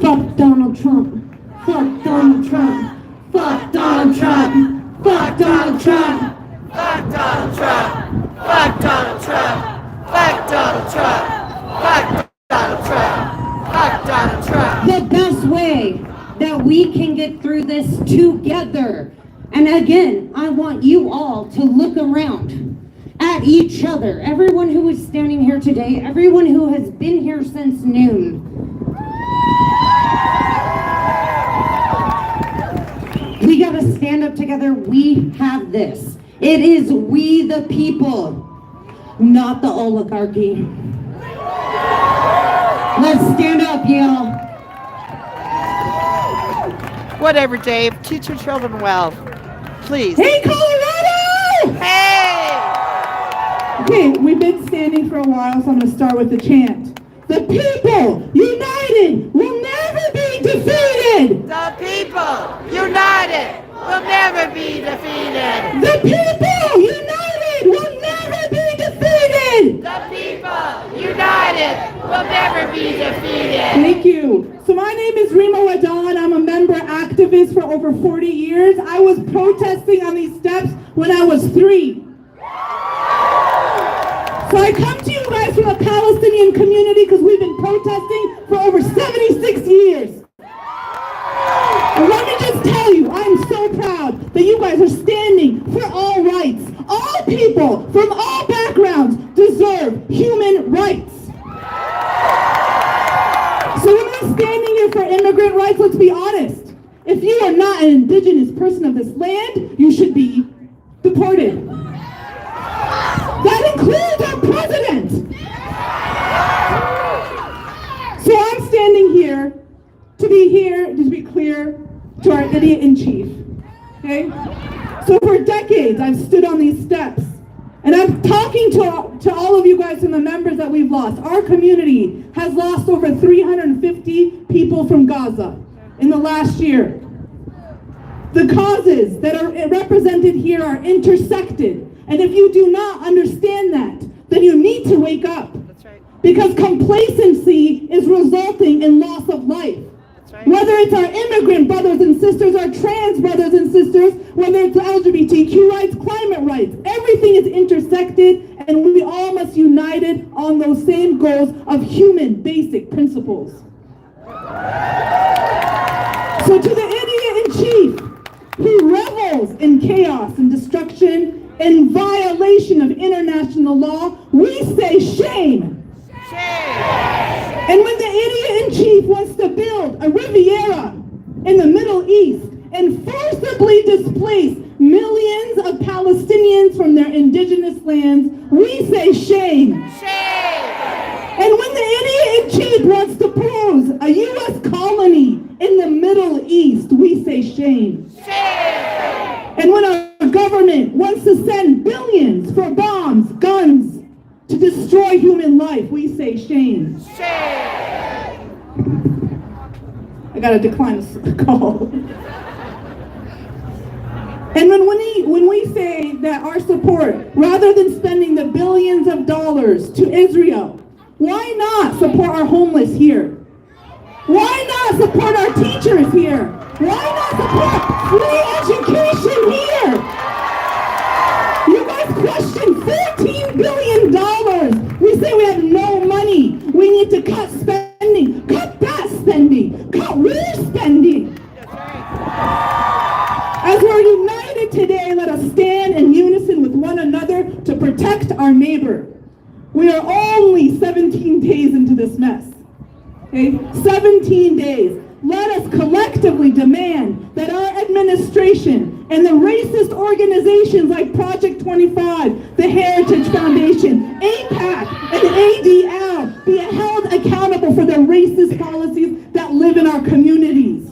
Speaker 11: Fuck Donald Trump. Fuck Donald Trump. Fuck Donald Trump. Fuck Donald Trump.
Speaker 10: Fuck Donald Trump. Fuck Donald Trump. Fuck Donald Trump. Fuck Donald Trump. Fuck Donald Trump.
Speaker 11: The best way that we can get through this together. And again, I want you all to look around at each other. Everyone who is standing here today, everyone who has been here since noon. We gotta stand up together. We have this. It is we the people, not the oligarchy. Let's stand up, y'all.
Speaker 18: Whatever, Dave. Teach your children well. Please.
Speaker 15: Hey, Colorado!
Speaker 18: Hey!
Speaker 15: Okay, we've been standing for a while, so I'm going to start with the chant. The people united will never be defeated!
Speaker 18: The people united will never be defeated!
Speaker 15: The people united will never be defeated!
Speaker 18: The people united will never be defeated!
Speaker 15: Thank you. So my name is Rima Wadan. I'm a member activist for over 40 years. I was protesting on these steps when I was 3. So I come to you guys from the Palestinian community because we've been protesting for over 76 years. And let me just tell you, I'm so proud that you guys are standing for all rights. All people from all backgrounds deserve human rights. So when we're standing here for immigrant rights, let's be honest. If you are not an indigenous person of this land, you should be deported. That includes our president. So I'm standing here to be clear, to our idiot in chief. Okay? So for decades, I've stood on these steps. And I'm talking to all of you guys and the members that we've lost. Our community has lost over 350 people from Gaza in the last year. The causes that are represented here are intersected. And if you do not understand that, then you need to wake up.
Speaker 18: That's right.
Speaker 15: Because complacency is resulting in loss of life.
Speaker 18: That's right.
Speaker 15: Whether it's our immigrant brothers and sisters, our trans brothers and sisters, whether it's LGBTQ rights, climate rights, everything is intersected, and we all must be united on those same goals of human basic principles. So to the idiot in chief, who revels in chaos and destruction, in violation of international law, we say shame.
Speaker 18: Shame.
Speaker 15: And when the idiot in chief wants to build a Riviera in the Middle East and forcibly displace millions of Palestinians from their indigenous lands, we say shame.
Speaker 18: Shame.
Speaker 15: And when the idiot in chief wants to pose a U.S. colony in the Middle East, we say shame.
Speaker 18: Shame.
Speaker 15: And when our government wants to send billions for bombs, guns, to destroy human life, we say shame.
Speaker 18: Shame.
Speaker 15: I gotta decline a call. And when we say that our support, rather than spending the billions of dollars to Israel, why not support our homeless here? Why not support our teachers here? Why not support free education here? You guys question $14 billion. We say we have no money. We need to cut spending. Cut that spending. Cut real spending. As we're united today, let us stand in unison with one another to protect our neighbor. We are only 17 days into this mess. Okay? 17 days. Let us collectively demand that our administration
Speaker 1: administration and the racist organizations like Project 25, the Heritage Foundation, APAC, and ADL be held accountable for their racist policies that live in our communities.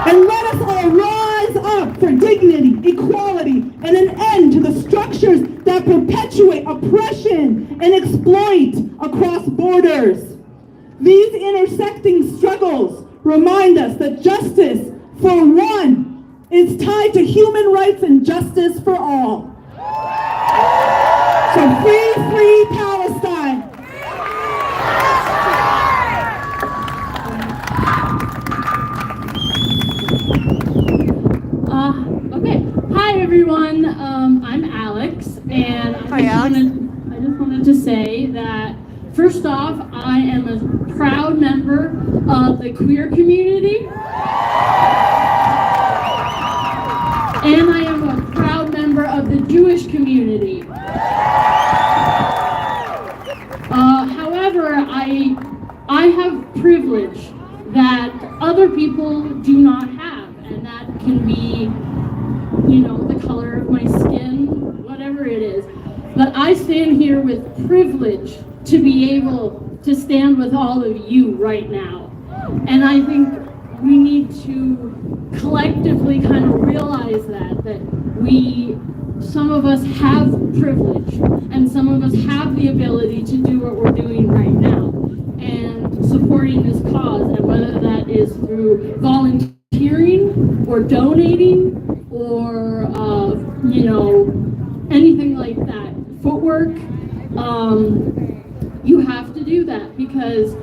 Speaker 1: And let us all rise up for dignity, equality, and an end to the structures that perpetuate oppression and exploit across borders. These intersecting struggles remind us that justice for one is tied to human rights and justice for all. So free Palestine.
Speaker 21: Okay. Hi everyone. I'm Alex, and I just wanted to say that first off, I am a proud member of the queer community, and I am a proud member of the Jewish community. However, I have privilege that other people do not have, and that can be, you know, the color of my skin, whatever it is. But I stand here with privilege to be able to stand with all of you right now. And I think we need to collectively kind of realize that some of us have privilege, and some of us have the ability to do what we're doing right now and supporting this cause, and whether that is through volunteering or donating or you know, anything like that, footwork. You have to do that, because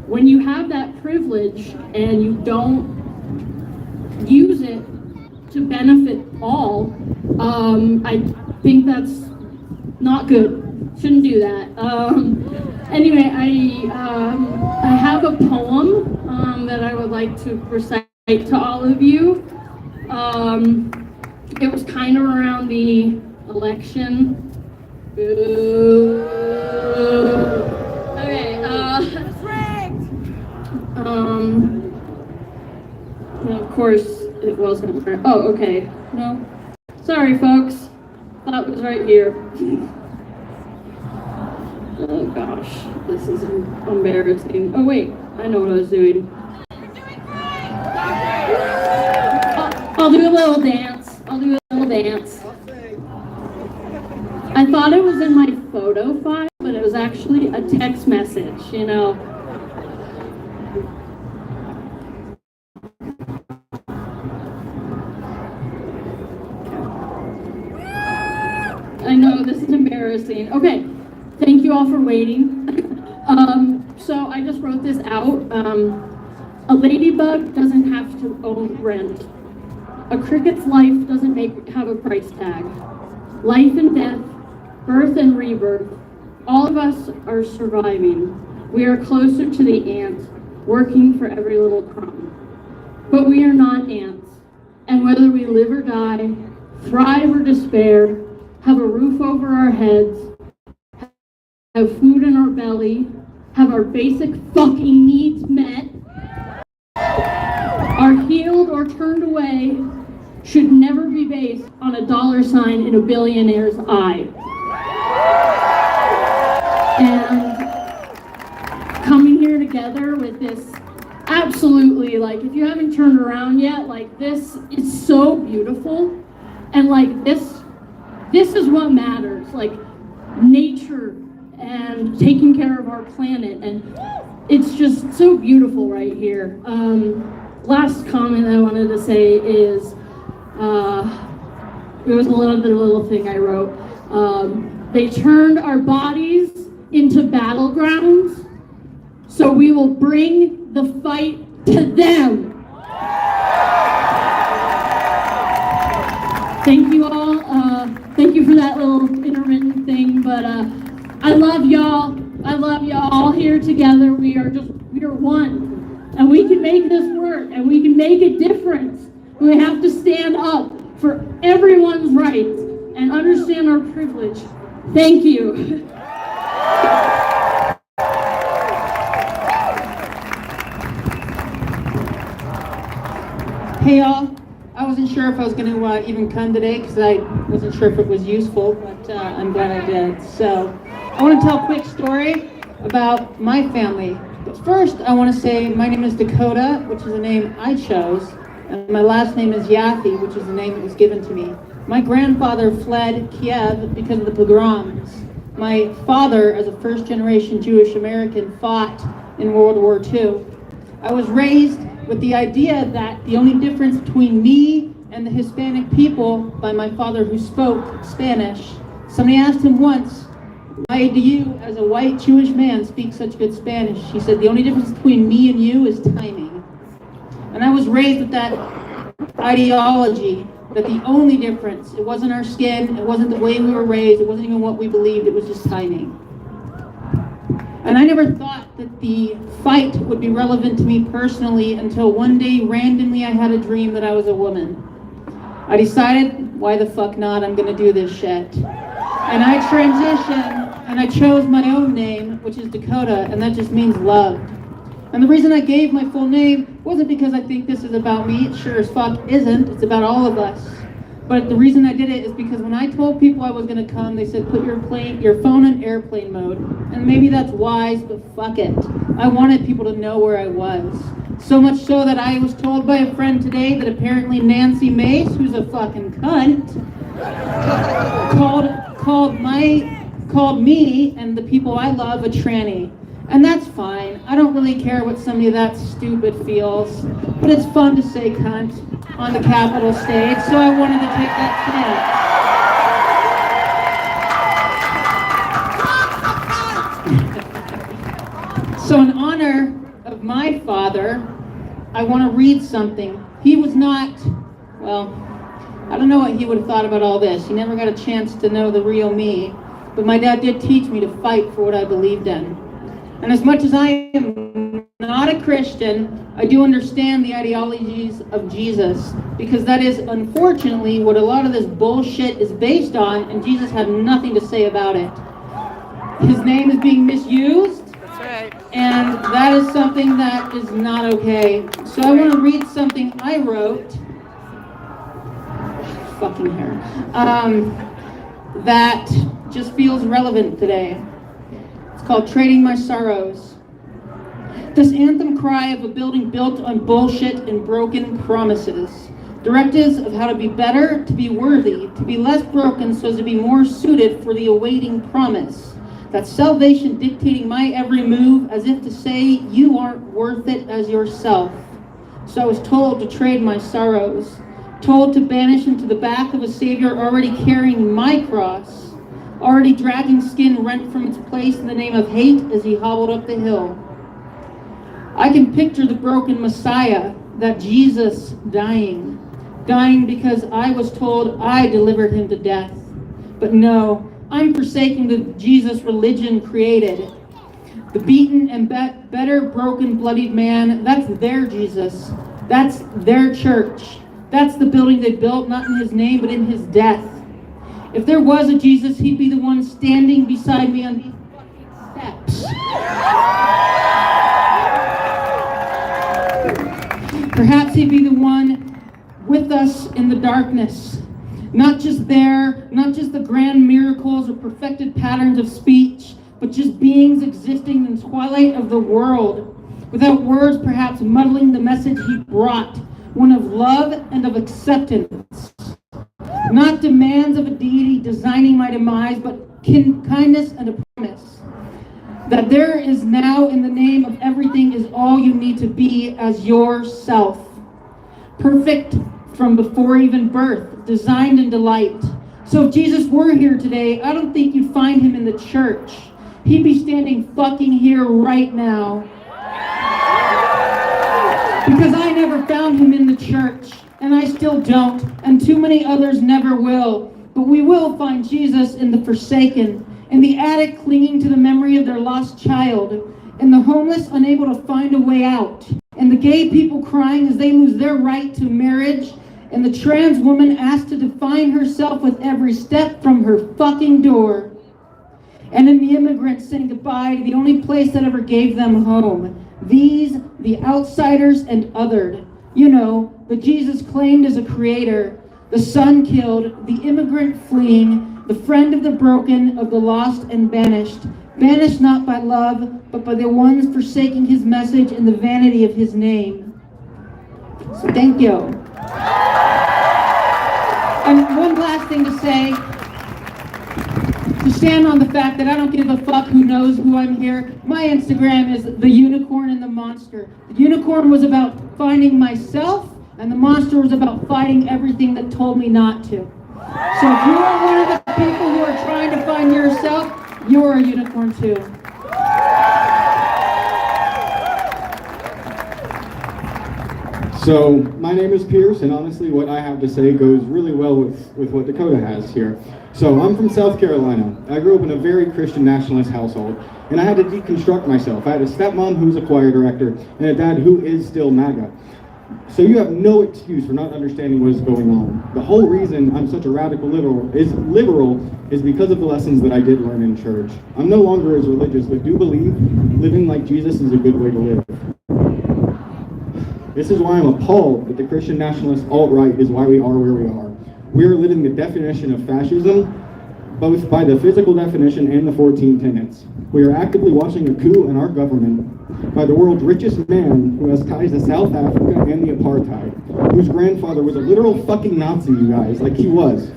Speaker 21: when you have that privilege and you don't use it to benefit all, I think that's not good. Shouldn't do that. Anyway, I have a poem that I would like to recite to all of you. It was kind of around the election. Okay, of course it wasn't. Oh, okay. No. Sorry, folks. Thought it was right here. Oh gosh, this is embarrassing. Oh wait, I know what I was doing. I'll do a little dance. I thought it was in my photo file, but it was actually a text message, you know. I know, this is embarrassing. Okay, thank you all for waiting. So I just wrote this out. A ladybug doesn't have to own rent. A cricket's life doesn't have a price tag. Life and death, birth and rebirth, all of us are surviving. We are closer to the ant, working for every little crumb. But we are not ants, and whether we live or die, thrive or despair, have a roof over our heads, have food in our belly, have our basic fucking needs met, are healed or turned away, should never be based on a dollar sign in a billionaire's eye. And coming here together with this, absolutely, like, if you haven't turned around yet, like, this is so beautiful. And like, this is what matters, like nature and taking care of our planet. And it's just so beautiful right here. Last comment I wanted to say is, it was another little thing I wrote. They turned our bodies into battlegrounds, so we will bring the fight to them. Thank you all. Thank you for that little intermittent thing, but I love y'all. I love y'all all here together. We are one, and we can make this work, and we can make a difference. We have to stand up for everyone's rights and understand our privilege. Thank you.
Speaker 19: Hey y'all, I wasn't sure if I was going to even come today because I wasn't sure if it was useful, but I'm glad I did. So I want to tell a quick story about my family. But first, I want to say my name is Dakota, which is a name I chose, and my last name is Yaffe, which is the name that was given to me. My grandfather fled Kiev because of the pogroms. My father, as a first-generation Jewish American, fought in World War II. I was raised with the idea that the only difference between me and the Hispanic people, by my father who spoke Spanish, somebody asked him once, why do you, as a white Jewish man, speak such good Spanish? He said, the only difference between me and you is timing. And I was raised with that ideology, that the only difference, it wasn't our skin, it wasn't the way we were raised, it wasn't even what we believed, it was just timing. And I never thought that the fight would be relevant to me personally until one day, randomly, I had a dream that I was a woman. I decided, why the fuck not, I'm gonna do this shit. And I transitioned, and I chose my own name, which is Dakota, and that just means loved. And the reason I gave my full name wasn't because I think this is about me, it sure as fuck isn't, it's about all of us. But the reason I did it is because when I told people I was gonna come, they said put your phone in airplane mode. And maybe that's wise, but fuck it. I wanted people to know where I was. So much so that I was told by a friend today that apparently Nancy Mace, who's a fucking cunt, called me and the people I love a tranny. And that's fine. I don't really care what somebody that stupid feels. But it's fun to say cunt on the Capitol stage, so I wanted to take that chance. So in honor of my father, I want to read something. He was not, well, I don't know what he would have thought about all this. He never got a chance to know the real me. But my dad did teach me to fight for what I believed in. And as much as I am not a Christian, I do understand the ideologies of Jesus, because that is unfortunately what a lot of this bullshit is based on, and Jesus had nothing to say about it. His name is being misused, and that is something that is not okay. So I want to read something I wrote, fucking hair, that just feels relevant today. It's called Trading My Sorrows. This anthem cry of a building built on bullshit and broken promises. Directives of how to be better, to be worthy, to be less broken so as to be more suited for the awaiting promise. That salvation dictating my every move as if to say you aren't worth it as yourself. So I was told to trade my sorrows. Told to banish into the back of a Savior already carrying my cross. Already dragging skin rent from its place in the name of hate as he hobbled up the hill. I can picture the broken Messiah, that Jesus dying because I was told I delivered him to death. But no, I'm forsaking the Jesus religion created. The beaten and better broken bloodied man, that's their Jesus. That's their church. That's the building they built, not in his name, but in his death. If there was a Jesus, he'd be the one standing beside me on these steps. Perhaps he'd be the one with us in the darkness. Not just there, not just the grand miracles or perfected patterns of speech, but just beings existing in the twilight of the world, without words perhaps muddling the message he brought, one of love and of acceptance. Not demands of a deity designing my demise, but kindness and a promise. That there is now in the name of everything is all you need to be as yourself. Perfect from before even birth, designed in delight. So if Jesus were here today, I don't think you'd find him in the church. He'd be standing fucking here right now. Because I never found him in the church. And I still don't, and too many others never will. But we will find Jesus in the forsaken, in the addict clinging to the memory of their lost child, in the homeless unable to find a way out, in the gay people crying as they lose their right to marriage, in the trans woman asked to define herself with every step from her fucking door, and in the immigrants saying goodbye to the only place that ever gave them home. These, the outsiders and othered. You know,
Speaker 17: the Jesus claimed as a creator, the son killed, the immigrant fleeing, the friend of the broken, of the lost and banished, banished not by love, but by the ones forsaking his message and the vanity of his name. So thank you. And one last thing to say, to stand on the fact that I don't give a fuck who knows who I'm here. My Instagram is The Unicorn and the Monster. The unicorn was about finding myself, and the monster was about fighting everything that told me not to. So if you are one of the people who are trying to find yourself, you're a unicorn too.
Speaker 20: So, my name is Pierce, and honestly what I have to say goes really well with what Dakota has here. So, I'm from South Carolina. I grew up in a very Christian nationalist household, and I had to deconstruct myself. I had a stepmom who's a choir director, and a dad who is still MAGA. So you have no excuse for not understanding what is going on. The whole reason I'm such a radical liberal is because of the lessons that I did learn in church. I'm no longer as religious, but do believe living like Jesus is a good way to live. This is why I'm appalled that the Christian nationalist alt-right is why we are where we are. We are living the definition of fascism, both by the physical definition and the 14 tenets. We are actively watching a coup in our government by the world's richest man who has ties to South Africa and the apartheid, whose grandfather was a literal fucking Nazi, you guys, like he was.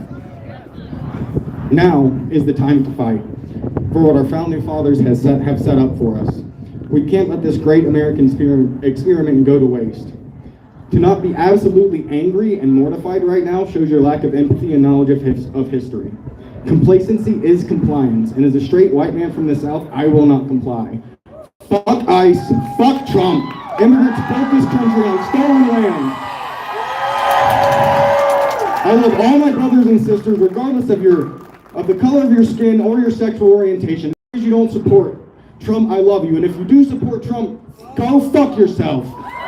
Speaker 20: Now is the time to fight for what our founding fathers have set up for us. We can't let this great American experiment go to waste. To not be absolutely angry and mortified right now shows your lack of empathy and knowledge of history. Complacency is compliance, and as a straight white man from the South, I will not comply. Fuck ICE, fuck Trump. Immigrants built this country on stolen land. I love all my brothers and sisters, regardless of the color of your skin or your sexual orientation. You don't support Trump, I love you. And if you do support Trump, go fuck yourself.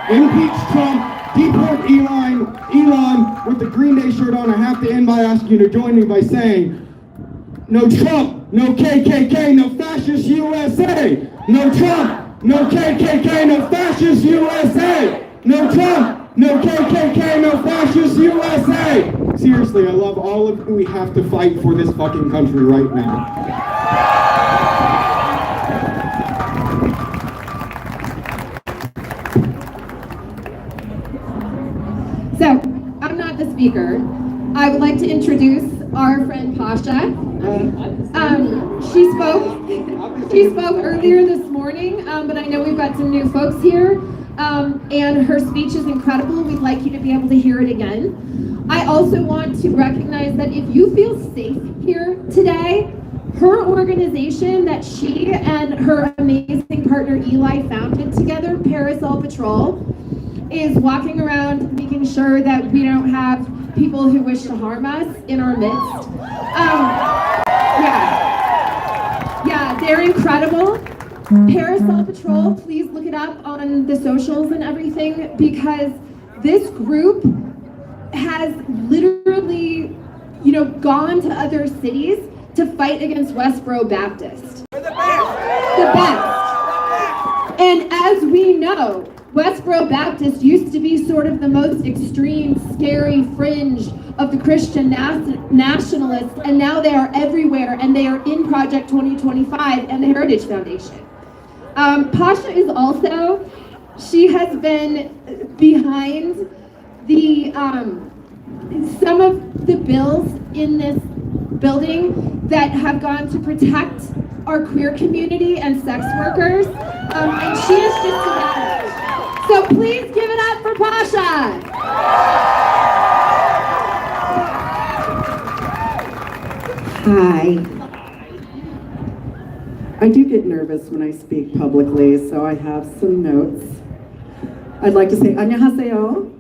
Speaker 20: Impeach Trump. Deport Elon with the Green Day shirt on. I have to end by asking you to join me by saying, no Trump, no KKK, no fascist USA. No Trump, no KKK, no fascist USA. No Trump, no KKK, no fascist USA. Seriously, I love all of you. We have to fight for this fucking country right now.
Speaker 21: So, I'm not the speaker. I would like to introduce our friend Pasha. She spoke earlier this morning, but I know we've got some new folks here, and her speech is incredible. We'd like you to be able to hear it again. I also want to recognize that if you feel safe here today, her organization that she and her amazing partner Eli founded together, Parasol Patrol, is walking around making sure that we don't have people who wish to harm us in our midst. Yeah, they're incredible. Parasol Patrol, please look it up on the socials and everything, because this group has literally, gone to other cities to fight against Westboro Baptist. The best. And as we know, Westboro Baptist used to be sort of the most extreme, scary fringe of the Christian nationalists, and now they are everywhere, and they are in Project 2025 and the Heritage Foundation. Pasha is also, she has been behind the some of the bills in this building that have gone to protect our queer community and sex workers, and she is just about. So please give it up for Pasha.
Speaker 22: Hi. I do get nervous when I speak publicly, so I have some notes. I'd like to say annyeonghaseyo.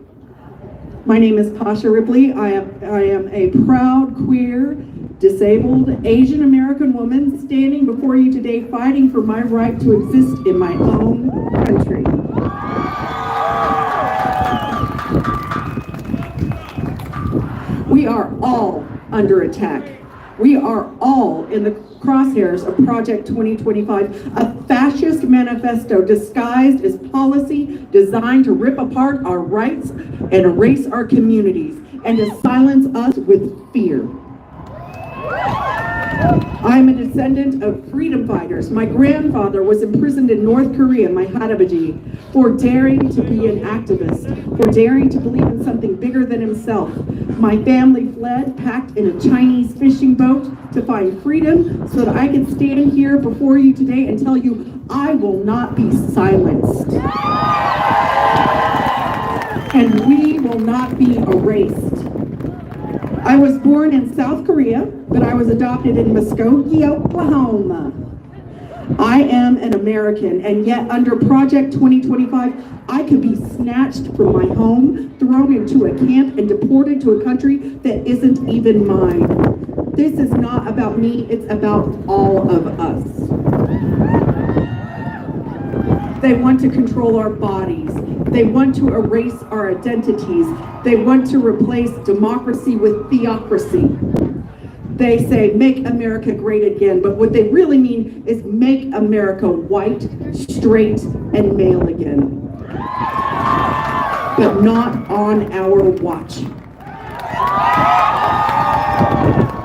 Speaker 22: My name is Pasha Ripley. I am a proud, queer, disabled, Asian American woman standing before you today fighting for my right to exist in my own country. We are all under attack. We are all in the crosshairs of Project 2025, a fascist manifesto disguised as policy designed to rip apart our rights and erase our communities and to silence us with fear. I'm a descendant of freedom fighters. My grandfather was imprisoned in North Korea, my Harabaji, for daring to be an activist, for daring to believe in something bigger than himself. My family fled, packed in a Chinese fishing boat to find freedom so that I could stand here before you today and tell you I will not be silenced. And we will not be erased. I was born in South Korea, but I was adopted in Muskogee, Oklahoma. I am an American, and yet under Project 2025, I could be snatched from my home, thrown into a camp, and deported to a country that isn't even mine. This is not about me, it's about all of us. They want to control our bodies. They want to erase our identities. They want to replace democracy with theocracy. They say, make America great again, but what they really mean is make America white, straight, and male again. But not on our watch.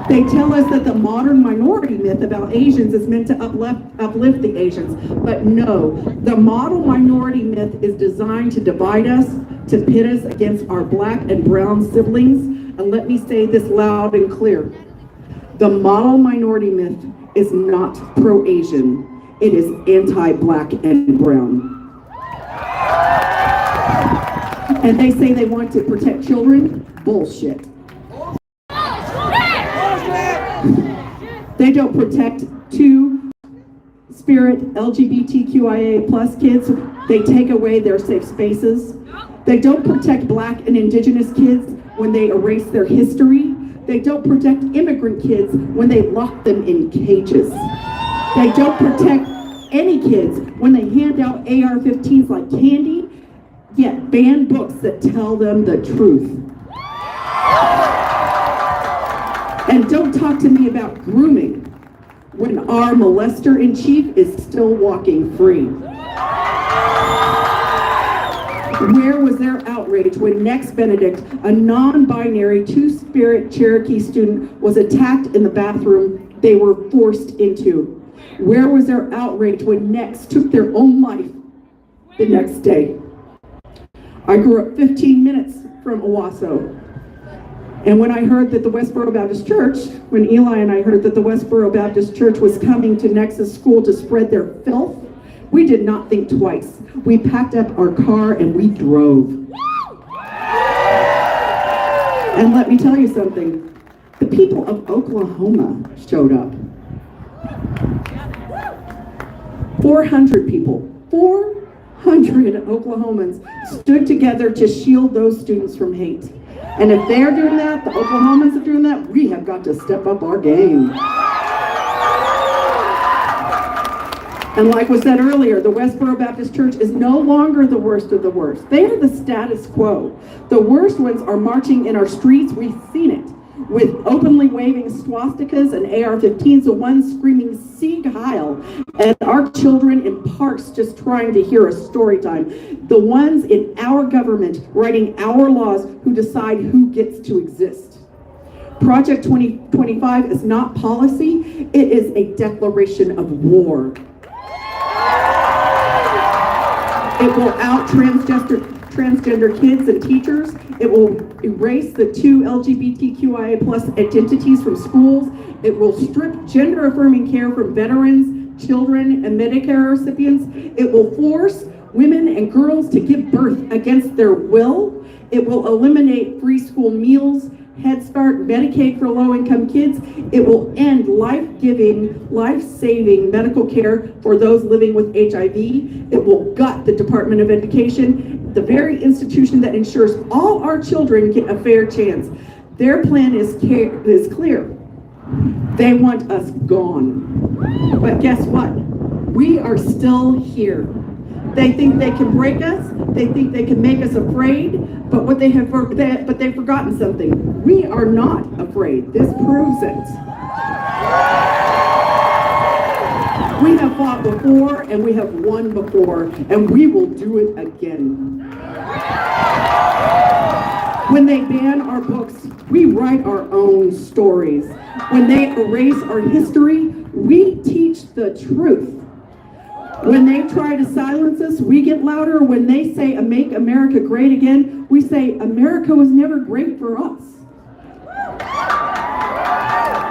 Speaker 22: They tell us that the modern minority myth about Asians is meant to uplift the Asians. But no, the model minority myth is designed to divide us, to pit us against our black and brown siblings. And let me say this loud and clear. The model minority myth is not pro-Asian. It is anti-black and brown. And they say they want to protect children. Bullshit. They don't protect two-spirit LGBTQIA plus kids. They take away their safe spaces. They don't protect black and indigenous kids when they erase their history. They don't protect immigrant kids when they lock them in cages. They don't protect any kids when they hand out AR-15s like candy, yet ban books that tell them the truth. And don't talk to me about grooming when our molester-in-chief is still walking free. Where was their outrage when Next Benedict, a non-binary two-spirit Cherokee student, was attacked in the bathroom they were forced into? Where was their outrage when Next took their own life the next day? I grew up 15 minutes from Owasso. And when I heard that the Westboro Baptist Church, when Eli and I heard that the Westboro Baptist Church was coming to Nexus School to spread their filth, we did not think twice. We packed up our car and we drove. And let me tell you something. The people of Oklahoma showed up. 400 people, 400 Oklahomans stood together to shield those students from hate. And if they're doing that, the Oklahomans are doing that, we have got to step up our game. And like was said earlier, the Westboro Baptist Church is no longer the worst of the worst. They are the status quo. The worst ones are marching in our streets. We've seen it with openly waving swastikas and AR-15s, the ones screaming Sieg Heil, and our children in parks just trying to hear a story time. The ones in our government writing our laws who decide who gets to exist. Project 2025 is not policy, it is a declaration of war. It will out transgender kids and teachers. It will erase the two LGBTQIA plus identities from schools. It will strip gender affirming care from veterans, children, and Medicare recipients. It will force women and girls to give birth against their will. It will eliminate free school meals, Head Start, Medicaid for low-income kids. It will end life-giving, life-saving medical care for those living with HIV. It will gut the Department of Education, the very institution that ensures all our children get a fair chance. Their plan is clear. They want us gone. But guess what? We are still here. They think they can break us. They think they can make us afraid. But they've forgotten something. We are not afraid. This proves it. We have fought before and we have won before, and we will do it again. When they ban our books, we write our own stories. When they erase our history, we teach the truth. When they try to silence us, we get louder. When they say, "Make America Great Again," we say, "America was never great for us."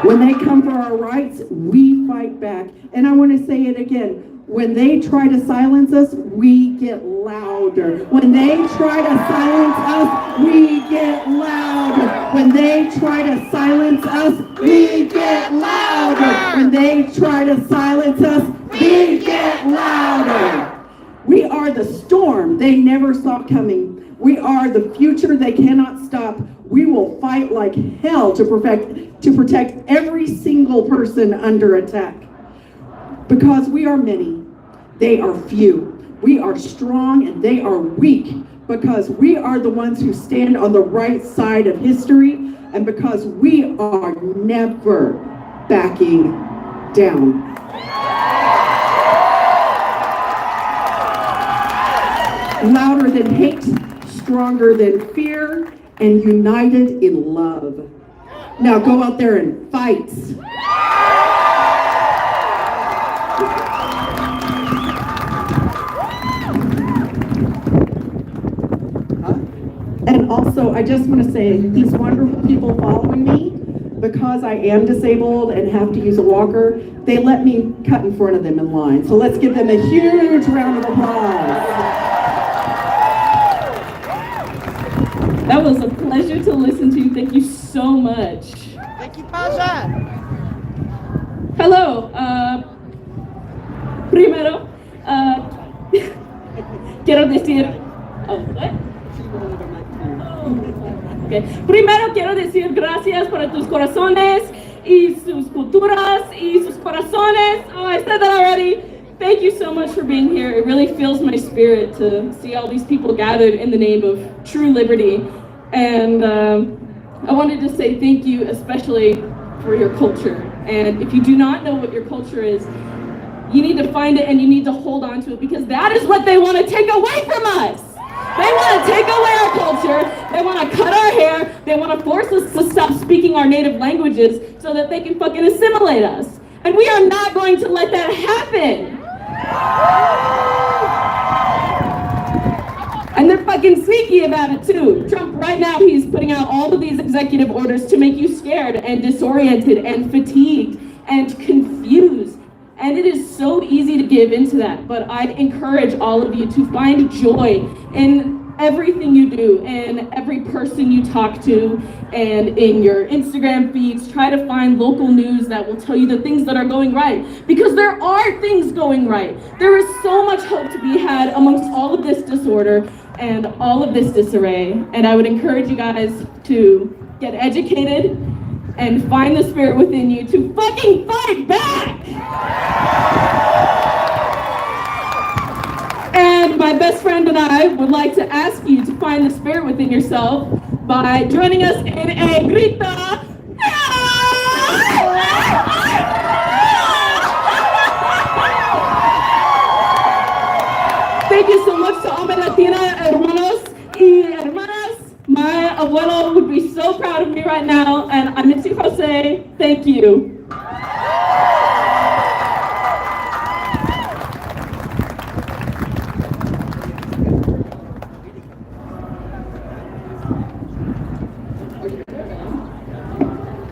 Speaker 22: When they come for our rights, we fight back. And I want to say it again. When they try to silence us, we get louder. When they try to silence us, we get louder. When they try to silence us, we get louder. When they try to silence us, we get louder. We are the storm they never saw coming. We are the future they cannot stop. We will fight like hell to protect every single person under attack. Because we are many, they are few. We are strong and they are weak. Because we are the ones who stand on the right side of history, and because we are never backing down. Louder than hate, stronger than fear, and united in love. Now go out there and fight. And also, I just want to say, these wonderful people following me, because I am disabled and have to use a walker, they let me cut in front of them in line. So let's give them a huge round of applause.
Speaker 6: That was a pleasure to listen to. Thank you so much.
Speaker 18: Thank you, Pasha.
Speaker 6: Hello. Primero, quiero decir. Oh, what? Okay. Primero quiero decir gracias por tus corazones y sus culturas y sus corazones. Oh, I said that already. Thank you so much for being here. It really fills my spirit to see all these people gathered in the name of true liberty. And I wanted to say thank you especially for your culture. And if you do not know what your culture is, you need to find it and you need to hold on to it, because that is what they want to take away from us. They want to take away our culture. They want to cut our hair. They want to force us to stop speaking our native languages so that they can fucking assimilate us. And we are not going to let that happen. And they're fucking sneaky about it too. Trump right now, he's putting out all of these executive orders to make you scared and disoriented and fatigued and confused. And it is so easy to give into that, but I'd encourage all of you to find joy in everything you do, in every person you talk to, and in your Instagram feeds. Try to find local news that will tell you the things that are going right, because there are things going right. There is so much hope to be had amongst all of this disorder and all of this disarray, and I would encourage you guys to get educated and find the spirit within you to fucking fight back! And my best friend and I would like to ask you to find the spirit within yourself by joining us in a grita. Thank you so much to all my Latina hermanos y hermanas. My abuelo would be so proud of me right now, and I'm Mitzi Jose. Thank you.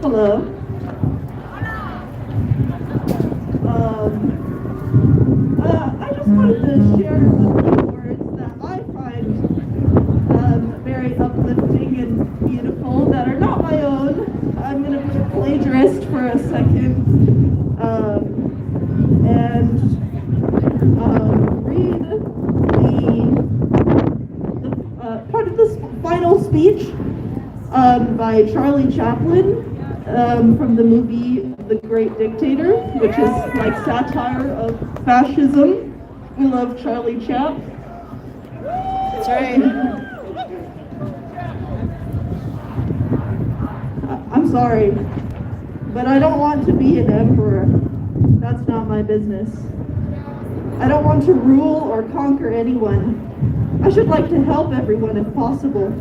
Speaker 1: Hello. I just wanted to share a few words that I find very uplifting and beautiful that are not my own. I'm going to be a plagiarist for a second and read the part of this final speech by Charlie Chaplin from the movie The Great Dictator, which is like satire of fascism. We love Charlie Chap.
Speaker 18: That's right.
Speaker 1: I'm sorry. but I don't want to be an emperor. That's not my business. I don't want to rule or conquer anyone. I should like to help everyone if possible.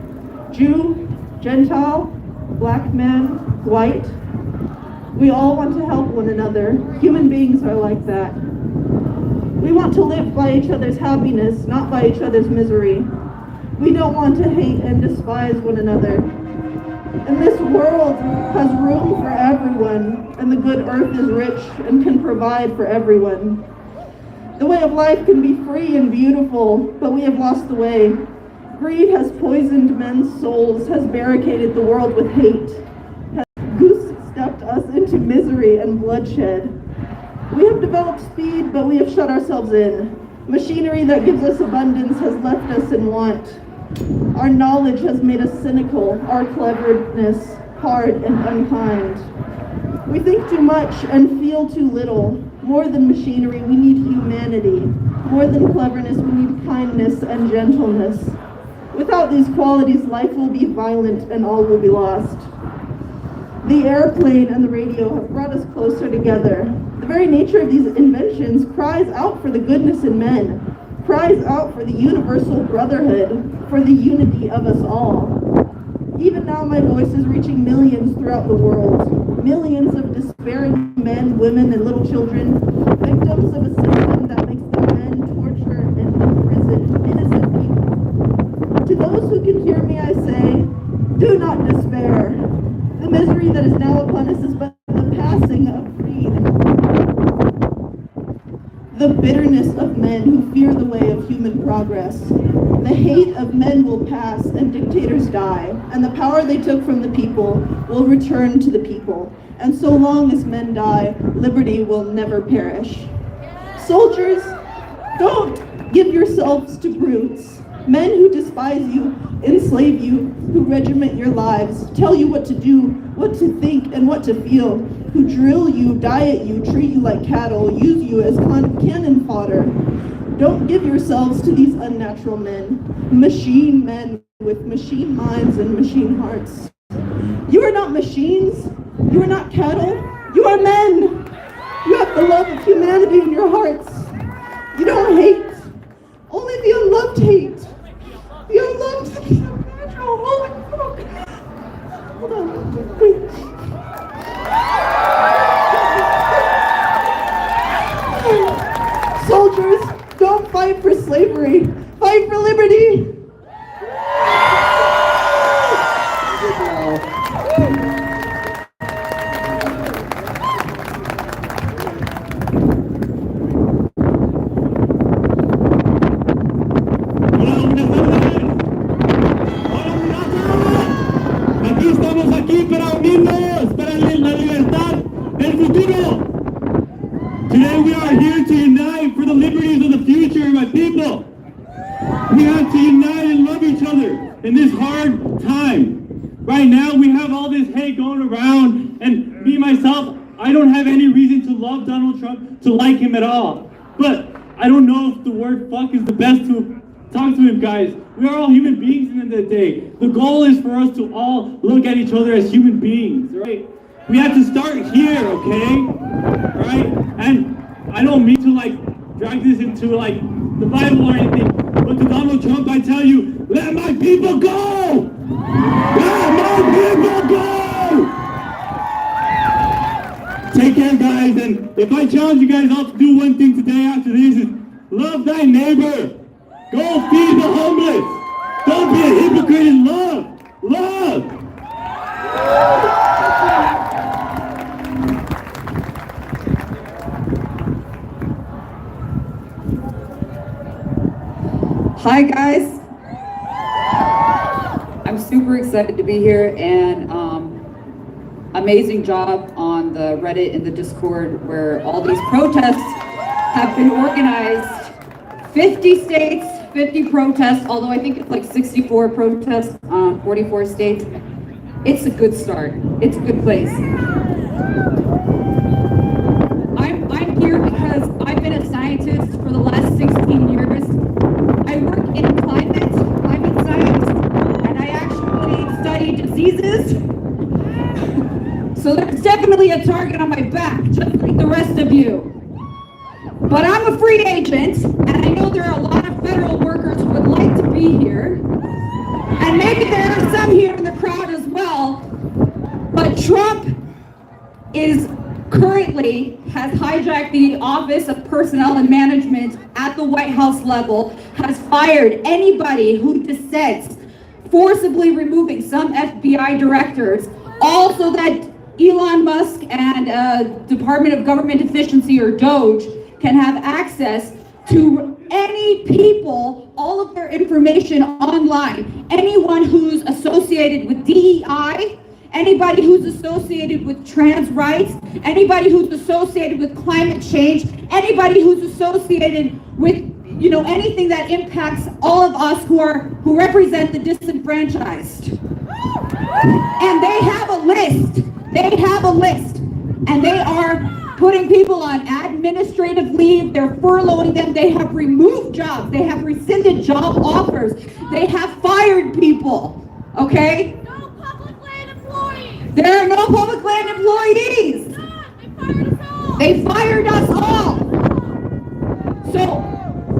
Speaker 1: Jew, Gentile, black man, white. We all want to help one another. Human beings are like that. We want to live by each other's happiness, not by each other's misery. We don't want to hate and despise one another. And this world has room for everyone, and the good earth is rich and can provide for everyone. The way of life can be free and beautiful, but we have lost the way. Greed has poisoned men's souls, has barricaded the world with hate, has goose-stepped us into misery and bloodshed. We have developed speed, but we have shut ourselves in. Machinery that gives us abundance has left us in want. Our knowledge has made us cynical, our cleverness hard and unkind. We think too much and feel too little. More than machinery, we need humanity. More than cleverness, we need kindness and gentleness. Without these qualities, life will be violent and all will be lost. The airplane and the radio have brought us closer together. The very nature of these inventions cries out for the goodness in men, cries out for the universal brotherhood, for the unity of us all. Even now my voice is reaching millions throughout the world, millions of despairing men, women, and little children, victims of a system that makes them men, torture, and imprison innocent people. To those who can hear me, I say, do not despair. The misery that is now upon us is but the passing of greed. The bitterness of men who fear the way of human progress. The hate of men will pass and dictators die, and the power they took from the people will return to the people. And so long as men die, liberty will never perish. Soldiers, don't give yourselves to brutes. Men who despise you, enslave you, who regiment your lives, tell you what to do, what to think, and what to feel, who drill you, diet you, treat you like cattle, use you as cannon fodder. Don't give yourselves to these unnatural men with machine minds and machine hearts. You are not machines, you are not cattle, you are men. You have the love of humanity in your hearts. You don't hate, only the unloved hate. The unloved is unnatural. Holy fuck. Hold on, wait. Soldiers, don't fight for slavery. Fight for liberty.
Speaker 3: Aquí estamos aquí para unirnos, para la libertad del futuro. Today we are here to unite for the liberties of the future, my people. We have to unite and love each other in this hard time. Right now we have all this hate going around, and me, myself, I don't have any reason to love Donald Trump, to like him at all. But I don't know if the word fuck is the best to talk to him, guys. We are all human beings at the end of the day. The goal is for us to all look at each other as human beings, right? We have to start here, okay? Right? And I don't mean to drag this into the Bible or anything, but to Donald Trump I tell you, let my people go! Let my people go! Take care, guys, and if I challenge you guys all to do one thing today after this is love thy neighbor. Go feed the homeless. Don't be a hypocrite and love. Love.
Speaker 2: Hi guys. I'm super excited to be here, and amazing job on the Reddit and the Discord where all these protests have been organized. 50 states, 50 protests, although I think it's 64 protests, 44 states. It's a good start. It's a good place. I'm here because I've been a scientist for the last 16 years. I work in climate science, and I actually study diseases. So there's definitely a target on my back, just like the rest of you. But I'm a free agent, and I know there are a lot of federal workers who would like to be here. And maybe there are some here in the crowd as well. But Trump has hijacked the Office of Personnel and Management at the White House level, has fired anybody who dissents, forcibly removing some FBI directors, all so that Elon Musk and Department of Government Efficiency, or DOGE, can have access to any people, all of their information online. Anyone who's associated with DEI, anybody who's associated with trans rights, anybody who's associated with climate change, anybody who's associated with, you know, anything that impacts all of us who represent the disenfranchised. And they have a list. They have a list. And they are putting people on administrative leave. They're furloughing them. They have removed jobs. They have rescinded job offers. They have fired people. Okay?
Speaker 14: No public land employees.
Speaker 2: There are no public land employees. They fired us all. So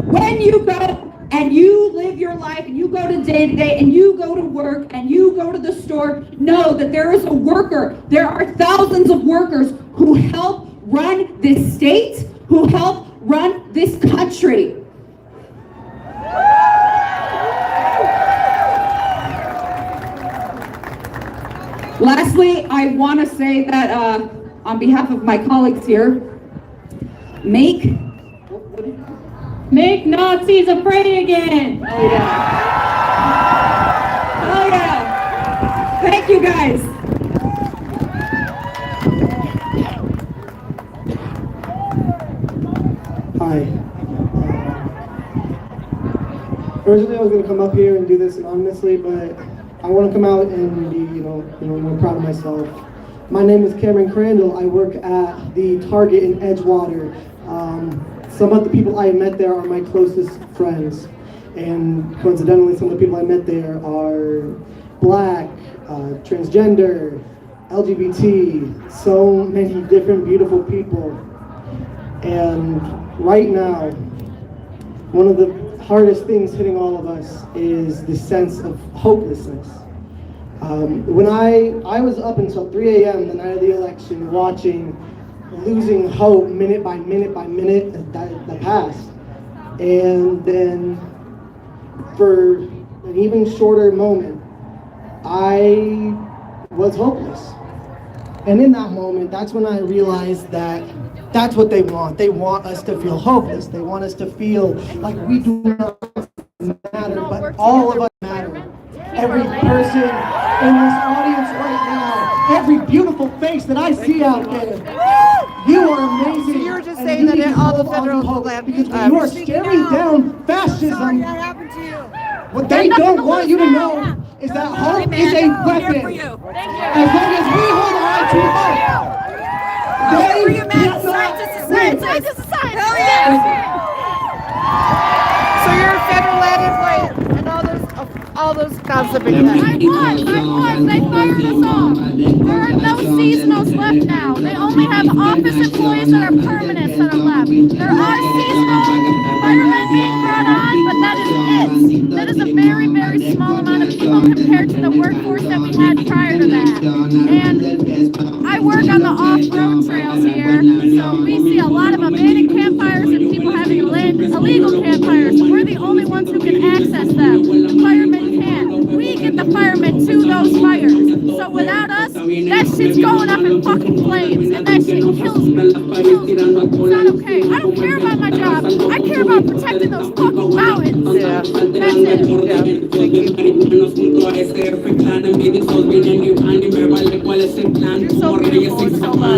Speaker 2: when you go and you live your life and you go to day to day and you go to work and you go to the store, know that there is a worker. There are thousands of workers who help run this state, who help run this country. Lastly, I want to say that on behalf of my colleagues here, make
Speaker 21: Nazis afraid again.
Speaker 2: Oh yeah. Oh yeah. Thank you guys.
Speaker 7: Hi. Originally I was going to come up here and do this anonymously, but I want to come out and be, more proud of myself. My name is Cameron Crandall. I work at the Target in Edgewater. Some of the people I met there are my closest friends. And coincidentally, some of the people I met there are Black, transgender, LGBT, so many different beautiful people. And right now, one of the hardest things hitting all of us is the sense of hopelessness. When I was up until 3 a.m. the night of the election watching losing hope minute by minute by minute that passed. And then for an even shorter moment, I was hopeless. And in that moment, that's when I realized that that's what they want. They want us to feel hopeless. They want us to feel like we do not matter, but all of us matter. Every person in this audience right now, every beautiful face that I see out there, you are amazing.
Speaker 18: So you're just saying that all the federal land
Speaker 7: because when you are staring down fascism,
Speaker 18: sorry that happened to you.
Speaker 7: what they don't want you to know is that hope is a weapon. As long as we hold on to hope, they
Speaker 18: Scientist to science. Hell yeah. So you're a federal land employee and all those concepts.
Speaker 14: I was. They fired us all. There are no seasonals left now. They only have office employees that are permanent that are left. There are seasonal firemen being brought on, but that is it. That is a very, very small amount of people compared to the workforce that we had prior to that. And I work on the off-road trails here, so we see a lot of abandoned campfires and people having illegal campfires. So we're the only ones who can access them. The firemen can't. We get the firemen to those fires. So without us, that shit's going up in fucking flames, and that shit kills me. It's not okay. I don't care about my job. I care about protecting those fucking mountains.
Speaker 18: Yeah.
Speaker 14: That's it.
Speaker 18: Yeah. Thank you. You're so beautiful and so much.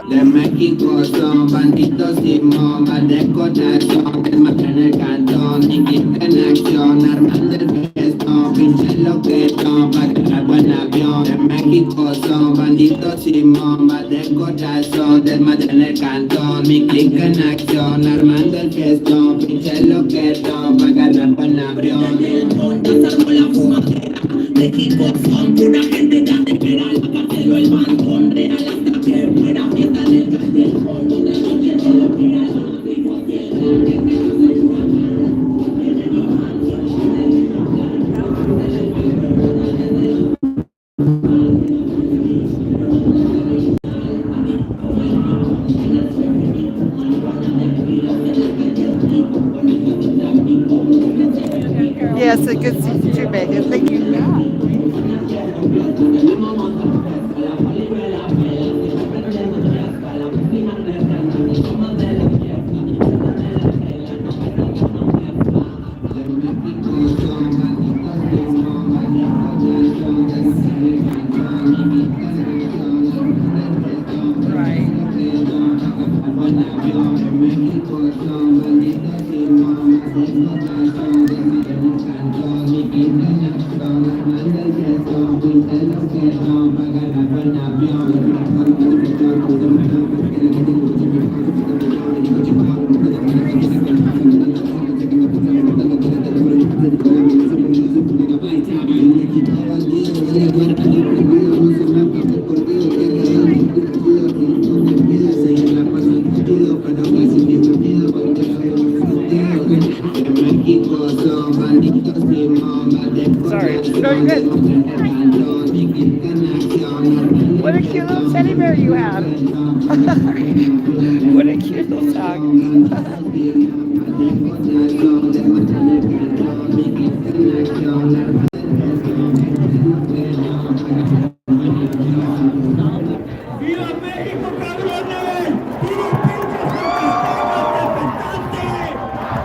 Speaker 8: De México son banditos y bombas de corazón, que matan el cantón y quitan acción, armando el gesto, pinche lo que son, pa' agarrar buen avión. De México son banditos y bombas de corazón, desmadran el cantón, mi clic en acción, armando el gesto, pinche lo que son, pa' agarrar buen avión. México son pura gente de alegría, la cárcel o el balcón real hasta que muera fiesta en el callejón donde no quiero lo que hay, los grifos
Speaker 18: Yes, a good season too, Megan. Thank you. Sorry. No, you're good. What a cute little teddy bear you have. What a cute little dog.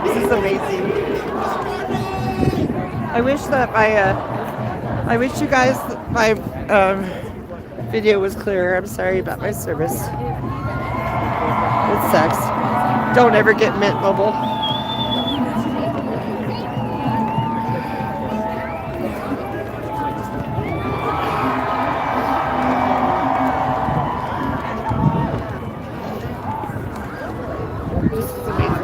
Speaker 18: This is amazing. I wish that I wish you guys my video was clearer. I'm sorry about my service. It sucks. Don't ever get Mint Mobile. This is amazing.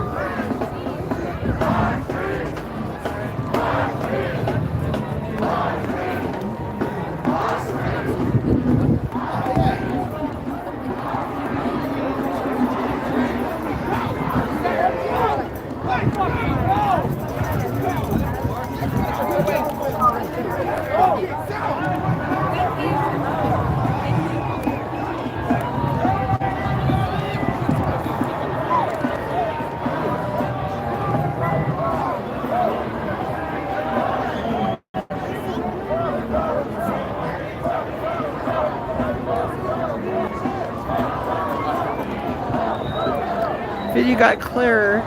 Speaker 18: Video got clearer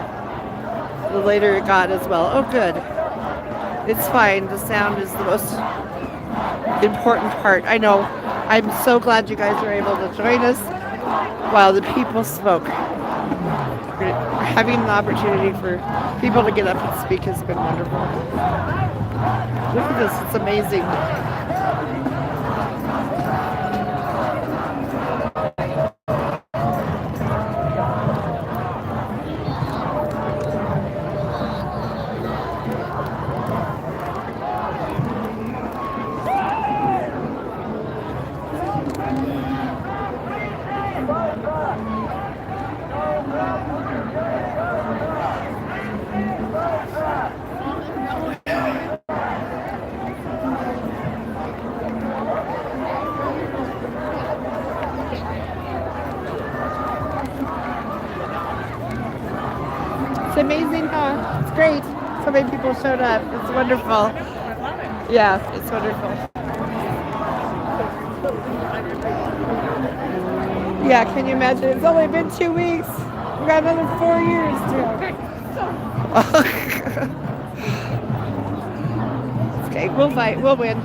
Speaker 18: the later it got as well. Oh, good. It's fine. The sound is the most important part. I know. I'm so glad you guys were able to join us while the people spoke. Having the opportunity for people to get up and speak has been wonderful. Look at this. It's amazing. It's amazing, huh? It's great. So many people showed up. It's wonderful. Yeah, it's wonderful. Yeah, can you imagine? It's only been 2 weeks. We got another 4 years to. Okay, we'll fight. We'll win.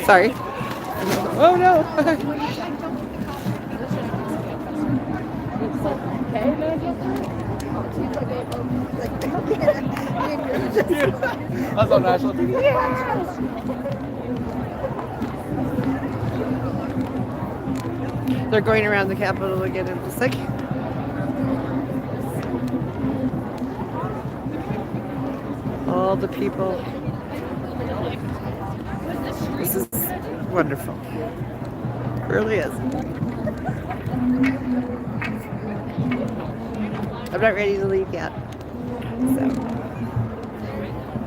Speaker 18: Sorry. Oh no.
Speaker 10: That's on national TV.
Speaker 18: They're going around the Capitol again in a second. All the people. This is wonderful. It really is. I'm not ready to leave yet. So,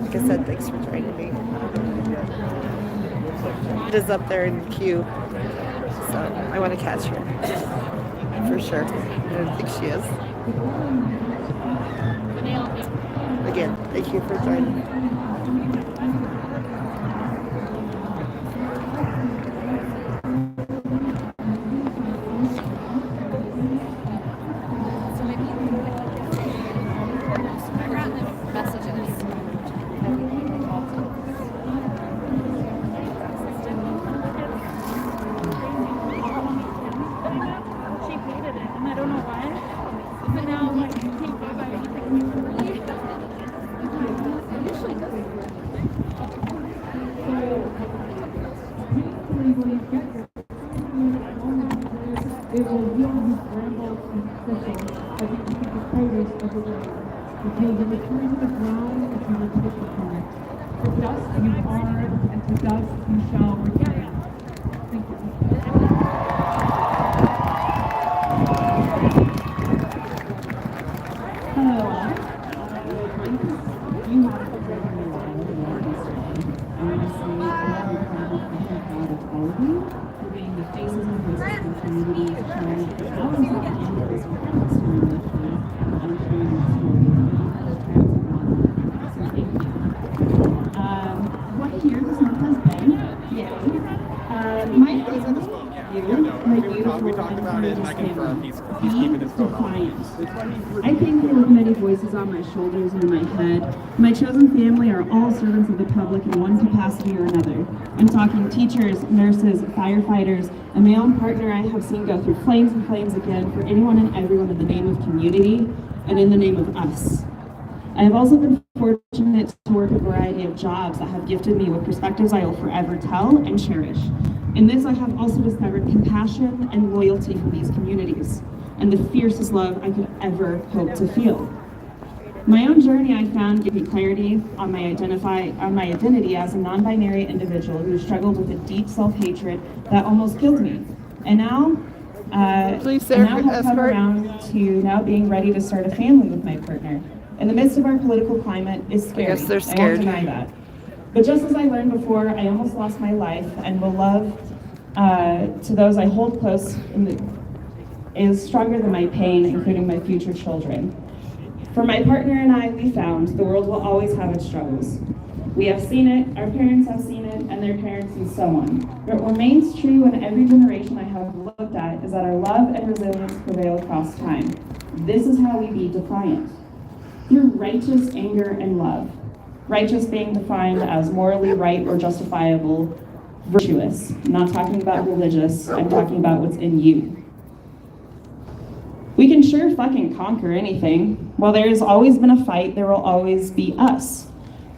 Speaker 18: like I said, thanks for joining me. It is up there in the queue. So I want to catch her. For sure. I don't think she is. Again, thank you for joining me.
Speaker 4: I came here with many voices on my shoulders and in my head. My chosen family are all servants of the public in one capacity or another. I'm talking teachers, nurses, firefighters, and my own partner I have seen go through flames and flames again for anyone and everyone in the name of community and in the name of us. I have also been fortunate to work a variety of jobs that have gifted me with perspectives I will forever tell and cherish. In this, I have also discovered compassion and loyalty from these communities, and the fiercest love I could ever hope to feel. My own journey, I found, gave me clarity on my identity as a non-binary individual who struggled with a deep self-hatred that almost killed me. And now,
Speaker 18: Please,
Speaker 4: I now have come around to now being ready to start a family with my partner. In the midst of our political climate is scary.
Speaker 18: I guess they're scared.
Speaker 4: I won't deny that. But just as I learned before, I almost lost my life, and will love to those I hold close is stronger than my pain, including my future children. For my partner and I, we found the world will always have its struggles. We have seen it, our parents have seen it, and their parents, and so on. But what remains true in every generation I have looked at is that our love and resilience prevail across time. This is how we be defiant. Through righteous anger and love. Righteous being defined as morally right or justifiable, virtuous. I'm not talking about religious, I'm talking about what's in you. We can sure fucking conquer anything. While there has always been a fight, there will always be us.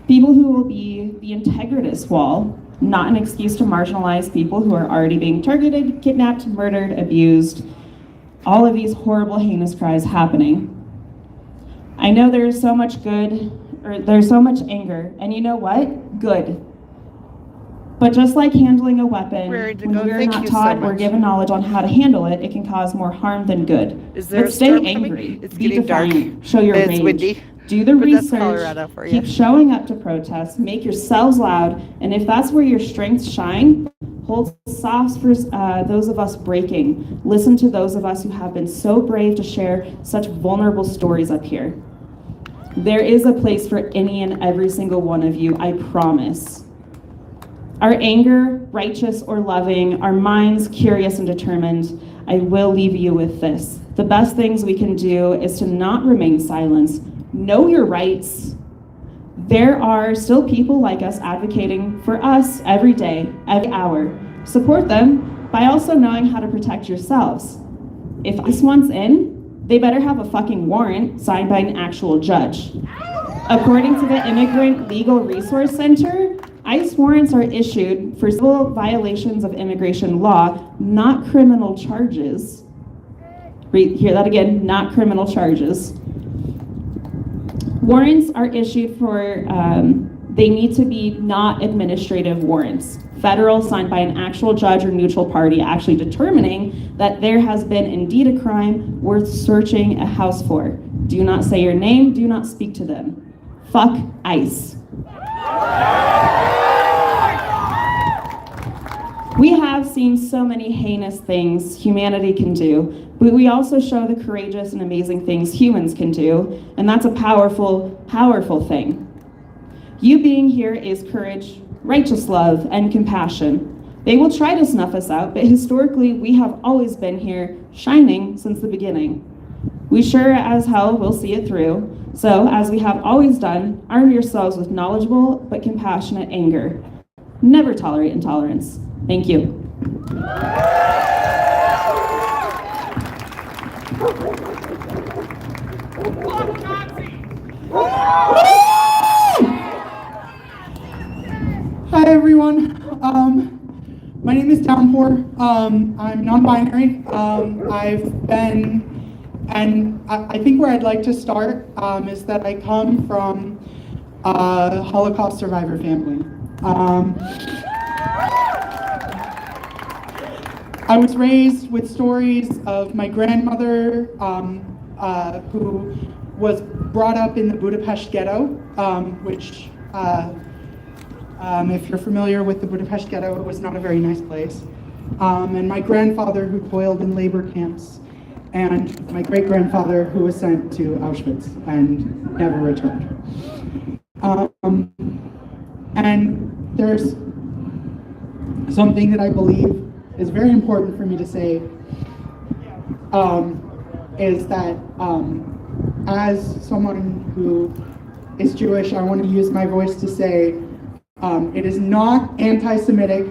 Speaker 4: People who will be the integritous wall, not an excuse to marginalize people who are already being targeted, kidnapped, murdered, abused. All of these horrible, heinous crimes happening. I know there is so much there's so much anger, and you know what? Good. But just like handling a weapon, when we're not taught or given knowledge on how to handle it, it can cause more harm than good.
Speaker 18: Is there
Speaker 4: but
Speaker 18: a
Speaker 4: stay
Speaker 18: storm
Speaker 4: angry,
Speaker 18: coming? It's
Speaker 4: be
Speaker 18: getting dark.
Speaker 4: defiant, show your
Speaker 18: It's
Speaker 4: rage,
Speaker 18: windy.
Speaker 4: do the
Speaker 18: But that's Colorado
Speaker 4: research,
Speaker 18: for you.
Speaker 4: keep showing up to protests, make yourselves loud, and if that's where your strengths shine, hold soft for those of us breaking. Listen to those of us who have been so brave to share such vulnerable stories up here. There is a place for any and every single one of you, I promise. Our anger, righteous or loving, our minds curious and determined, I will leave you with this. The best things we can do is to not remain silent. Know your rights. There are still people like us advocating for us every day, every hour. Support them by also knowing how to protect yourselves. If ICE wants in, they better have a fucking warrant signed by an actual judge. According to the Immigrant Legal Resource Center, ICE warrants are issued for civil violations of immigration law, not criminal charges. Hear that again, not criminal charges. Warrants are issued for, they need to be not administrative warrants. Federal, signed by an actual judge or neutral party actually determining that there has been indeed a crime worth searching a house for. Do not say your name, do not speak to them. Fuck ICE. We have seen so many heinous things humanity can do, but we also show the courageous and amazing things humans can do, and that's a powerful, powerful thing. You being here is courage, righteous love, and compassion. They will try to snuff us out, but historically we have always been here, shining since the beginning. We sure as hell will see it through, so as we have always done, arm yourselves with knowledgeable but compassionate anger. Never tolerate intolerance. Thank you.
Speaker 5: Hi everyone. My name is Downpour. I'm non-binary. I've been, and I think where I'd like to start is that I come from a Holocaust survivor family. I was raised with stories of my grandmother who was brought up in the Budapest ghetto, which if you're familiar with the Budapest ghetto, it was not a very nice place. And my grandfather who toiled in labor camps, and my great-grandfather who was sent to Auschwitz and never returned. And there's something that I believe is very important for me to say, is that as someone who is Jewish, I want to use my voice to say, it is not anti-Semitic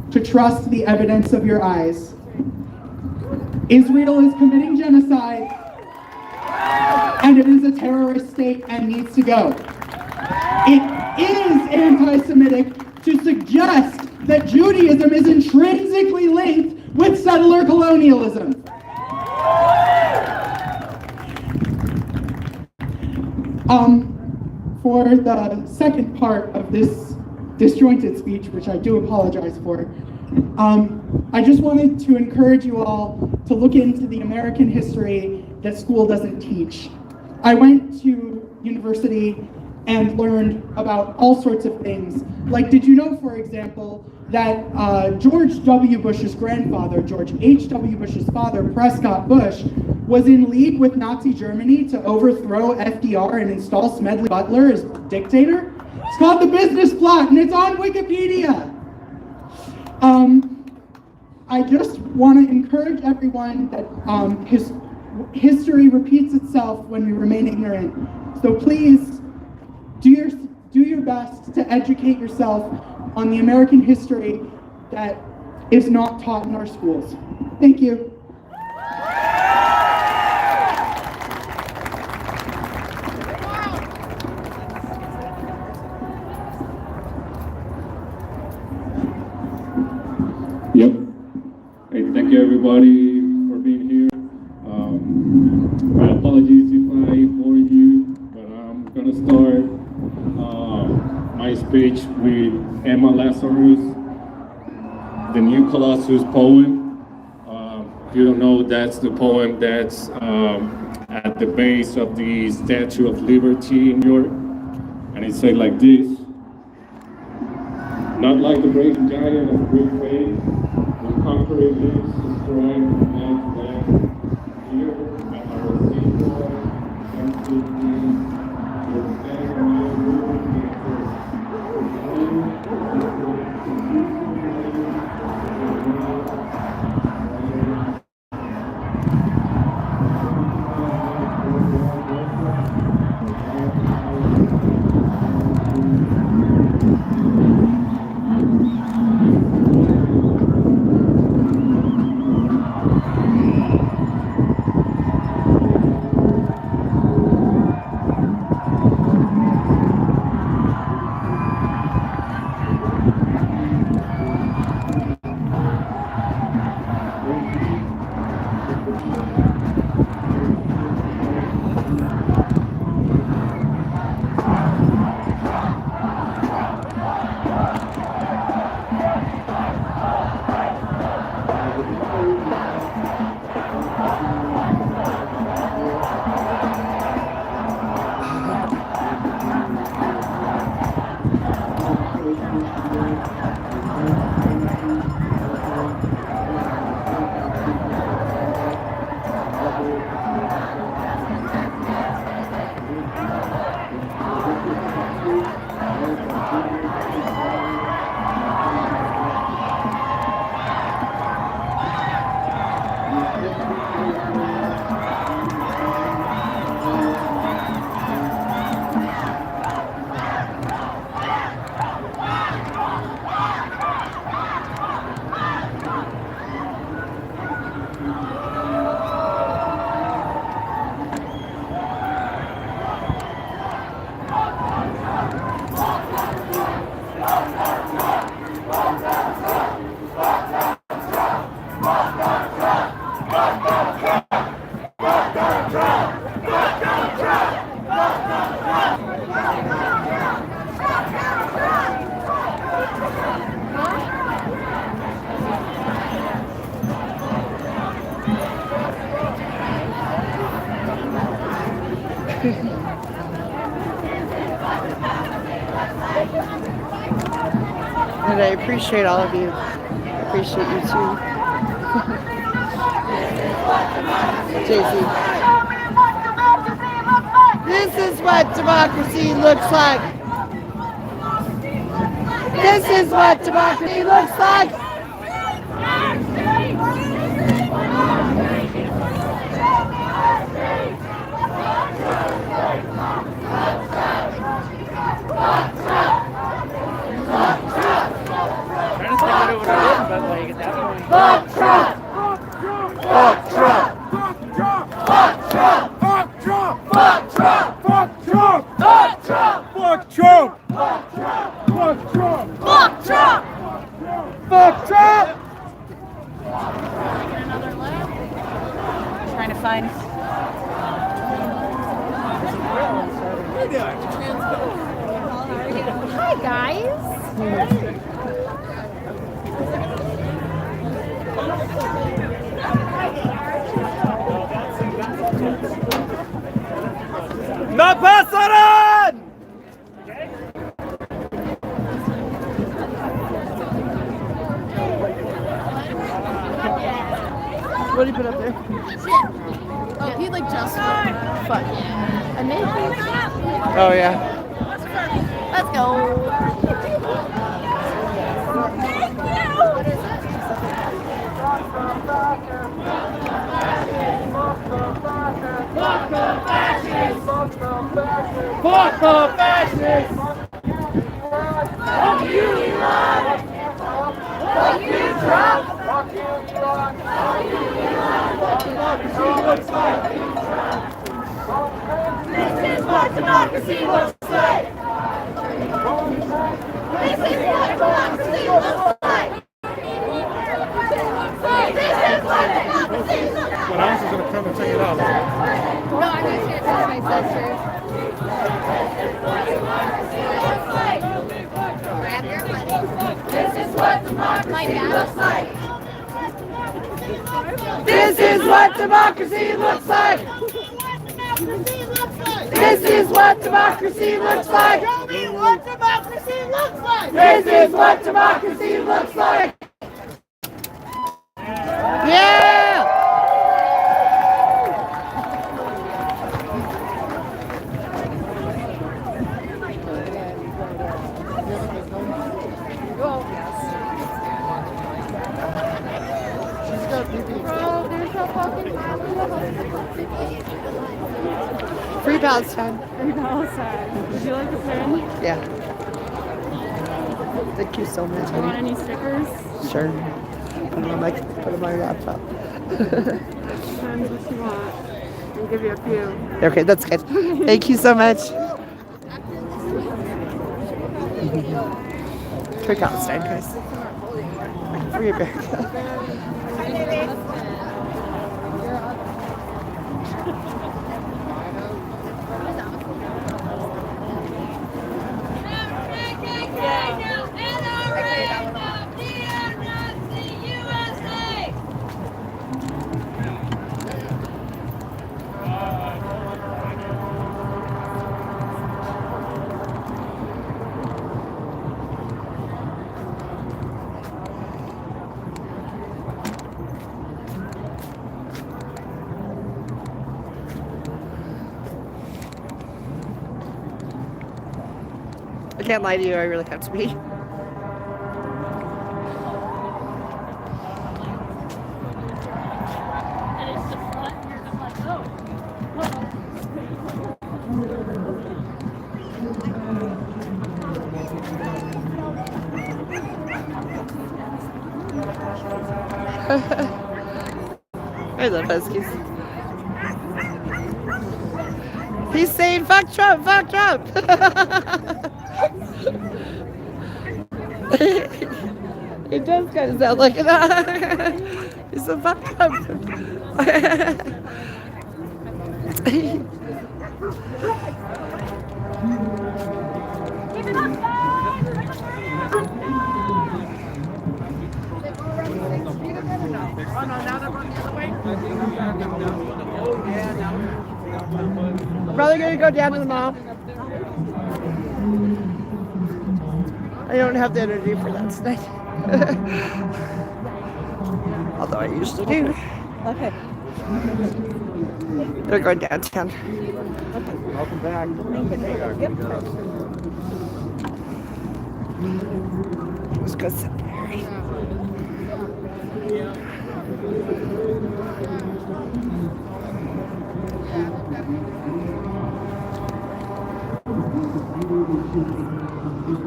Speaker 5: to trust the evidence of your eyes. Israel is committing genocide, and it is a terrorist state and needs to go. It is anti-Semitic to suggest that Judaism is intrinsically linked with settler colonialism. For the second part of this disjointed speech, which I do apologize for, I just wanted to encourage you all to look into the American history that school doesn't teach. I went to university and learned about all sorts of things. Like, did you know, for example, that George W. Bush's grandfather, George H.W. Bush's father, Prescott Bush, was in league with Nazi Germany to overthrow FDR and install Smedley Butler as dictator? It's called The Business Plot, and it's on Wikipedia. I just want to encourage everyone that history repeats itself when we remain ignorant. So please, do your best to educate yourself on the American history that is not taught in our schools. Thank you.
Speaker 9: Yep. Hey, thank you everybody for being here. My apologies if I bore you, but I'm gonna start my speech with Emma Lazarus, the New Colossus poem. If you don't know, that's the poem that's at the base of the Statue of Liberty in New York, and it said like this: "Not like the brave giant of great faith, who conquering lives to strive from land to land. Here at our seashore, empty dreams, will stand on my ruling nature.
Speaker 18: And I appreciate all of you. I appreciate you too. Jay-Z. This is what democracy looks like. This is what democracy looks like.
Speaker 10: Fuck Trump! Fuck Trump! Fuck Trump! Fuck Trump! Fuck Trump! Fuck Trump! Fuck Trump! Fuck Trump! Fuck Trump! Fuck Trump! Fuck Trump!
Speaker 12: Trying to find. Hi guys.
Speaker 10: ¡No pasarán!
Speaker 18: What do you put up there?
Speaker 12: Oh, he like just fuck. Amazing.
Speaker 18: Oh yeah.
Speaker 12: Let's go.
Speaker 10: Fuck the fascists! Fuck the fascists! Fuck you, Elon! Fuck you, Trump! Fuck you, Elon! Fuck you, Elon! What democracy looks like! This is what democracy looks like! This is what democracy looks like! This is what democracy looks like!
Speaker 16: But I was just gonna come and check it out.
Speaker 12: No, I'm just here to tell my sister. Grab your money.
Speaker 10: This is what democracy looks like!
Speaker 18: This is what democracy looks like. This is what democracy looks like.
Speaker 10: Show me what democracy looks like!
Speaker 18: This is what democracy looks like. Yeah! Free Palestine.
Speaker 12: Free Palestine. Would you like a pen?
Speaker 18: Yeah. Thank you so much.
Speaker 12: Do you want any stickers?
Speaker 18: Sure. Put them on my laptop.
Speaker 12: Depends what you want. I'll give you a few.
Speaker 18: Okay, that's good. Thank you so much. Free Palestine, guys. Free America. I can't lie to you, I really have to be. I love Huskies. He's saying fuck Trump, fuck Trump. It does kind of sound like it. He's a fuck Trump. Probably gonna go down to the mall. I don't have the energy for that tonight. Although I usually do. Okay. They're going downtown.
Speaker 10: Welcome back.
Speaker 18: Let's go sit there.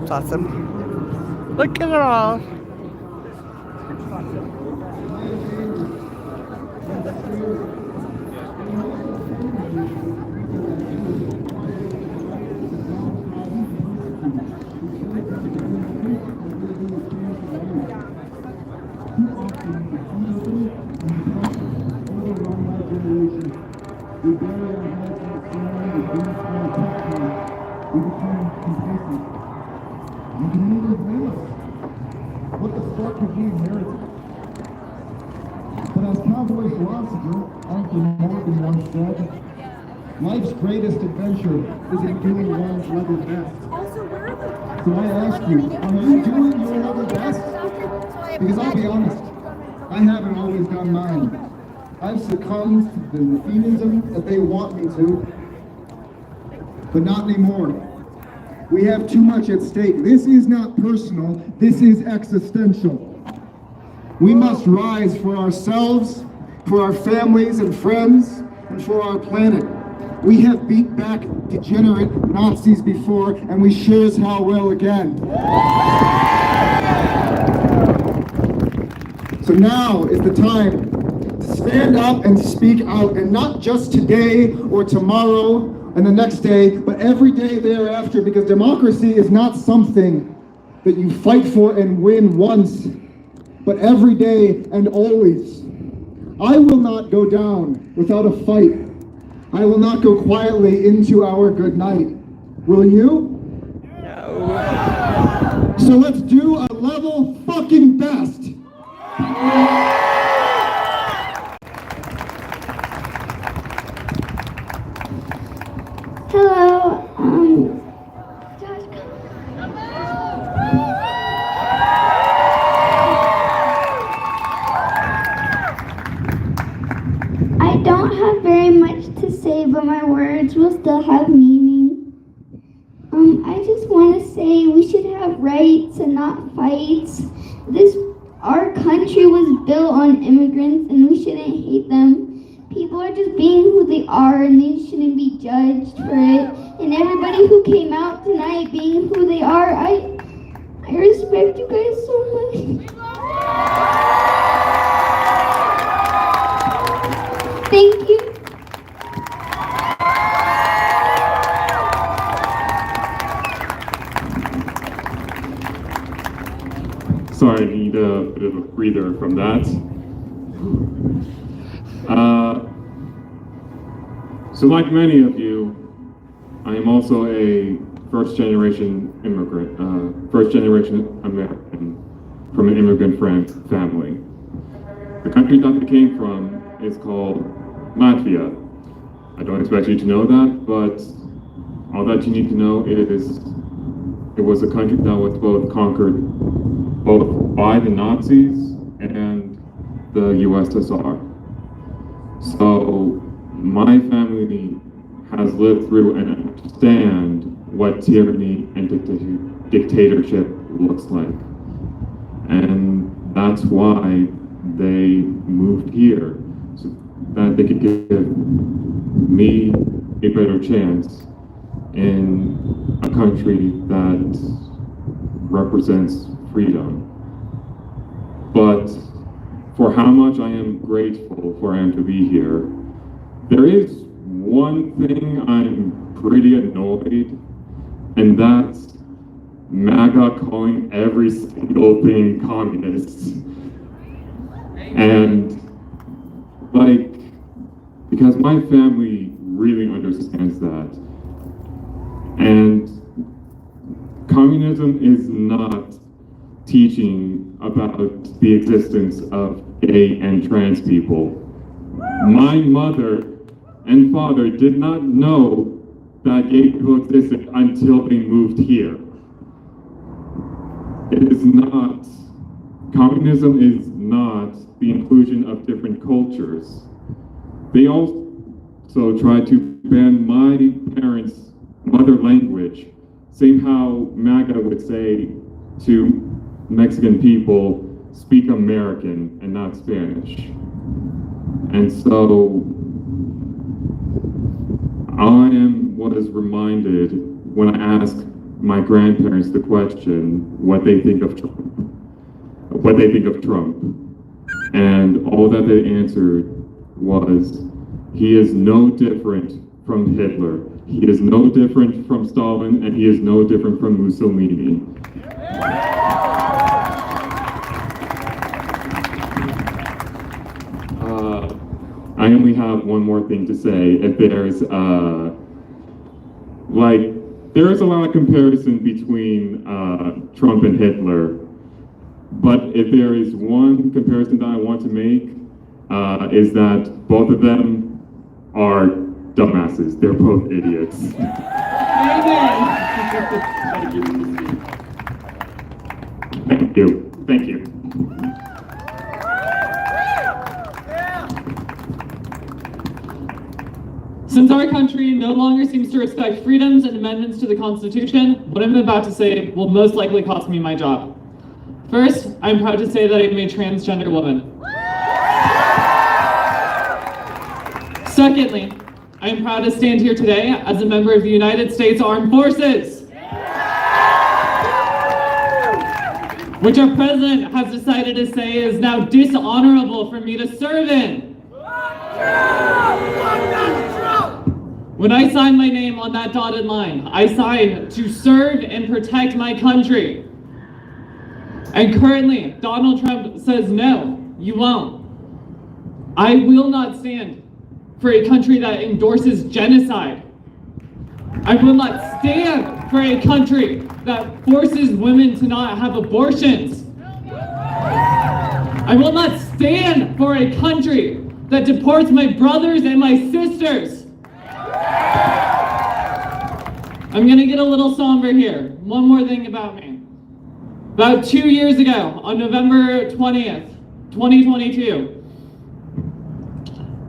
Speaker 18: It's awesome. Look at it all.
Speaker 13: What the fuck have we inherited? But as cowboy philosopher Uncle Morgan once said, life's greatest adventure is in doing one's level best. So I ask you, are you doing your level best? Because I'll be honest, I haven't always done mine. I've succumbed to the fiendism that they want me to, but not anymore. We have too much at stake. This is not personal, this is existential. We must rise for ourselves, for our families and friends, and for our planet. We have beat back degenerate Nazis before, and we sure as hell will again. So now is the time to stand up and speak out, and not just today or tomorrow and the next day, but every day thereafter, because democracy is not something that you fight for and win once, but every day and always. I will not go down without a fight. I will not go quietly into our good night. Will you? No. So let's do a level fucking best.
Speaker 16: Hello, I don't have very much to say, but my words will still have meaning. I just want to say we should have rights and not fights. Our country was built on immigrants, and we shouldn't hate them. People are just being who they are, and they shouldn't be judged for it. And everybody who came out tonight being who they are, I respect you guys so much. Thank you.
Speaker 9: Sorry, I need a bit of a breather from that. So like many of you, I am also a first-generation immigrant, first-generation American from an immigrant family. The country that I came from is called Latvia. I don't expect you to know that, but all that you need to know is it was a country that was both conquered both by the Nazis and the USSR. So my family has lived through and understand
Speaker 11: what tyranny and dictatorship looks like. And that's why they moved here, so that they could give me a better chance in a country that represents freedom. But for how much I am grateful for I am to be here, there is one thing I'm pretty annoyed, and that's MAGA calling every single thing communist. And like, because my family really understands that. And communism is not teaching about the existence of gay and trans people. My mother and father did not know that gay people existed until they moved here. It is not, communism is not the inclusion of different cultures. They also tried to ban my parents' mother language, same how MAGA would say to Mexican people, speak American and not Spanish. And so I was reminded when I asked my grandparents the question what they think of Trump. And all that they answered was, he is no different from Hitler. He is no different from Stalin, and he is no different from Mussolini. I only have one more thing to say. If there's, there is a lot of comparison between Trump and Hitler, but if there is one comparison that I want to make, is that both of them are dumbasses. They're both idiots. Thank you. Thank you.
Speaker 15: Since our country no longer seems to respect freedoms and amendments to the Constitution, what I'm about to say will most likely cost me my job. First, I'm proud to say that I'm a transgender woman. Secondly, I am proud to stand here today as a member of the United States Armed Forces, which our president has decided to say is now dishonorable for me to serve in. When I signed my name on that dotted line, I signed to serve and protect my country. And currently, Donald Trump says, no, you won't. I will not stand for a country that endorses genocide. I will not stand for a country that forces women to not have abortions. I will not stand for a country that deports my brothers and my sisters. I'm gonna get a little somber here. One more thing about me. About 2 years ago, on November 20th, 2022,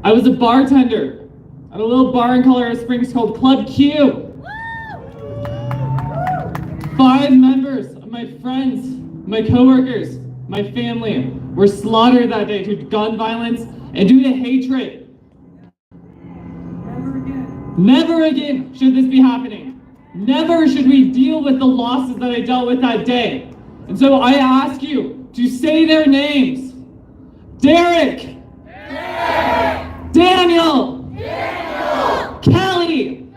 Speaker 15: I was a bartender at a little bar in Colorado Springs called Club Q. 5 members of my friends, my coworkers, my family were slaughtered that day due to gun violence and due to hatred. Never again should this be happening. Never should we deal with the losses that I dealt with that day. And so I ask you to say their names. Derek. Daniel. Kelly.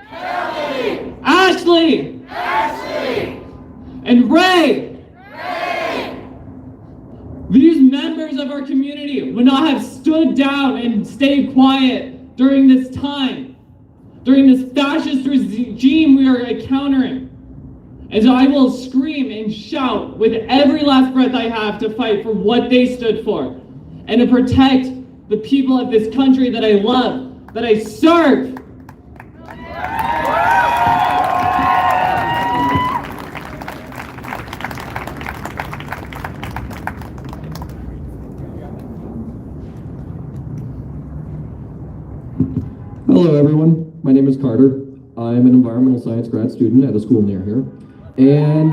Speaker 15: Ashley. And Ray. These members of our community would not have stood down and stayed quiet during this time, during this fascist regime we are encountering. And so I will scream and shout with every last breath I have to fight for what they stood for and to protect the people of this country that I love, that I serve.
Speaker 23: Hello everyone, my name is Carter.
Speaker 17: I'm an environmental science grad student at a school near here, and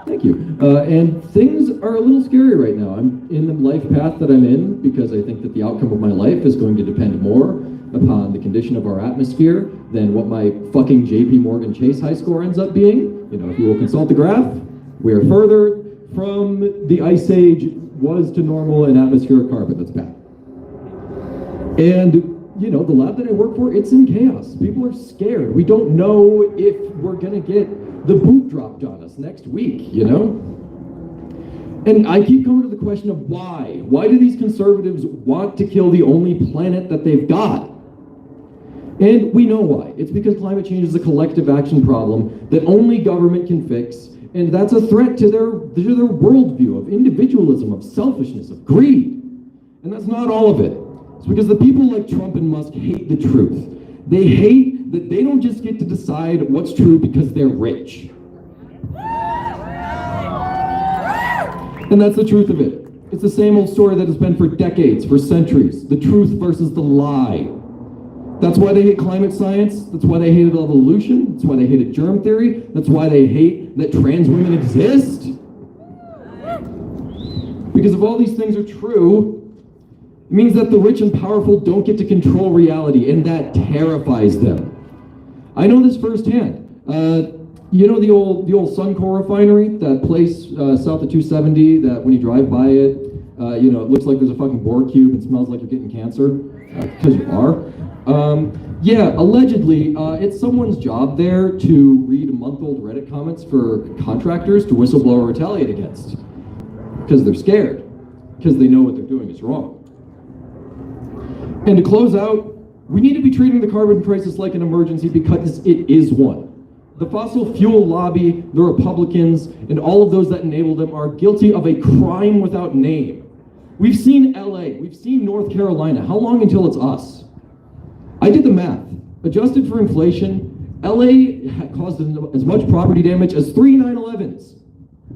Speaker 17: thank you. And things are a little scary right now. I'm in the life path that I'm in because I think that the outcome of my life is going to depend more upon the condition of our atmosphere than what my fucking JP Morgan Chase high score ends up being. You know, if you will consult the graph, we are further from the ice age was to normal in atmospheric carbon. That's bad. And, you know, the lab that I work for, it's in chaos. People are scared. We don't know if we're gonna get the boot dropped on us next week, you know? And I keep coming to the question of why. Why do these conservatives want to kill the only planet that they've got? And we know why. It's because climate change is a collective action problem that only government can fix, and that's a threat to their worldview of individualism, of selfishness, of greed. And that's not all of it. It's because the people like Trump and Musk hate the truth. They hate that they don't just get to decide what's true because they're rich. And that's the truth of it. It's the same old story that has been for decades, for centuries. The truth versus the lie. That's why they hate climate science. That's why they hated evolution. That's why they hated germ theory. That's why they hate that trans women exist. Because if all these things are true, it means that the rich and powerful don't get to control reality, and that terrifies them. I know this firsthand. You know the old Suncor refinery, that place south of 270, that when you drive by it, you know, it looks like there's a fucking Borg cube and smells like you're getting cancer, because you are. Yeah, allegedly, it's someone's job there to read month-old Reddit comments for contractors to whistleblower or retaliate against. Because they're scared. Because they know what they're doing is wrong. And to close out, we need to be treating the carbon crisis like an emergency because it is one. The fossil fuel lobby, the Republicans, and all of those that enable them are guilty of a crime without name. We've seen LA, we've seen North Carolina. How long until it's us? I did the math. Adjusted for inflation, LA caused as much property damage as 3 9/11s.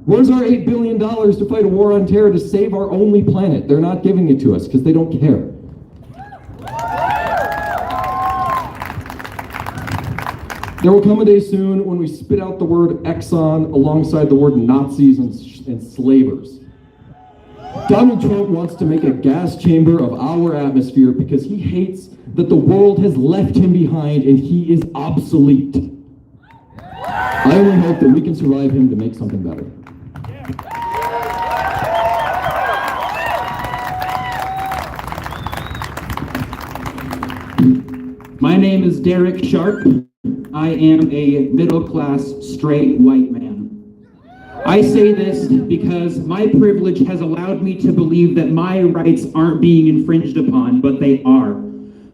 Speaker 17: Where's our $8 billion to fight a war on terror to save our only planet? They're not giving it to us because they don't care. There will come a day soon when we spit out the word Exxon alongside the word Nazis and slavers. Donald Trump wants to make a gas chamber of our atmosphere because he hates that the world has left him behind and he is obsolete. I only hope that we can survive him to make something better.
Speaker 19: My name is Derek Sharp. I am a middle-class, straight white man. I say this because my privilege has allowed me to believe that my rights aren't being infringed upon, but they are.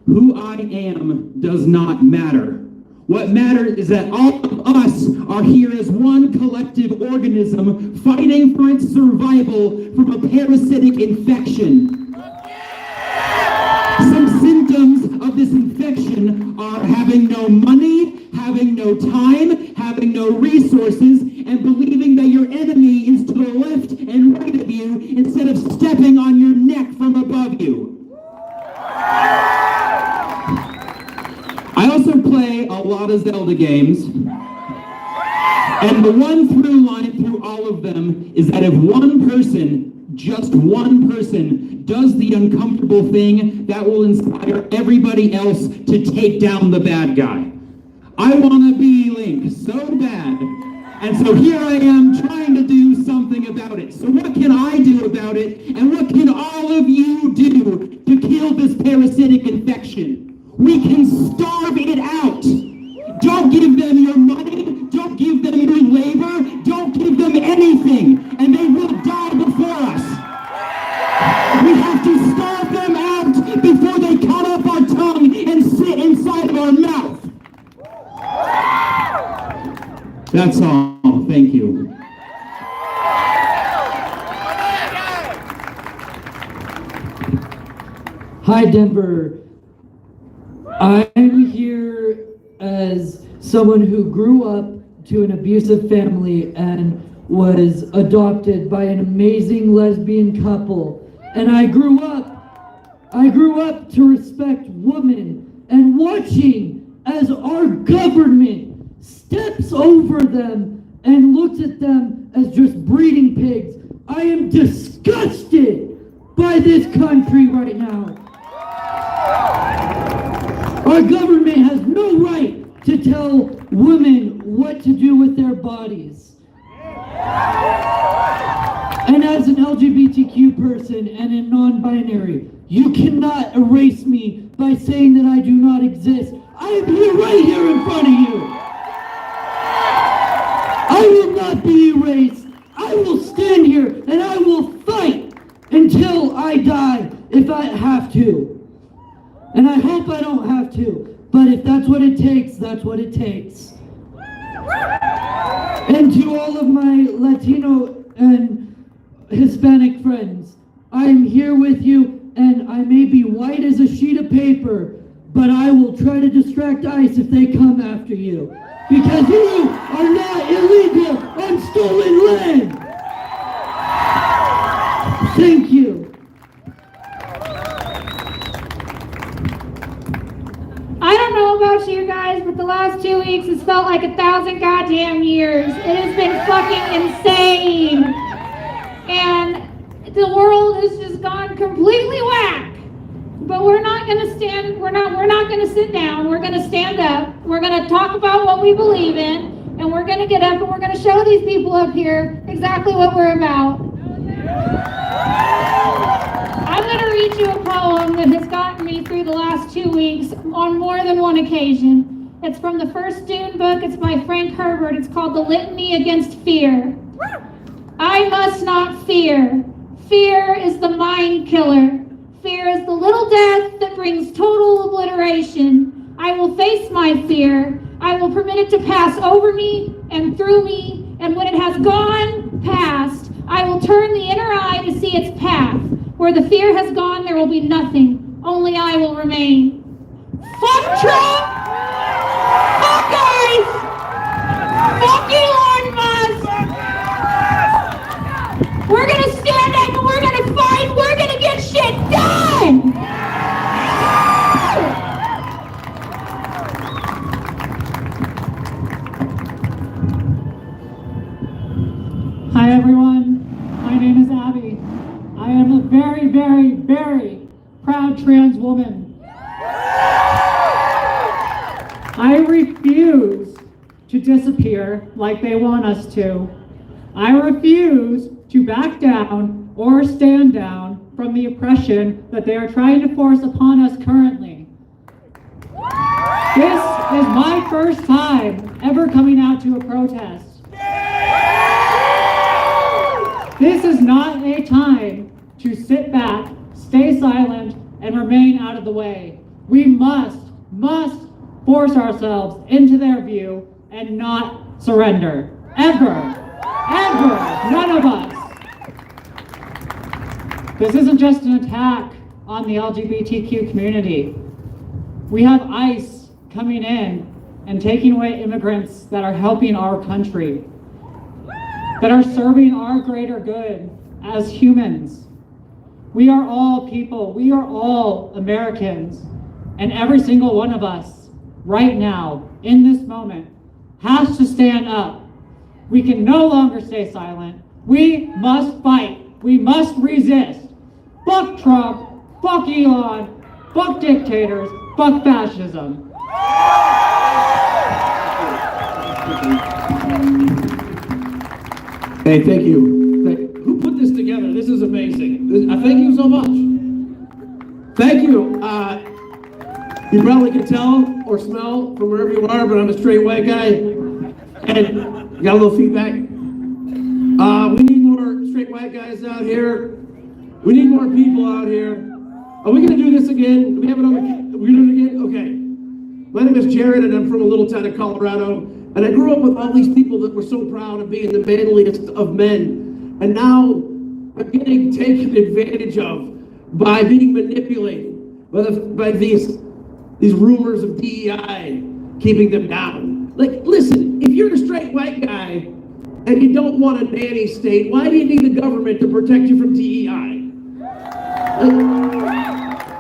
Speaker 19: Who I am does not matter. What matters is that all of us are here as one collective organism fighting for its survival from a parasitic infection. Some symptoms of this infection are having no money, having no time, having no resources, and believing that your enemy is to the left and right of you instead of stepping on your neck from above you. I also play a lot of Zelda games, and the one through line through all of them is that if one person, just one person, does the uncomfortable thing, that will inspire everybody else to take down the bad guy. I want to be Link so bad, and so here I am trying to do something about it. So what can I do about it, and what can all of you do to kill this parasitic infection? We can starve it out. Don't give them your money, don't give them your labor, don't give them anything, and they will die before us. We have to starve them out before they cut off our tongue and sit inside of our mouth. That's all. Thank you.
Speaker 23: Hi, Denver. I'm here as someone who grew up to an abusive family and was adopted by an amazing lesbian couple. And I grew up to respect women, and watching as our government steps over them and looks at them as just breeding pigs. I am disgusted by this country right now. Our government has no right to tell women what to do with their bodies. And as an LGBTQ person and a non-binary, you cannot erase me by saying that I do not exist. I am here, right here in front of you. I will not be erased. I will stand here and I will fight until I die if I have to. And I hope I don't have to. But if that's what it takes, that's what it takes. And to all of my Latino and Hispanic friends, I am here with you, and I may be white as a sheet of paper, but I will try to distract ICE if they come after you. Because you are not illegal on stolen land. Thank you.
Speaker 14: I don't know about you guys, but the last 2 weeks has felt like 1,000 goddamn years. It has been fucking insane. And the world has just gone completely whack. But we're not gonna stand, we're not gonna sit down, we're gonna stand up, we're gonna talk about what we believe in, and we're gonna get up and we're gonna show these people up here exactly what we're about. I'm gonna read you a poem that has gotten me through the last 2 weeks on more than one occasion. It's from the first Dune book, it's by Frank Herbert, it's called The Litany Against Fear. I must not fear. Fear is the mind killer. Fear is the little death that brings total obliteration. I will face my fear. I will permit it to pass over me and through me, and when it has gone past, I will turn the inner eye to see its path. Where the fear has gone, there will be nothing. Only I will remain. Fuck Trump! Fuck guys! Fuck Elon Musk! We're gonna stand up and we're gonna fight. We're gonna get shit done.
Speaker 6: Hi everyone, my name is Abby. I am a very, very, very proud trans woman. I refuse to disappear like they want us to. I refuse to back down or stand down from the oppression that they are trying to force upon us currently. This is my first time ever coming out to a protest. This is not a time to sit back, stay silent, and remain out of the way. We must force ourselves into their view and not surrender. Ever. None of us. This isn't just an attack on the LGBTQ community. We have ICE coming in and taking away immigrants that are helping our country, that are serving our greater good as humans. We are all people, we are all Americans, and every single one of us right now, in this moment, has to stand up. We can no longer stay silent. We must fight. We must resist. Fuck Trump, fuck Elon, fuck dictators, fuck fascism.
Speaker 20: Hey, thank you. Who put this together? This is amazing. I thank you so much. Thank you. You probably can tell or smell from wherever you are, but I'm a straight white guy. And got a little feedback. We need more straight white guys out here. We need more people out here. Are we gonna do this again? Do we have it on the, we're gonna do it again? Okay. My name is Jared and I'm from a little town in Colorado. And I grew up with all these people that were so proud of being the manliest of men. And now I'm getting taken advantage of by being manipulated by these rumors of DEI keeping them down. Like, listen, if you're a straight white guy and you don't want a nanny state, why do you need the government to protect you from DEI?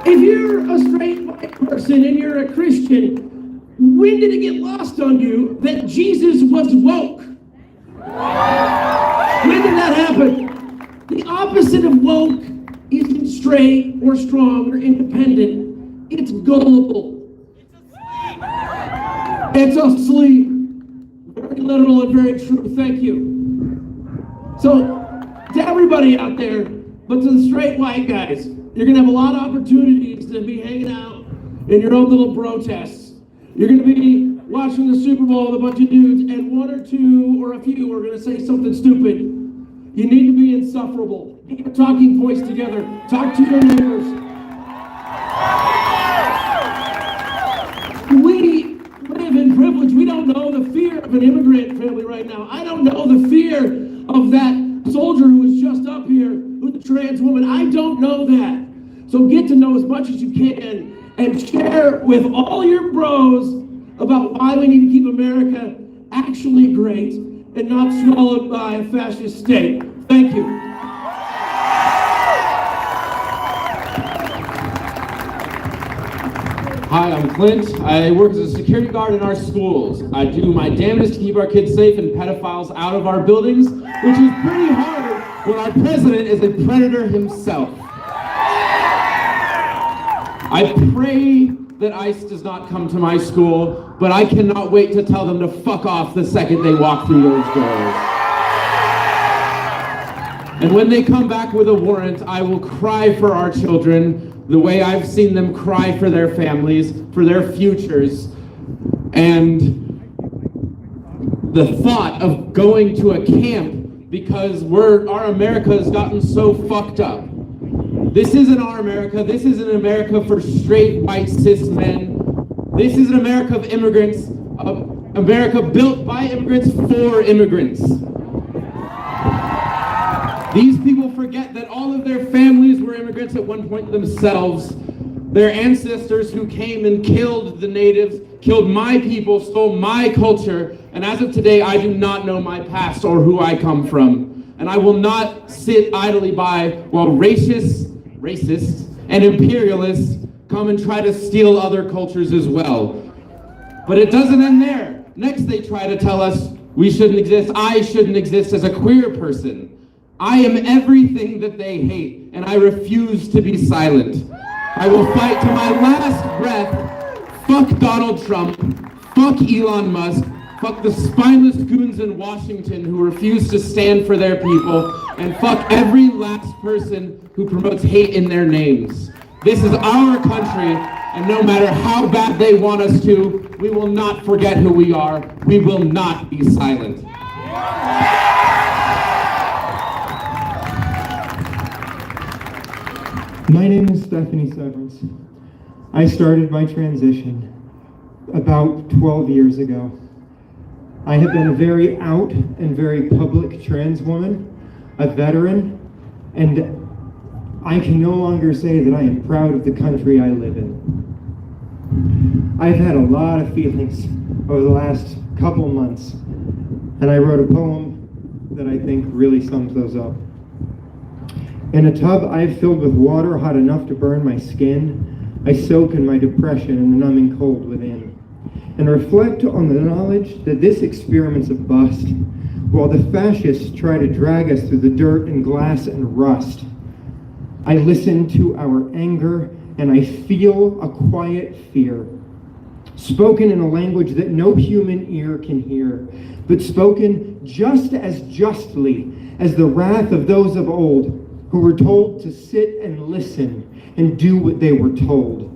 Speaker 20: If you're a straight white person and you're a Christian, when did it get lost on you that Jesus was woke? When did that happen? The opposite of woke isn't straight or strong or independent. It's gullible. It's asleep. Very literal and very true. Thank you. So, to everybody out there, but to the straight white guys, you're going to have a lot of opportunities to be hanging out in your own little protests. You're going to be watching the Super Bowl with a bunch of dudes, and one or two or a few are going to say something stupid. You need to be insufferable. Get your talking points together. Talk to your neighbors. We live in privilege. We don't know the fear of an immigrant family right now. I don't know the fear of that soldier who was just up here, who's a trans woman. I don't know that. So get to know as much as you can and share with all your bros about why we need to keep America actually great and not swallowed by a fascist state. Thank you.
Speaker 1: Hi, I'm Clint. I work as a security guard in our schools. I do my damnedest to keep our kids safe and pedophiles out of our buildings, which is pretty hard when our president is a predator himself. I pray that ICE does not come to my school, but I cannot wait to tell them to fuck off the second they walk through those doors. And when they come back with a warrant, I will cry for our children the way I've seen them cry for their families, for their futures. And the thought of going to a camp because our America has gotten so fucked up. This isn't our America. This isn't America for straight white cis men. This is an America of immigrants, America built by immigrants for immigrants. These people forget that all of their families were immigrants at one point themselves. Their ancestors who came and killed the natives, killed my people, stole my culture, and as of today, I do not know my past or who I come from. And I will not sit idly by while racists, and imperialists come and try to steal other cultures as well. But it doesn't end there. Next, they try to tell us we shouldn't exist. I shouldn't exist as a queer person. I am everything that they hate, and I refuse to be silent. I will fight to my last breath. Fuck Donald Trump. Fuck Elon Musk. Fuck the spineless goons in Washington who refuse to stand for their people. And fuck every last person who promotes hate in their names. This is our country, and no matter how bad they want us to, we will not forget who we are. We will not be silent.
Speaker 3: My name is Stephanie Severance. I started my transition about 12 years ago. I have been a very out and very public trans woman, a veteran, and I can no longer say that I am proud of the country I live in. I've had a lot of feelings over the last couple months, and I wrote a poem that I think really sums those up. In a tub I've filled with water hot enough to burn my skin, I soak in my depression and the numbing cold within, and reflect on the knowledge that this experiment's a bust, while the fascists try to drag us through the dirt and glass and rust. I listen to our anger, and I feel a quiet fear, spoken in a language that no human ear can hear, but spoken just as justly as the wrath of those of old, who were told to sit and listen and do what they were told.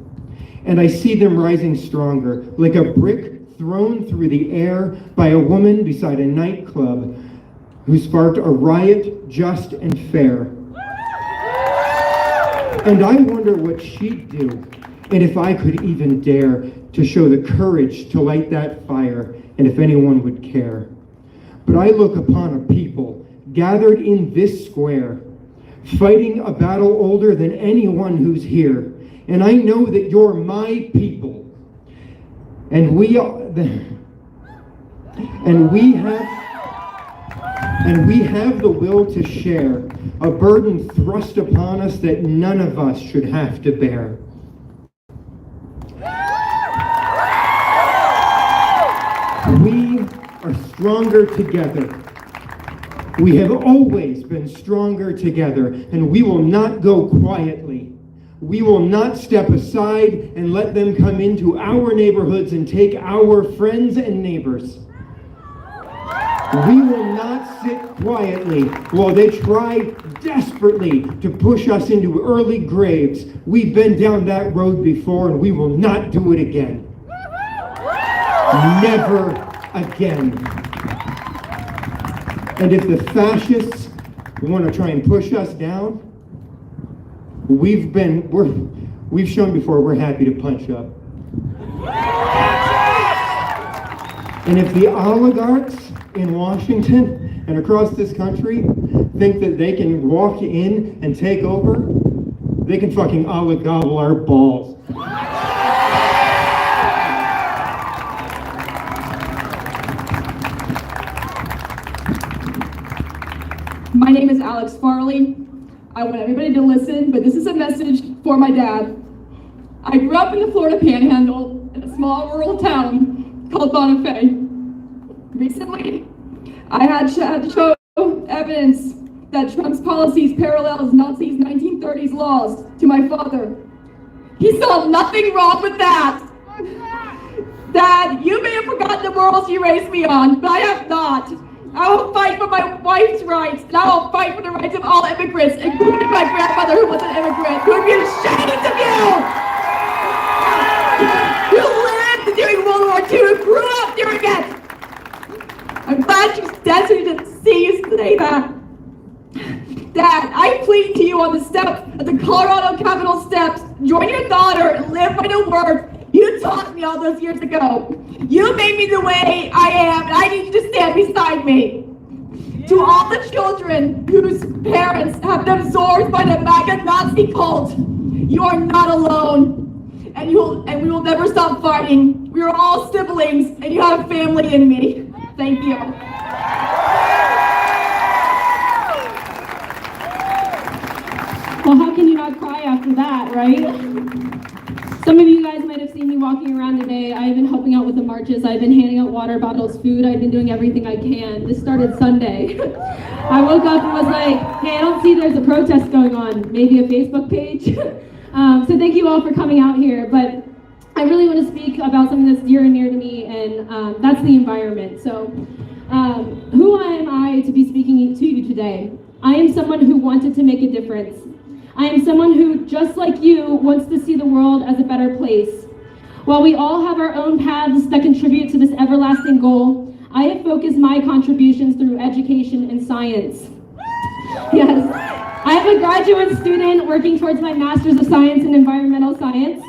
Speaker 3: And I see them rising stronger, like a brick thrown through the air by a woman beside a nightclub who sparked a riot just and fair. And I wonder what she'd do, and if I could even dare to show the courage to light that fire, and if anyone would care. But I look upon a people gathered in this square, fighting a battle older than anyone who's here. And I know that you're my people. And we have the will to share a burden thrust upon us that none of us should have to bear. are stronger together. We have always been stronger together, and we will not go quietly. We will not step aside and let them come into our neighborhoods and take our friends and neighbors. We will not sit quietly while they try desperately to push us into early graves. We've been down that road before, and we will not do it again. Never again. And if the fascists want to try and push us down, we've shown before we're happy to punch up. And if the oligarchs in Washington and across this country think that they can walk in and take over, they can fucking oligobble our balls.
Speaker 2: My name is Alex Farley. I want everybody to listen, but this is a message for my dad. I grew up in the Florida Panhandle in a small rural town called Bonifay. Recently, I had to show evidence that Trump's policies parallels Nazis' 1930s laws to my father. He saw nothing wrong with that. Dad, you may have forgotten the morals you raised me on, but I have not. I will fight for my wife's rights, and I will fight for the rights of all immigrants, including my grandmother who was an immigrant, who would be ashamed of you! You lived during World War II, who grew up during it! I'm glad she's dead so you didn't see you say that. Dad, I plead to you on the steps of the Colorado Capitol steps, join your daughter and live by the word you taught me all those years ago. You made me the way I am, and I need you to stand beside me. To all the children whose parents have been absorbed by the MAGA Nazi cult, you are not alone, and we will never stop fighting. We are all siblings, and you have family in me. Thank you.
Speaker 4: Well, how can you not cry after that, right? Some of you guys might have seen me walking around today. I've been helping out with the marches. I've been handing out water bottles, food. I've been doing everything I can. This started Sunday. I woke up and was like, hey, I don't see there's a protest going on. Maybe a Facebook page? So thank you all for coming out here. But I really want to speak about something that's dear and near to me, and that's the environment. So who am I to be speaking to you today? I am someone who wanted to make a difference. I am someone who, just like you, wants to see the world as a better place. While we all have our own paths that contribute to this everlasting goal, I have focused my contributions through education and science. Yes, I am a graduate student working towards my Master's of Science in Environmental Science.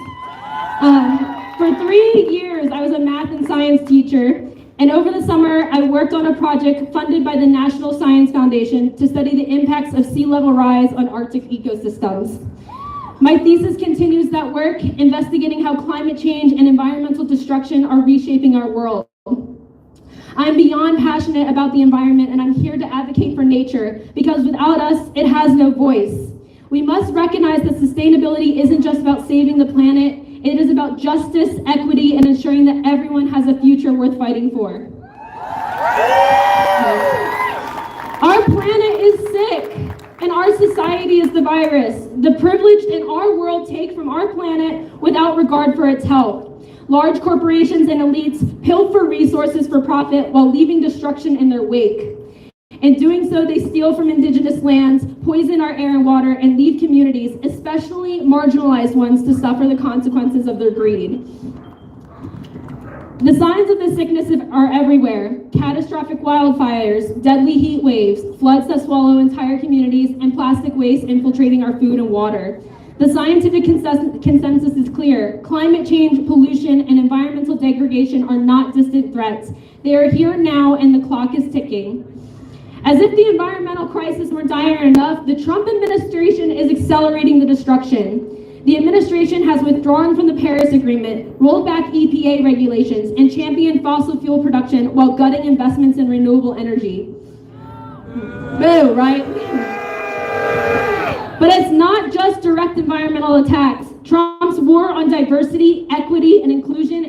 Speaker 4: For 3 years, I was a math and science teacher. And over the summer, I worked on a project funded by the National Science Foundation to study the impacts of sea level rise on Arctic ecosystems. My thesis continues that work, investigating how climate change and environmental destruction are reshaping our world. I'm beyond passionate about the environment, and I'm here to advocate for nature, because without us, it has no voice. We must recognize that sustainability isn't just about saving the planet. It is about justice, equity, and ensuring that everyone has a future worth fighting for. Our planet is sick, and our society is the virus. The privileged in our world take from our planet without regard for its health. Large corporations and elites pilfer resources for profit while leaving destruction in their wake. In doing so, they steal from indigenous lands, poison our air and water, and leave communities, especially marginalized ones, to suffer the consequences of their greed. The signs of this sickness are everywhere. Catastrophic wildfires, deadly heat waves, floods that swallow entire communities, and plastic waste infiltrating our food and water. The scientific consensus is clear. Climate change, pollution, and environmental degradation are not distant threats. They are here now, and the clock is ticking. As if the environmental crisis weren't dire enough, the Trump administration is accelerating the destruction. The administration has withdrawn from the Paris Agreement, rolled back EPA regulations, and championed fossil fuel production while gutting investments in renewable energy. Boo, right? But it's not just direct environmental attacks. Trump's war on diversity, equity, and inclusion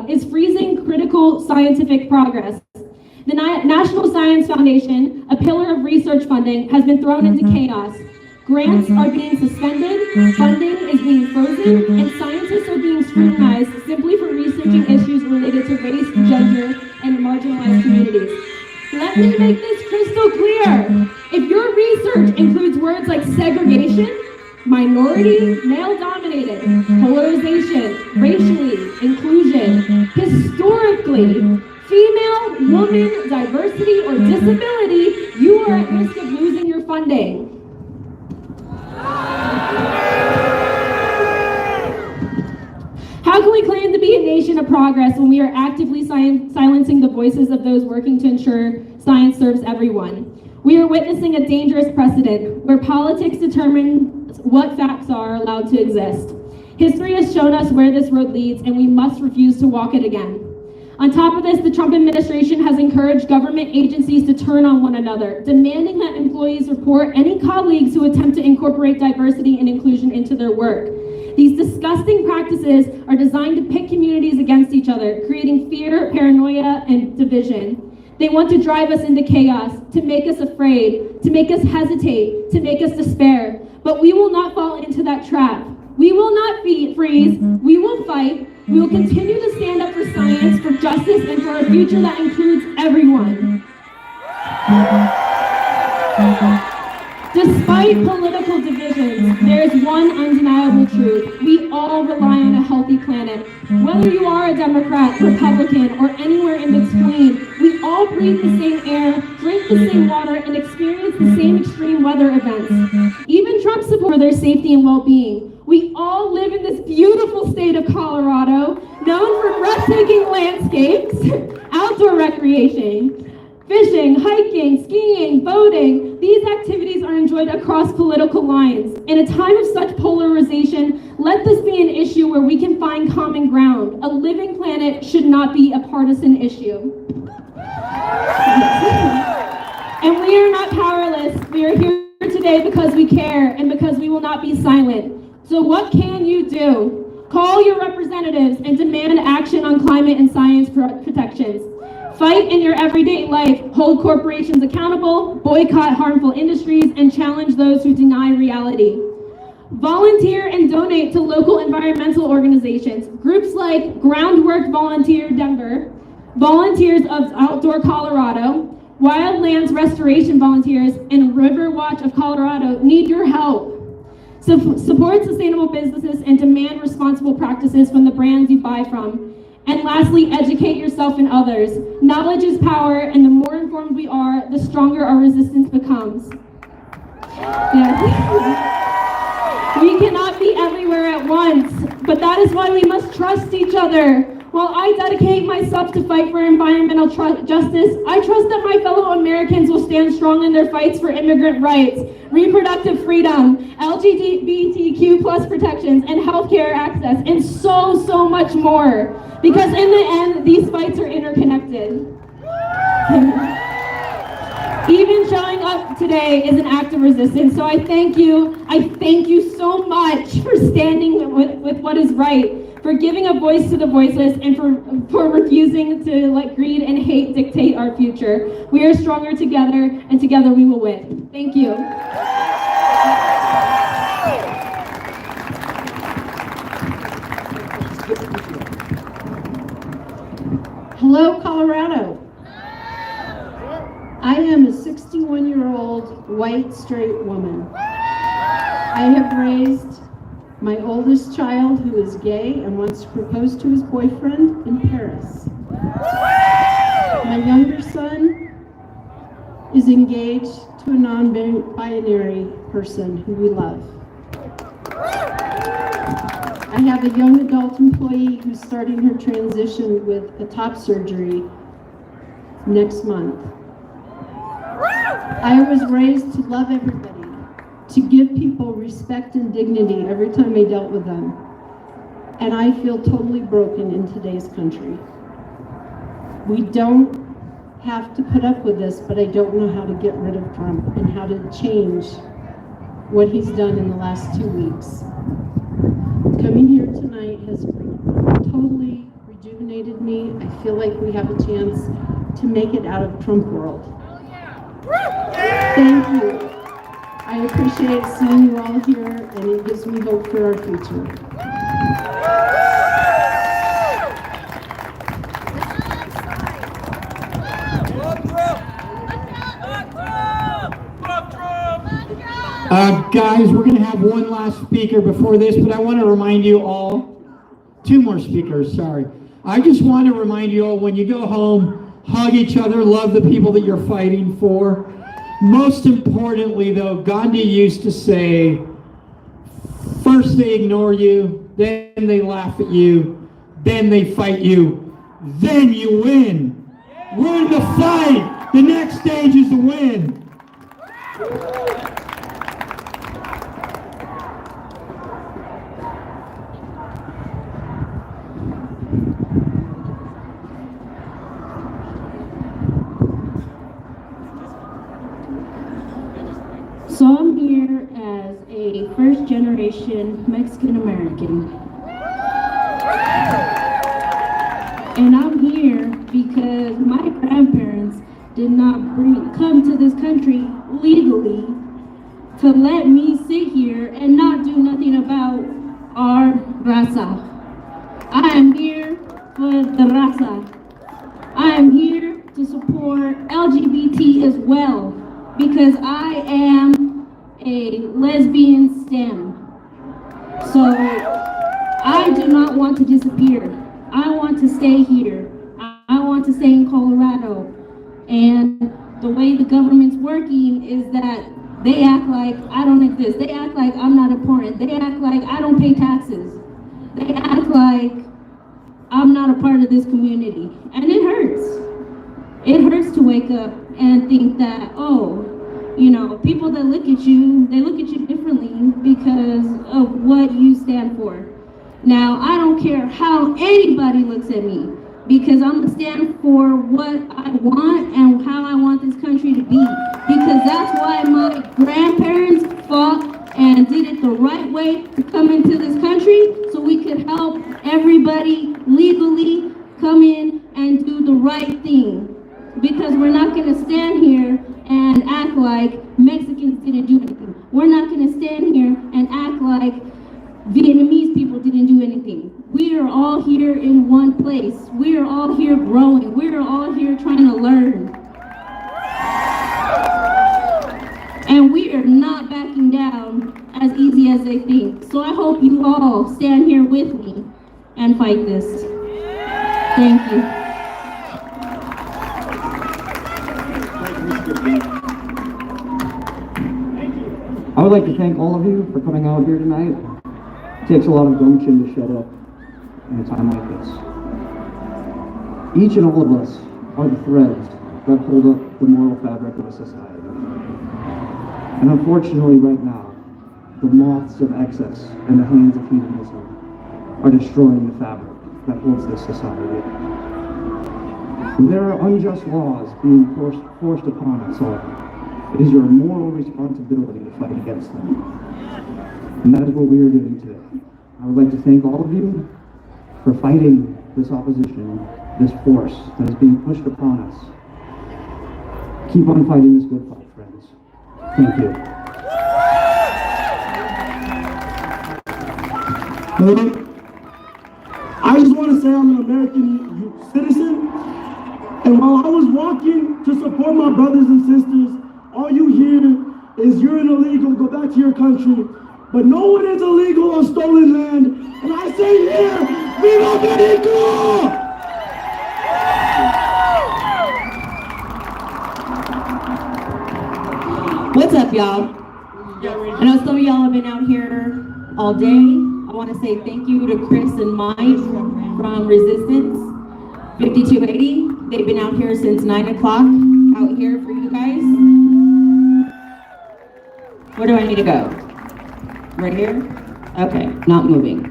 Speaker 4: is freezing critical scientific progress.
Speaker 14: The National Science Foundation, a pillar of research funding, has been thrown into chaos. Grants are being suspended, funding is being frozen, and scientists are being scrutinized simply for researching issues related to race, gender, and marginalized communities. Let me make this crystal clear. If your research includes words like segregation, minority, male-dominated, polarization, racially, inclusion, historically, female, woman, diversity, or disability, you are at risk of losing your funding. How can we claim to be a nation of progress when we are actively silencing the voices of those working to ensure science serves everyone? We are witnessing a dangerous precedent where politics determine what facts are allowed to exist. History has shown us where this road leads, and we must refuse to walk it again. On top of this, the Trump administration has encouraged government agencies to turn on one another, demanding that employees report any colleagues who attempt to incorporate diversity and inclusion into their work. These disgusting practices are designed to pit communities against each other, creating fear, paranoia, and division. They want to drive us into chaos, to make us afraid, to make us hesitate, to make us despair. But we will not fall into that trap. We will not freeze. We will fight. We will continue to stand up for science, for justice, and for a future that includes everyone. Despite political divisions, there is one undeniable truth. We all rely on a healthy planet. Whether you are a Democrat, Republican, or anywhere in between, we all breathe the same air, drink the same water, and experience the same extreme weather events. Even Trump supports their safety and well-being. We all live in this beautiful state of Colorado, known for breathtaking landscapes, outdoor recreation, fishing, hiking, skiing, boating. These activities are enjoyed across political lines. In a time of such polarization, let this be an issue where we can find common ground. A living planet should not be a partisan issue. And we are not powerless. We are here today because we care and because we will not be silent. So what can you do? Call your representatives and demand action on climate and science protections. Fight in your everyday life, hold corporations accountable, boycott harmful industries, and challenge those who deny reality. Volunteer and donate to local environmental organizations. Groups like Groundwork Volunteer Denver, Volunteers of Outdoor Colorado, Wildlands Restoration Volunteers, and River Watch of Colorado need your help. Support sustainable businesses and demand responsible practices from the brands you buy from. And lastly, educate yourself and others. Knowledge is power, and the more informed we are, the stronger our resistance becomes. Yes. We cannot be everywhere at once, but that is why we must trust each other. While I dedicate myself to fight for environmental justice, I trust that my fellow Americans will stand strong in their fights for immigrant rights, reproductive freedom, LGBTQ+ protections, and healthcare access, and so much more. Because in the end, these fights are interconnected. Even showing up today is an act of resistance, so I thank you. I thank you so much for standing with what is right, for giving a voice to the voiceless, and for refusing to let greed and hate dictate our future. We are stronger together, and together we will win. Thank you.
Speaker 7: Hello, Colorado. I am a 61-year-old white straight woman. I have raised my oldest child, who is gay and wants to propose to his boyfriend in Paris. My younger son is engaged to a non-binary person who we love. I have a young adult employee who's starting her transition with a top surgery next month. I was raised to love everybody, to give people respect and dignity every time I dealt with them. And I feel totally broken in today's country. We don't have to put up with this, but I don't know how to get rid of Trump and how to change what he's done in the last 2 weeks. Coming here tonight has totally rejuvenated me. I feel like we have a chance to make it out of Trump world. Thank you. I appreciate seeing you all here, and it gives me hope for our future.
Speaker 8: Guys, we're going to have one last speaker before this, but I want to remind you all, two more speakers, sorry. I just want to remind you all, when you go home, hug each other, love the people that you're fighting for. Most importantly, though, Gandhi used to say, first they ignore you, then they laugh at you, then they fight you, then you win. We're in the fight. The next stage is the win.
Speaker 21: So I'm here as a first-generation Mexican-American. And I'm here because my grandparents did not come to this country legally to let me sit here and not do nothing about our raza. I am here for the raza. I am here to support LGBT as well, because I am a lesbian STEM. So I do not want to disappear. I want to stay here. I want to stay in Colorado. And the way the government's working is that they act like I don't exist. They act like I'm not important. They act like I don't pay taxes. They act like I'm not a part of this community. And it hurts. It hurts to wake up and think that, oh, you know, people that look at you, they look at you differently because of what you stand for. Now, I don't care how anybody looks at me, because I'm gonna stand for what I want and how I want this country to be. Because that's why my grandparents fought and did it the right way to come into this country, so we could help everybody legally come in and do the right thing. Because we're not gonna stand here and act like Mexicans didn't do anything. We're not gonna stand here and act like Vietnamese people didn't do anything. We are all here in one place. We are all here growing. We are all here trying to learn. And we are not backing down as easy as they think. So I hope you all stand here with me and fight this. Thank you.
Speaker 22: I would like to thank all of you for coming out here tonight. It takes a lot of gumption to shut up in a time like this. Each and all of us are the threads that hold up the moral fabric of a society. And unfortunately right now, the moths of excess and the hands of hedonism are destroying the fabric that holds this society. And there are unjust laws being forced upon us all. It is your moral responsibility to fight against them. And that is what we are doing today. I would like to thank all of you for fighting this opposition, this force that is being pushed upon us. Keep on fighting this good fight, friends. Thank you.
Speaker 24: I just want to say I'm an American citizen, and while I was walking to support my brothers and sisters, all you hear is you're an illegal, go back to your country. But no one is illegal on stolen land, and I say here, Viva Mexico!
Speaker 25: What's up, y'all? I know some of y'all have been out here all day. I want to say thank you to Chris and Mike from Resistance 5280. They've been out here since 9 o'clock, out here for you guys. Where do I need to go? Right here? Okay, not moving.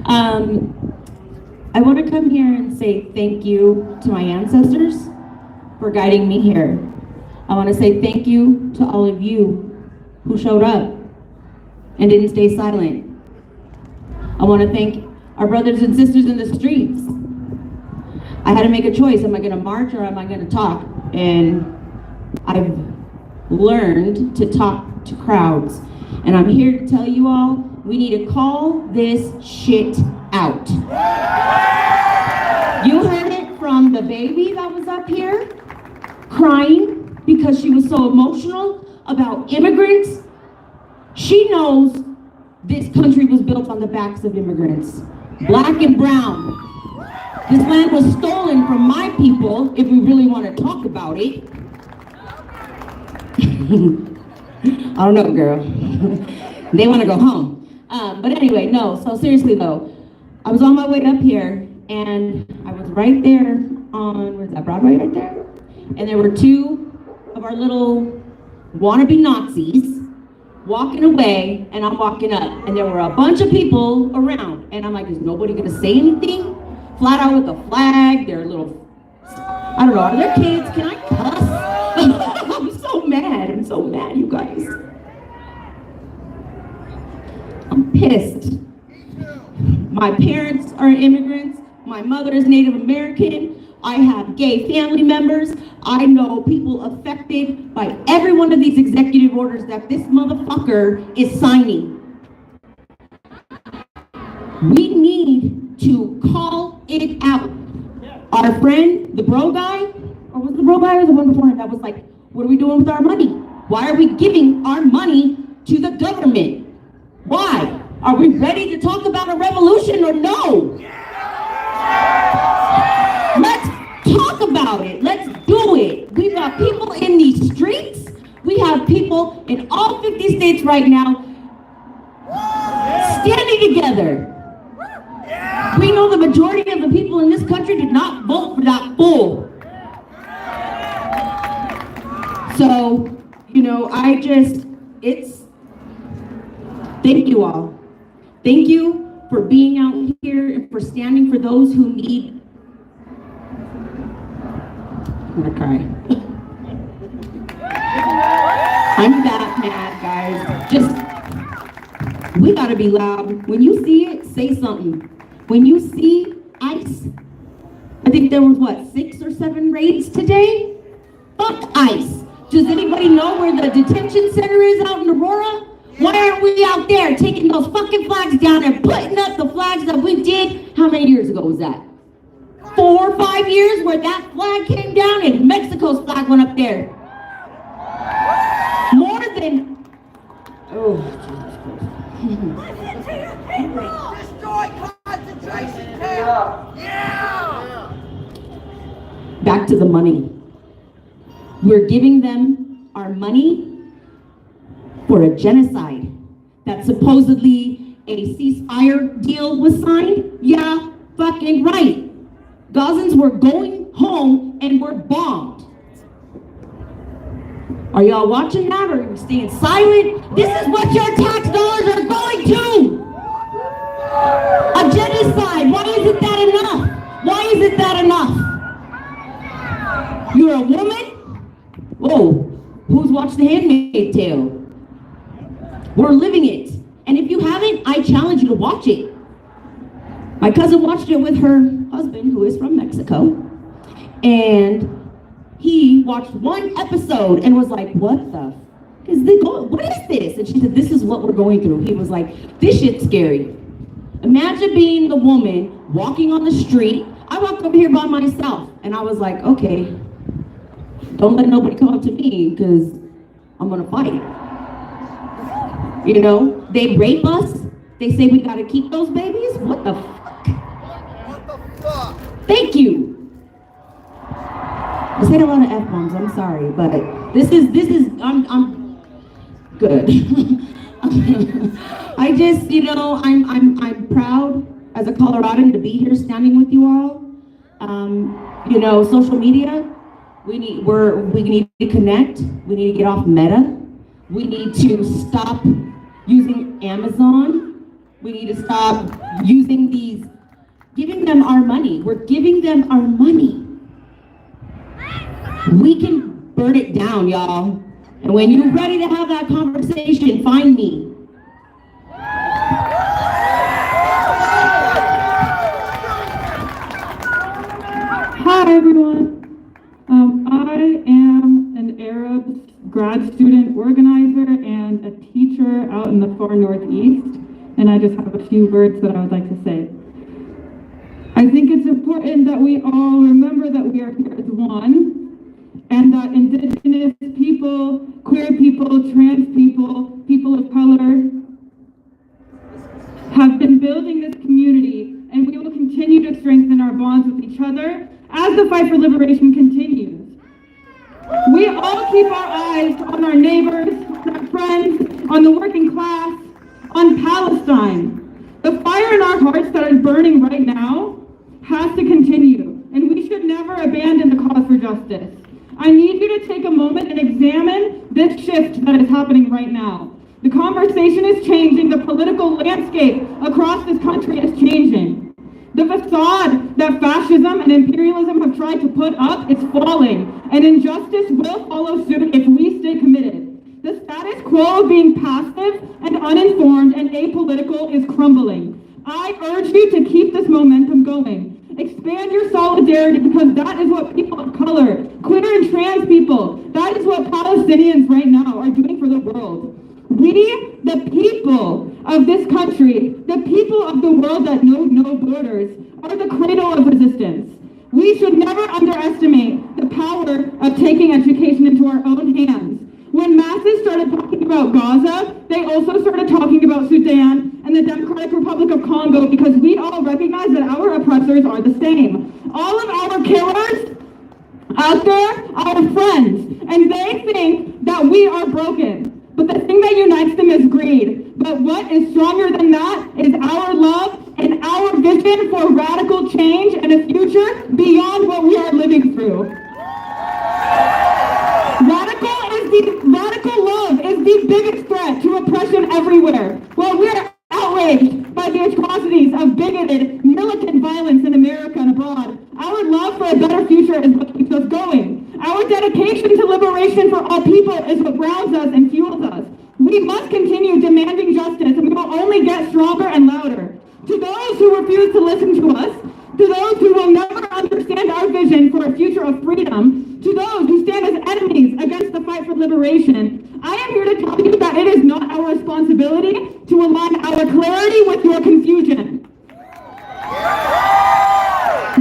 Speaker 25: I want to come here and say thank you to my ancestors for guiding me here. I want to say thank you to all of you who showed up and didn't stay silent. I want to thank our brothers and sisters in the streets. I had to make a choice. Am I gonna march or am I gonna talk? And I've learned to talk to crowds. And I'm here to tell you all, we need to call this shit out. You heard it from the baby that was up here, crying because she was so emotional about immigrants. She knows this country was built on the backs of immigrants, black and brown. This land was stolen from my people, if we really want to talk about it. I don't know, girl. They want to go home. But anyway, no, so seriously though, I was on my way up here and I was right there on, where's that, Broadway right there? And there were two of our little wannabe Nazis walking away and I'm walking up and there were a bunch of people around and I'm like, is nobody gonna say anything? Flat out with a flag, they're little, I don't know, are there kids? Can I cuss? I'm so mad, you guys. I'm pissed. My parents are immigrants. My mother is Native American. I have gay family members. I know people affected by every one of these executive orders that this motherfucker is signing. We need to call it out. Our friend, the bro guy, or was the bro guy or the one before him that was like, what are we doing with our money? Why are we giving our money to the government? Why? Are we ready to talk about a revolution or no? Let's talk about it. Let's do it. We've got people in these streets. We have people in all 50 states right now standing together. We know the majority of the people in this country did not vote for that fool. So, you know, thank you all. Thank you for being out here and for standing for those who need. I'm gonna cry. I'm that mad, guys. We gotta be loud. When you see it, say something. When you see ICE, I think there was what, 6 or 7 raids today? Fuck ICE. Does anybody know where the detention center is out in Aurora? Why aren't we out there taking those fucking flags down and putting up the flags that we did? How many years ago was that? 4 or 5 years where that flag came down and Mexico's flag went up there. More than, oh, Jesus Christ.
Speaker 5: Destroy concentration camp! Yeah!
Speaker 25: Back to the money. We're giving them our money for a genocide that supposedly a ceasefire deal was signed. Yeah, fucking right. Gazans were going home and were bombed. Are y'all watching that or are you staying silent? This is what your tax dollars are going to. A genocide. Why isn't that enough? Why isn't that enough? You're a woman? Whoa, who's watched The Handmaid's Tale? We're living it. And if you haven't, I challenge you to watch it. My cousin watched it with her husband, who is from Mexico. And he watched one episode and was like, what the what is this? And she said, this is what we're going through. He was like, this shit's scary. Imagine being the woman walking on the street. I walked over here by myself and I was like, okay, don't let nobody come up to me because I'm gonna fight. You know, they rape us. They say we gotta keep those babies. What the fuck? What the fuck? Thank you. I said a lot of F-bombs, I'm sorry, but this is, I'm good. I just, you know, I'm proud as a Coloradan to be here standing with you all. You know, social media, we need to connect. We need to get off Meta. We need to stop using Amazon. We need to stop using these, giving them our money. We're giving them our money. We can burn it down, y'all. And when you're ready to have that conversation, find me.
Speaker 10: Hi everyone. I am an Arab grad student organizer and a teacher out in the far northeast, and I just have a few words that I would like to say. I think it's important that we all remember that we are here as one, and that Indigenous people, queer people, trans people, people of color have been building this community, and we will continue to strengthen our bonds with each other as the fight for liberation continues. We all keep our eyes on our neighbors, on our friends, on the working class, on Palestine. The fire in our hearts that is burning right now has to continue, and we should never abandon the cause for justice. I need you to take a moment and examine this shift that is happening right now. The conversation is changing, the political landscape across this country is changing. The facade that fascism and imperialism have tried to put up is falling, and injustice will follow suit if we stay committed. The status quo of being passive and uninformed and apolitical is crumbling. I urge you to keep this momentum going. Expand your solidarity, because that is what people of color, queer and trans people, that is what Palestinians right now are doing for the world. We, the people of this country, the people of the world that know no borders, are the cradle of resistance. We should never underestimate the power of taking education into our own hands. When masses started talking about Gaza, they also started talking about Sudan and the Democratic Republic of Congo, because we all recognize that our oppressors are the same. All of our killers out there are our friends, and they think that we are broken. But the thing that unites them is greed. But what is stronger than that is our love and our vision for radical change and a future beyond what we are living through. Radical love is the biggest threat to oppression everywhere. While we're outraged by the atrocities of bigoted, militant violence in America and abroad, our love for a better future is what keeps us going. Our dedication to liberation for all people is what grounds us and fuels us. We must continue demanding justice, and we will only get stronger and louder. To those who refuse to listen to us, to those who will never understand our vision for a future of freedom, to those who stand as enemies against the fight for liberation, I am here to tell you that it is not our responsibility to align our clarity with your confusion.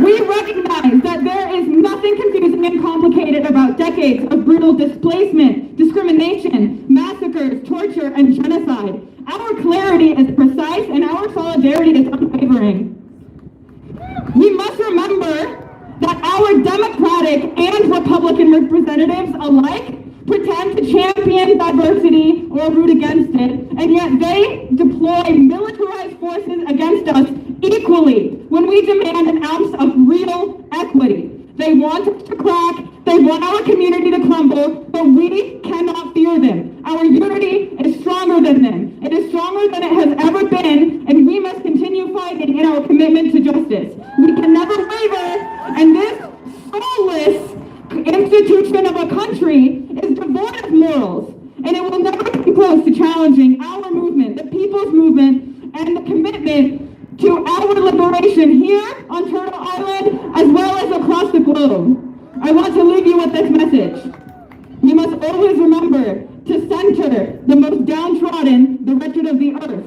Speaker 10: We recognize that there is nothing confusing and complicated about decades of brutal displacement, discrimination, massacres, torture, and genocide. Our clarity is precise, and our solidarity is unwavering. We must remember that our Democratic and Republican representatives alike pretend to champion diversity or root against it, and yet they deploy militarized forces against us equally when we demand an ounce of real equity. They want us to crack, they want our community to crumble, but we cannot fear them. Our unity is stronger than them. It is stronger than it has ever been, and we must continue fighting in our commitment to justice. We can never waver, and this soulless institution of a country is devoid of morals, and it will never come close to challenging our movement, the people's movement, and the commitment to our liberation here on Turtle Island, as well as across the globe. I want to leave you with this message. We must always remember to center the most downtrodden, the wretched of the earth.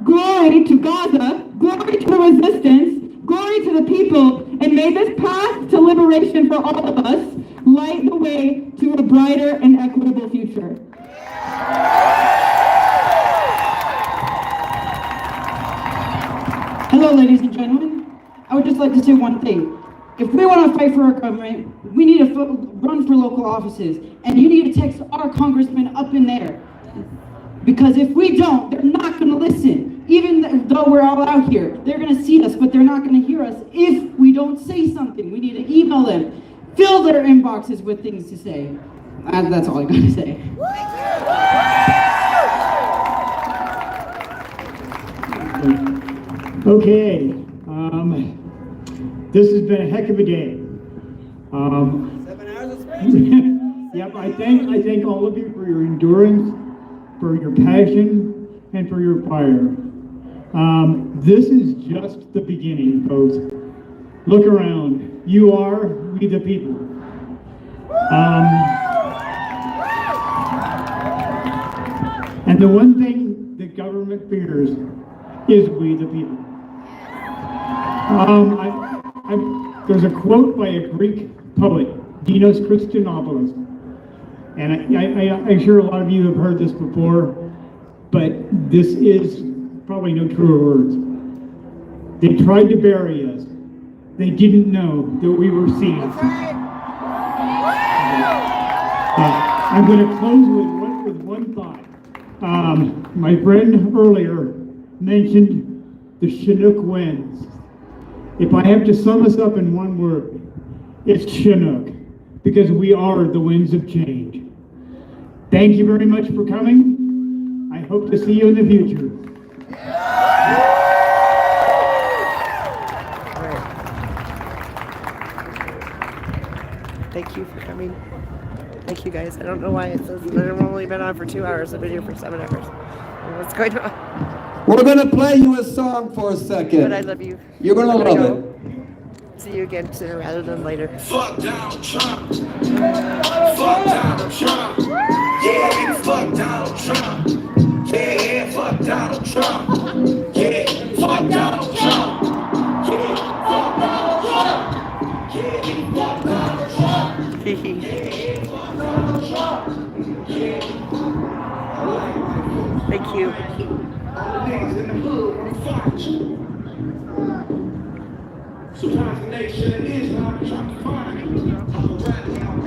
Speaker 10: Glory to Gaza, glory to the resistance, glory to the people, and may this path to liberation for all of us light the way to a brighter and equitable future.
Speaker 23: Hello, ladies and gentlemen. I would just like to say one thing. If we want to fight for our government, we need to run for local offices, and you need to text our congressman up in there. Because if we don't, they're not going to listen. Even though we're all out here, they're going to see us, but they're not going to hear us if we don't say something. We need to email them, fill their inboxes with things to say. That's all I got to say.
Speaker 8: Okay, this has been a heck of a day.
Speaker 5: 7 hours of speech.
Speaker 8: Yep, I thank all of you for your endurance, for your passion, and for your fire. This is just the beginning, folks. Look around.
Speaker 5: You are we the people. And the one thing the government fears is we the people. There's a quote by a Greek poet, Dinos Christianopoulos, and I'm sure a lot of you have heard this before, but this is probably no truer words. They tried to bury us. They didn't know that we were seeds. I'm going to close with one thought. My friend earlier mentioned the Chinook winds. If I have to sum us up in one word, it's Chinook, because we are the winds of change. Thank you very much for coming. I hope to see you in the future.
Speaker 9: Thank you for coming. Thank you guys. I don't know why it says that I've only been on for 2 hours. I've been here for 7 hours. What's going on?
Speaker 17: We're gonna play you a song for a second.
Speaker 9: But I love you.
Speaker 17: You're gonna love it.
Speaker 9: See you again sooner rather than later.
Speaker 12: Fuck Donald Trump. Fuck Donald Trump. Yeah, fuck Donald Trump. Yeah, fuck Donald Trump. Yeah, fuck Donald Trump. Yeah, fuck Donald Trump. Yeah, fuck Donald Trump.
Speaker 9: Thank you.
Speaker 12: Sometimes the nation is not trying to find.